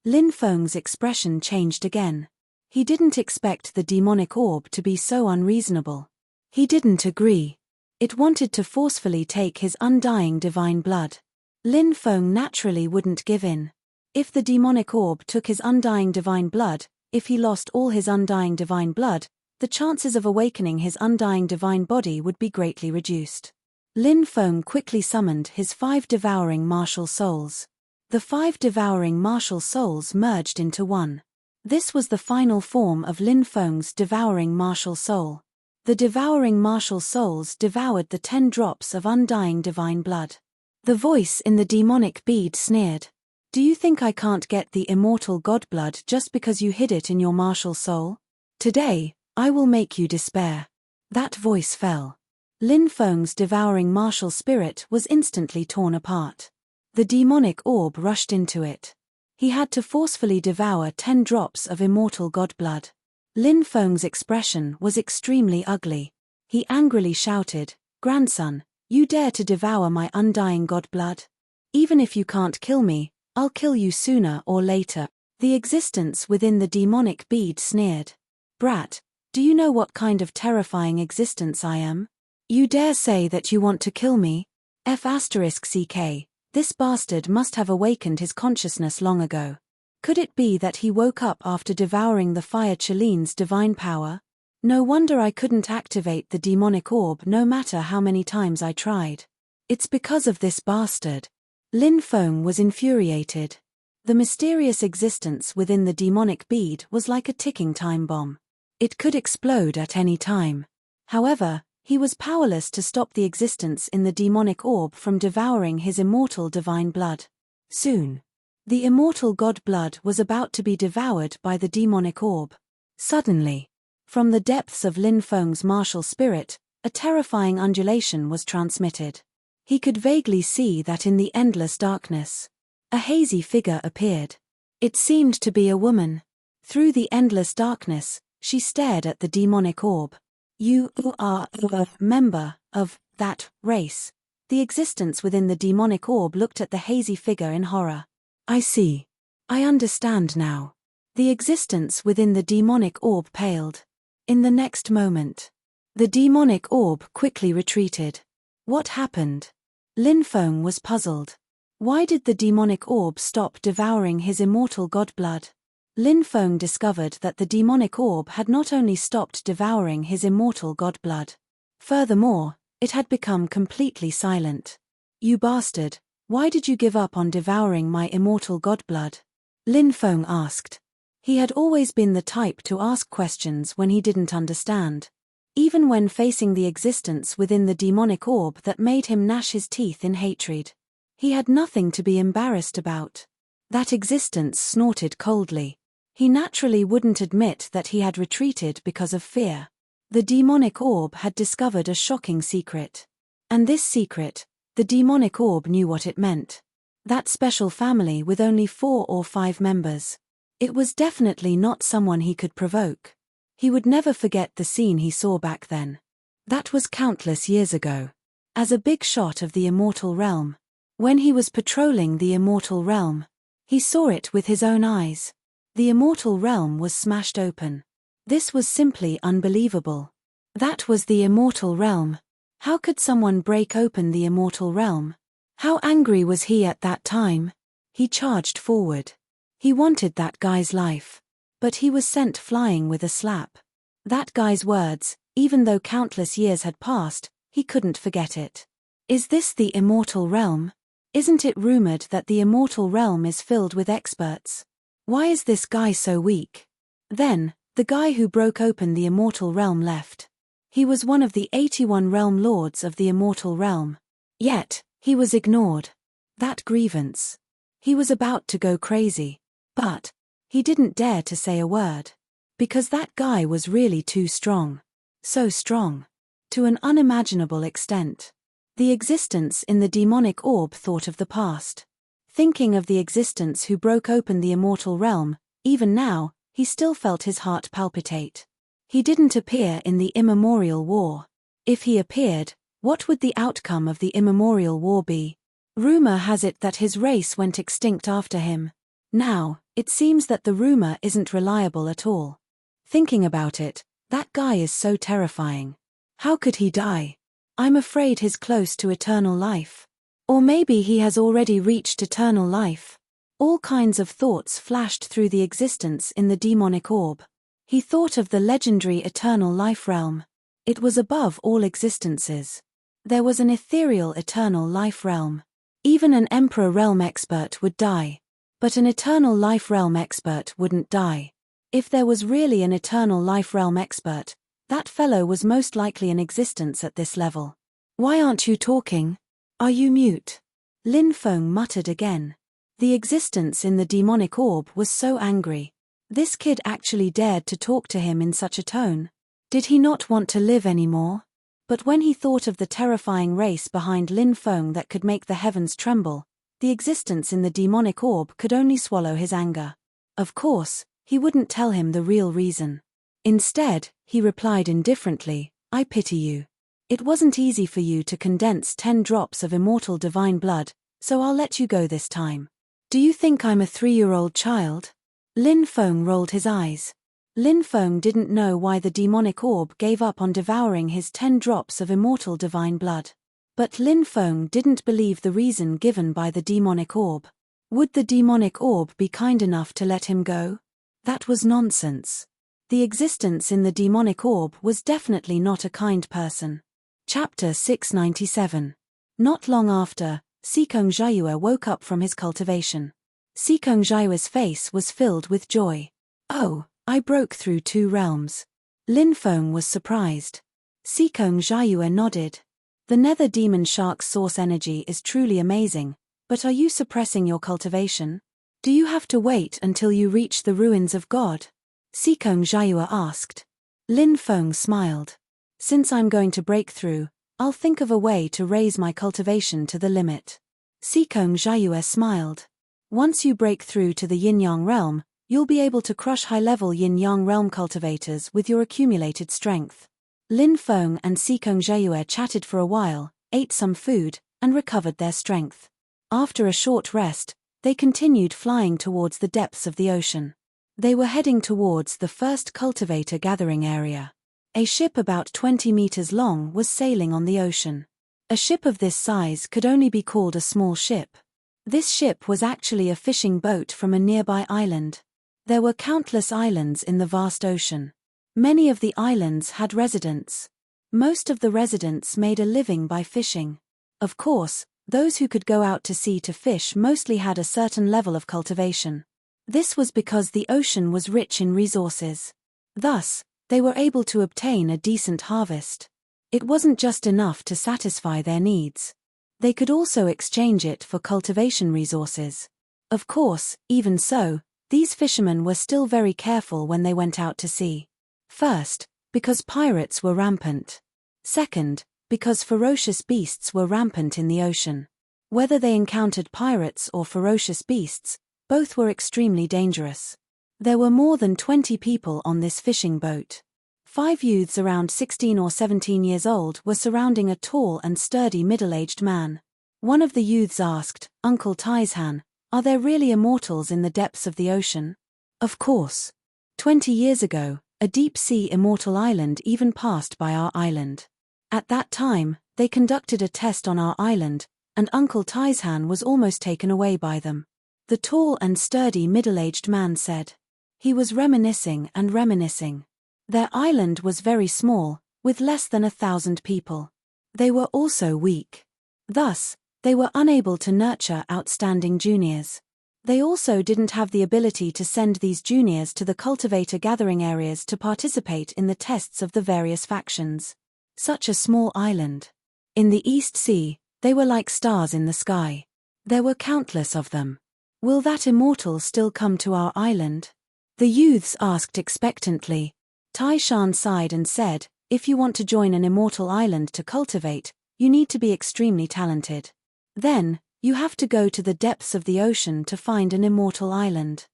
Lin Feng's expression changed again. He didn't expect the demonic orb to be so unreasonable. He didn't agree. It wanted to forcefully take his undying divine blood. Lin Feng naturally wouldn't give in. If the demonic orb took his undying divine blood, if he lost all his undying divine blood, the chances of awakening his undying divine body would be greatly reduced. Lin Feng quickly summoned his 5 devouring martial souls. The 5 devouring martial souls merged into one. This was the final form of Lin Feng's devouring martial soul. The devouring martial souls devoured the 10 drops of undying divine blood. The voice in the demonic bead sneered. "Do you think I can't get the immortal god blood just because you hid it in your martial soul? Today, I will make you despair." That voice fell. Lin Feng's devouring martial spirit was instantly torn apart. The demonic orb rushed into it. He had to forcefully devour 10 drops of immortal god blood. Lin Feng's expression was extremely ugly. He angrily shouted, "Grandson, you dare to devour my undying god blood? Even if you can't kill me, I'll kill you sooner or later." The existence within the demonic bead sneered. "Brat, Do you know what kind of terrifying existence I am? You dare say that you want to kill me? F***ck. This bastard must have awakened his consciousness long ago. Could it be that he woke up after devouring the fire Chalene's divine power? No wonder I couldn't activate the demonic orb no matter how many times I tried. It's because of this bastard. Lin Feng was infuriated. The mysterious existence within the demonic bead was like a ticking time bomb. It could explode at any time. However, he was powerless to stop the existence in the demonic orb from devouring his immortal divine blood. Soon, the immortal god blood was about to be devoured by the demonic orb. Suddenly, from the depths of Lin Feng's martial spirit, a terrifying undulation was transmitted. He could vaguely see that in the endless darkness, a hazy figure appeared. It seemed to be a woman. Through the endless darkness, she stared at the demonic orb. You are a member of that race. The existence within the demonic orb looked at the hazy figure in horror. I see. I understand now. The existence within the demonic orb paled. In the next moment, the demonic orb quickly retreated. What happened? Lin Feng was puzzled. Why did the demonic orb stop devouring his immortal god blood? Lin Feng discovered that the demonic orb had not only stopped devouring his immortal god blood. Furthermore, it had become completely silent. You bastard, why did you give up on devouring my immortal god blood? Lin Feng asked. He had always been the type to ask questions when he didn't understand. Even when facing the existence within the demonic orb that made him gnash his teeth in hatred. He had nothing to be embarrassed about. That existence snorted coldly. He naturally wouldn't admit that he had retreated because of fear. The demonic orb had discovered a shocking secret. And this secret, the demonic orb knew what it meant. That special family with only 4 or 5 members. It was definitely not someone he could provoke. He would never forget the scene he saw back then. That was countless years ago. As a big shot of the immortal realm. When he was patrolling the immortal realm, he saw it with his own eyes. The immortal realm was smashed open. This was simply unbelievable. That was the immortal realm. How could someone break open the immortal realm? How angry was he at that time? He charged forward. He wanted that guy's life. But he was sent flying with a slap. That guy's words, even though countless years had passed, he couldn't forget it. Is this the immortal realm? Isn't it rumored that the immortal realm is filled with experts? Why is this guy so weak? Then, the guy who broke open the immortal realm left. He was one of the 81 realm lords of the immortal realm. Yet, he was ignored. That grievance. He was about to go crazy. But, he didn't dare to say a word. Because that guy was really too strong. So strong. To an unimaginable extent. The existence in the demonic orb thought of the past. Thinking of the existence who broke open the immortal realm, even now, he still felt his heart palpitate. He didn't appear in the immemorial war. If he appeared, what would the outcome of the immemorial war be? Rumor has it that his race went extinct after him. Now, it seems that the rumor isn't reliable at all. Thinking about it, that guy is so terrifying. How could he die? I'm afraid he's close to eternal life. Or maybe he has already reached eternal life. All kinds of thoughts flashed through the existence in the demonic orb. He thought of the legendary eternal life realm. It was above all existences. There was an ethereal eternal life realm. Even an emperor realm expert would die. But an eternal life realm expert wouldn't die. If there was really an eternal life realm expert, that fellow was most likely in existence at this level. Why aren't you talking? Are you mute? Lin Feng muttered again. The existence in the demonic orb was so angry. This kid actually dared to talk to him in such a tone. Did he not want to live anymore? But when he thought of the terrifying race behind Lin Feng that could make the heavens tremble, the existence in the demonic orb could only swallow his anger. Of course, he wouldn't tell him the real reason. Instead, he replied indifferently, I pity you. It wasn't easy for you to condense 10 drops of immortal divine blood, so I'll let you go this time. Do you think I'm a 3-year-old child? Lin Feng rolled his eyes. Lin Feng didn't know why the demonic orb gave up on devouring his 10 drops of immortal divine blood. But Lin Feng didn't believe the reason given by the demonic orb. Would the demonic orb be kind enough to let him go? That was nonsense. The existence in the demonic orb was definitely not a kind person. Chapter 697. Not long after, Sikong Jiayue woke up from his cultivation. Sikong Jiayue's face was filled with joy. Oh, I broke through 2 realms. Lin Feng was surprised. Sikong Jiayue nodded. The nether demon shark's source energy is truly amazing, but are you suppressing your cultivation? Do you have to wait until you reach the ruins of God? Sikong Jiayue asked. Lin Feng smiled. Since I'm going to break through, I'll think of a way to raise my cultivation to the limit. Sikong Jiayue smiled. Once you break through to the yin-yang realm, you'll be able to crush high-level yin-yang realm cultivators with your accumulated strength. Lin Feng and Sikong Jiayue chatted for a while, ate some food, and recovered their strength. After a short rest, they continued flying towards the depths of the ocean. They were heading towards the first cultivator gathering area. A ship about 20 meters long was sailing on the ocean. A ship of this size could only be called a small ship. This ship was actually a fishing boat from a nearby island. There were countless islands in the vast ocean. Many of the islands had residents. Most of the residents made a living by fishing. Of course, those who could go out to sea to fish mostly had a certain level of cultivation. This was because the ocean was rich in resources. Thus, they were able to obtain a decent harvest. It wasn't just enough to satisfy their needs. They could also exchange it for cultivation resources. Of course, even so, these fishermen were still very careful when they went out to sea. First, because pirates were rampant. Second, because ferocious beasts were rampant in the ocean. Whether they encountered pirates or ferocious beasts, both were extremely dangerous. There were more than 20 people on this fishing boat. 5 youths around 16 or 17 years old were surrounding a tall and sturdy middle-aged man. One of the youths asked, "Uncle Taishan, are there really immortals in the depths of the ocean?" Of course. 20 years ago, a deep-sea immortal island even passed by our island. At that time, they conducted a test on our island, and Uncle Taishan was almost taken away by them. The tall and sturdy middle-aged man said. He was reminiscing and reminiscing. Their island was very small, with less than 1,000 people. They were also weak. Thus, they were unable to nurture outstanding juniors. They also didn't have the ability to send these juniors to the cultivator gathering areas to participate in the tests of the various factions. Such a small island. In the East Sea, they were like stars in the sky. There were countless of them. Will that immortal still come to our island? The youths asked expectantly. Taishan sighed and said, "If you want to join an immortal island to cultivate, you need to be extremely talented. Then, you have to go to the depths of the ocean to find an immortal island.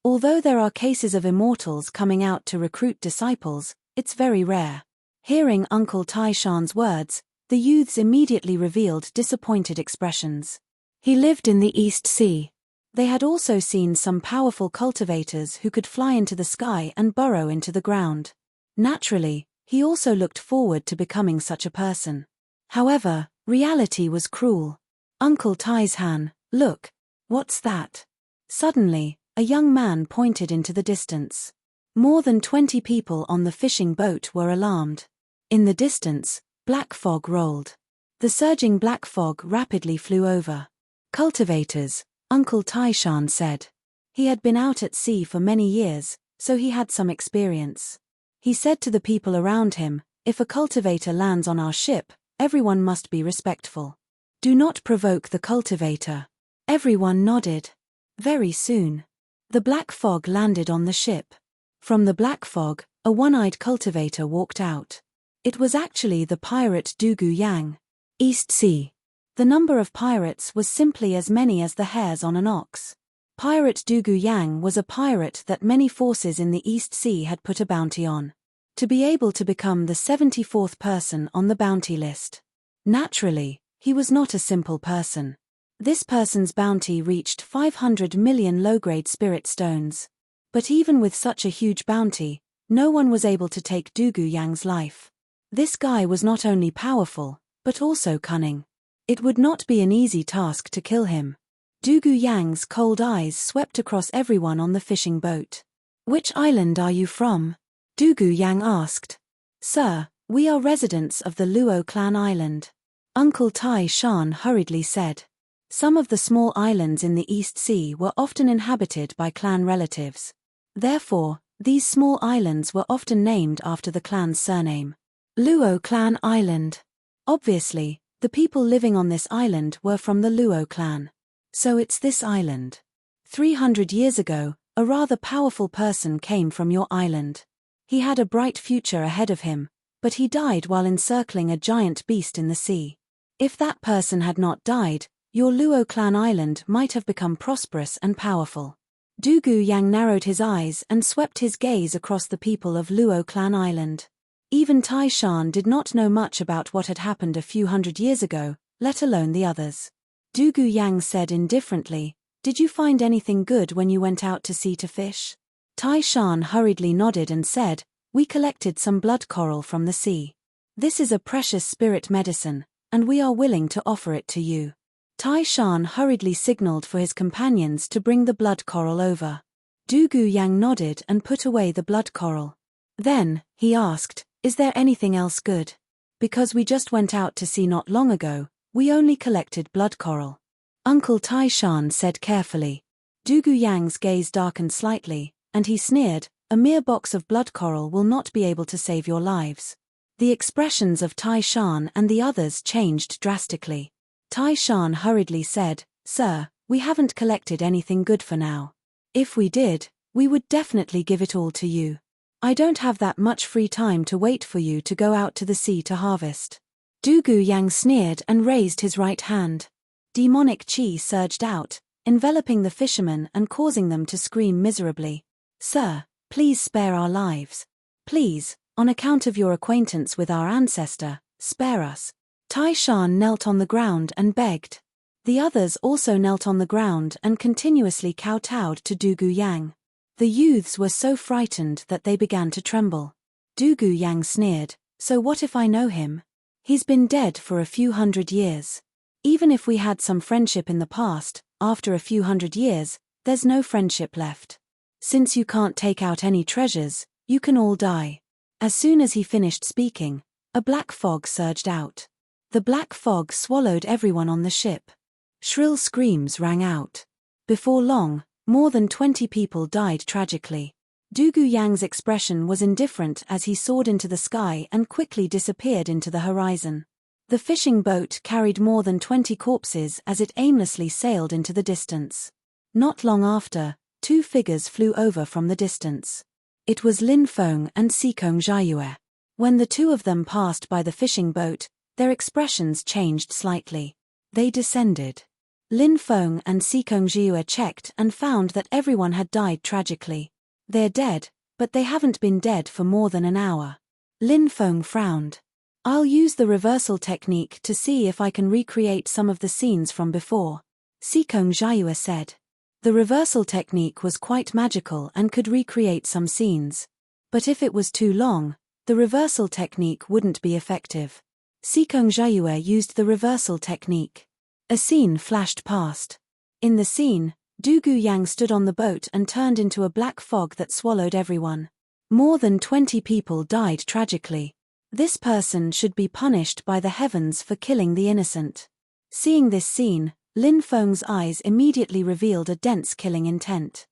Although there are cases of immortals coming out to recruit disciples, it's very rare." Hearing Uncle Taishan's words, the youths immediately revealed disappointed expressions. He lived in the East Sea. They had also seen some powerful cultivators who could fly into the sky and burrow into the ground. Naturally, he also looked forward to becoming such a person. However, reality was cruel. "Uncle Taishan, look. What's that?" Suddenly, a young man pointed into the distance. More than 20 people on the fishing boat were alarmed. In the distance, black fog rolled. The surging black fog rapidly flew over. "Cultivators," Uncle Taishan said. He had been out at sea for many years, so he had some experience. He said to the people around him, "If a cultivator lands on our ship, everyone must be respectful. Do not provoke the cultivator." Everyone nodded. Very soon, the black fog landed on the ship. From the black fog, a one-eyed cultivator walked out. It was actually the pirate Dugu Yang. East Sea. The number of pirates was simply as many as the hairs on an ox. Pirate Dugu Yang was a pirate that many forces in the East Sea had put a bounty on. To be able to become the 74th person on the bounty list. Naturally, he was not a simple person. This person's bounty reached 500 million low-grade spirit stones. But even with such a huge bounty, No one was able to take Dugu Yang's life. This guy was not only powerful, but also cunning. It would not be an easy task to kill him. Dugu Yang's cold eyes swept across everyone on the fishing boat. "Which island are you from?" Dugu Yang asked. "Sir, we are residents of the Luo clan island," Uncle Tai Shan hurriedly said. Some of the small islands in the East Sea were often inhabited by clan relatives. Therefore, these small islands were often named after the clan's surname. Luo Clan Island. Obviously, the people living on this island were from the Luo clan. So it's this island. 300 years ago, a rather powerful person came from your island. He had a bright future ahead of him, but he died while encircling a giant beast in the sea. If that person had not died, your Luo clan island might have become prosperous and powerful. Dugu Yang narrowed his eyes and swept his gaze across the people of Luo clan island. Even Tai Shan did not know much about what had happened a few hundred years ago, let alone the others. Dugu Yang said indifferently, "Did you find anything good when you went out to sea to fish?" Tai Shan hurriedly nodded and said, "We collected some blood coral from the sea. This is a precious spirit medicine, and we are willing to offer it to you." Tai Shan hurriedly signaled for his companions to bring the blood coral over. Dugu Yang nodded and put away the blood coral. Then, he asked, "Is there anything else good? Because we just went out to sea not long ago, we only collected blood coral." Uncle Tai Shan said carefully. Dugu Yang's gaze darkened slightly, and he sneered, "A mere box of blood coral will not be able to save your lives." The expressions of Tai Shan and the others changed drastically. Tai Shan hurriedly said, "Sir, we haven't collected anything good for now. If we did, we would definitely give it all to you. I don't have that much free time to wait for you to go out to the sea to harvest." Dugu Yang sneered and raised his right hand. Demonic chi surged out, enveloping the fishermen and causing them to scream miserably. "Sir, please spare our lives. Please, on account of your acquaintance with our ancestor, spare us." Tai Shan knelt on the ground and begged. The others also knelt on the ground and continuously kowtowed to Dugu Yang. The youths were so frightened that they began to tremble. Dugu Yang sneered, "So what if I know him? He's been dead for a few hundred years. Even if we had some friendship in the past, after a few hundred years, there's no friendship left. Since you can't take out any treasures, you can all die." As soon as he finished speaking, a black fog surged out. The black fog swallowed everyone on the ship. Shrill screams rang out. Before long, more than 20 people died tragically. Dugu Yang's expression was indifferent as he soared into the sky and quickly disappeared into the horizon. The fishing boat carried more than 20 corpses as it aimlessly sailed into the distance. Not long after, two figures flew over from the distance. It was Lin Feng and Sikong Jiayue. When the two of them passed by the fishing boat, their expressions changed slightly. They descended. Lin Feng and Sikong Jiayue checked and found that everyone had died tragically. "They're dead, but they haven't been dead for more than an hour." Lin Feng frowned. "I'll use the reversal technique to see if I can recreate some of the scenes from before," Sikong Jiayue said. The reversal technique was quite magical and could recreate some scenes. But if it was too long, the reversal technique wouldn't be effective. Sikong Jiayue used the reversal technique. A scene flashed past. In the scene, Dugu Yang stood on the boat and turned into a black fog that swallowed everyone. More than 20 people died tragically. This person should be punished by the heavens for killing the innocent. Seeing this scene, Lin Feng's eyes immediately revealed a dense killing intent.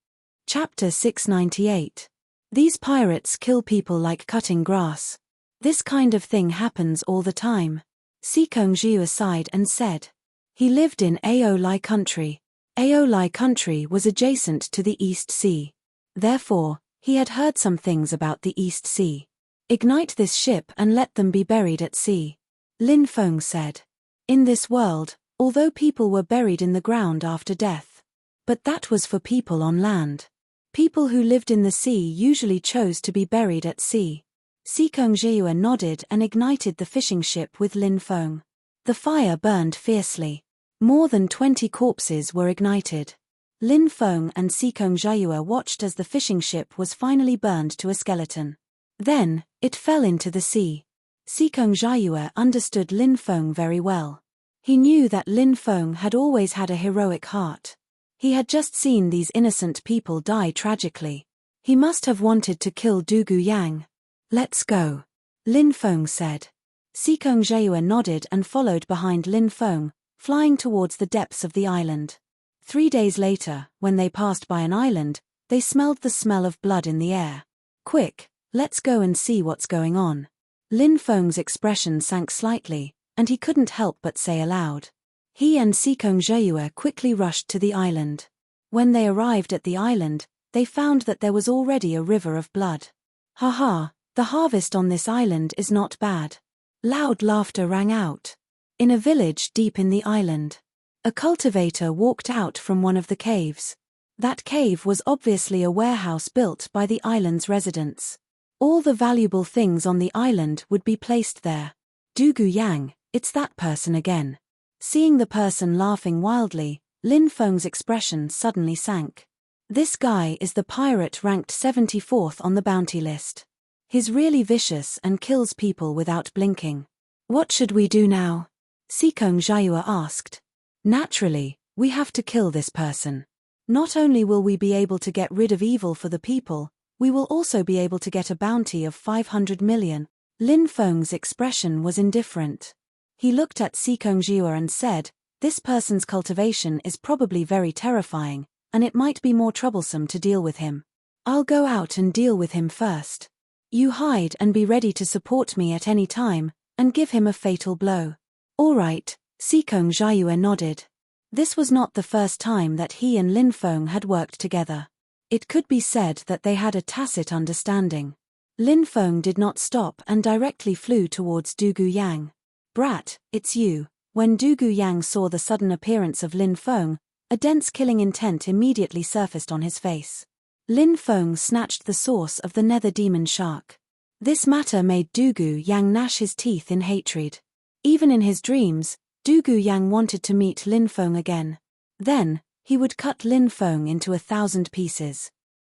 Chapter 698. These pirates kill people like cutting grass. This kind of thing happens all the time. Sikong Jiayue sighed and said. He lived in Aolai country. Aolai country was adjacent to the East Sea. Therefore, he had heard some things about the East Sea. Ignite this ship and let them be buried at sea. Lin Feng said. In this world, although people were buried in the ground after death. But that was for people on land. People who lived in the sea usually chose to be buried at sea. Sikong Jiayue nodded and ignited the fishing ship with Lin Feng. The fire burned fiercely. More than 20 corpses were ignited. Lin Feng and Sikong Jiayue watched as the fishing ship was finally burned to a skeleton. Then, it fell into the sea. Sikong Jiayue understood Lin Feng very well. He knew that Lin Feng had always had a heroic heart. He had just seen these innocent people die tragically. He must have wanted to kill Du Yang. Let's go, Lin Feng said. Sikong Jiayue nodded and followed behind Lin Feng, flying towards the depths of the island. 3 days later, when they passed by an island, they smelled the smell of blood in the air. Quick, let's go and see what's going on. Lin Feng's expression sank slightly, and he couldn't help but say aloud. He and Sikong Jiayue quickly rushed to the island. When they arrived at the island, they found that there was already a river of blood. Ha, the harvest on this island is not bad. Loud laughter rang out. In a village deep in the island, a cultivator walked out from one of the caves. That cave was obviously a warehouse built by the island's residents. All the valuable things on the island would be placed there. Du Yang, it's that person again. Seeing the person laughing wildly, Lin Feng's expression suddenly sank. This guy is the pirate ranked 74th on the bounty list. He's really vicious and kills people without blinking. What should we do now? Sikong Jiayue asked. Naturally, we have to kill this person. Not only will we be able to get rid of evil for the people, we will also be able to get a bounty of 500 million. Lin Feng's expression was indifferent. He looked at Sikong Jiayue and said, this person's cultivation is probably very terrifying, and it might be more troublesome to deal with him. I'll go out and deal with him first. You hide and be ready to support me at any time, and give him a fatal blow. All right, Sikong Jiayue nodded. This was not the first time that he and Lin Feng had worked together. It could be said that they had a tacit understanding. Lin Feng did not stop and directly flew towards Du Yang. Brat, it's you. When Du Yang saw the sudden appearance of Lin Feng, a dense killing intent immediately surfaced on his face. Lin Feng snatched the source of the nether demon shark. This matter made Du Yang gnash his teeth in hatred. Even in his dreams, Du Yang wanted to meet Lin Feng again. Then, he would cut Lin Feng into 1,000 pieces.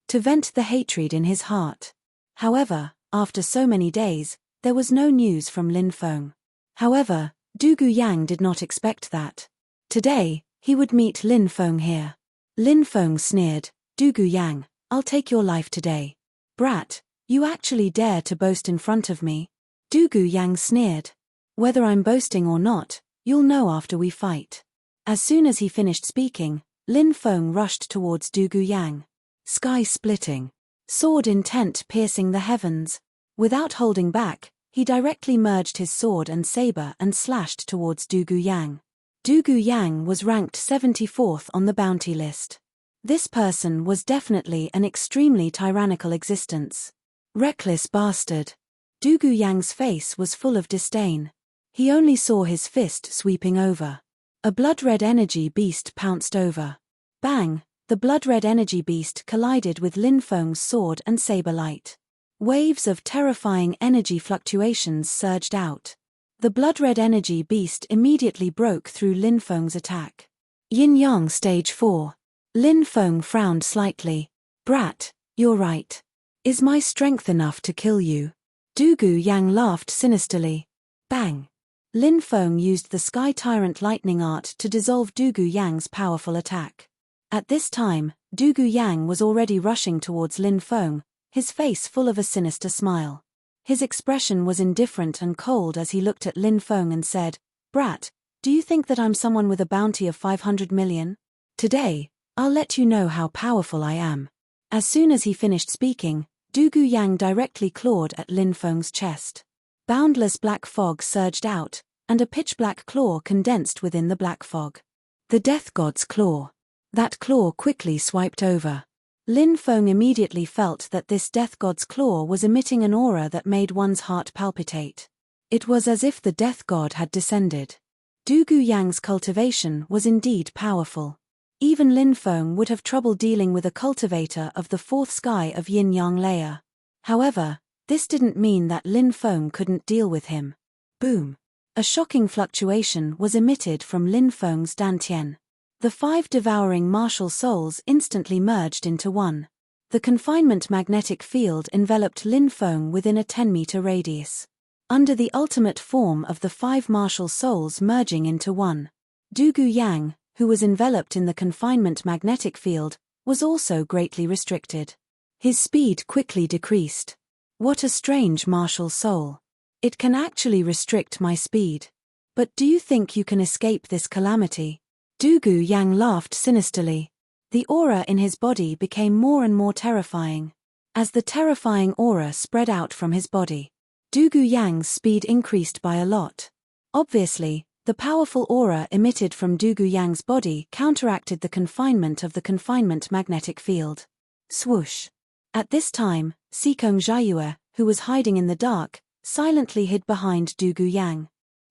To vent the hatred in his heart. However, after so many days, there was no news from Lin Feng. However, Du Yang did not expect that. Today, he would meet Lin Feng here. Lin Feng sneered, Du Yang, I'll take your life today. Brat, you actually dare to boast in front of me? Du Yang sneered. Whether I'm boasting or not, you'll know after we fight. As soon as he finished speaking, Lin Feng rushed towards Du Yang. Sky-splitting. Sword intent piercing the heavens. Without holding back, he directly merged his sword and saber and slashed towards Du Yang. Du Yang was ranked 74th on the bounty list. This person was definitely an extremely tyrannical existence. Reckless bastard. Du Yang's face was full of disdain. He only saw his fist sweeping over. A blood-red energy beast pounced over. Bang! The blood-red energy beast collided with Lin Feng's sword and saber light. Waves of terrifying energy fluctuations surged out. The blood-red energy beast immediately broke through Lin Feng's attack. Yin-Yang Stage 4. Lin Feng frowned slightly. Brat, you're right. Is my strength enough to kill you? Du Yang laughed sinisterly. Bang! Lin Feng used the Sky Tyrant Lightning Art to dissolve Du Yang's powerful attack. At this time, Du Yang was already rushing towards Lin Feng, his face full of a sinister smile. His expression was indifferent and cold as he looked at Lin Feng and said, Brat, do you think that I'm someone with a bounty of 500 million? Today, I'll let you know how powerful I am. As soon as he finished speaking, Du Yang directly clawed at Lin Feng's chest. Boundless black fog surged out, and a pitch-black claw condensed within the black fog. The Death God's Claw. That claw quickly swiped over. Lin Feng immediately felt that this Death God's claw was emitting an aura that made one's heart palpitate. It was as if the Death God had descended. Du Yang's cultivation was indeed powerful. Even Lin Feng would have trouble dealing with a cultivator of the fourth sky of yin-yang layer. However, this didn't mean that Lin Feng couldn't deal with him. Boom! A shocking fluctuation was emitted from Lin Feng's dantian. The 5 devouring martial souls instantly merged into one. The confinement magnetic field enveloped Lin Feng within a 10-meter radius. Under the ultimate form of the 5 martial souls merging into one, Dugu Yang, who was enveloped in the confinement magnetic field, was also greatly restricted. His speed quickly decreased. What a strange martial soul. It can actually restrict my speed. But do you think you can escape this calamity? Dugu Yang laughed sinisterly. The aura in his body became more and more terrifying. As the terrifying aura spread out from his body, Dugu Yang's speed increased by a lot. Obviously, the powerful aura emitted from Dugu Yang's body counteracted the confinement of the confinement magnetic field. Swoosh. At this time, Sikong Jiayue, who was hiding in the dark, silently hid behind Dugu Yang.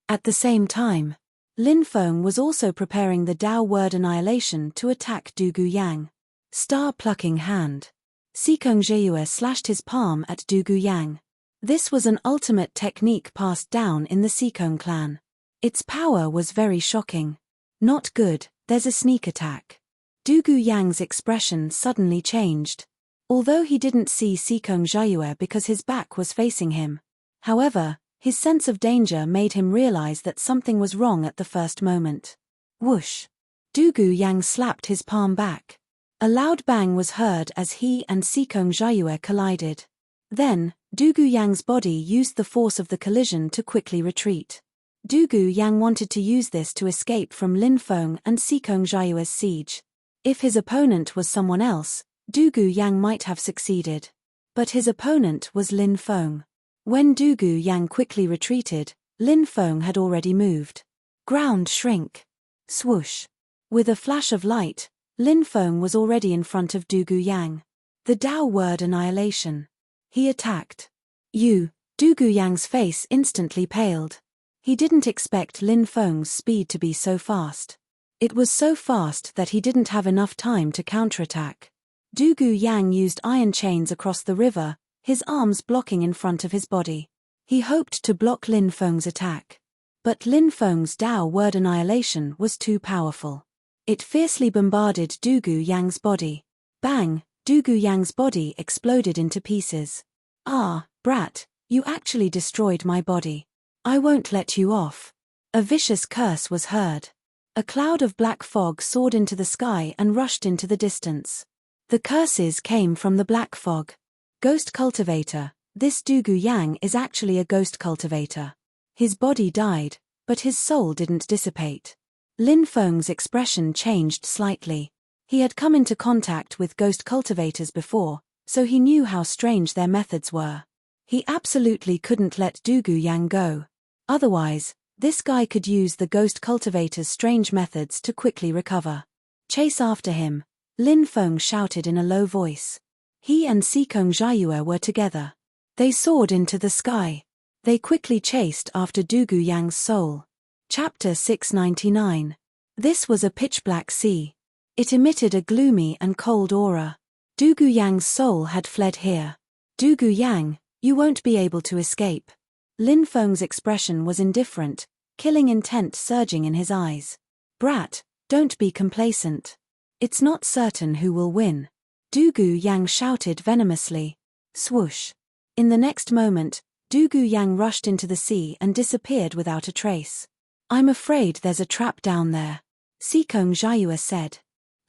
At the same time, Lin Feng was also preparing the Tao word annihilation to attack Dugu Yang. Star-plucking hand. Sikong Jiayue slashed his palm at Dugu Yang. This was an ultimate technique passed down in the Sikong clan. Its power was very shocking. Not good, there's a sneak attack. Dugu Yang's expression suddenly changed. Although he didn't see Sikong Jiayue because his back was facing him. However, his sense of danger made him realize that something was wrong at the first moment. Whoosh! Dugu Yang slapped his palm back. A loud bang was heard as he and Sikong Jiayue collided. Then, Dugu Yang's body used the force of the collision to quickly retreat. Dugu Yang wanted to use this to escape from Lin Feng and Sikong Jiayue's siege. If his opponent was someone else, Dugu Yang might have succeeded. But his opponent was Lin Feng. When Dugu Yang quickly retreated, Lin Feng had already moved. Ground shrink. Swoosh. With a flash of light, Lin Feng was already in front of Dugu Yang. The Tao word annihilation. He attacked. Dugu Yang's face instantly paled. He didn't expect Lin Feng's speed to be so fast. It was so fast that he didn't have enough time to counterattack. Dugu Yang used iron chains across the river, his arms blocking in front of his body. He hoped to block Lin Feng's attack. But Lin Feng's Tao word annihilation was too powerful. It fiercely bombarded Dugu Yang's body. Bang! Dugu Yang's body exploded into pieces. Ah, brat, you actually destroyed my body. I won't let you off. A vicious curse was heard. A cloud of black fog soared into the sky and rushed into the distance. The curses came from the black fog. Ghost cultivator. This Dugu Yang is actually a ghost cultivator. His body died, but his soul didn't dissipate. Lin Feng's expression changed slightly. He had come into contact with ghost cultivators before, so he knew how strange their methods were. He absolutely couldn't let Dugu Yang go. Otherwise, this guy could use the ghost cultivator's strange methods to quickly recover. Chase after him, Lin Feng shouted in a low voice. He and Sikong Jiayue were together. They soared into the sky. They quickly chased after Dugu Yang's soul. Chapter 699. This was a pitch-black sea. It emitted a gloomy and cold aura. Dugu Yang's soul had fled here. Dugu Yang, you won't be able to escape. Lin Feng's expression was indifferent, killing intent surging in his eyes. Brat, don't be complacent. It's not certain who will win. Dugu Yang shouted venomously. Swoosh. In the next moment, Dugu Yang rushed into the sea and disappeared without a trace. I'm afraid there's a trap down there, Sikong Jiayue said.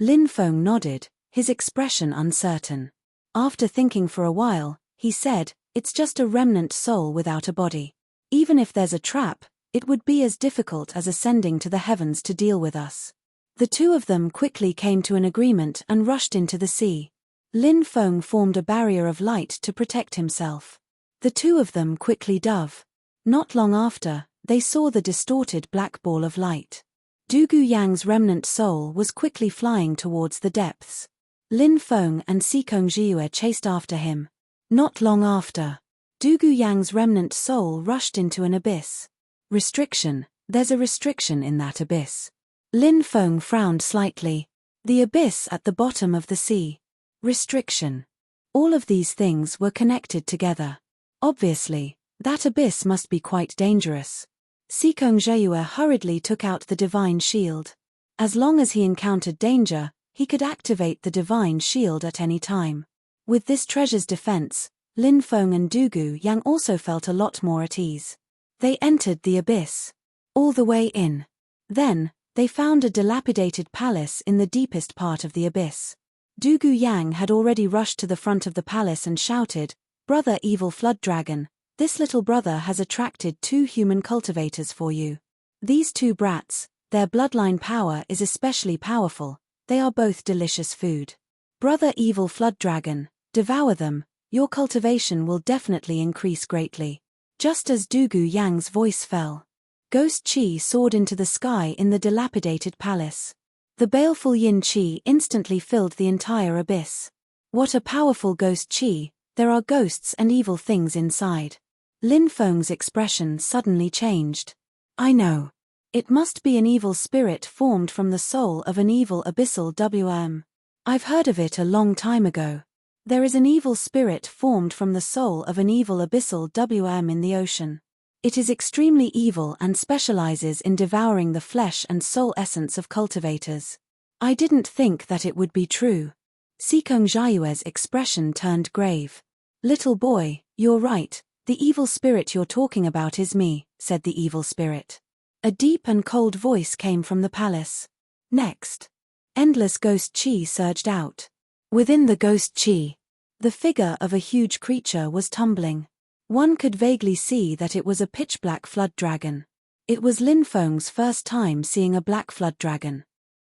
Lin Feng nodded, his expression uncertain. After thinking for a while, he said, it's just a remnant soul without a body. Even if there's a trap, it would be as difficult as ascending to the heavens to deal with us. The two of them quickly came to an agreement and rushed into the sea. Lin Feng formed a barrier of light to protect himself. The two of them quickly dove. Not long after, they saw the distorted black ball of light. Dugu Yang's remnant soul was quickly flying towards the depths. Lin Feng and Sikong Jiayue chased after him. Not long after, Dugu Yang's remnant soul rushed into an abyss. Restriction. There's a restriction in that abyss. Lin Feng frowned slightly. The abyss at the bottom of the sea. Restriction. All of these things were connected together. Obviously, that abyss must be quite dangerous. Sikong Jiayue hurriedly took out the divine shield. As long as he encountered danger, he could activate the divine shield at any time. With this treasure's defense, Lin Feng and Dugu Yang also felt a lot more at ease. They entered the abyss. All the way in. Then, they found a dilapidated palace in the deepest part of the abyss. Dugu Yang had already rushed to the front of the palace and shouted, "Brother Evil Flood Dragon, this little brother has attracted 2 human cultivators for you. These 2 brats, their bloodline power is especially powerful, they are both delicious food. Brother Evil Flood Dragon, devour them, your cultivation will definitely increase greatly." Just as Dugu Yang's voice fell, ghost qi soared into the sky in the dilapidated palace. The baleful yin qi instantly filled the entire abyss. What a powerful ghost qi, there are ghosts and evil things inside. Lin Feng's expression suddenly changed. I know. It must be an evil spirit formed from the soul of an evil abyssal WM. I've heard of it a long time ago. There is an evil spirit formed from the soul of an evil abyssal WM in the ocean. It is extremely evil and specializes in devouring the flesh and soul essence of cultivators. I didn't think that it would be true. Sikong Jiayue's expression turned grave. Little boy, you're right, the evil spirit you're talking about is me, said the evil spirit. A deep and cold voice came from the palace. Next. Endless ghost qi surged out. Within the ghost qi, the figure of a huge creature was tumbling. One could vaguely see that it was a pitch-black flood dragon. It was Lin Feng's first time seeing a black flood dragon.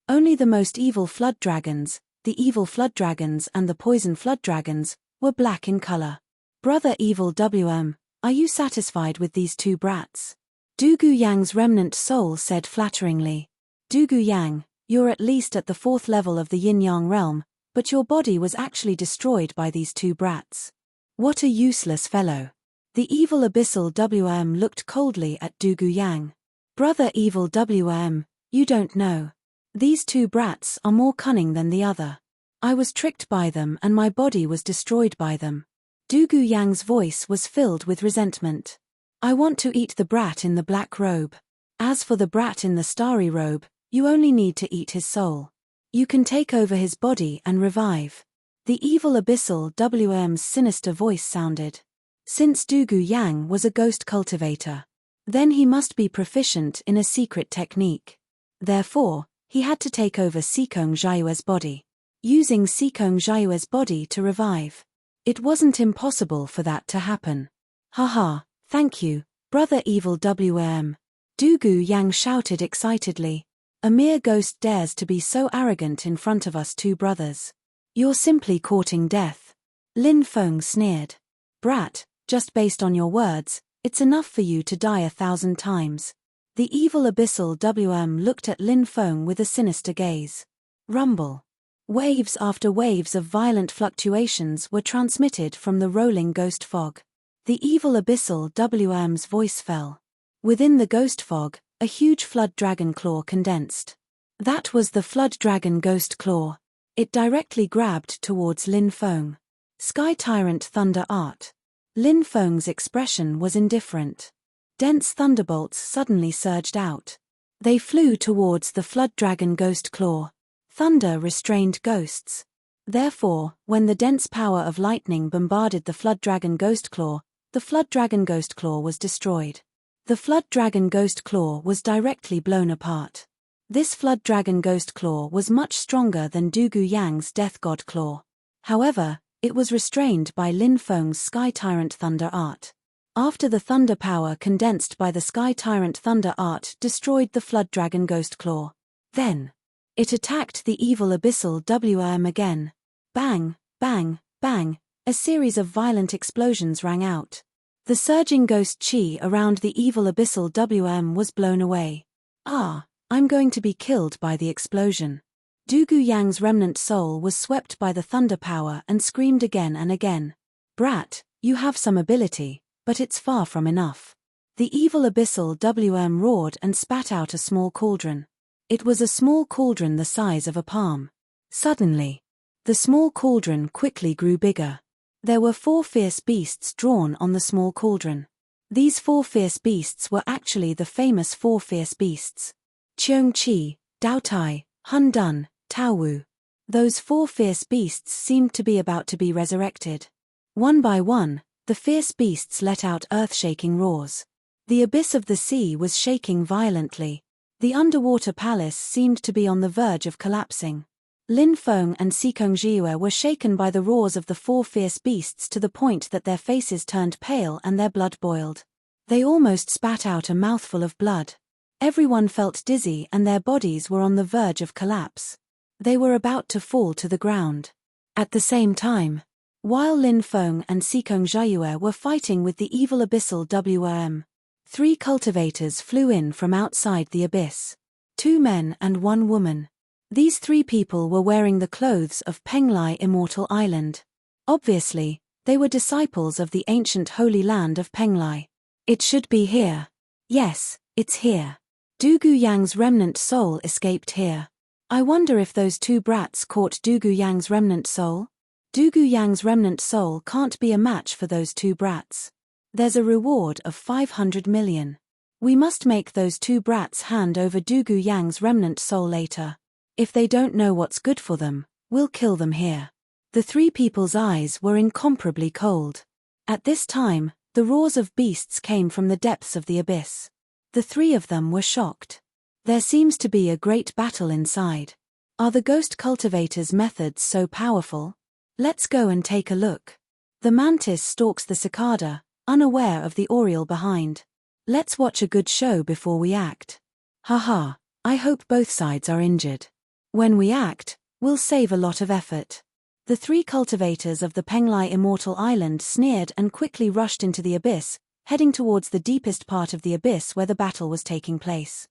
Only the most evil flood dragons, the evil flood dragons and the poison flood dragons, were black in color. Brother Evil WM, are you satisfied with these 2 brats? Dugu Yang's remnant soul said flatteringly. Dugu Yang, you're at least at the 4th level of the yin-yang realm, but your body was actually destroyed by these 2 brats. What a useless fellow. The evil abyssal WM looked coldly at Dugu Yang. Brother Evil WM, you don't know. These 2 brats are more cunning than the other. I was tricked by them and my body was destroyed by them. Dugu Yang's voice was filled with resentment. I want to eat the brat in the black robe. As for the brat in the starry robe, you only need to eat his soul. You can take over his body and revive. The evil abyssal WM's sinister voice sounded. Since Dugu Yang was a ghost cultivator, then he must be proficient in a secret technique. Therefore, he had to take over Sikong Jiayue's body. Using Sikong Jiayue's body to revive. It wasn't impossible for that to happen. Haha, thank you, Brother Evil WM. Dugu Yang shouted excitedly. A mere ghost dares to be so arrogant in front of us 2 brothers. You're simply courting death. Lin Feng sneered. Brat, just based on your words, it's enough for you to die 1,000 times. The evil abyssal WM looked at Lin Feng with a sinister gaze. Rumble. Waves after waves of violent fluctuations were transmitted from the rolling ghost fog. The evil abyssal WM's voice fell. Within the ghost fog, a huge flood dragon claw condensed. That was the flood dragon ghost claw. It directly grabbed towards Lin Feng. Sky Tyrant Thunder Art. Lin Feng's expression was indifferent. Dense thunderbolts suddenly surged out. They flew towards the flood dragon ghost claw. Thunder restrained ghosts. Therefore, when the dense power of lightning bombarded the flood dragon ghost claw, the flood dragon ghost claw was destroyed. The flood dragon ghost claw was directly blown apart. This flood dragon ghost claw was much stronger than Dugu Yang's death god claw. However, it was restrained by Lin Feng's Sky Tyrant Thunder Art. After the thunder power condensed by the Sky Tyrant Thunder Art destroyed the flood dragon ghost claw. Then, it attacked the evil abyssal WM again. Bang, bang, bang, a series of violent explosions rang out. The surging ghost qi around the evil abyssal WM was blown away. Ah, I'm going to be killed by the explosion. Dugu Yang's remnant soul was swept by the thunder power and screamed again and again. Brat, you have some ability, but it's far from enough. The evil abyssal WM roared and spat out a small cauldron. It was a small cauldron the size of a palm. Suddenly, the small cauldron quickly grew bigger. There were 4 fierce beasts drawn on the small cauldron. These 4 fierce beasts were actually the famous 4 fierce beasts. Cheong Chi, Dao Tai, Hun Dun, Tao Wu. Those four fierce beasts seemed to be about to be resurrected. One by one, the fierce beasts let out earth-shaking roars. The abyss of the sea was shaking violently. The underwater palace seemed to be on the verge of collapsing. Lin Feng and Sikong Jiue were shaken by the roars of the four fierce beasts to the point that their faces turned pale and their blood boiled. They almost spat out a mouthful of blood. Everyone felt dizzy and their bodies were on the verge of collapse. They were about to fall to the ground. At the same time, while Lin Feng and Sikong Jiue were fighting with the evil abyssal WRM, 3 cultivators flew in from outside the abyss. 2 men and 1 woman. These 3 people were wearing the clothes of Penglai Immortal Island. Obviously, they were disciples of the ancient holy land of Penglai. It should be here. Yes, it's here. Dugu Yang's remnant soul escaped here. I wonder if those 2 brats caught Dugu Yang's remnant soul? Dugu Yang's remnant soul can't be a match for those 2 brats. There's a reward of 500 million. We must make those 2 brats hand over Dugu Yang's remnant soul later. If they don't know what's good for them, we'll kill them here. The 3 people's eyes were incomparably cold. At this time, the roars of beasts came from the depths of the abyss. The 3 of them were shocked. There seems to be a great battle inside. Are the ghost cultivators' methods so powerful? Let's go and take a look. The mantis stalks the cicada, unaware of the oriole behind. Let's watch a good show before we act. Haha, I hope both sides are injured. When we act, we'll save a lot of effort. The 3 cultivators of the Penglai Immortal Island sneered and quickly rushed into the abyss, heading towards the deepest part of the abyss where the battle was taking place.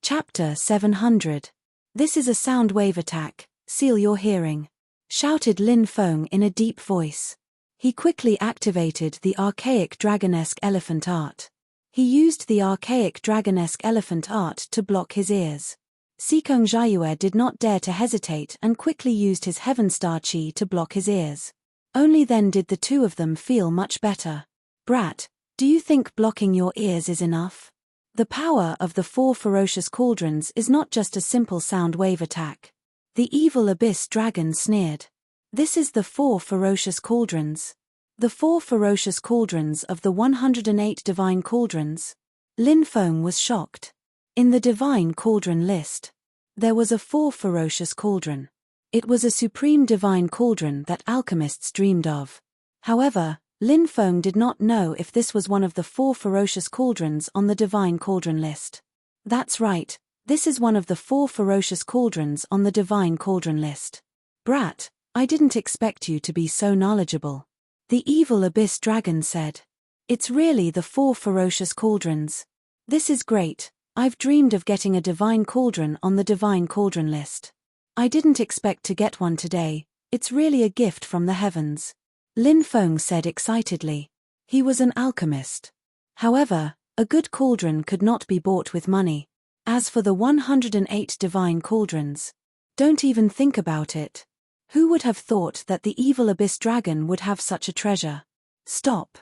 Chapter 700. This is a sound wave attack, seal your hearing, shouted Lin Feng in a deep voice. He quickly activated the archaic dragonesque elephant art. He used the archaic dragonesque elephant art to block his ears. Sikong Jiue did not dare to hesitate and quickly used his Heaven Star Chi to block his ears. Only then did the 2 of them feel much better. Brat, do you think blocking your ears is enough? The power of the 4 ferocious cauldrons is not just a simple sound wave attack. The evil abyss dragon sneered. This is the 4 ferocious cauldrons. The 4 ferocious cauldrons of the 108 divine cauldrons. Lin Feng was shocked. In the divine cauldron list, there was a 4 ferocious cauldron. It was a supreme divine cauldron that alchemists dreamed of. However, Lin Feng did not know if this was one of the 4 ferocious cauldrons on the divine cauldron list. That's right, this is one of the 4 ferocious cauldrons on the divine cauldron list. Brat, I didn't expect you to be so knowledgeable. The evil abyss dragon said. It's really the 4 ferocious cauldrons. This is great. I've dreamed of getting a divine cauldron on the divine cauldron list. I didn't expect to get one today. It's really a gift from the heavens. Lin Feng said excitedly. He was an alchemist. However, a good cauldron could not be bought with money. As for the 108 divine cauldrons, don't even think about it. Who would have thought that the evil abyss dragon would have such a treasure? Stop.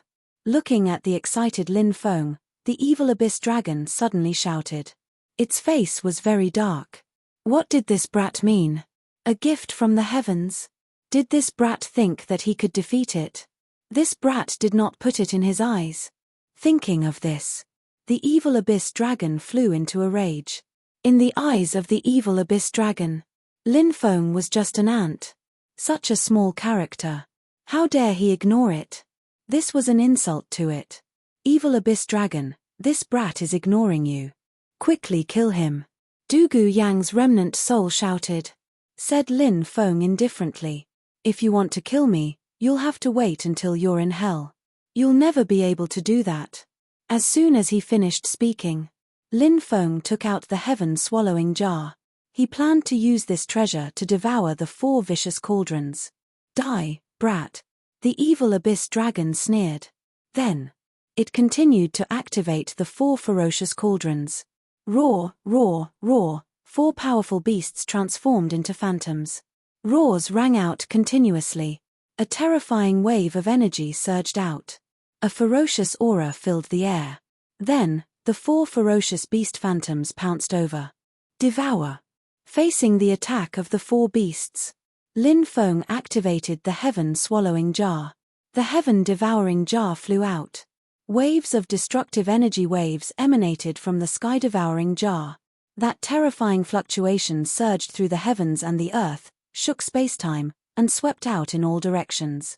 Looking at the excited Lin Feng, the evil abyss dragon suddenly shouted. Its face was very dark. What did this brat mean? A gift from the heavens? Did this brat think that he could defeat it? This brat did not put it in his eyes. Thinking of this, the evil abyss dragon flew into a rage. In the eyes of the evil abyss dragon, Lin Feng was just an ant. Such a small character. How dare he ignore it? This was an insult to it. Evil abyss dragon, this brat is ignoring you. Quickly kill him. Dugu Yang's remnant soul shouted. Said Lin Feng indifferently. If you want to kill me, you'll have to wait until you're in hell. You'll never be able to do that. As soon as he finished speaking, Lin Feng took out the heaven-swallowing jar. He planned to use this treasure to devour the 4 vicious cauldrons. Die, brat. The evil abyss dragon sneered. Then, it continued to activate the 4 ferocious cauldrons. Roar, roar, roar, 4 powerful beasts transformed into phantoms. Roars rang out continuously. A terrifying wave of energy surged out. A ferocious aura filled the air. Then, the 4 ferocious beast phantoms pounced over. Devour. Facing the attack of the 4 beasts, Lin Feng activated the heaven-swallowing jar. The heaven-devouring jar flew out. Waves of destructive energy waves emanated from the sky-devouring jar. That terrifying fluctuation surged through the heavens and the earth, shook spacetime, and swept out in all directions.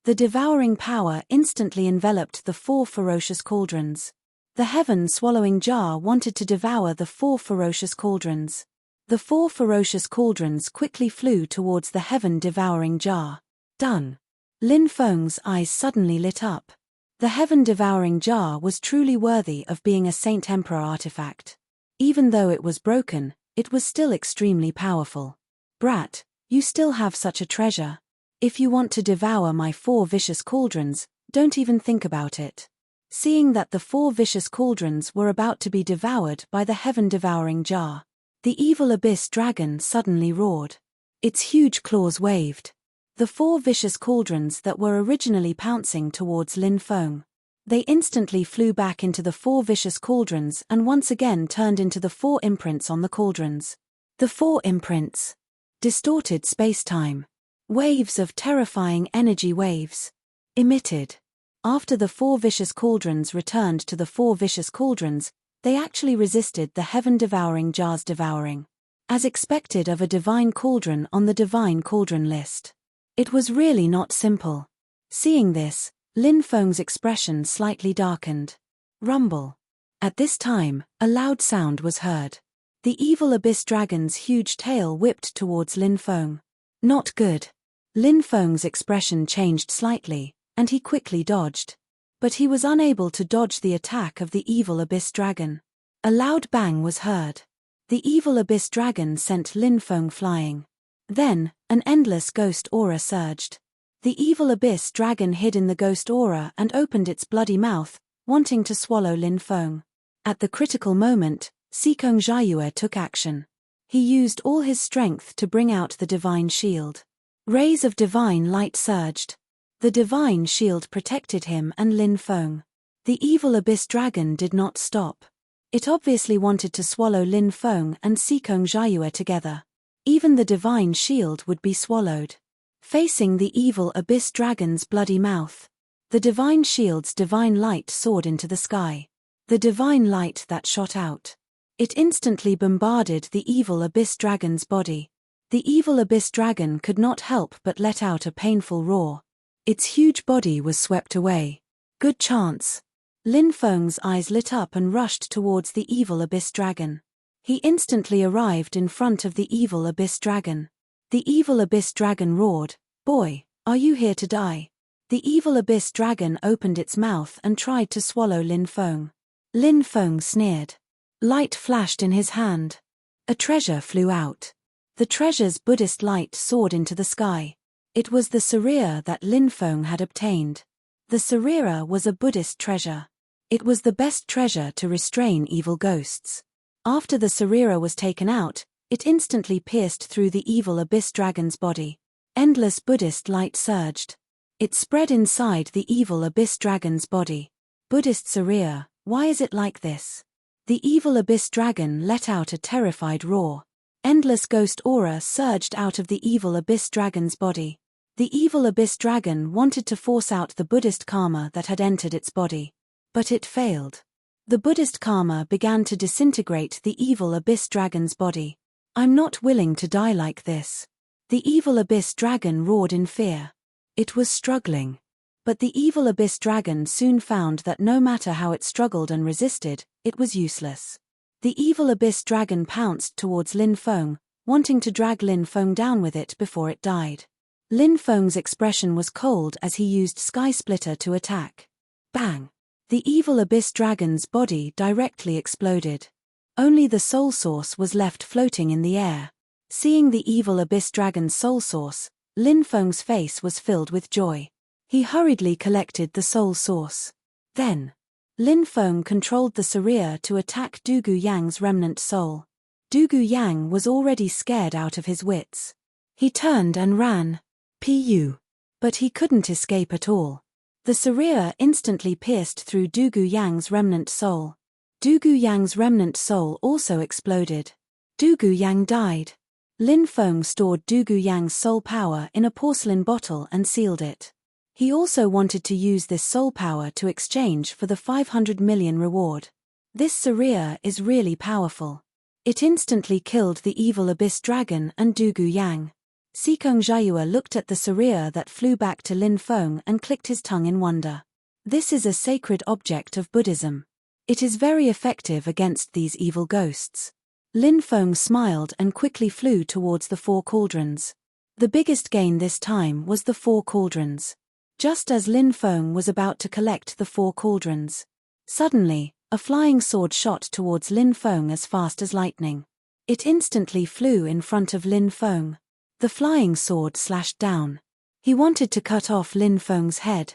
The devouring power instantly enveloped the 4 ferocious cauldrons. The heaven-swallowing jar wanted to devour the 4 ferocious cauldrons. The 4 ferocious cauldrons quickly flew towards the heaven-devouring jar. Done. Lin Feng's eyes suddenly lit up. The heaven-devouring jar was truly worthy of being a Saint Emperor artifact. Even though it was broken, it was still extremely powerful. Brat, you still have such a treasure. If you want to devour my 4 vicious cauldrons, don't even think about it. Seeing that the 4 vicious cauldrons were about to be devoured by the heaven-devouring jar, the evil abyss dragon suddenly roared. Its huge claws waved. The 4 vicious cauldrons that were originally pouncing towards Lin Feng. They instantly flew back into the 4 vicious cauldrons and once again turned into the 4 imprints on the cauldrons. The 4 imprints. Distorted space-time. Waves of terrifying energy waves. Emitted. After the 4 vicious cauldrons returned to the 4 vicious cauldrons, they actually resisted the heaven-devouring jar's devouring. As expected of a divine cauldron on the divine cauldron list. It was really not simple. Seeing this, Lin Feng's expression slightly darkened. Rumble. At this time, a loud sound was heard. The evil abyss dragon's huge tail whipped towards Lin Feng. Not good. Lin Feng's expression changed slightly, and he quickly dodged. But he was unable to dodge the attack of the evil abyss dragon. A loud bang was heard. The evil abyss dragon sent Lin Feng flying. Then, an endless ghost aura surged. The evil abyss dragon hid in the ghost aura and opened its bloody mouth, wanting to swallow Lin Feng. At the critical moment, Sikong Jiayue took action. He used all his strength to bring out the divine shield. Rays of divine light surged. The divine shield protected him and Lin Feng. The evil abyss dragon did not stop. It obviously wanted to swallow Lin Feng and Sikong Jiayue together. Even the divine shield would be swallowed. Facing the evil abyss dragon's bloody mouth, the divine shield's divine light soared into the sky. The divine light that shot out. It instantly bombarded the evil abyss dragon's body. The evil abyss dragon could not help but let out a painful roar. Its huge body was swept away. Good chance. Lin Feng's eyes lit up and rushed towards the evil abyss dragon. He instantly arrived in front of the evil abyss dragon. The evil abyss dragon roared, "Boy, are you here to die?" The evil abyss dragon opened its mouth and tried to swallow Lin Feng. Lin Feng sneered. Light flashed in his hand. A treasure flew out. The treasure's Buddhist light soared into the sky. It was the Sarira that Lin Feng had obtained. The Sarira was a Buddhist treasure. It was the best treasure to restrain evil ghosts. After the Sarira was taken out, it instantly pierced through the evil abyss dragon's body. Endless Buddhist light surged. It spread inside the evil abyss dragon's body. Buddhist Sarira, why is it like this? The evil abyss dragon let out a terrified roar. Endless ghost aura surged out of the evil abyss dragon's body. The evil abyss dragon wanted to force out the Buddhist karma that had entered its body. But it failed. The Buddhist karma began to disintegrate the evil abyss dragon's body. I'm not willing to die like this. The evil abyss dragon roared in fear. It was struggling. But the evil abyss dragon soon found that no matter how it struggled and resisted, it was useless. The evil abyss dragon pounced towards Lin Feng, wanting to drag Lin Feng down with it before it died. Lin Feng's expression was cold as he used Sky Splitter to attack. Bang! The evil abyss dragon's body directly exploded. Only the soul source was left floating in the air. Seeing the evil abyss dragon's soul source, Lin Feng's face was filled with joy. He hurriedly collected the soul source. Then, Lin Feng controlled the Sarira to attack Dugu Yang's remnant soul. Dugu Yang was already scared out of his wits. He turned and ran. Pu. But he couldn't escape at all. The Sarira instantly pierced through Dugu Yang's remnant soul. Dugu Yang's remnant soul also exploded. Dugu Yang died. Lin Feng stored Du Yang's soul power in a porcelain bottle and sealed it. He also wanted to use this soul power to exchange for the 500 million reward. This Saria is really powerful. It instantly killed the evil abyss dragon and Du Yang. Sikong Jiayue looked at the Saria that flew back to Lin Feng and clicked his tongue in wonder. This is a sacred object of Buddhism. It is very effective against these evil ghosts. Lin Feng smiled and quickly flew towards the 4 cauldrons. The biggest gain this time was the 4 cauldrons. Just as Lin Feng was about to collect the 4 cauldrons, suddenly, a flying sword shot towards Lin Feng as fast as lightning. It instantly flew in front of Lin Feng. The flying sword slashed down. He wanted to cut off Lin Feng's head.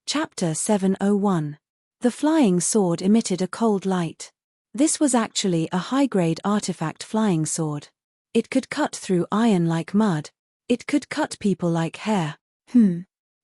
Chapter 701. The flying sword emitted a cold light. This was actually a high-grade artifact flying sword. It could cut through iron like mud. It could cut people like hair.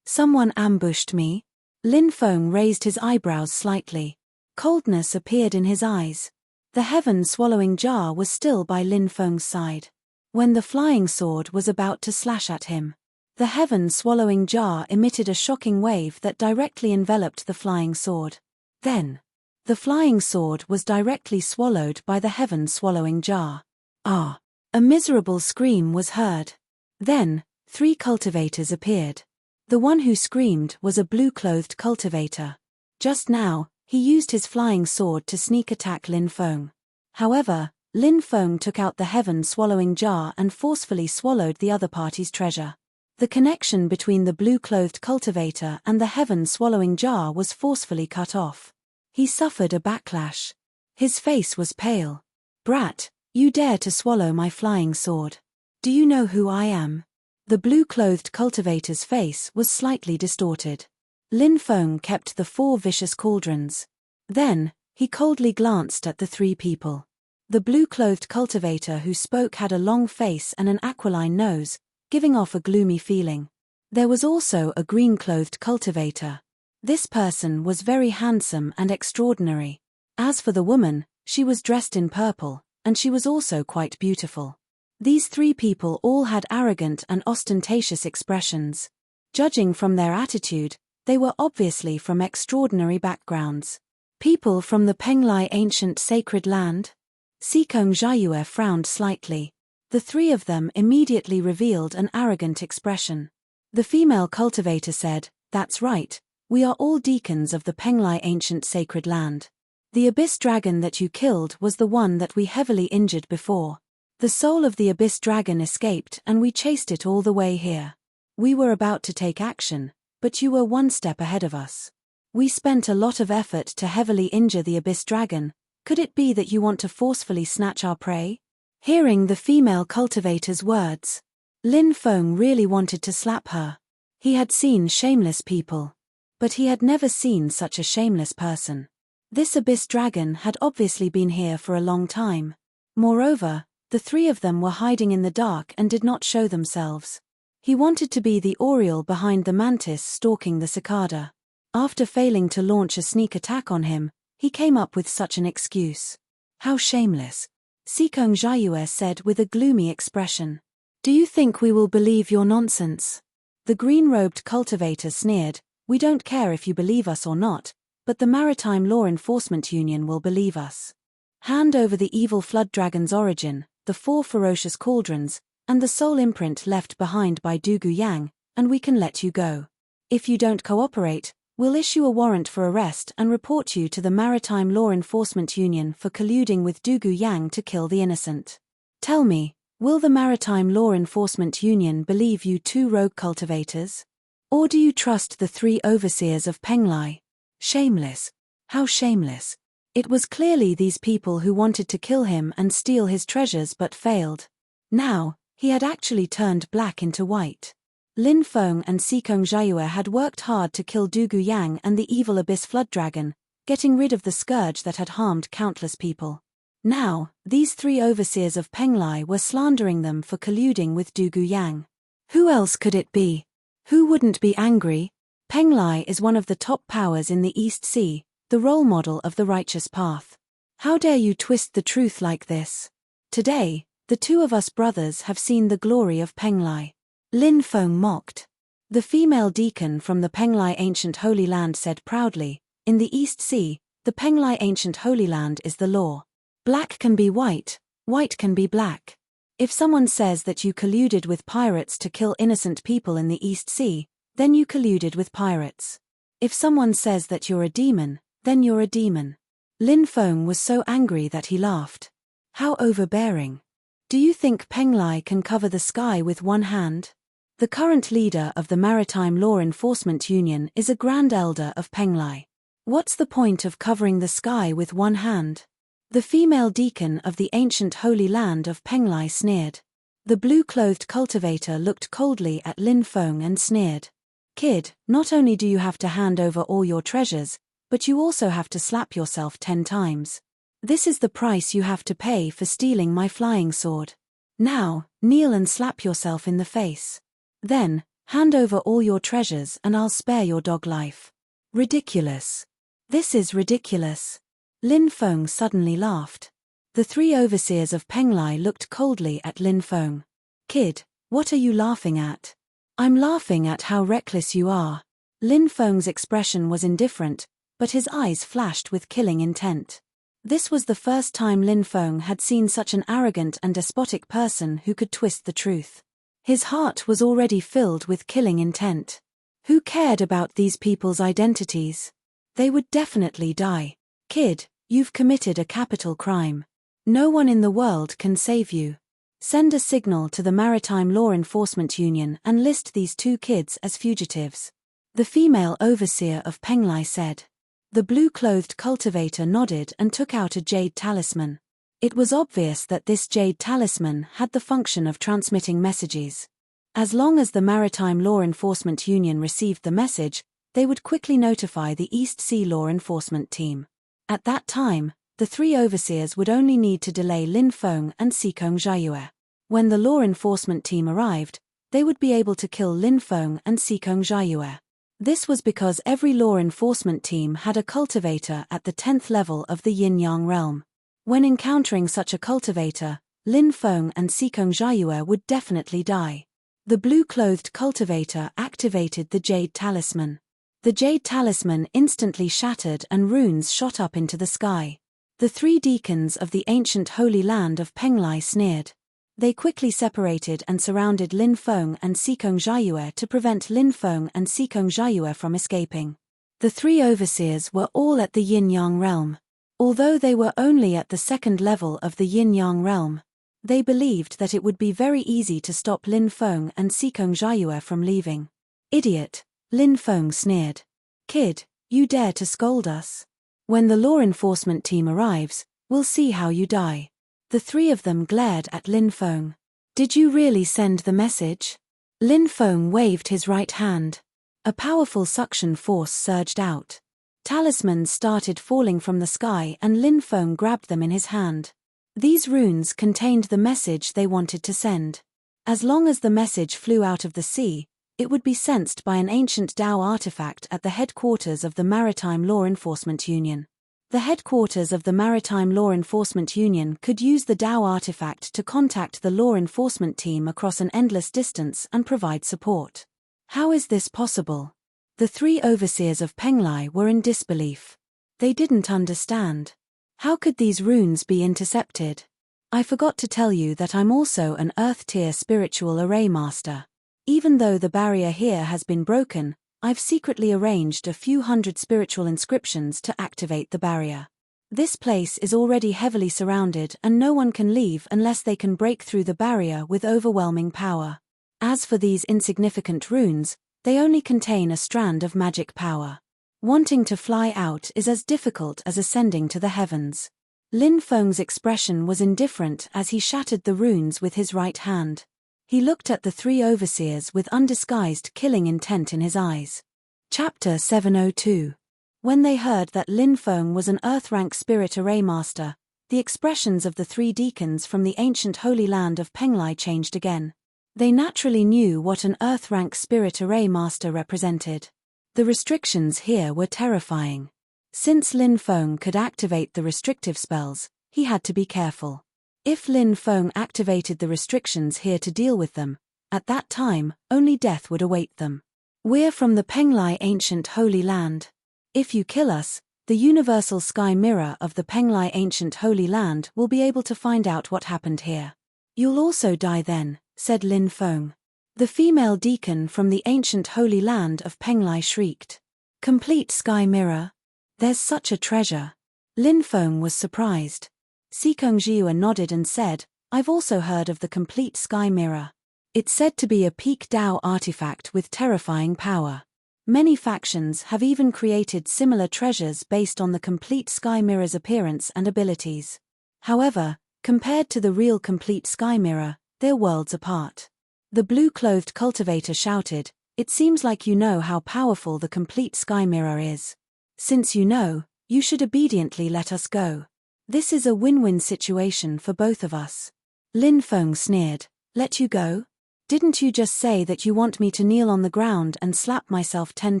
Someone ambushed me? Lin Feng raised his eyebrows slightly. Coldness appeared in his eyes. The heaven-swallowing jar was still by Lin Feng's side. When the flying sword was about to slash at him, the heaven-swallowing jar emitted a shocking wave that directly enveloped the flying sword. Then, the flying sword was directly swallowed by the heaven-swallowing jar. Ah! A miserable scream was heard. Then, 3 cultivators appeared. The one who screamed was a blue-clothed cultivator. Just now, he used his flying sword to sneak attack Lin Feng. However, Lin Feng took out the heaven-swallowing jar and forcefully swallowed the other party's treasure. The connection between the blue-clothed cultivator and the heaven-swallowing jar was forcefully cut off. He suffered a backlash. His face was pale. "Brat, you dare to swallow my flying sword. Do you know who I am?" The blue-clothed cultivator's face was slightly distorted. Lin Feng kept the 4 vicious cauldrons. Then, he coldly glanced at the 3 people. The blue-clothed cultivator who spoke had a long face and an aquiline nose, giving off a gloomy feeling. There was also a green-clothed cultivator. This person was very handsome and extraordinary. As for the woman, she was dressed in purple, and she was also quite beautiful. These 3 people all had arrogant and ostentatious expressions. Judging from their attitude, they were obviously from extraordinary backgrounds. People from the Penglai ancient sacred land? Sikong Jiayue frowned slightly. The 3 of them immediately revealed an arrogant expression. The female cultivator said, "That's right, we are all deacons of the Penglai ancient sacred land. The abyss dragon that you killed was the one that we heavily injured before. The soul of the abyss dragon escaped and we chased it all the way here. We were about to take action, but you were 1 step ahead of us. We spent a lot of effort to heavily injure the abyss dragon. Could it be that you want to forcefully snatch our prey?" Hearing the female cultivator's words, Lin Feng really wanted to slap her. He had seen shameless people, but he had never seen such a shameless person. This abyss dragon had obviously been here for a long time. Moreover, the 3 of them were hiding in the dark and did not show themselves. He wanted to be the oriole behind the mantis stalking the cicada. After failing to launch a sneak attack on him, he came up with such an excuse. "How shameless," Sikong Jiayue said with a gloomy expression. "Do you think we will believe your nonsense?" The green-robed cultivator sneered, "We don't care if you believe us or not, but the Maritime Law Enforcement Union will believe us. Hand over the evil flood dragon's origin, the 4 ferocious cauldrons, and the soul imprint left behind by Du Yang, and we can let you go. If you don't cooperate, we'll issue a warrant for arrest and report you to the Maritime Law Enforcement Union for colluding with Du Yang to kill the innocent. Tell me, will the Maritime Law Enforcement Union believe you 2 rogue cultivators? Or do you trust the 3 overseers of Penglai? Shameless. How shameless." It was clearly these people who wanted to kill him and steal his treasures but failed. Now, he had actually turned black into white. Lin Feng and Sikong Jiayue had worked hard to kill Du Yang and the evil abyss flood dragon, getting rid of the scourge that had harmed countless people. Now, these 3 overseers of Penglai were slandering them for colluding with Du Yang. Who else could it be? Who wouldn't be angry? Penglai is one of the top powers in the East Sea, the role model of the righteous path. How dare you twist the truth like this? Today, The two of us brothers have seen the glory of Penglai. Lin Feng mocked. The female deacon from the Penglai Ancient Holy Land said proudly, "In the East Sea, the Penglai Ancient Holy Land is the law. Black can be white, white can be black. If someone says that you colluded with pirates to kill innocent people in the East Sea, then you colluded with pirates. If someone says that you're a demon, then you're a demon." Lin Feng was so angry that he laughed. How overbearing. Do you think Penglai can cover the sky with one hand? The current leader of the Maritime Law Enforcement Union is a Grand Elder of Penglai. What's the point of covering the sky with one hand? The female deacon of the ancient holy land of Penglai sneered. The blue-clothed cultivator looked coldly at Lin Feng and sneered. "Kid, not only do you have to hand over all your treasures, but you also have to slap yourself 10 times. This is the price you have to pay for stealing my flying sword. Now, kneel and slap yourself in the face. Then, hand over all your treasures and I'll spare your dog life." Ridiculous. This is ridiculous. Lin Feng suddenly laughed. The three overseers of Penglai looked coldly at Lin Feng. "Kid, what are you laughing at?" "I'm laughing at how reckless you are." Lin Feng's expression was indifferent, but his eyes flashed with killing intent. This was the first time Lin Feng had seen such an arrogant and despotic person who could twist the truth. His heart was already filled with killing intent. Who cared about these people's identities? They would definitely die. "Kid, you've committed a capital crime. No one in the world can save you. Send a signal to the Maritime Law Enforcement Union and list these 2 kids as fugitives." The female overseer of Penglai said. The blue-clothed cultivator nodded and took out a jade talisman. It was obvious that this jade talisman had the function of transmitting messages. As long as the Maritime Law Enforcement Union received the message, they would quickly notify the East Sea Law Enforcement Team. At that time, the 3 overseers would only need to delay Lin Feng and Sikong Jiayue. When the law enforcement team arrived, they would be able to kill Lin Feng and Sikong Jiayue. This was because every law enforcement team had a cultivator at the 10th level of the Yin-Yang realm. When encountering such a cultivator, Lin Feng and Sikong Jiayue would definitely die. The blue-clothed cultivator activated the jade talisman. The jade talisman instantly shattered and runes shot up into the sky. The 3 deacons of the ancient holy land of Penglai sneered. They quickly separated and surrounded Lin Feng and Sikong Jiayue to prevent Lin Feng and Sikong Jiayue from escaping. The 3 overseers were all at the Yin-Yang realm. Although they were only at the 2nd level of the Yin-Yang realm, they believed that it would be very easy to stop Lin Feng and Sikong Jiayue from leaving. "Idiot," Lin Feng sneered. "Kid, you dare to scold us? When the law enforcement team arrives, we'll see how you die." The 3 of them glared at Lin Feng. "Did you really send the message?" Lin Feng waved his right hand. A powerful suction force surged out. Talismans started falling from the sky and Lin Feng grabbed them in his hand. These runes contained the message they wanted to send. As long as the message flew out of the sea, it would be sensed by an ancient Dao artifact at the headquarters of the Maritime Law Enforcement Union. The headquarters of the Maritime Law Enforcement Union could use the Dao artifact to contact the law enforcement team across an endless distance and provide support. How is this possible? The 3 overseers of Penglai were in disbelief. They didn't understand. How could these runes be intercepted? "I forgot to tell you that I'm also an Earth-tier spiritual array master. Even though the barrier here has been broken, I've secretly arranged a few hundred spiritual inscriptions to activate the barrier. This place is already heavily surrounded and no one can leave unless they can break through the barrier with overwhelming power. As for these insignificant runes, they only contain a strand of magic power. Wanting to fly out is as difficult as ascending to the heavens." Lin Feng's expression was indifferent as he shattered the runes with his right hand. He looked at the 3 overseers with undisguised killing intent in his eyes. Chapter 702. When they heard that Lin Feng was an Earth-rank spirit array master, the expressions of the 3 deacons from the ancient holy land of Penglai changed again. They naturally knew what an Earth-rank spirit array master represented. The restrictions here were terrifying. Since Lin Feng could activate the restrictive spells, he had to be careful. If Lin Feng activated the restrictions here to deal with them, at that time, only death would await them. We're from the Penglai ancient Holy Land. If you kill us, the universal sky mirror of the Penglai ancient Holy Land will be able to find out what happened here. You'll also die then, said Lin Feng. The female deacon from the ancient Holy Land of Penglai shrieked. Complete sky mirror? There's such a treasure. Lin Feng was surprised. Sikong Jiua nodded and said, I've also heard of the complete sky mirror. It's said to be a peak Dao artifact with terrifying power. Many factions have even created similar treasures based on the complete sky mirror's appearance and abilities. However, compared to the real complete sky mirror, they're worlds apart. The blue-clothed cultivator shouted, It seems like you know how powerful the complete sky mirror is. Since you know, you should obediently let us go. This is a win-win situation for both of us. Lin Feng sneered, Let you go? Didn't you just say that you want me to kneel on the ground and slap myself 10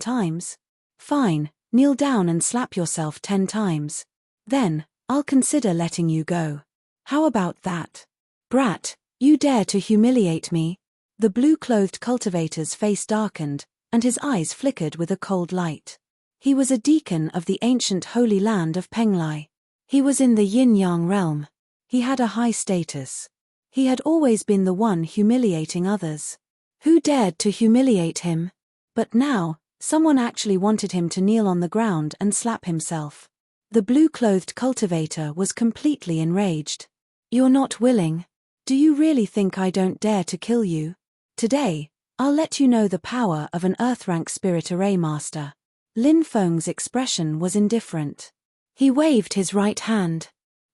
times? Fine, kneel down and slap yourself 10 times. Then, I'll consider letting you go. How about that? Brat, you dare to humiliate me? The blue-clothed cultivator's face darkened, and his eyes flickered with a cold light. He was a deacon of the ancient Holy Land of Penglai. He was in the yin-yang realm. He had a high status. He had always been the one humiliating others. Who dared to humiliate him? But now, someone actually wanted him to kneel on the ground and slap himself. The blue-clothed cultivator was completely enraged. You're not willing? Do you really think I don't dare to kill you? Today, I'll let you know the power of an Earth-rank spirit array master. Lin Feng's expression was indifferent. He waved his right hand.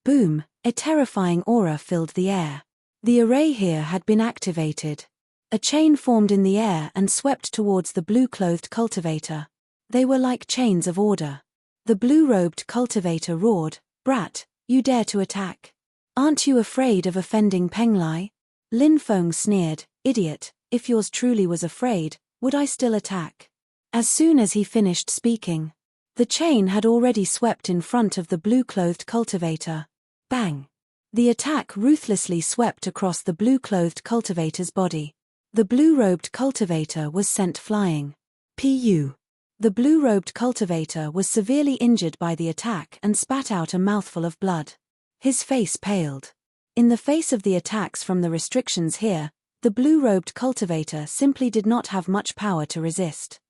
Boom, a terrifying aura filled the air. The array here had been activated. A chain formed in the air and swept towards the blue-clothed cultivator. They were like chains of order. The blue-robed cultivator roared, Brat, you dare to attack? Aren't you afraid of offending Penglai? Lin Feng sneered, Idiot, if yours truly was afraid, would I still attack? As soon as he finished speaking, the chain had already swept in front of the blue-clothed cultivator. Bang! The attack ruthlessly swept across the blue-clothed cultivator's body. The blue-robed cultivator was sent flying. Pu. The blue-robed cultivator was severely injured by the attack and spat out a mouthful of blood. His face paled. In the face of the attacks from the restrictions here, the blue-robed cultivator simply did not have much power to resist.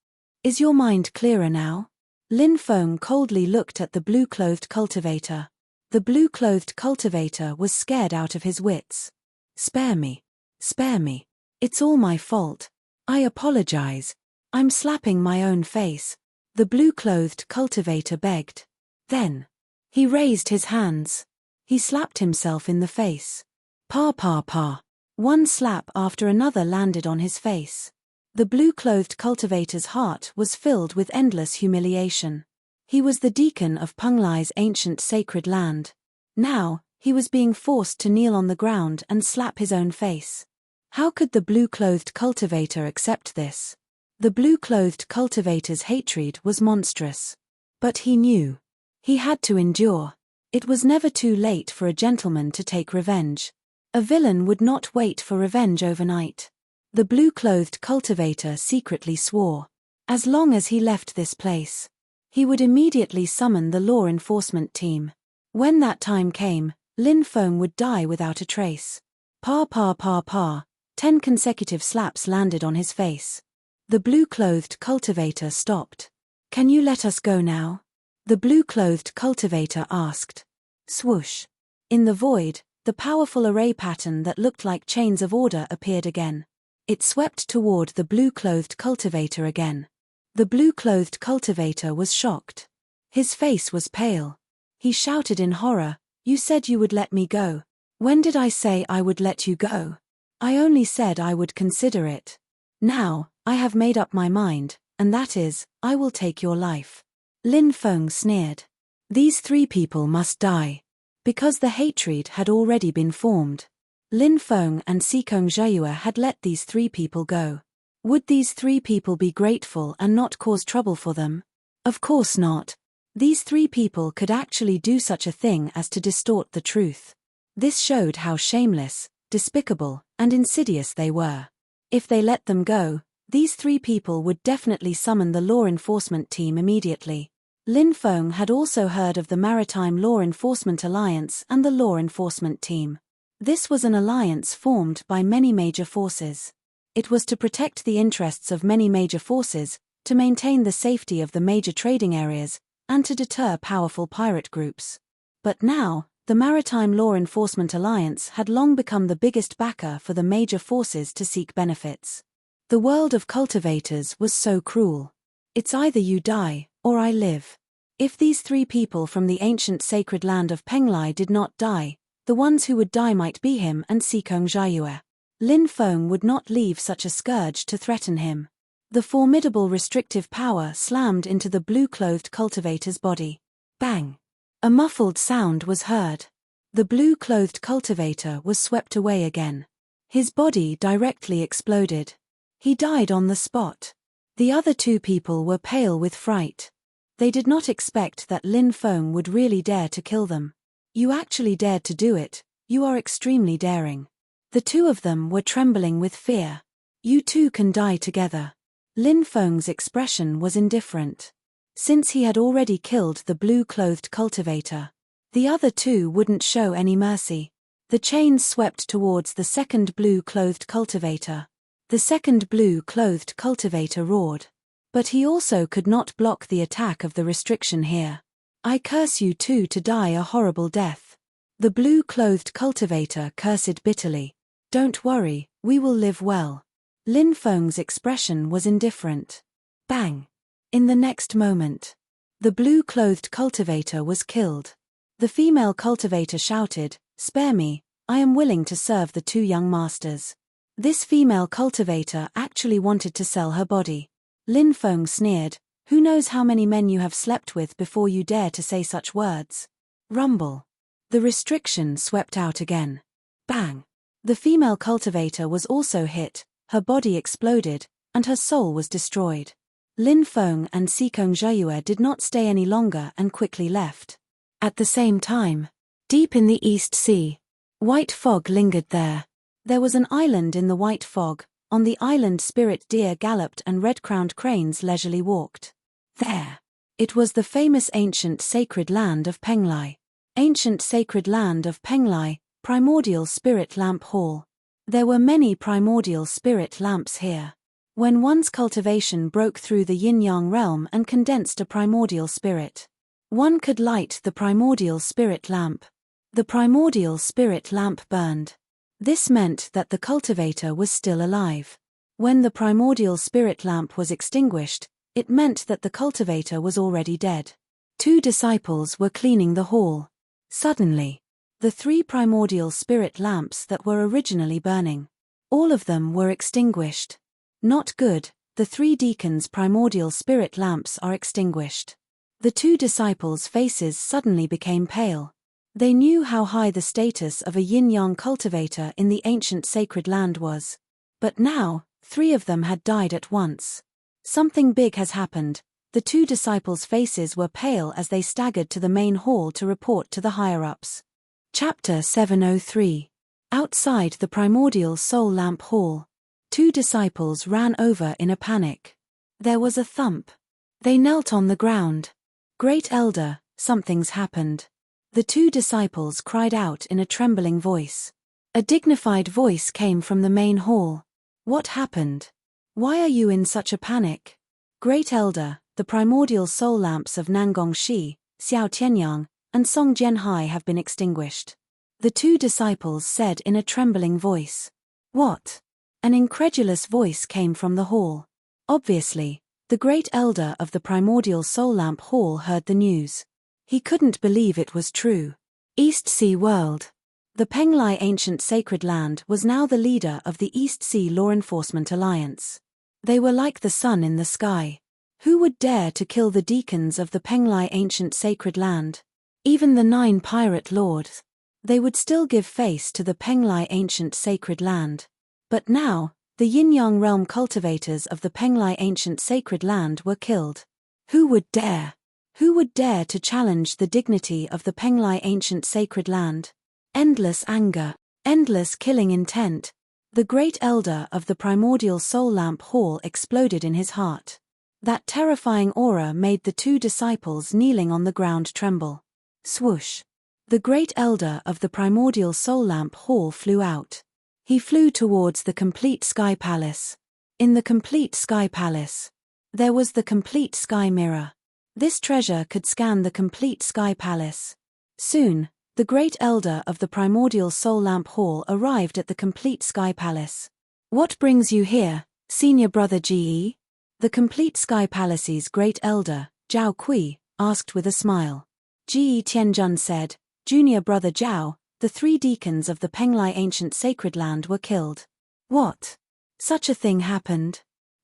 Is your mind clearer now? Lin Feng coldly looked at the blue-clothed cultivator. The blue-clothed cultivator was scared out of his wits. Spare me. Spare me. It's all my fault. I apologize. I'm slapping my own face. The blue-clothed cultivator begged. Then, he raised his hands. He slapped himself in the face. Pa pa pa. One slap after another landed on his face. The blue-clothed cultivator's heart was filled with endless humiliation. He was the deacon of Penglai's ancient sacred land. Now, he was being forced to kneel on the ground and slap his own face. How could the blue-clothed cultivator accept this? The blue-clothed cultivator's hatred was monstrous. But he knew. He had to endure. It was never too late for a gentleman to take revenge. A villain would not wait for revenge overnight. The blue-clothed cultivator secretly swore. As long as he left this place, he would immediately summon the law enforcement team. When that time came, Lin Feng would die without a trace. Pa pa pa pa. 10 consecutive slaps landed on his face. The blue-clothed cultivator stopped. Can you let us go now? The blue-clothed cultivator asked. Swoosh. In the void, the powerful array pattern that looked like chains of order appeared again. It swept toward the blue-clothed cultivator again. The blue-clothed cultivator was shocked. His face was pale. He shouted in horror, You said you would let me go. When did I say I would let you go? I only said I would consider it. Now, I have made up my mind, and that is, I will take your life. Lin Feng sneered. These 3 people must die. Because the hatred had already been formed. Lin Feng and Sikong Jiua had let these 3 people go. Would these 3 people be grateful and not cause trouble for them? Of course not. These 3 people could actually do such a thing as to distort the truth. This showed how shameless, despicable, and insidious they were. If they let them go, these 3 people would definitely summon the law enforcement team immediately. Lin Feng had also heard of the Maritime Law Enforcement Alliance and the Law Enforcement Team. This was an alliance formed by many major forces. It was to protect the interests of many major forces, to maintain the safety of the major trading areas, and to deter powerful pirate groups. But now, the Maritime Law Enforcement Alliance had long become the biggest backer for the major forces to seek benefits. The world of cultivators was so cruel. It's either you die, or I live. If these 3 people from the ancient sacred land of Penglai did not die, the ones who would die might be him and Sikong Jiayue. Lin Feng would not leave such a scourge to threaten him. The formidable restrictive power slammed into the blue-clothed cultivator's body. Bang! A muffled sound was heard. The blue-clothed cultivator was swept away again. His body directly exploded. He died on the spot. The other 2 people were pale with fright. They did not expect that Lin Feng would really dare to kill them. You actually dared to do it, you are extremely daring. The 2 of them were trembling with fear. You 2 can die together. Lin Feng's expression was indifferent. Since he had already killed the blue-clothed cultivator, the other 2 wouldn't show any mercy. The chains swept towards the second blue-clothed cultivator. The second blue-clothed cultivator roared. But he also could not block the attack of the restriction here. I curse you 2 to die a horrible death. The blue-clothed cultivator cursed bitterly. Don't worry, we will live well. Lin Feng's expression was indifferent. Bang! In the next moment, the blue-clothed cultivator was killed. The female cultivator shouted, "Spare me, I am willing to serve the 2 young masters." This female cultivator actually wanted to sell her body. Lin Feng sneered, "Who knows how many men you have slept with before you dare to say such words?" Rumble. The restriction swept out again. Bang. The female cultivator was also hit, her body exploded, and her soul was destroyed. Lin Feng and Sikong Jiayue did not stay any longer and quickly left. At the same time, deep in the East Sea, white fog lingered there. There was an island in the white fog. On the island spirit deer galloped and red-crowned cranes leisurely walked. There. It was the famous ancient sacred land of Penglai. Ancient sacred land of Penglai, Primordial Spirit Lamp Hall. There were many primordial spirit lamps here. When one's cultivation broke through the yin-yang realm and condensed a primordial spirit, one could light the primordial spirit lamp. The primordial spirit lamp burned. This meant that the cultivator was still alive. When the primordial spirit lamp was extinguished, it meant that the cultivator was already dead. 2 disciples were cleaning the hall. Suddenly, the 3 primordial spirit lamps that were originally burning, all of them were extinguished. Not good, the 3 deacons' primordial spirit lamps are extinguished. The 2 disciples' faces suddenly became pale. They knew how high the status of a yin-yang cultivator in the ancient sacred land was. But now, 3 of them had died at once. Something big has happened. The 2 disciples' faces were pale as they staggered to the main hall to report to the higher-ups. Chapter 703. Outside the primordial soul lamp hall, 2 disciples ran over in a panic. There was a thump. They knelt on the ground. "Great Elder, something's happened." The 2 disciples cried out in a trembling voice. A dignified voice came from the main hall. "What happened? Why are you in such a panic?" "Great Elder, the primordial soul lamps of Nangong Shi, Xiao Tianyang, and Song Jianhai have been extinguished," the 2 disciples said in a trembling voice. "What?" An incredulous voice came from the hall. Obviously, the Great Elder of the Primordial Soul Lamp Hall heard the news. He couldn't believe it was true. East Sea World. The Penglai Ancient Sacred Land was now the leader of the East Sea Law Enforcement Alliance. They were like the sun in the sky. Who would dare to kill the deacons of the Penglai Ancient Sacred Land? Even the 9 pirate lords. They would still give face to the Penglai Ancient Sacred Land. But now, the yin-yang realm cultivators of the Penglai Ancient Sacred Land were killed. Who would dare? Who would dare to challenge the dignity of the Penglai Ancient Sacred Land? endless anger, endless killing intent. The great elder of the primordial soul lamp hall exploded in his heart. That terrifying aura made the two disciples kneeling on the ground tremble. Swoosh! The great elder of the primordial soul lamp hall flew out. He flew towards the complete sky palace. In the complete sky palace, there was the complete sky mirror. This treasure could scan the complete sky palace. Soon, the great elder of the primordial soul lamp hall arrived at the complete sky palace. What brings you here, senior brother Ge? The complete sky palace's great elder, Zhao Kui, asked with a smile. Ge Tianjun said, Junior brother Zhao, the 3 deacons of the Penglai ancient sacred land were killed. What? Such a thing happened?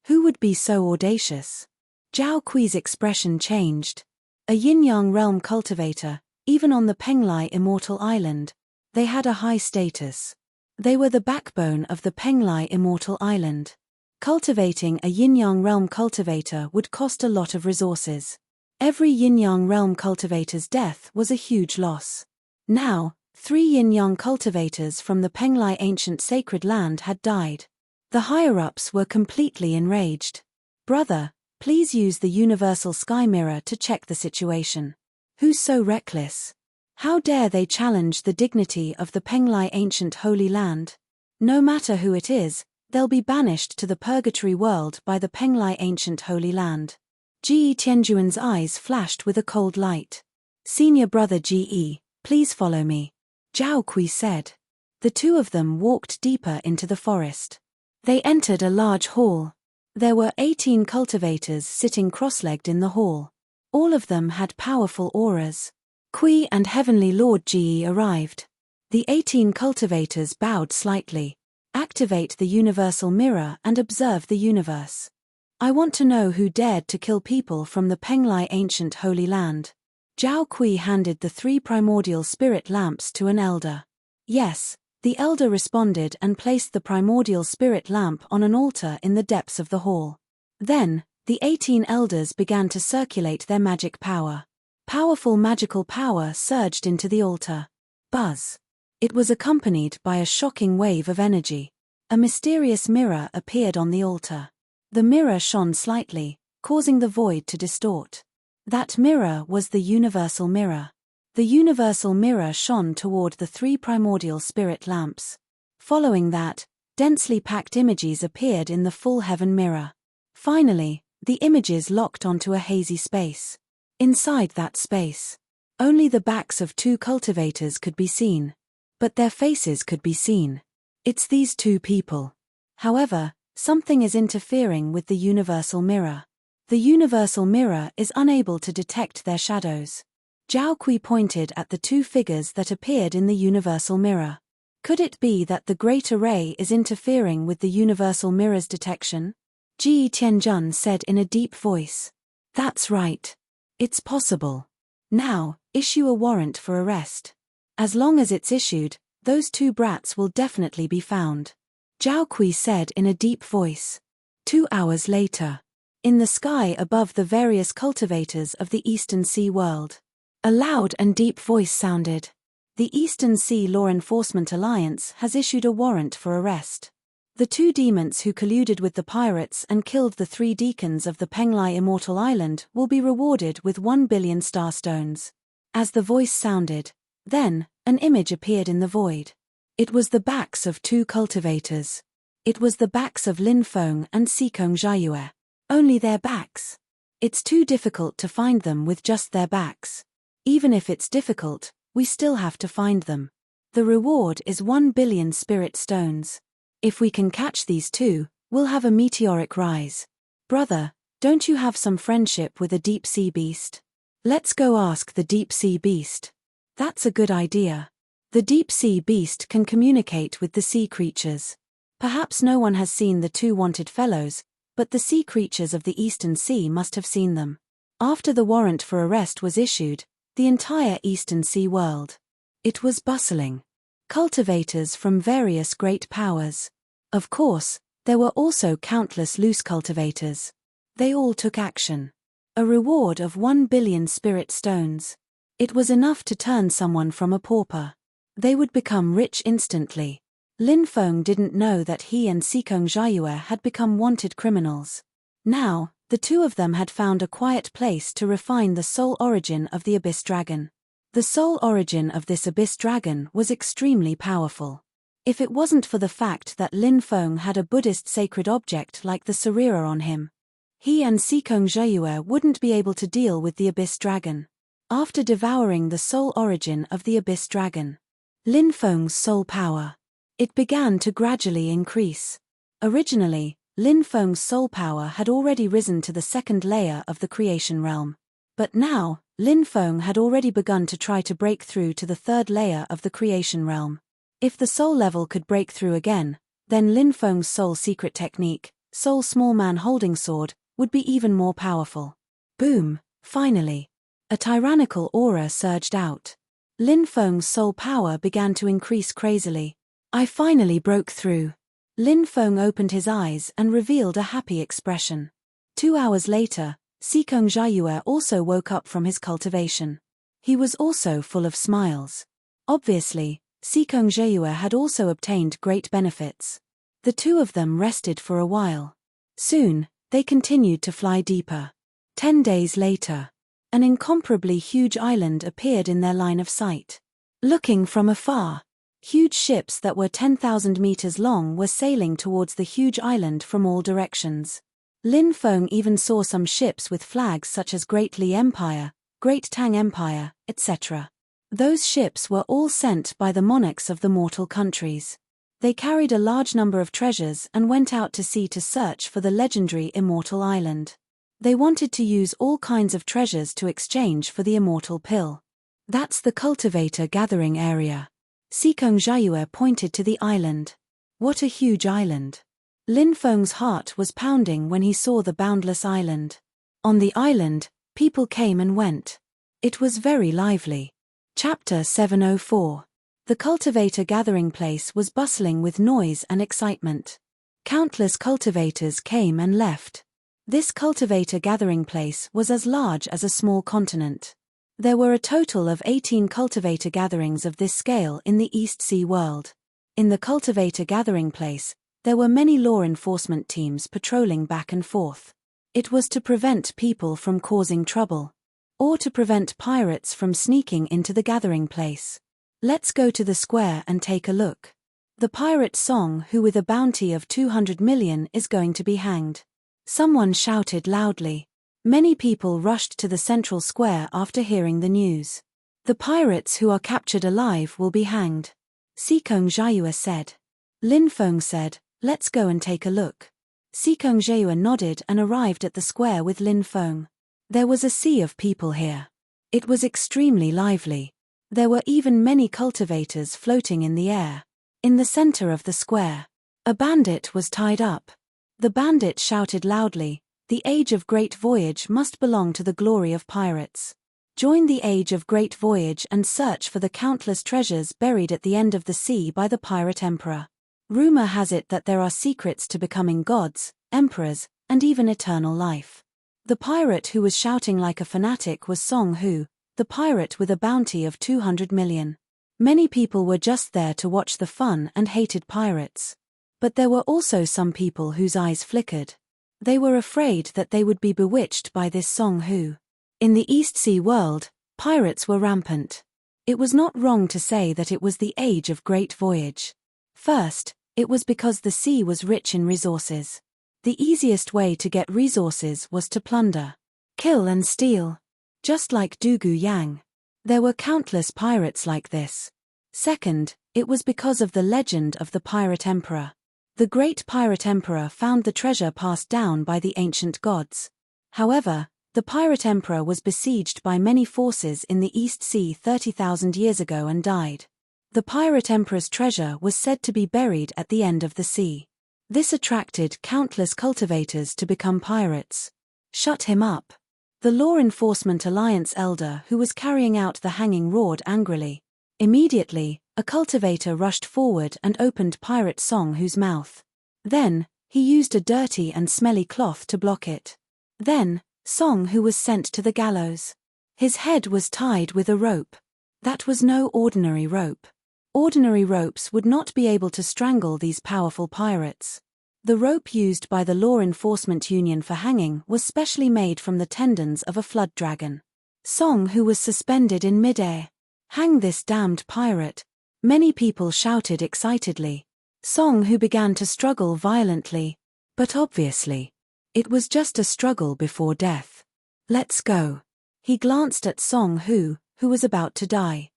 Who would be so audacious? Zhao Kui's expression changed. A yin-yang realm cultivator, even on the Penglai Immortal Island, they had a high status. They were the backbone of the Penglai Immortal Island. Cultivating a yin-yang realm cultivator would cost a lot of resources. Every yin-yang realm cultivator's death was a huge loss. Now, 3 yin-yang cultivators from the Penglai ancient sacred land had died. The higher-ups were completely enraged. Brother, please use the universal sky mirror to check the situation. Who's so reckless? How dare they challenge the dignity of the Penglai ancient holy land? No matter who it is, they'll be banished to the purgatory world by the Penglai ancient holy land. Ge Tianjuan's eyes flashed with a cold light. Senior brother Ge, please follow me. Zhao Kui said. The two of them walked deeper into the forest. They entered a large hall. There were 18 cultivators sitting cross-legged in the hall. All of them had powerful auras. Kui and Heavenly Lord Ge arrived. The 18 cultivators bowed slightly. Activate the universal mirror and observe the universe. I want to know who dared to kill people from the Penglai ancient holy land. Zhao Kui handed the 3 primordial spirit lamps to an elder. Yes, the elder responded and placed the primordial spirit lamp on an altar in the depths of the hall. Then, the 18 elders began to circulate their magic power. Powerful magical power surged into the altar. Buzz. It was accompanied by a shocking wave of energy. A mysterious mirror appeared on the altar. The mirror shone slightly, causing the void to distort. That mirror was the universal mirror. The universal mirror shone toward the 3 primordial spirit lamps. Following that, densely packed images appeared in the full heaven mirror. Finally, the images locked onto a hazy space. Inside that space, only the backs of 2 cultivators could be seen. But their faces could be seen. It's these 2 people. However, something is interfering with the universal mirror. The universal mirror is unable to detect their shadows. Zhao Kui pointed at the 2 figures that appeared in the universal mirror. Could it be that the Great Array is interfering with the universal mirror's detection? Ge Tianjun said in a deep voice. That's right. It's possible. Now, issue a warrant for arrest. As long as it's issued, those 2 brats will definitely be found. Zhao Kui said in a deep voice. 2 hours later. In the sky above the various cultivators of the Eastern Sea world. A loud and deep voice sounded. The Eastern Sea Law Enforcement Alliance has issued a warrant for arrest. The 2 demons who colluded with the pirates and killed the 3 deacons of the Penglai Immortal Island will be rewarded with 1 billion star stones. As the voice sounded, then, an image appeared in the void. It was the backs of 2 cultivators. It was the backs of Lin Feng and Sikong Jiayue. Only their backs. It's too difficult to find them with just their backs. Even if it's difficult, we still have to find them. The reward is 1 billion spirit stones. If we can catch these 2, we'll have a meteoric rise. Brother, don't you have some friendship with a deep sea beast? Let's go ask the deep sea beast. That's a good idea. The deep sea beast can communicate with the sea creatures. Perhaps no one has seen the 2 wanted fellows, but the sea creatures of the Eastern Sea must have seen them. After the warrant for arrest was issued, the entire Eastern Sea world. It was bustling. Cultivators from various great powers. Of course, there were also countless loose cultivators. They all took action. A reward of 1 billion spirit stones. It was enough to turn someone from a pauper. They would become rich instantly. Lin Feng didn't know that he and Sikong Jiayue had become wanted criminals. Now, the two of them had found a quiet place to refine the soul origin of the Abyss Dragon. The soul origin of this Abyss Dragon was extremely powerful. If it wasn't for the fact that Lin Feng had a Buddhist sacred object like the Sarira on him, he and Sikong Jiayue wouldn't be able to deal with the Abyss Dragon. After devouring the soul origin of the Abyss Dragon, Lin Feng's soul power, it began to gradually increase. Originally, Lin Feng's soul power had already risen to the second layer of the creation realm. But now, Lin Feng had already begun to try to break through to the third layer of the creation realm. If the soul level could break through again, then Lin Feng's soul secret technique, Soul Small Man Holding Sword, would be even more powerful. Boom! Finally, a tyrannical aura surged out. Lin Feng's soul power began to increase crazily. I finally broke through. Lin Feng opened his eyes and revealed a happy expression. 2 hours later, Sikong Jiayue also woke up from his cultivation. He was also full of smiles. Obviously, Sikong Jiayue had also obtained great benefits. The two of them rested for a while. Soon, they continued to fly deeper. 10 days later, an incomparably huge island appeared in their line of sight. Looking from afar, huge ships that were 10,000 meters long were sailing towards the huge island from all directions. Lin Feng even saw some ships with flags such as Great Li Empire, Great Tang Empire, etc. Those ships were all sent by the monarchs of the mortal countries. They carried a large number of treasures and went out to sea to search for the legendary Immortal Island. They wanted to use all kinds of treasures to exchange for the Immortal Pill. That's the cultivator gathering area. Sikong Jiayue pointed to the island. What a huge island! Lin Feng's heart was pounding when he saw the boundless island. On the island, people came and went. It was very lively. Chapter 704. The cultivator gathering place was bustling with noise and excitement. Countless cultivators came and left. This cultivator gathering place was as large as a small continent. There were a total of 18 cultivator gatherings of this scale in the East Sea world. In the cultivator gathering place, there were many law enforcement teams patrolling back and forth. It was to prevent people from causing trouble, or to prevent pirates from sneaking into the gathering place. Let's go to the square and take a look. The pirate Song, who with a bounty of 200 million is going to be hanged. Someone shouted loudly. Many people rushed to the central square after hearing the news. The pirates who are captured alive will be hanged. Sikong Jiayue said. Lin Feng said, let's go and take a look. Sikong Jiayue nodded and arrived at the square with Lin Feng. There was a sea of people here. It was extremely lively. There were even many cultivators floating in the air. In the center of the square, a bandit was tied up. The bandit shouted loudly, the Age of Great Voyage must belong to the glory of pirates. Join the Age of Great Voyage and search for the countless treasures buried at the end of the sea by the pirate emperor. Rumor has it that there are secrets to becoming gods, emperors, and even eternal life. The pirate who was shouting like a fanatic was Song Hu, the pirate with a bounty of 200 million. Many people were just there to watch the fun and hated pirates. But there were also some people whose eyes flickered. They were afraid that they would be bewitched by this Song Hu. In the East Sea world, pirates were rampant. It was not wrong to say that it was the Age of Great Voyage. First, it was because the sea was rich in resources. The easiest way to get resources was to plunder, kill and steal. Just like Dugu Yang. There were countless pirates like this. Second, it was because of the legend of the pirate emperor. The great pirate emperor found the treasure passed down by the ancient gods. However, the pirate emperor was besieged by many forces in the East Sea 30,000 years ago and died. The pirate emperor's treasure was said to be buried at the end of the sea. This attracted countless cultivators to become pirates. Shut him up. The Law Enforcement Alliance elder who was carrying out the hanging roared angrily. Immediately, a cultivator rushed forward and opened Pirate Song Hu's mouth. Then, he used a dirty and smelly cloth to block it. Then, Song Hu was sent to the gallows. His head was tied with a rope. That was no ordinary rope. Ordinary ropes would not be able to strangle these powerful pirates. The rope used by the Law Enforcement Union for hanging was specially made from the tendons of a flood dragon. Song, who was suspended in midair. "Hang this damned pirate!" Many people shouted excitedly. Song, who began to struggle violently. But obviously, it was just a struggle before death. "Let's go." He glanced at Song, who was about to die.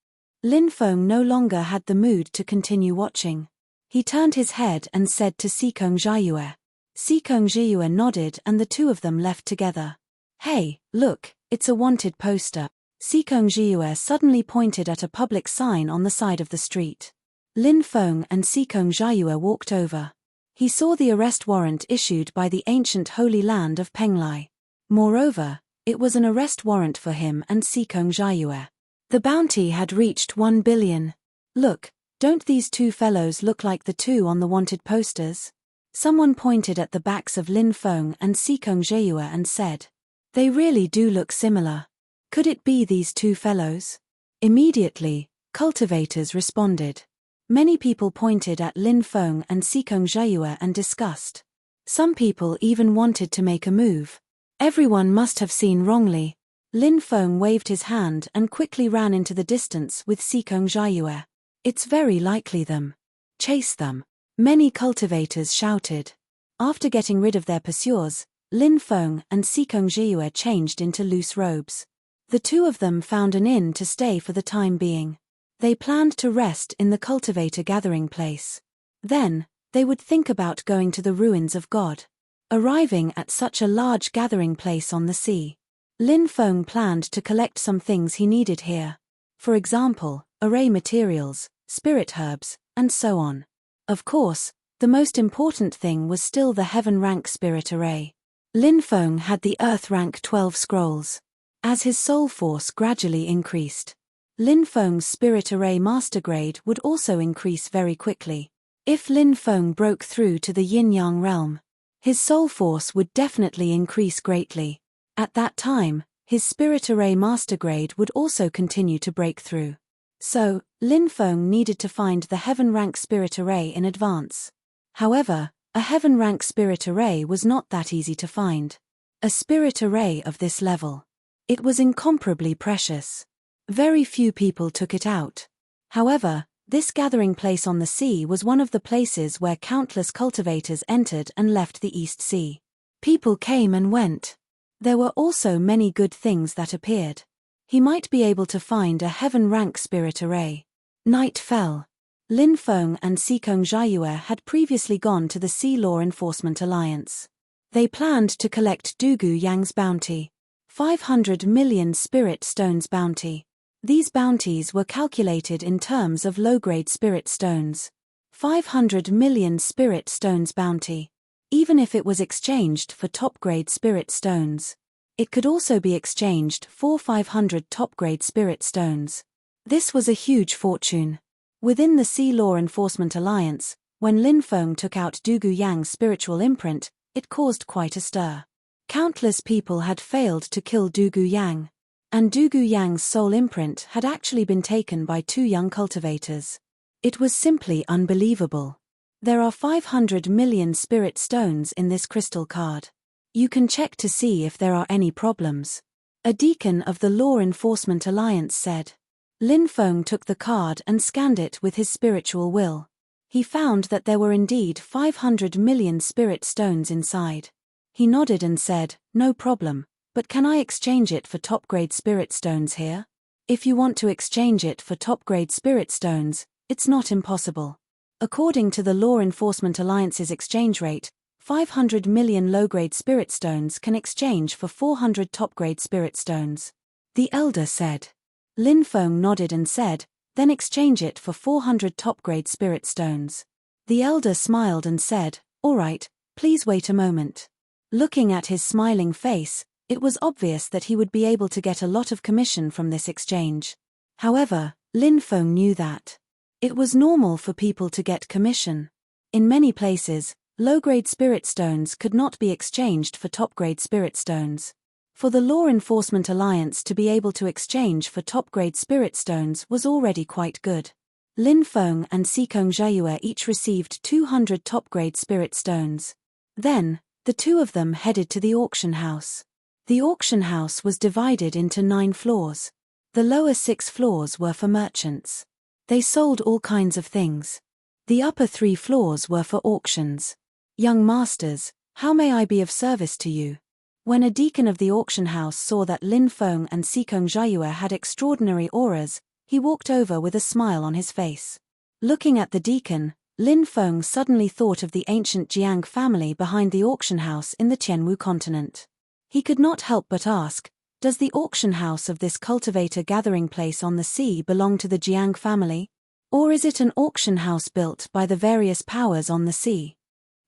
Lin Feng no longer had the mood to continue watching. He turned his head and said to Sikong Jiayue. Sikong Jiayue nodded and the two of them left together. "Hey, look, it's a wanted poster." Sikong Jiayue suddenly pointed at a public sign on the side of the street. Lin Feng and Sikong Jiayue walked over. He saw the arrest warrant issued by the ancient holy land of Penglai. Moreover, it was an arrest warrant for him and Sikong Jiayue. The bounty had reached 1 billion. "Look, don't these two fellows look like the two on the wanted posters?" Someone pointed at the backs of Lin Feng and Sikong Jiayue and said, "They really do look similar. Could it be these two fellows?" Immediately, cultivators responded. Many people pointed at Lin Feng and Sikong Jiayue and discussed. Some people even wanted to make a move. Everyone must have seen wrongly. Lin Feng waved his hand and quickly ran into the distance with Sikong Jiayue. "It's very likely them. Chase them." Many cultivators shouted. After getting rid of their pursuers, Lin Feng and Sikong Jiayue changed into loose robes. The two of them found an inn to stay for the time being. They planned to rest in the cultivator gathering place. Then, they would think about going to the ruins of God. Arriving at such a large gathering place on the sea, Lin Feng planned to collect some things he needed here. For example, array materials, spirit herbs, and so on. Of course, the most important thing was still the heaven rank spirit array. Lin Feng had the earth rank 12 scrolls. As his soul force gradually increased, Lin Feng's spirit array master grade would also increase very quickly. If Lin Feng broke through to the yin-yang realm, his soul force would definitely increase greatly. At that time, his spirit array master grade would also continue to break through. So, Lin Feng needed to find the heaven rank spirit array in advance. However, a heaven rank spirit array was not that easy to find. A spirit array of this level. It was incomparably precious. Very few people took it out. However, this gathering place on the sea was one of the places where countless cultivators entered and left the East Sea. People came and went. There were also many good things that appeared. He might be able to find a heaven rank spirit array. Night fell. Lin Feng and Sikong Jiayue had previously gone to the Sea Law Enforcement Alliance. They planned to collect Dugu Yang's bounty. 500 million spirit stones bounty. These bounties were calculated in terms of low-grade spirit stones. 500 million spirit stones bounty. Even if it was exchanged for top-grade spirit stones, it could also be exchanged for 500 top-grade spirit stones. This was a huge fortune. Within the Sea Law Enforcement Alliance, when Lin Feng took out Dugu Yang's spiritual imprint, it caused quite a stir. Countless people had failed to kill Dugu Yang. And Dugu Yang's soul imprint had actually been taken by two young cultivators. It was simply unbelievable. There are 500 million spirit stones in this crystal card. You can check to see if there are any problems. A deacon of the Law Enforcement Alliance said. Lin Feng took the card and scanned it with his spiritual will. He found that there were indeed 500 million spirit stones inside. He nodded and said, "No problem. But can I exchange it for top-grade spirit stones here?" If you want to exchange it for top-grade spirit stones, it's not impossible. According to the Law Enforcement Alliance's exchange rate, 500 million low-grade spirit stones can exchange for 400 top-grade spirit stones. The elder said. Lin Feng nodded and said, "Then exchange it for 400 top-grade spirit stones." The elder smiled and said, "All right, please wait a moment." Looking at his smiling face, it was obvious that he would be able to get a lot of commission from this exchange. However, Lin Feng knew that it was normal for people to get commission. In many places, low-grade spirit stones could not be exchanged for top-grade spirit stones. For the Law Enforcement Alliance to be able to exchange for top-grade spirit stones was already quite good. Lin Feng and Sikong Jiayue each received 200 top-grade spirit stones. Then, the two of them headed to the auction house. The auction house was divided into 9 floors. The lower 6 floors were for merchants. They sold all kinds of things. The upper 3 floors were for auctions. Young masters, how may I be of service to you? When a deacon of the auction house saw that Lin Feng and Sikong Jiayue had extraordinary auras, he walked over with a smile on his face. Looking at the deacon, Lin Feng suddenly thought of the ancient Jiang family behind the auction house in the Tianwu continent. He could not help but ask, does the auction house of this cultivator gathering place on the sea belong to the Jiang family? Or is it an auction house built by the various powers on the sea?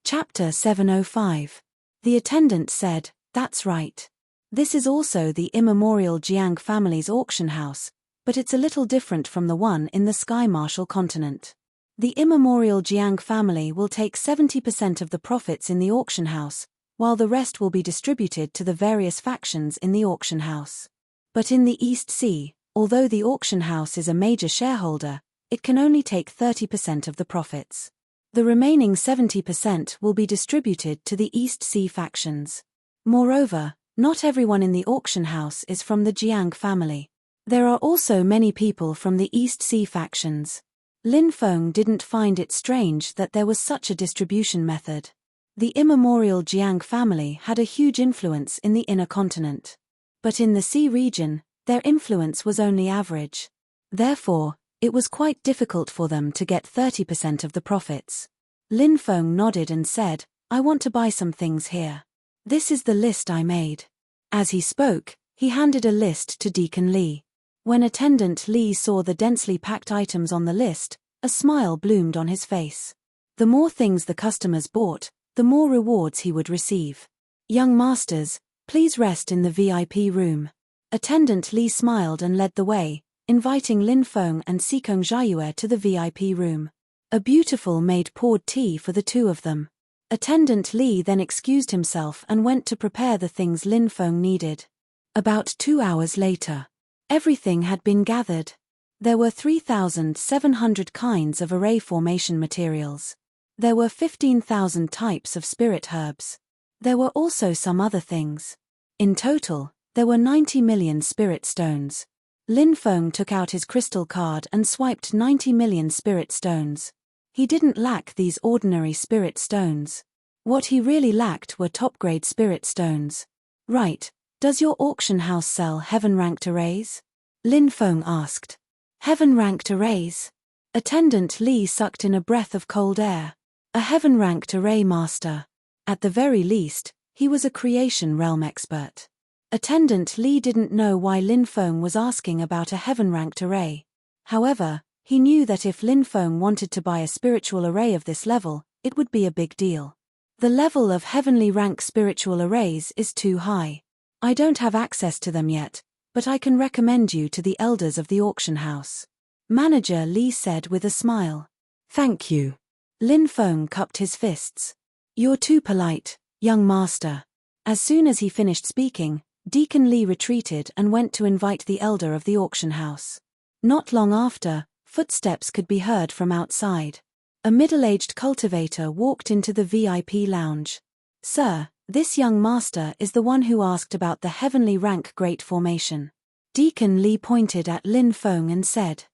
Chapter 705. The attendant said, that's right. This is also the immemorial Jiang family's auction house, but it's a little different from the one in the Sky Martial continent. The immemorial Jiang family will take 70% of the profits in the auction house, while the rest will be distributed to the various factions in the auction house. But in the East Sea, although the auction house is a major shareholder, it can only take 30% of the profits. The remaining 70% will be distributed to the East Sea factions. Moreover, not everyone in the auction house is from the Jiang family. There are also many people from the East Sea factions. Lin Feng didn't find it strange that there was such a distribution method. The immemorial Jiang family had a huge influence in the inner continent. But in the sea region, their influence was only average. Therefore, it was quite difficult for them to get 30% of the profits. Lin Feng nodded and said, I want to buy some things here. This is the list I made. As he spoke, he handed a list to Deacon Li. When Attendant Li saw the densely packed items on the list, a smile bloomed on his face. The more things the customers bought, the more rewards he would receive. Young masters, please rest in the VIP room. Attendant Li smiled and led the way, inviting Lin Feng and Sikong Jiayue to the VIP room. A beautiful maid poured tea for the two of them. Attendant Li then excused himself and went to prepare the things Lin Feng needed. About 2 hours later, everything had been gathered. There were 3,700 kinds of array formation materials. There were 15,000 types of spirit herbs. There were also some other things. In total, there were 90 million spirit stones. Lin Feng took out his crystal card and swiped 90 million spirit stones. He didn't lack these ordinary spirit stones. What he really lacked were top-grade spirit stones. Right, does your auction house sell heaven-ranked arrays? Lin Feng asked. Heaven-ranked arrays? Attendant Li sucked in a breath of cold air. A heaven-ranked array master. At the very least, he was a creation realm expert. Attendant Li didn't know why Lin Feng was asking about a heaven-ranked array. However, he knew that if Lin Feng wanted to buy a spiritual array of this level, it would be a big deal. The level of heavenly rank spiritual arrays is too high. I don't have access to them yet, but I can recommend you to the elders of the auction house. Manager Li said with a smile. Thank you. Lin Feng cupped his fists. You're too polite, young master. As soon as he finished speaking, Deacon Li retreated and went to invite the elder of the auction house. Not long after, footsteps could be heard from outside. A middle-aged cultivator walked into the VIP lounge. Sir, this young master is the one who asked about the heavenly rank great formation. Deacon Li pointed at Lin Feng and said.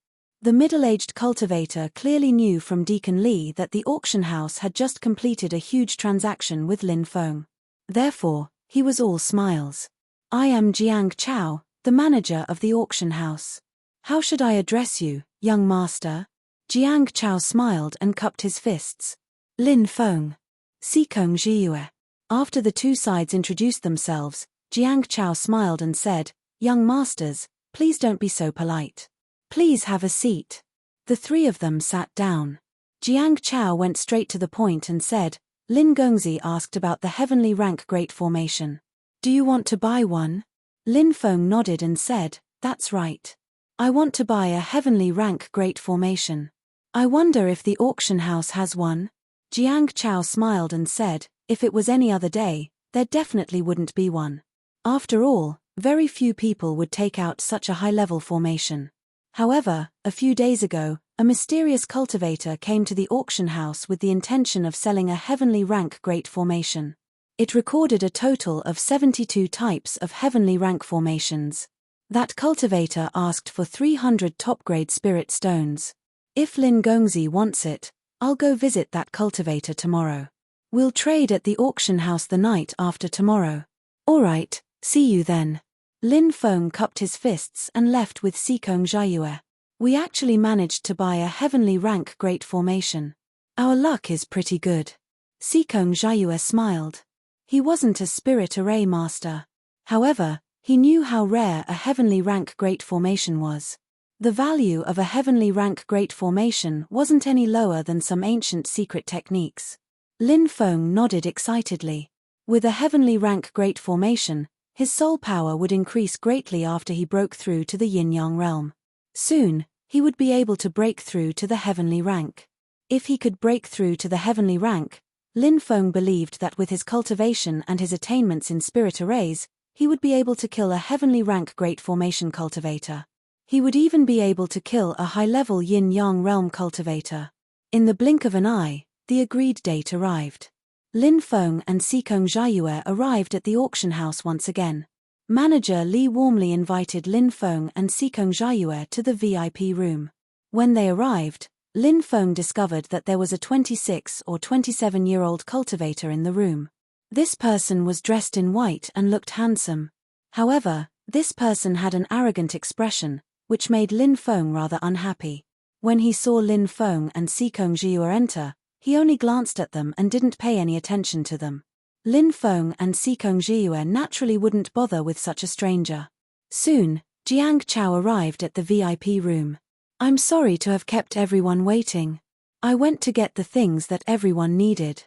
The middle-aged cultivator clearly knew from Deacon Li that the auction house had just completed a huge transaction with Lin Feng. Therefore, he was all smiles. I am Jiang Chao, the manager of the auction house. How should I address you, young master? Jiang Chao smiled and cupped his fists. Lin Feng. Sikong Jiayue. After the two sides introduced themselves, Jiang Chao smiled and said, Young masters, please don't be so polite. Please have a seat. The three of them sat down. Jiang Chao went straight to the point and said, Lin Gongzi asked about the heavenly rank great formation. Do you want to buy one? Lin Feng nodded and said, That's right. I want to buy a heavenly rank great formation. I wonder if the auction house has one? Jiang Chao smiled and said, if it was any other day, there definitely wouldn't be one. After all, very few people would take out such a high-level formation. However, a few days ago, A mysterious cultivator came to the auction house with the intention of selling a heavenly rank great formation. It recorded a total of 72 types of heavenly rank formations. That cultivator asked for 300 top-grade spirit stones. If Lin Gongzi wants it, I'll go visit that cultivator tomorrow. We'll trade at the auction house the night after tomorrow. Alright, see you then. Lin Feng cupped his fists and left with Sikong Jiayue. We actually managed to buy a heavenly rank great formation. Our luck is pretty good. Sikong Jiayue smiled. He wasn't a spirit array master. However, he knew how rare a heavenly rank great formation was. The value of a heavenly rank great formation wasn't any lower than some ancient secret techniques. Lin Feng nodded excitedly. With a heavenly rank great formation, his soul power would increase greatly after he broke through to the yin-yang realm. Soon, he would be able to break through to the heavenly rank. If he could break through to the heavenly rank, Lin Feng believed that with his cultivation and his attainments in spirit arrays, he would be able to kill a heavenly rank great formation cultivator. He would even be able to kill a high-level yin-yang realm cultivator. In the blink of an eye, the agreed date arrived. Lin Feng and Sikong Jiayue arrived at the auction house once again. Manager Li warmly invited Lin Feng and Sikong Jiayue to the VIP room. When they arrived, Lin Feng discovered that there was a 26 or 27-year-old cultivator in the room. This person was dressed in white and looked handsome. However, this person had an arrogant expression, which made Lin Feng rather unhappy. When he saw Lin Feng and Sikong Jiayue enter, he only glanced at them and didn't pay any attention to them. Lin Feng and Sikong Jiayue naturally wouldn't bother with such a stranger. Soon, Jiang Chao arrived at the VIP room. I'm sorry to have kept everyone waiting. I went to get the things that everyone needed.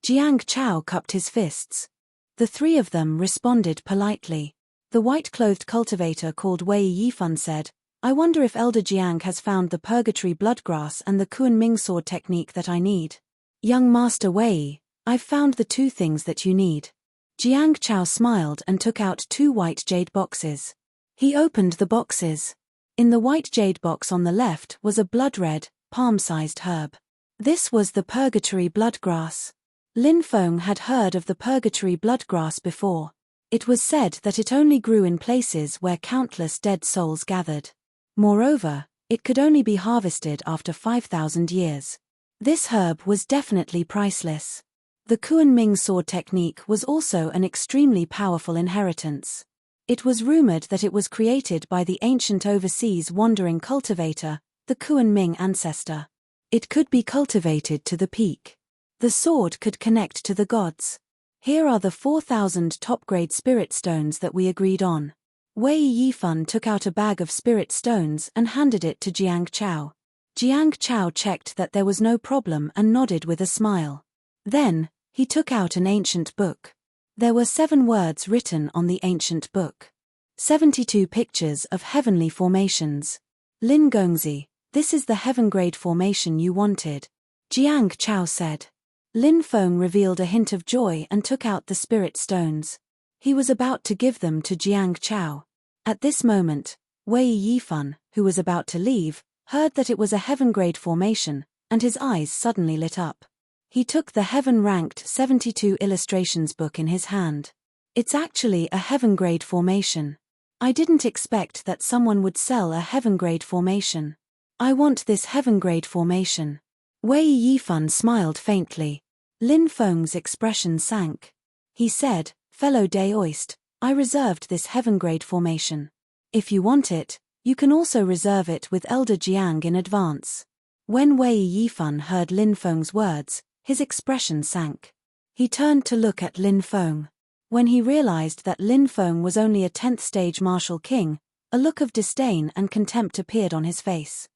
Jiang Chao cupped his fists. The three of them responded politely. The white-clothed cultivator called Wei Yifan said, I wonder if Elder Jiang has found the Purgatory Bloodgrass and the Kunming sword technique that I need. Young Master Wei, I've found the two things that you need. Jiang Chao smiled and took out 2 white jade boxes. He opened the boxes. In the white jade box on the left was a blood-red, palm-sized herb. This was the Purgatory Bloodgrass. Lin Feng had heard of the Purgatory Bloodgrass before. It was said that it only grew in places where countless dead souls gathered. Moreover, it could only be harvested after 5,000 years. This herb was definitely priceless. The Kunming sword technique was also an extremely powerful inheritance. It was rumored that it was created by the ancient overseas wandering cultivator, the Kunming ancestor. It could be cultivated to the peak. The sword could connect to the gods. Here are the 4,000 top-grade spirit stones that we agreed on. Wei Yifan took out a bag of spirit stones and handed it to Jiang Chao. Jiang Chao checked that there was no problem and nodded with a smile. Then, he took out an ancient book. There were 7 words written on the ancient book. 72 pictures of heavenly formations. Lin Gongzi, this is the heaven-grade formation you wanted. Jiang Chao said. Lin Feng revealed a hint of joy and took out the spirit stones. He was about to give them to Jiang Chao. At this moment, Wei Yifan, who was about to leave, heard that it was a heaven-grade formation, and his eyes suddenly lit up. He took the heaven-ranked 72 illustrations book in his hand. It's actually a heaven-grade formation. I didn't expect that someone would sell a heaven-grade formation. I want this heaven-grade formation. Wei Yifan smiled faintly. Lin Feng's expression sank. He said, Fellow Daoist, I reserved this heaven-grade formation. If you want it, you can also reserve it with Elder Jiang in advance. When Wei Yifan heard Lin Feng's words, his expression sank. He turned to look at Lin Feng. When he realized that Lin Feng was only a 10th stage martial king, a look of disdain and contempt appeared on his face.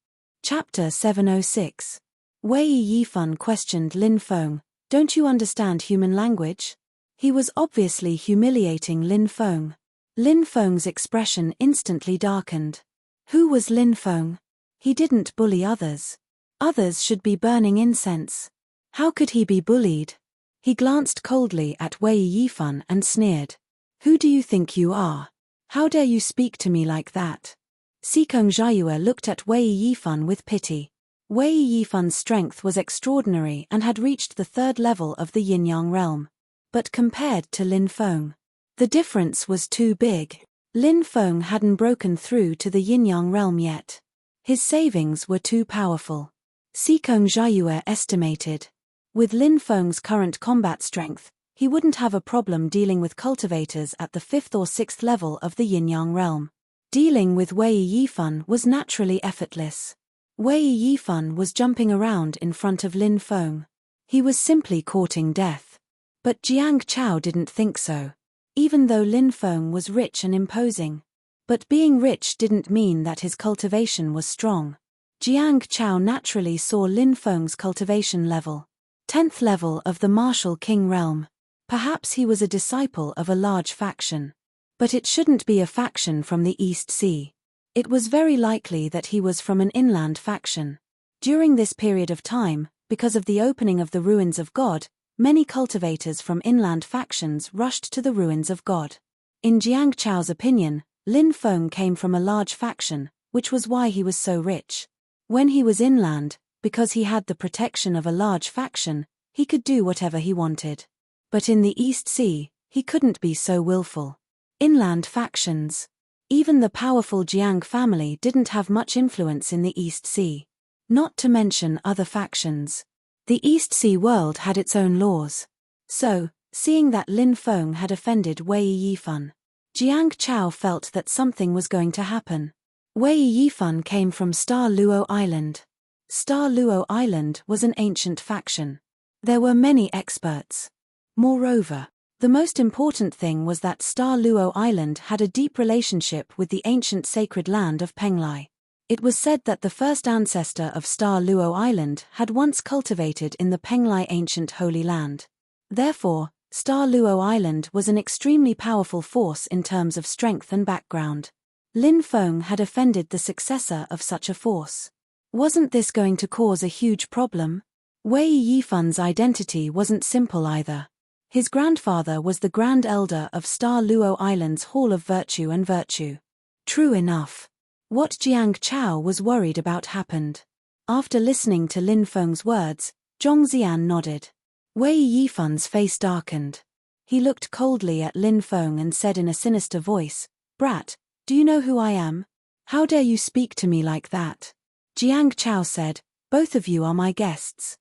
Chapter 706. Wei Yifan questioned Lin Feng, Don't you understand human language? He was obviously humiliating Lin Feng. Lin Feng's expression instantly darkened. Who was Lin Feng? He didn't bully others. Others should be burning incense. How could he be bullied? He glanced coldly at Wei Yifan and sneered. Who do you think you are? How dare you speak to me like that? Sikong Jiayue looked at Wei Yifan with pity. Wei Yifan's strength was extraordinary and had reached the third level of the yin-yang realm. But compared to Lin Feng, the difference was too big. Lin Feng hadn't broken through to the yin-yang realm yet. His savings were too powerful. Sikong Jiayue estimated. With Lin Feng's current combat strength, he wouldn't have a problem dealing with cultivators at the 5th or 6th level of the yin-yang realm. Dealing with Wei Yifan was naturally effortless. Wei Yifan was jumping around in front of Lin Feng. He was simply courting death. But Jiang Chao didn't think so. Even though Lin Feng was rich and imposing. But being rich didn't mean that his cultivation was strong. Jiang Chao naturally saw Lin Feng's cultivation level. 10th level of the martial king realm. Perhaps he was a disciple of a large faction. But it shouldn't be a faction from the East Sea. It was very likely that he was from an inland faction. During this period of time, because of the opening of the ruins of God, many cultivators from inland factions rushed to the ruins of God. In Jiang Chao's opinion, Lin Feng came from a large faction, which was why he was so rich. When he was inland, because he had the protection of a large faction, he could do whatever he wanted. But in the East Sea, he couldn't be so willful. Inland factions. Even the powerful Jiang family didn't have much influence in the East Sea. Not to mention other factions. The East Sea world had its own laws. So, seeing that Lin Feng had offended Wei Yifan, Jiang Chao felt that something was going to happen. Wei Yifan came from Star Luo Island. Star Luo Island was an ancient faction. There were many experts. Moreover, the most important thing was that Star Luo Island had a deep relationship with the ancient sacred land of Penglai. It was said that the first ancestor of Star Luo Island had once cultivated in the Penglai ancient holy land. Therefore, Star Luo Island was an extremely powerful force in terms of strength and background. Lin Feng had offended the successor of such a force. Wasn't this going to cause a huge problem? Wei Yifan's identity wasn't simple either. His grandfather was the Grand Elder of Star Luo Island's Hall of Virtue and Virtue. True enough. What Jiang Chao was worried about happened. After listening to Lin Feng's words, Zhong Xian nodded. Wei Yifan's face darkened. He looked coldly at Lin Feng and said in a sinister voice, "Brat, do you know who I am? How dare you speak to me like that?" Jiang Chao said, "Both of you are my guests.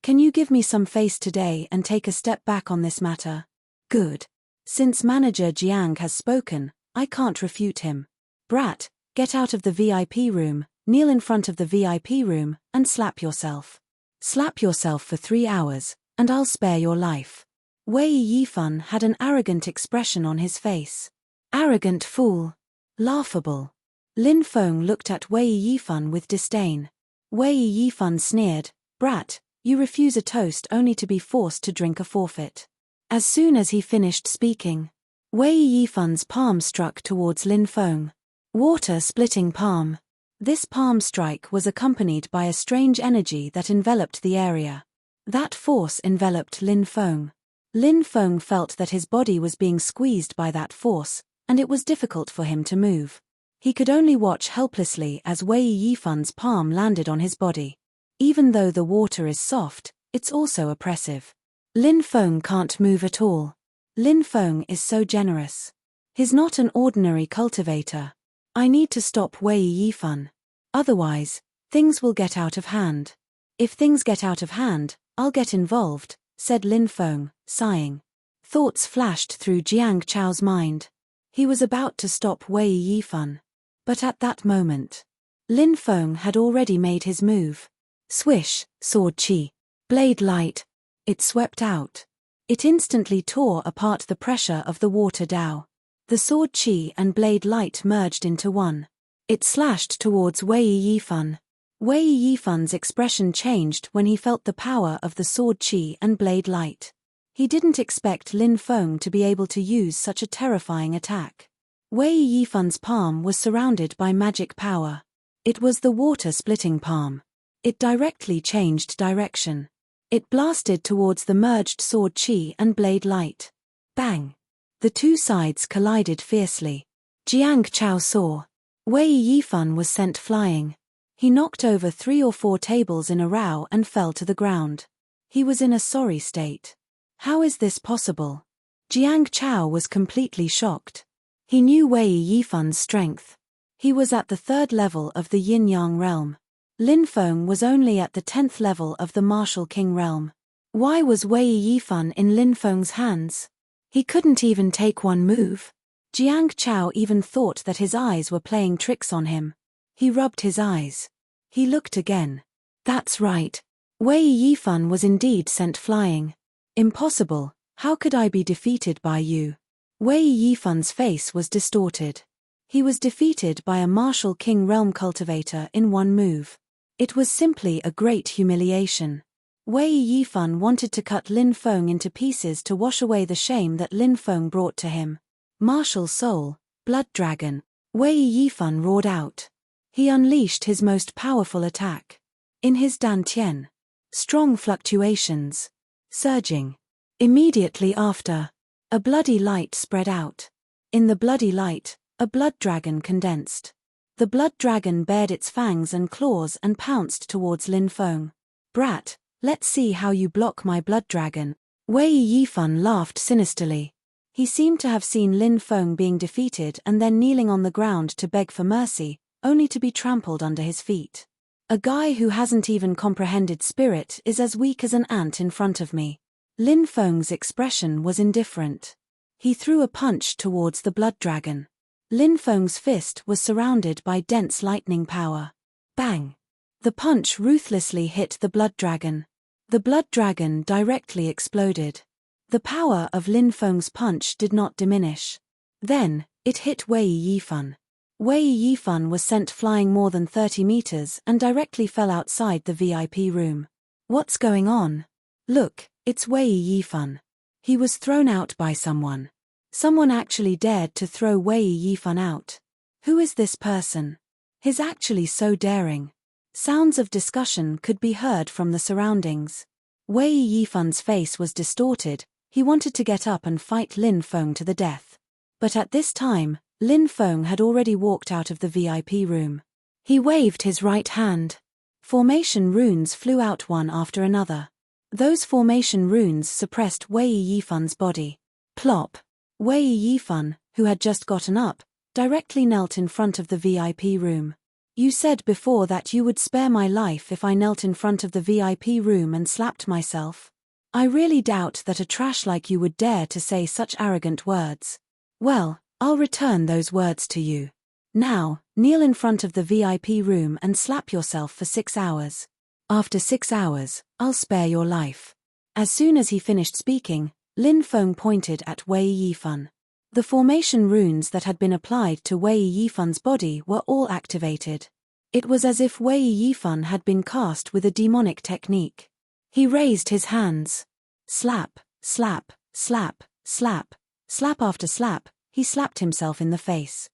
Can you give me some face today and take a step back on this matter?" Good. Since Manager Jiang has spoken, I can't refute him. Brat, get out of the VIP room, kneel in front of the VIP room, and slap yourself. Slap yourself for 3 hours, and I'll spare your life. Wei Yifan had an arrogant expression on his face. Arrogant fool. Laughable. Lin Feng looked at Wei Yifan with disdain. Wei Yifan sneered, "Brat, you refuse a toast only to be forced to drink a forfeit." As soon as he finished speaking, Wei Yifan's palm struck towards Lin Feng. Water-splitting palm. This palm strike was accompanied by a strange energy that enveloped the area. That force enveloped Lin Feng. Lin Feng felt that his body was being squeezed by that force, and it was difficult for him to move. He could only watch helplessly as Wei Yifan's palm landed on his body. Even though the water is soft, it's also oppressive. Lin Feng can't move at all. Lin Feng is so generous. He's not an ordinary cultivator. I need to stop Wei Yifan. Otherwise, things will get out of hand. If things get out of hand, I'll get involved, said Lin Feng, sighing. Thoughts flashed through Jiang Chao's mind. He was about to stop Wei Yifan. But at that moment, Lin Feng had already made his move. Swish, sword chi. Blade light. It swept out. It instantly tore apart the pressure of the water Dao. The sword chi and blade light merged into one. It slashed towards Wei Yifan. Wei Yifan's expression changed when he felt the power of the sword chi and blade light. He didn't expect Lin Feng to be able to use such a terrifying attack. Wei Yifan's palm was surrounded by magic power. It was the water-splitting palm. It directly changed direction. It blasted towards the merged sword chi and blade light. Bang! The two sides collided fiercely. Jiang Chao saw. Wei Yifan was sent flying. He knocked over 3 or 4 tables in a row and fell to the ground. He was in a sorry state. How is this possible? Jiang Chao was completely shocked. He knew Wei Yifan's strength. He was at the 3rd level of the Yin-Yang realm. Lin Feng was only at the 10th level of the Martial King realm. Why was Wei Yifan in Lin Feng's hands? He couldn't even take one move. Jiang Chao even thought that his eyes were playing tricks on him. He rubbed his eyes. He looked again. That's right. Wei Yifan was indeed sent flying. Impossible, how could I be defeated by you? Wei Yifan's face was distorted. He was defeated by a Martial King realm cultivator in one move. It was simply a great humiliation. Wei Yifan wanted to cut Lin Feng into pieces to wash away the shame that Lin Feng brought to him. Martial Soul, Blood Dragon. Wei Yifan roared out. He unleashed his most powerful attack. In his dantian. Strong fluctuations. Surging. Immediately after, a bloody light spread out. In the bloody light, a blood dragon condensed. The blood dragon bared its fangs and claws and pounced towards Lin Feng. Brat, let's see how you block my blood dragon. Wei Yifan laughed sinisterly. He seemed to have seen Lin Feng being defeated and then kneeling on the ground to beg for mercy, only to be trampled under his feet. A guy who hasn't even comprehended spirit is as weak as an ant in front of me. Lin Feng's expression was indifferent. He threw a punch towards the blood dragon. Lin Feng's fist was surrounded by dense lightning power. Bang! The punch ruthlessly hit the blood dragon. The blood dragon directly exploded. The power of Lin Feng's punch did not diminish. Then, it hit Wei Yifan. Wei Yifan was sent flying more than 30 meters and directly fell outside the VIP room. What's going on? Look, it's Wei Yifan. He was thrown out by someone. Someone actually dared to throw Wei Yifan out. Who is this person? He's actually so daring. Sounds of discussion could be heard from the surroundings. Wei Yifan's face was distorted. He wanted to get up and fight Lin Feng to the death. But at this time, Lin Feng had already walked out of the VIP room. He waved his right hand. Formation runes flew out one after another. Those formation runes suppressed Wei Yifan's body. Plop! Wei Yifan, who had just gotten up, directly knelt in front of the VIP room. You said before that you would spare my life if I knelt in front of the VIP room and slapped myself. I really doubt that a trash like you would dare to say such arrogant words. Well, I'll return those words to you. Now, kneel in front of the VIP room and slap yourself for 6 hours. After 6 hours, I'll spare your life. As soon as he finished speaking, Lin Feng pointed at Wei Yifan. The formation runes that had been applied to Wei Yifan's body were all activated. It was as if Wei Yifan had been cast with a demonic technique. He raised his hands. Slap, slap, slap, slap, slap after slap, he slapped himself in the face.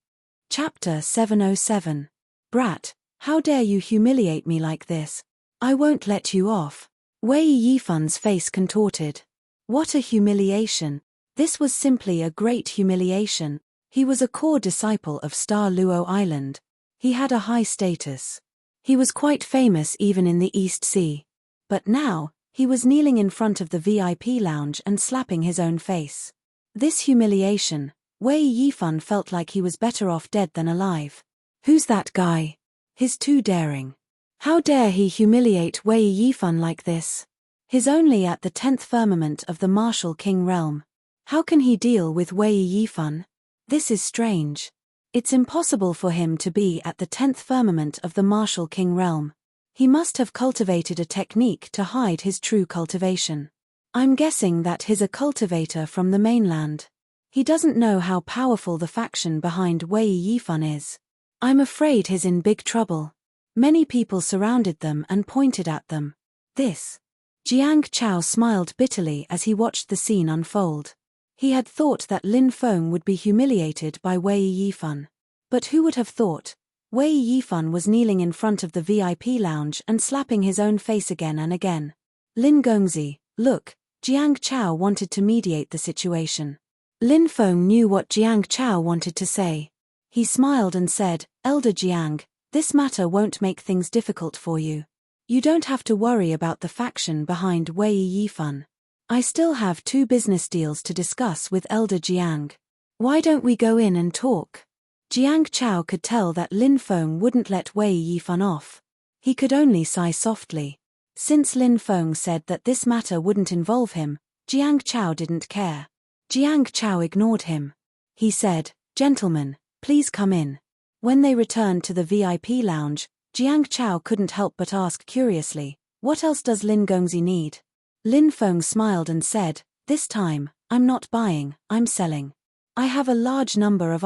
Chapter 707. Brat, how dare you humiliate me like this? I won't let you off. Wei Yifan's face contorted. What a humiliation. This was simply a great humiliation. He was a core disciple of Star Luo Island. He had a high status. He was quite famous even in the East Sea. But now, he was kneeling in front of the VIP lounge and slapping his own face. This humiliation, Wei Yifan felt like he was better off dead than alive. Who's that guy? He's too daring. How dare he humiliate Wei Yifan like this? He's only at the 10th firmament of the Martial King realm. How can he deal with Wei Yifan? This is strange. It's impossible for him to be at the 10th firmament of the Martial King realm. He must have cultivated a technique to hide his true cultivation. I'm guessing that he's a cultivator from the mainland. He doesn't know how powerful the faction behind Wei Yifan is. I'm afraid he's in big trouble. Many people surrounded them and pointed at them. Jiang Chao smiled bitterly as he watched the scene unfold. He had thought that Lin Feng would be humiliated by Wei Yifan. But who would have thought? Wei Yifan was kneeling in front of the VIP lounge and slapping his own face again and again. Lin Gongzi, look, Jiang Chao wanted to mediate the situation. Lin Feng knew what Jiang Chao wanted to say. He smiled and said, Elder Jiang, This matter won't make things difficult for you. You don't have to worry about the faction behind Wei Yifan. I still have 2 business deals to discuss with Elder Jiang. Why don't we go in and talk? Jiang Chao could tell that Lin Feng wouldn't let Wei Yifan off. He could only sigh softly. Since Lin Feng said that this matter wouldn't involve him, Jiang Chao didn't care. Jiang Chao ignored him. He said, "Gentlemen, please come in." When they returned to the VIP lounge, Jiang Chao couldn't help but ask curiously, "What else does Lin Gongzi need?" Lin Feng smiled and said, "This time, I'm not buying, I'm selling. I have a large number of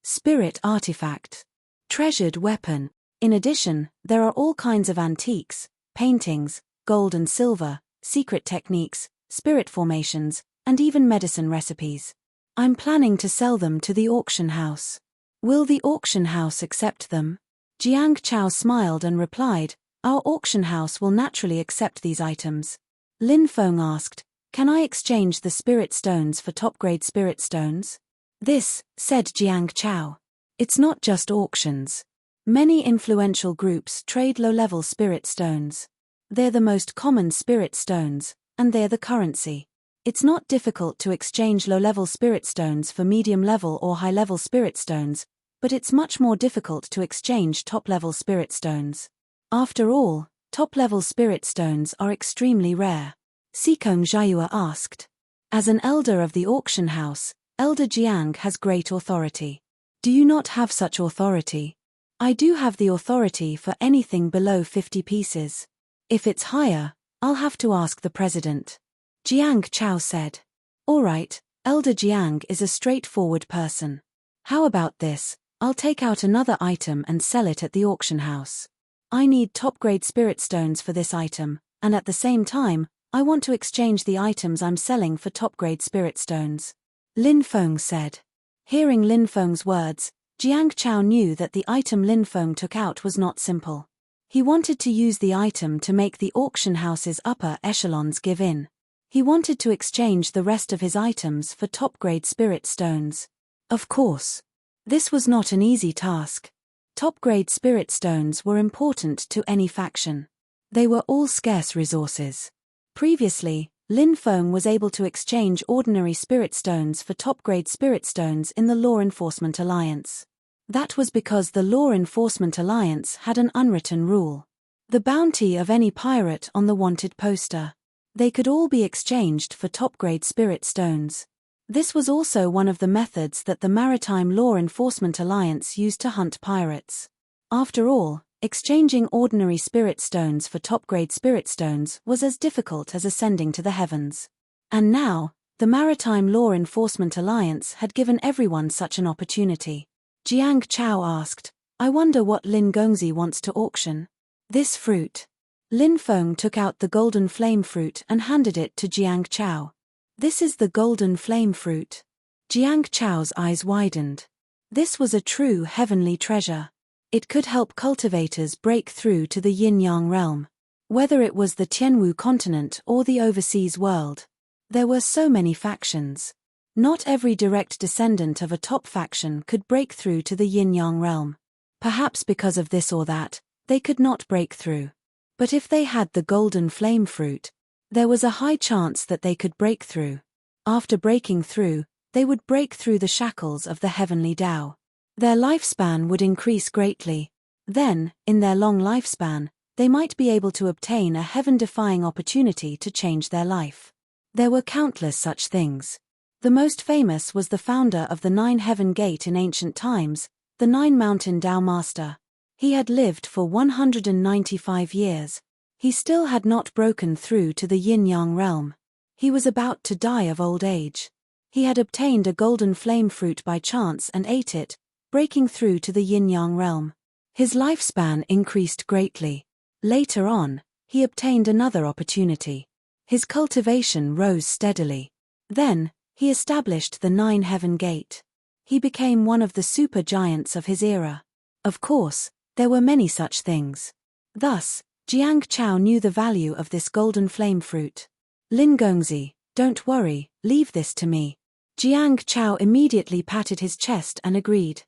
spirit artifact, treasured weapon. In addition, there are all kinds of antiques, paintings, gold and silver, secret techniques, spirit formations, and even medicine recipes. I'm planning to sell them to the auction house. Will the auction house accept them?" Jiang Chao smiled and replied, "Our auction house will naturally accept these items." Lin Feng asked, "Can I exchange the spirit stones for top-grade spirit stones?" "This," said Jiang Chao. "It's not just auctions. Many influential groups trade low-level spirit stones. They're the most common spirit stones, and they're the currency. It's not difficult to exchange low-level spirit stones for medium-level or high-level spirit stones, but it's much more difficult to exchange top-level spirit stones. After all, top-level spirit stones are extremely rare." Sikong Jiayue asked. "As an elder of the auction house, Elder Jiang has great authority. Do you not have such authority?" "I do have the authority for anything below 50 pieces. If it's higher, I'll have to ask the president," Jiang Chao said. "All right, Elder Jiang is a straightforward person. How about this? I'll take out another item and sell it at the auction house. I need top-grade spirit stones for this item, and at the same time, I want to exchange the items I'm selling for top-grade spirit stones," Lin Feng said. Hearing Lin Feng's words, Jiang Chao knew that the item Lin Feng took out was not simple. He wanted to use the item to make the auction house's upper echelons give in. He wanted to exchange the rest of his items for top-grade spirit stones. Of course, this was not an easy task. Top-grade spirit stones were important to any faction. They were all scarce resources. Previously, Lin Feng was able to exchange ordinary spirit stones for top-grade spirit stones in the Law Enforcement Alliance. That was because the Law Enforcement Alliance had an unwritten rule. The bounty of any pirate on the wanted poster. They could all be exchanged for top-grade spirit stones. This was also one of the methods that the Maritime Law Enforcement Alliance used to hunt pirates. After all, exchanging ordinary spirit stones for top-grade spirit stones was as difficult as ascending to the heavens. And now, the Maritime Law Enforcement Alliance had given everyone such an opportunity. Jiang Chao asked, "I wonder what Lin Gongzi wants to auction." "This fruit." Lin Feng took out the golden flame fruit and handed it to Jiang Chao. "This is the golden flame fruit." Jiang Chao's eyes widened. This was a true heavenly treasure. It could help cultivators break through to the yin-yang realm. Whether it was the Tianwu continent or the overseas world. There were so many factions. Not every direct descendant of a top faction could break through to the yin-yang realm. Perhaps because of this or that, they could not break through. But if they had the golden flame fruit, there was a high chance that they could break through. After breaking through, they would break through the shackles of the heavenly Tao. Their lifespan would increase greatly. Then, in their long lifespan, they might be able to obtain a heaven-defying opportunity to change their life. There were countless such things. The most famous was the founder of the Nine Heaven Gate in ancient times, the Nine Mountain Tao Master. He had lived for 195 years. He still had not broken through to the yin-yang realm. He was about to die of old age. He had obtained a golden flame fruit by chance and ate it, breaking through to the yin-yang realm. His lifespan increased greatly. Later on, he obtained another opportunity. His cultivation rose steadily. Then, he established the Nine Heaven Gate. He became one of the super giants of his era. Of course, there were many such things. Thus, Jiang Chao knew the value of this golden flame fruit. "Lin Gongzi, don't worry, leave this to me." Jiang Chao immediately patted his chest and agreed.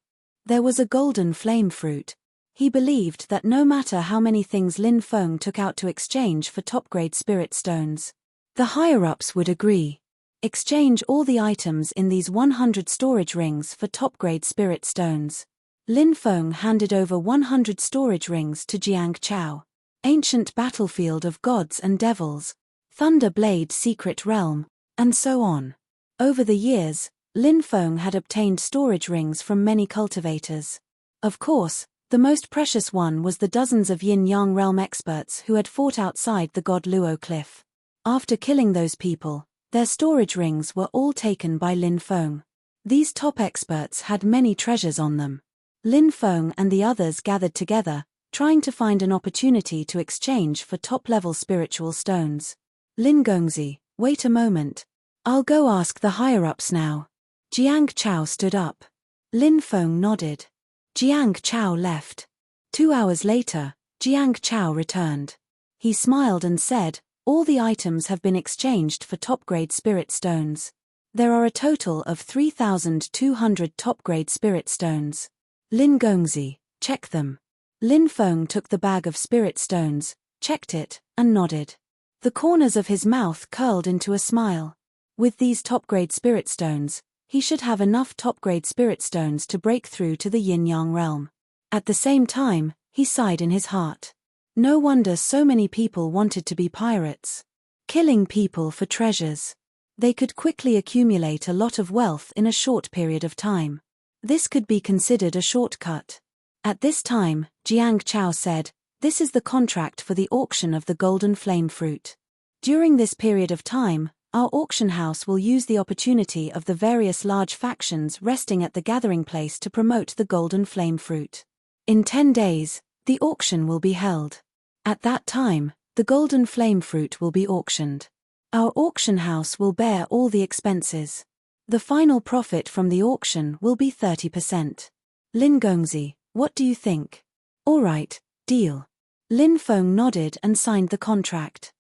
There was a golden flame fruit. He believed that no matter how many things Lin Feng took out to exchange for top-grade spirit stones, the higher-ups would agree. Exchange all the items in these 100 storage rings for top-grade spirit stones. Lin Feng handed over 100 storage rings to Jiang Chao. Ancient battlefield of gods and devils, Thunder Blade secret realm, and so on. Over the years, Lin Feng had obtained storage rings from many cultivators. Of course, the most precious one was the dozens of yin-yang realm experts who had fought outside the God Luo cliff. After killing those people, their storage rings were all taken by Lin Feng. These top experts had many treasures on them. Lin Feng and the others gathered together, trying to find an opportunity to exchange for top-level spiritual stones. Lin Gongzi, wait a moment. I'll go ask the higher-ups now. Jiang Chao stood up. Lin Feng nodded. Jiang Chao left. 2 hours later, Jiang Chao returned. He smiled and said, all the items have been exchanged for top-grade spirit stones. There are a total of 3,200 top-grade spirit stones. Lin Gongzi, check them. Lin Feng took the bag of spirit stones, checked it, and nodded. The corners of his mouth curled into a smile. With these top-grade spirit stones, he should have enough top-grade spirit stones to break through to the yin-yang realm. At the same time, he sighed in his heart. No wonder so many people wanted to be pirates. Killing people for treasures. They could quickly accumulate a lot of wealth in a short period of time. This could be considered a shortcut. At this time, Jiang Chao said, this is the contract for the auction of the golden flame fruit. During this period of time, our auction house will use the opportunity of the various large factions resting at the gathering place to promote the golden flame fruit. In 10 days, the auction will be held. At that time, the golden flame fruit will be auctioned. Our auction house will bear all the expenses. The final profit from the auction will be 30%. Lin Gongzi, what do you think? All right, deal. Lin Feng nodded and signed the contract.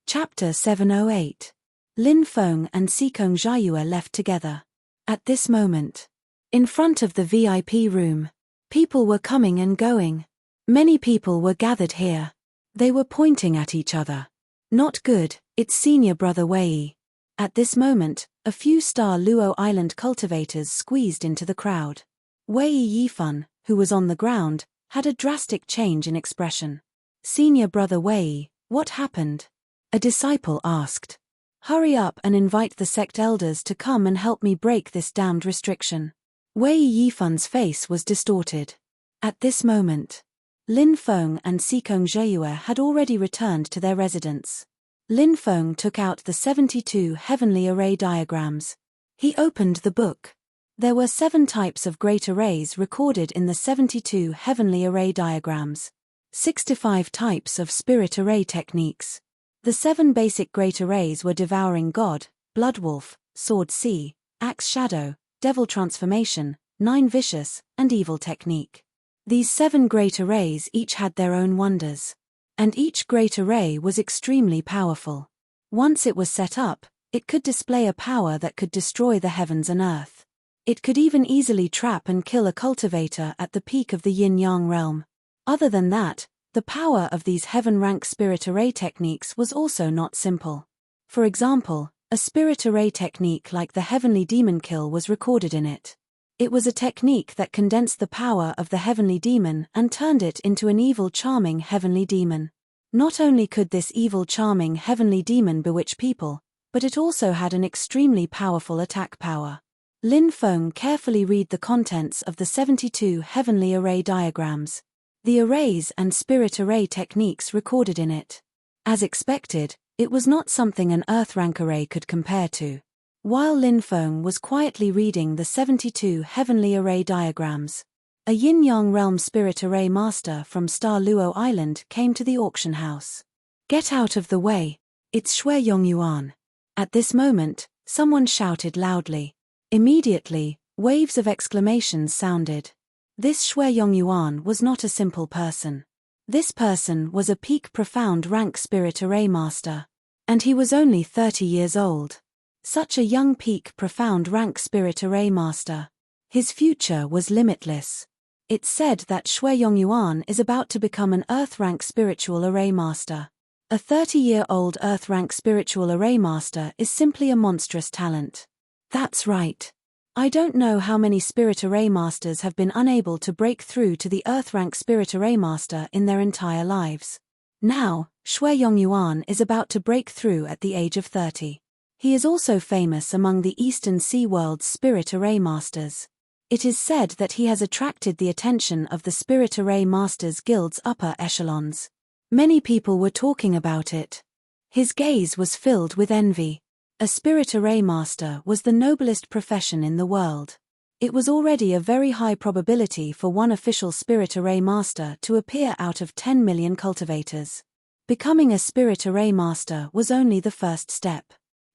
Chapter 708. Lin Feng and Sikong Jiayue left together. At this moment, in front of the VIP room, people were coming and going. Many people were gathered here. They were pointing at each other. Not good, it's senior brother Wei. At this moment, a few Star Luo Island cultivators squeezed into the crowd. Wei Yifan, who was on the ground, had a drastic change in expression. Senior brother Wei, what happened? A disciple asked. Hurry up and invite the sect elders to come and help me break this damned restriction. Wei Yifan's face was distorted. At this moment, Lin Feng and Sikong Jiayue had already returned to their residence. Lin Feng took out the 72 heavenly array diagrams. He opened the book. There were 7 types of great arrays recorded in the 72 heavenly array diagrams. 65 types of spirit array techniques. The 7 basic great arrays were Devouring God, Blood Wolf, Sword Sea, Axe Shadow, Devil Transformation, 9 Vicious, and Evil Technique. These 7 great arrays each had their own wonders. And each great array was extremely powerful. Once it was set up, it could display a power that could destroy the heavens and earth. It could even easily trap and kill a cultivator at the peak of the yin-yang realm. Other than that, the power of these heaven-rank spirit array techniques was also not simple. For example, a spirit array technique like the Heavenly Demon Kill was recorded in it. It was a technique that condensed the power of the heavenly demon and turned it into an evil charming heavenly demon. Not only could this evil charming heavenly demon bewitch people, but it also had an extremely powerful attack power. Lin Feng carefully read the contents of the 72 heavenly array diagrams. The arrays and spirit array techniques recorded in it. As expected, it was not something an Earth rank array could compare to. While Lin Feng was quietly reading the 72 heavenly array diagrams, a yin-yang realm spirit array master from Star Luo Island came to the auction house. Get out of the way, it's Shui Yongyuan. At this moment, someone shouted loudly. Immediately, waves of exclamations sounded. This Shui Yongyuan was not a simple person. This person was a peak profound rank spirit array master. And he was only 30 years old. Such a young peak profound rank spirit array master. His future was limitless. It's said that Shui Yongyuan is about to become an Earth-rank spiritual array master. A 30-year-old Earth-rank spiritual array master is simply a monstrous talent. That's right. I don't know how many spirit array masters have been unable to break through to the Earth-rank spirit array master in their entire lives. Now, Shui Yongyuan is about to break through at the age of 30. He is also famous among the Eastern Sea World's spirit array masters. It is said that he has attracted the attention of the Spirit Array Masters Guild's upper echelons. Many people were talking about it. His gaze was filled with envy. A Spirit Array Master was the noblest profession in the world. It was already a very high probability for one official Spirit Array Master to appear out of 10 million cultivators. Becoming a Spirit Array Master was only the first step.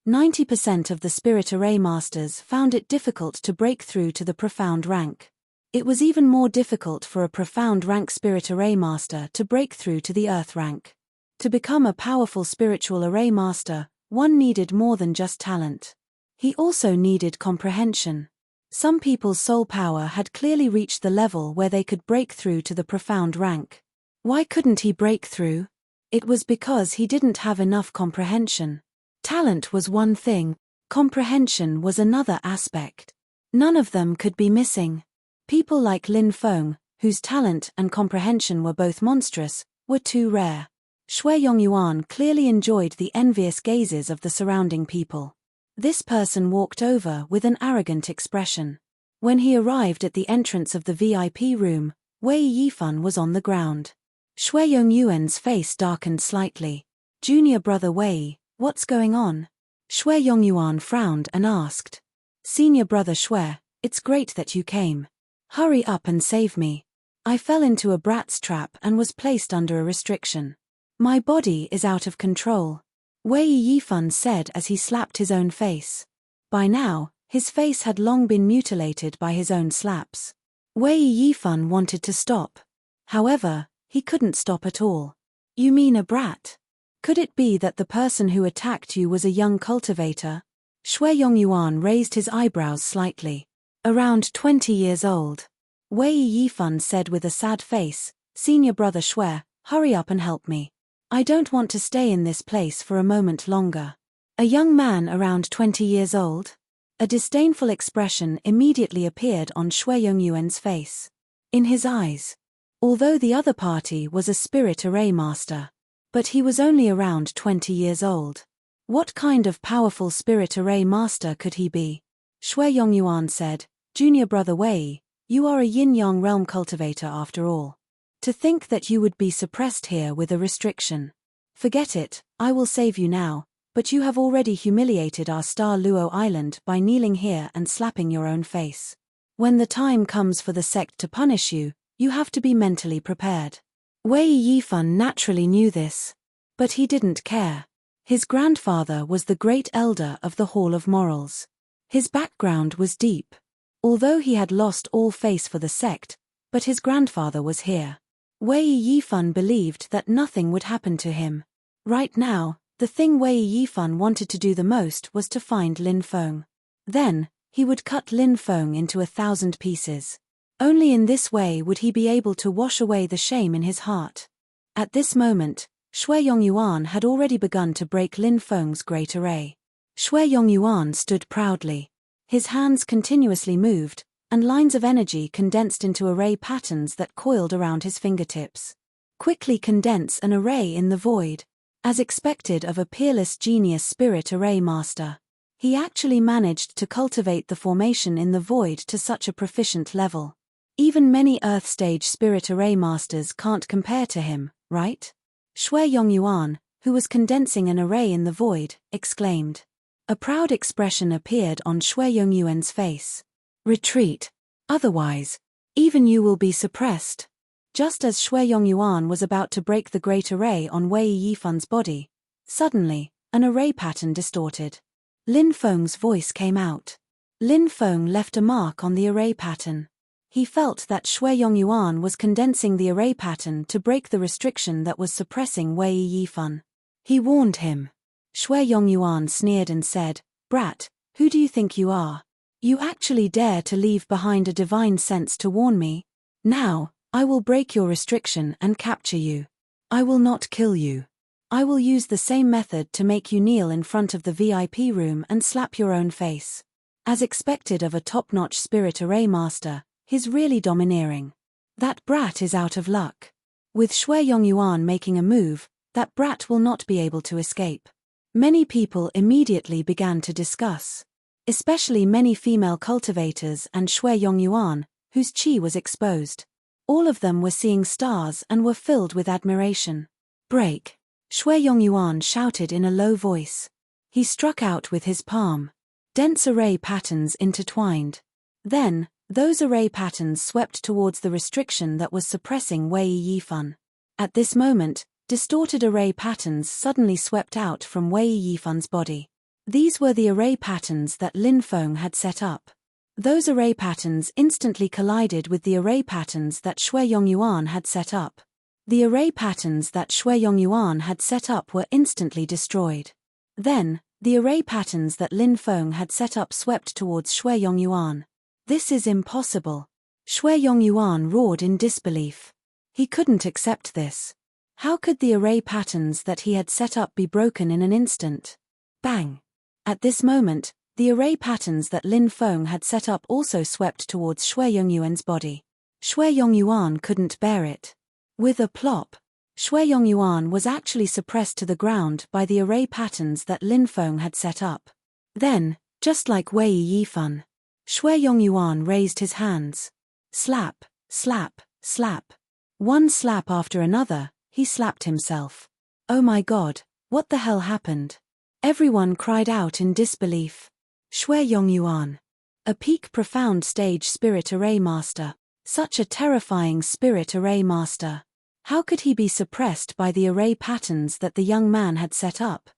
90% of the Spirit Array Masters found it difficult to break through to the Profound rank. It was even more difficult for a Profound rank Spirit Array Master to break through to the Earth rank. To become a powerful Spiritual Array Master, one needed more than just talent. He also needed comprehension. Some people's soul power had clearly reached the level where they could break through to the Profound rank. Why couldn't he break through? It was because he didn't have enough comprehension. Talent was one thing, comprehension was another aspect. None of them could be missing. People like Lin Feng, whose talent and comprehension were both monstrous, were too rare. Shui Yongyuan clearly enjoyed the envious gazes of the surrounding people. This person walked over with an arrogant expression. When he arrived at the entrance of the VIP room, Wei Yifan was on the ground. Shui Yongyuan's face darkened slightly. Junior brother Wei, what's going on? Shui Yongyuan frowned and asked. Senior brother Shui, it's great that you came. Hurry up and save me. I fell into a brat's trap and was placed under a restriction. My body is out of control. Wei Yifan said as he slapped his own face. By now, his face had long been mutilated by his own slaps. Wei Yifan wanted to stop. However, he couldn't stop at all. You mean a brat? Could it be that the person who attacked you was a young cultivator? Shui Yongyuan raised his eyebrows slightly. Around 20 years old. Wei Yifan said with a sad face, Senior brother Shui, hurry up and help me. I don't want to stay in this place for a moment longer. A young man around 20 years old? A disdainful expression immediately appeared on Shui Yongyuan's face. In his eyes. Although the other party was a spirit array master. But he was only around 20 years old. What kind of powerful spirit array master could he be? Shui Yongyuan said, Junior brother Wei, you are a yin-yang realm cultivator after all. To think that you would be suppressed here with a restriction. Forget it, I will save you now, but you have already humiliated our star Luo Island by kneeling here and slapping your own face. When the time comes for the sect to punish you, you have to be mentally prepared. Wei Yifan naturally knew this. But he didn't care. His grandfather was the great elder of the Hall of Morals. His background was deep. Although he had lost all face for the sect, but his grandfather was here. Wei Yifan believed that nothing would happen to him. Right now, the thing Wei Yifan wanted to do the most was to find Lin Feng. Then, he would cut Lin Feng into 1,000 pieces. Only in this way would he be able to wash away the shame in his heart. At this moment, Shui Yongyuan had already begun to break Lin Feng's great array. Shui Yongyuan stood proudly. His hands continuously moved, and lines of energy condensed into array patterns that coiled around his fingertips. Quickly condense an array in the void. As expected of a peerless genius spirit array master. He actually managed to cultivate the formation in the void to such a proficient level. Even many Earth Stage Spirit Array Masters can't compare to him, right? Shui Yongyuan, who was condensing an array in the void, exclaimed. A proud expression appeared on Shui Yongyuan's face. Retreat. Otherwise, even you will be suppressed. Just as Shui Yongyuan was about to break the great array on Wei Yifan's body, suddenly, an array pattern distorted. Lin Feng's voice came out. Lin Feng left a mark on the array pattern. He felt that Shui Yongyuan was condensing the array pattern to break the restriction that was suppressing Wei Yifan. He warned him. Shui Yongyuan sneered and said, Brat, who do you think you are? You actually dare to leave behind a divine sense to warn me? Now, I will break your restriction and capture you. I will not kill you. I will use the same method to make you kneel in front of the VIP room and slap your own face. As expected of a top-notch spirit array master, he's really domineering. That brat is out of luck. With Shui Yongyuan making a move, that brat will not be able to escape. Many people immediately began to discuss. Especially many female cultivators and Shui Yongyuan, whose chi was exposed. All of them were seeing stars and were filled with admiration. Break! Shui Yongyuan shouted in a low voice. He struck out with his palm. Dense array patterns intertwined. Then, those array patterns swept towards the restriction that was suppressing Wei Yifan. At this moment, distorted array patterns suddenly swept out from Wei Yifan's body. These were the array patterns that Lin Feng had set up. Those array patterns instantly collided with the array patterns that Shui Yongyuan had set up. The array patterns that Shui Yongyuan had set up were instantly destroyed. Then, the array patterns that Lin Feng had set up swept towards Shui Yongyuan. This is impossible. Shui Yongyuan roared in disbelief. He couldn't accept this. How could the array patterns that he had set up be broken in an instant? Bang! At this moment, the array patterns that Lin Feng had set up also swept towards Shui Yongyuan's body. Shui Yongyuan couldn't bear it. With a plop, Shui Yongyuan was actually suppressed to the ground by the array patterns that Lin Feng had set up. Then, just like Wei Yifan, Shui Yongyuan raised his hands. Slap, slap, slap. One slap after another, he slapped himself. Oh my God, what the hell happened? Everyone cried out in disbelief. Shui Yongyuan. A peak profound stage spirit array master. Such a terrifying spirit array master. How could he be suppressed by the array patterns that the young man had set up?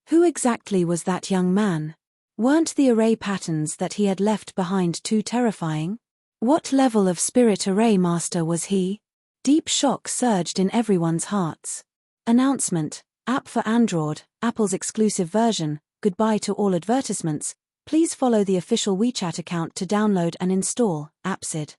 Who exactly was that young man? Weren't the array patterns that he had left behind too terrifying? What level of spirit array master was he? Deep shock surged in everyone's hearts. Announcement: App for Android, Apple's exclusive version. Goodbye to all advertisements. Please follow the official WeChat account to download and install. Appsid.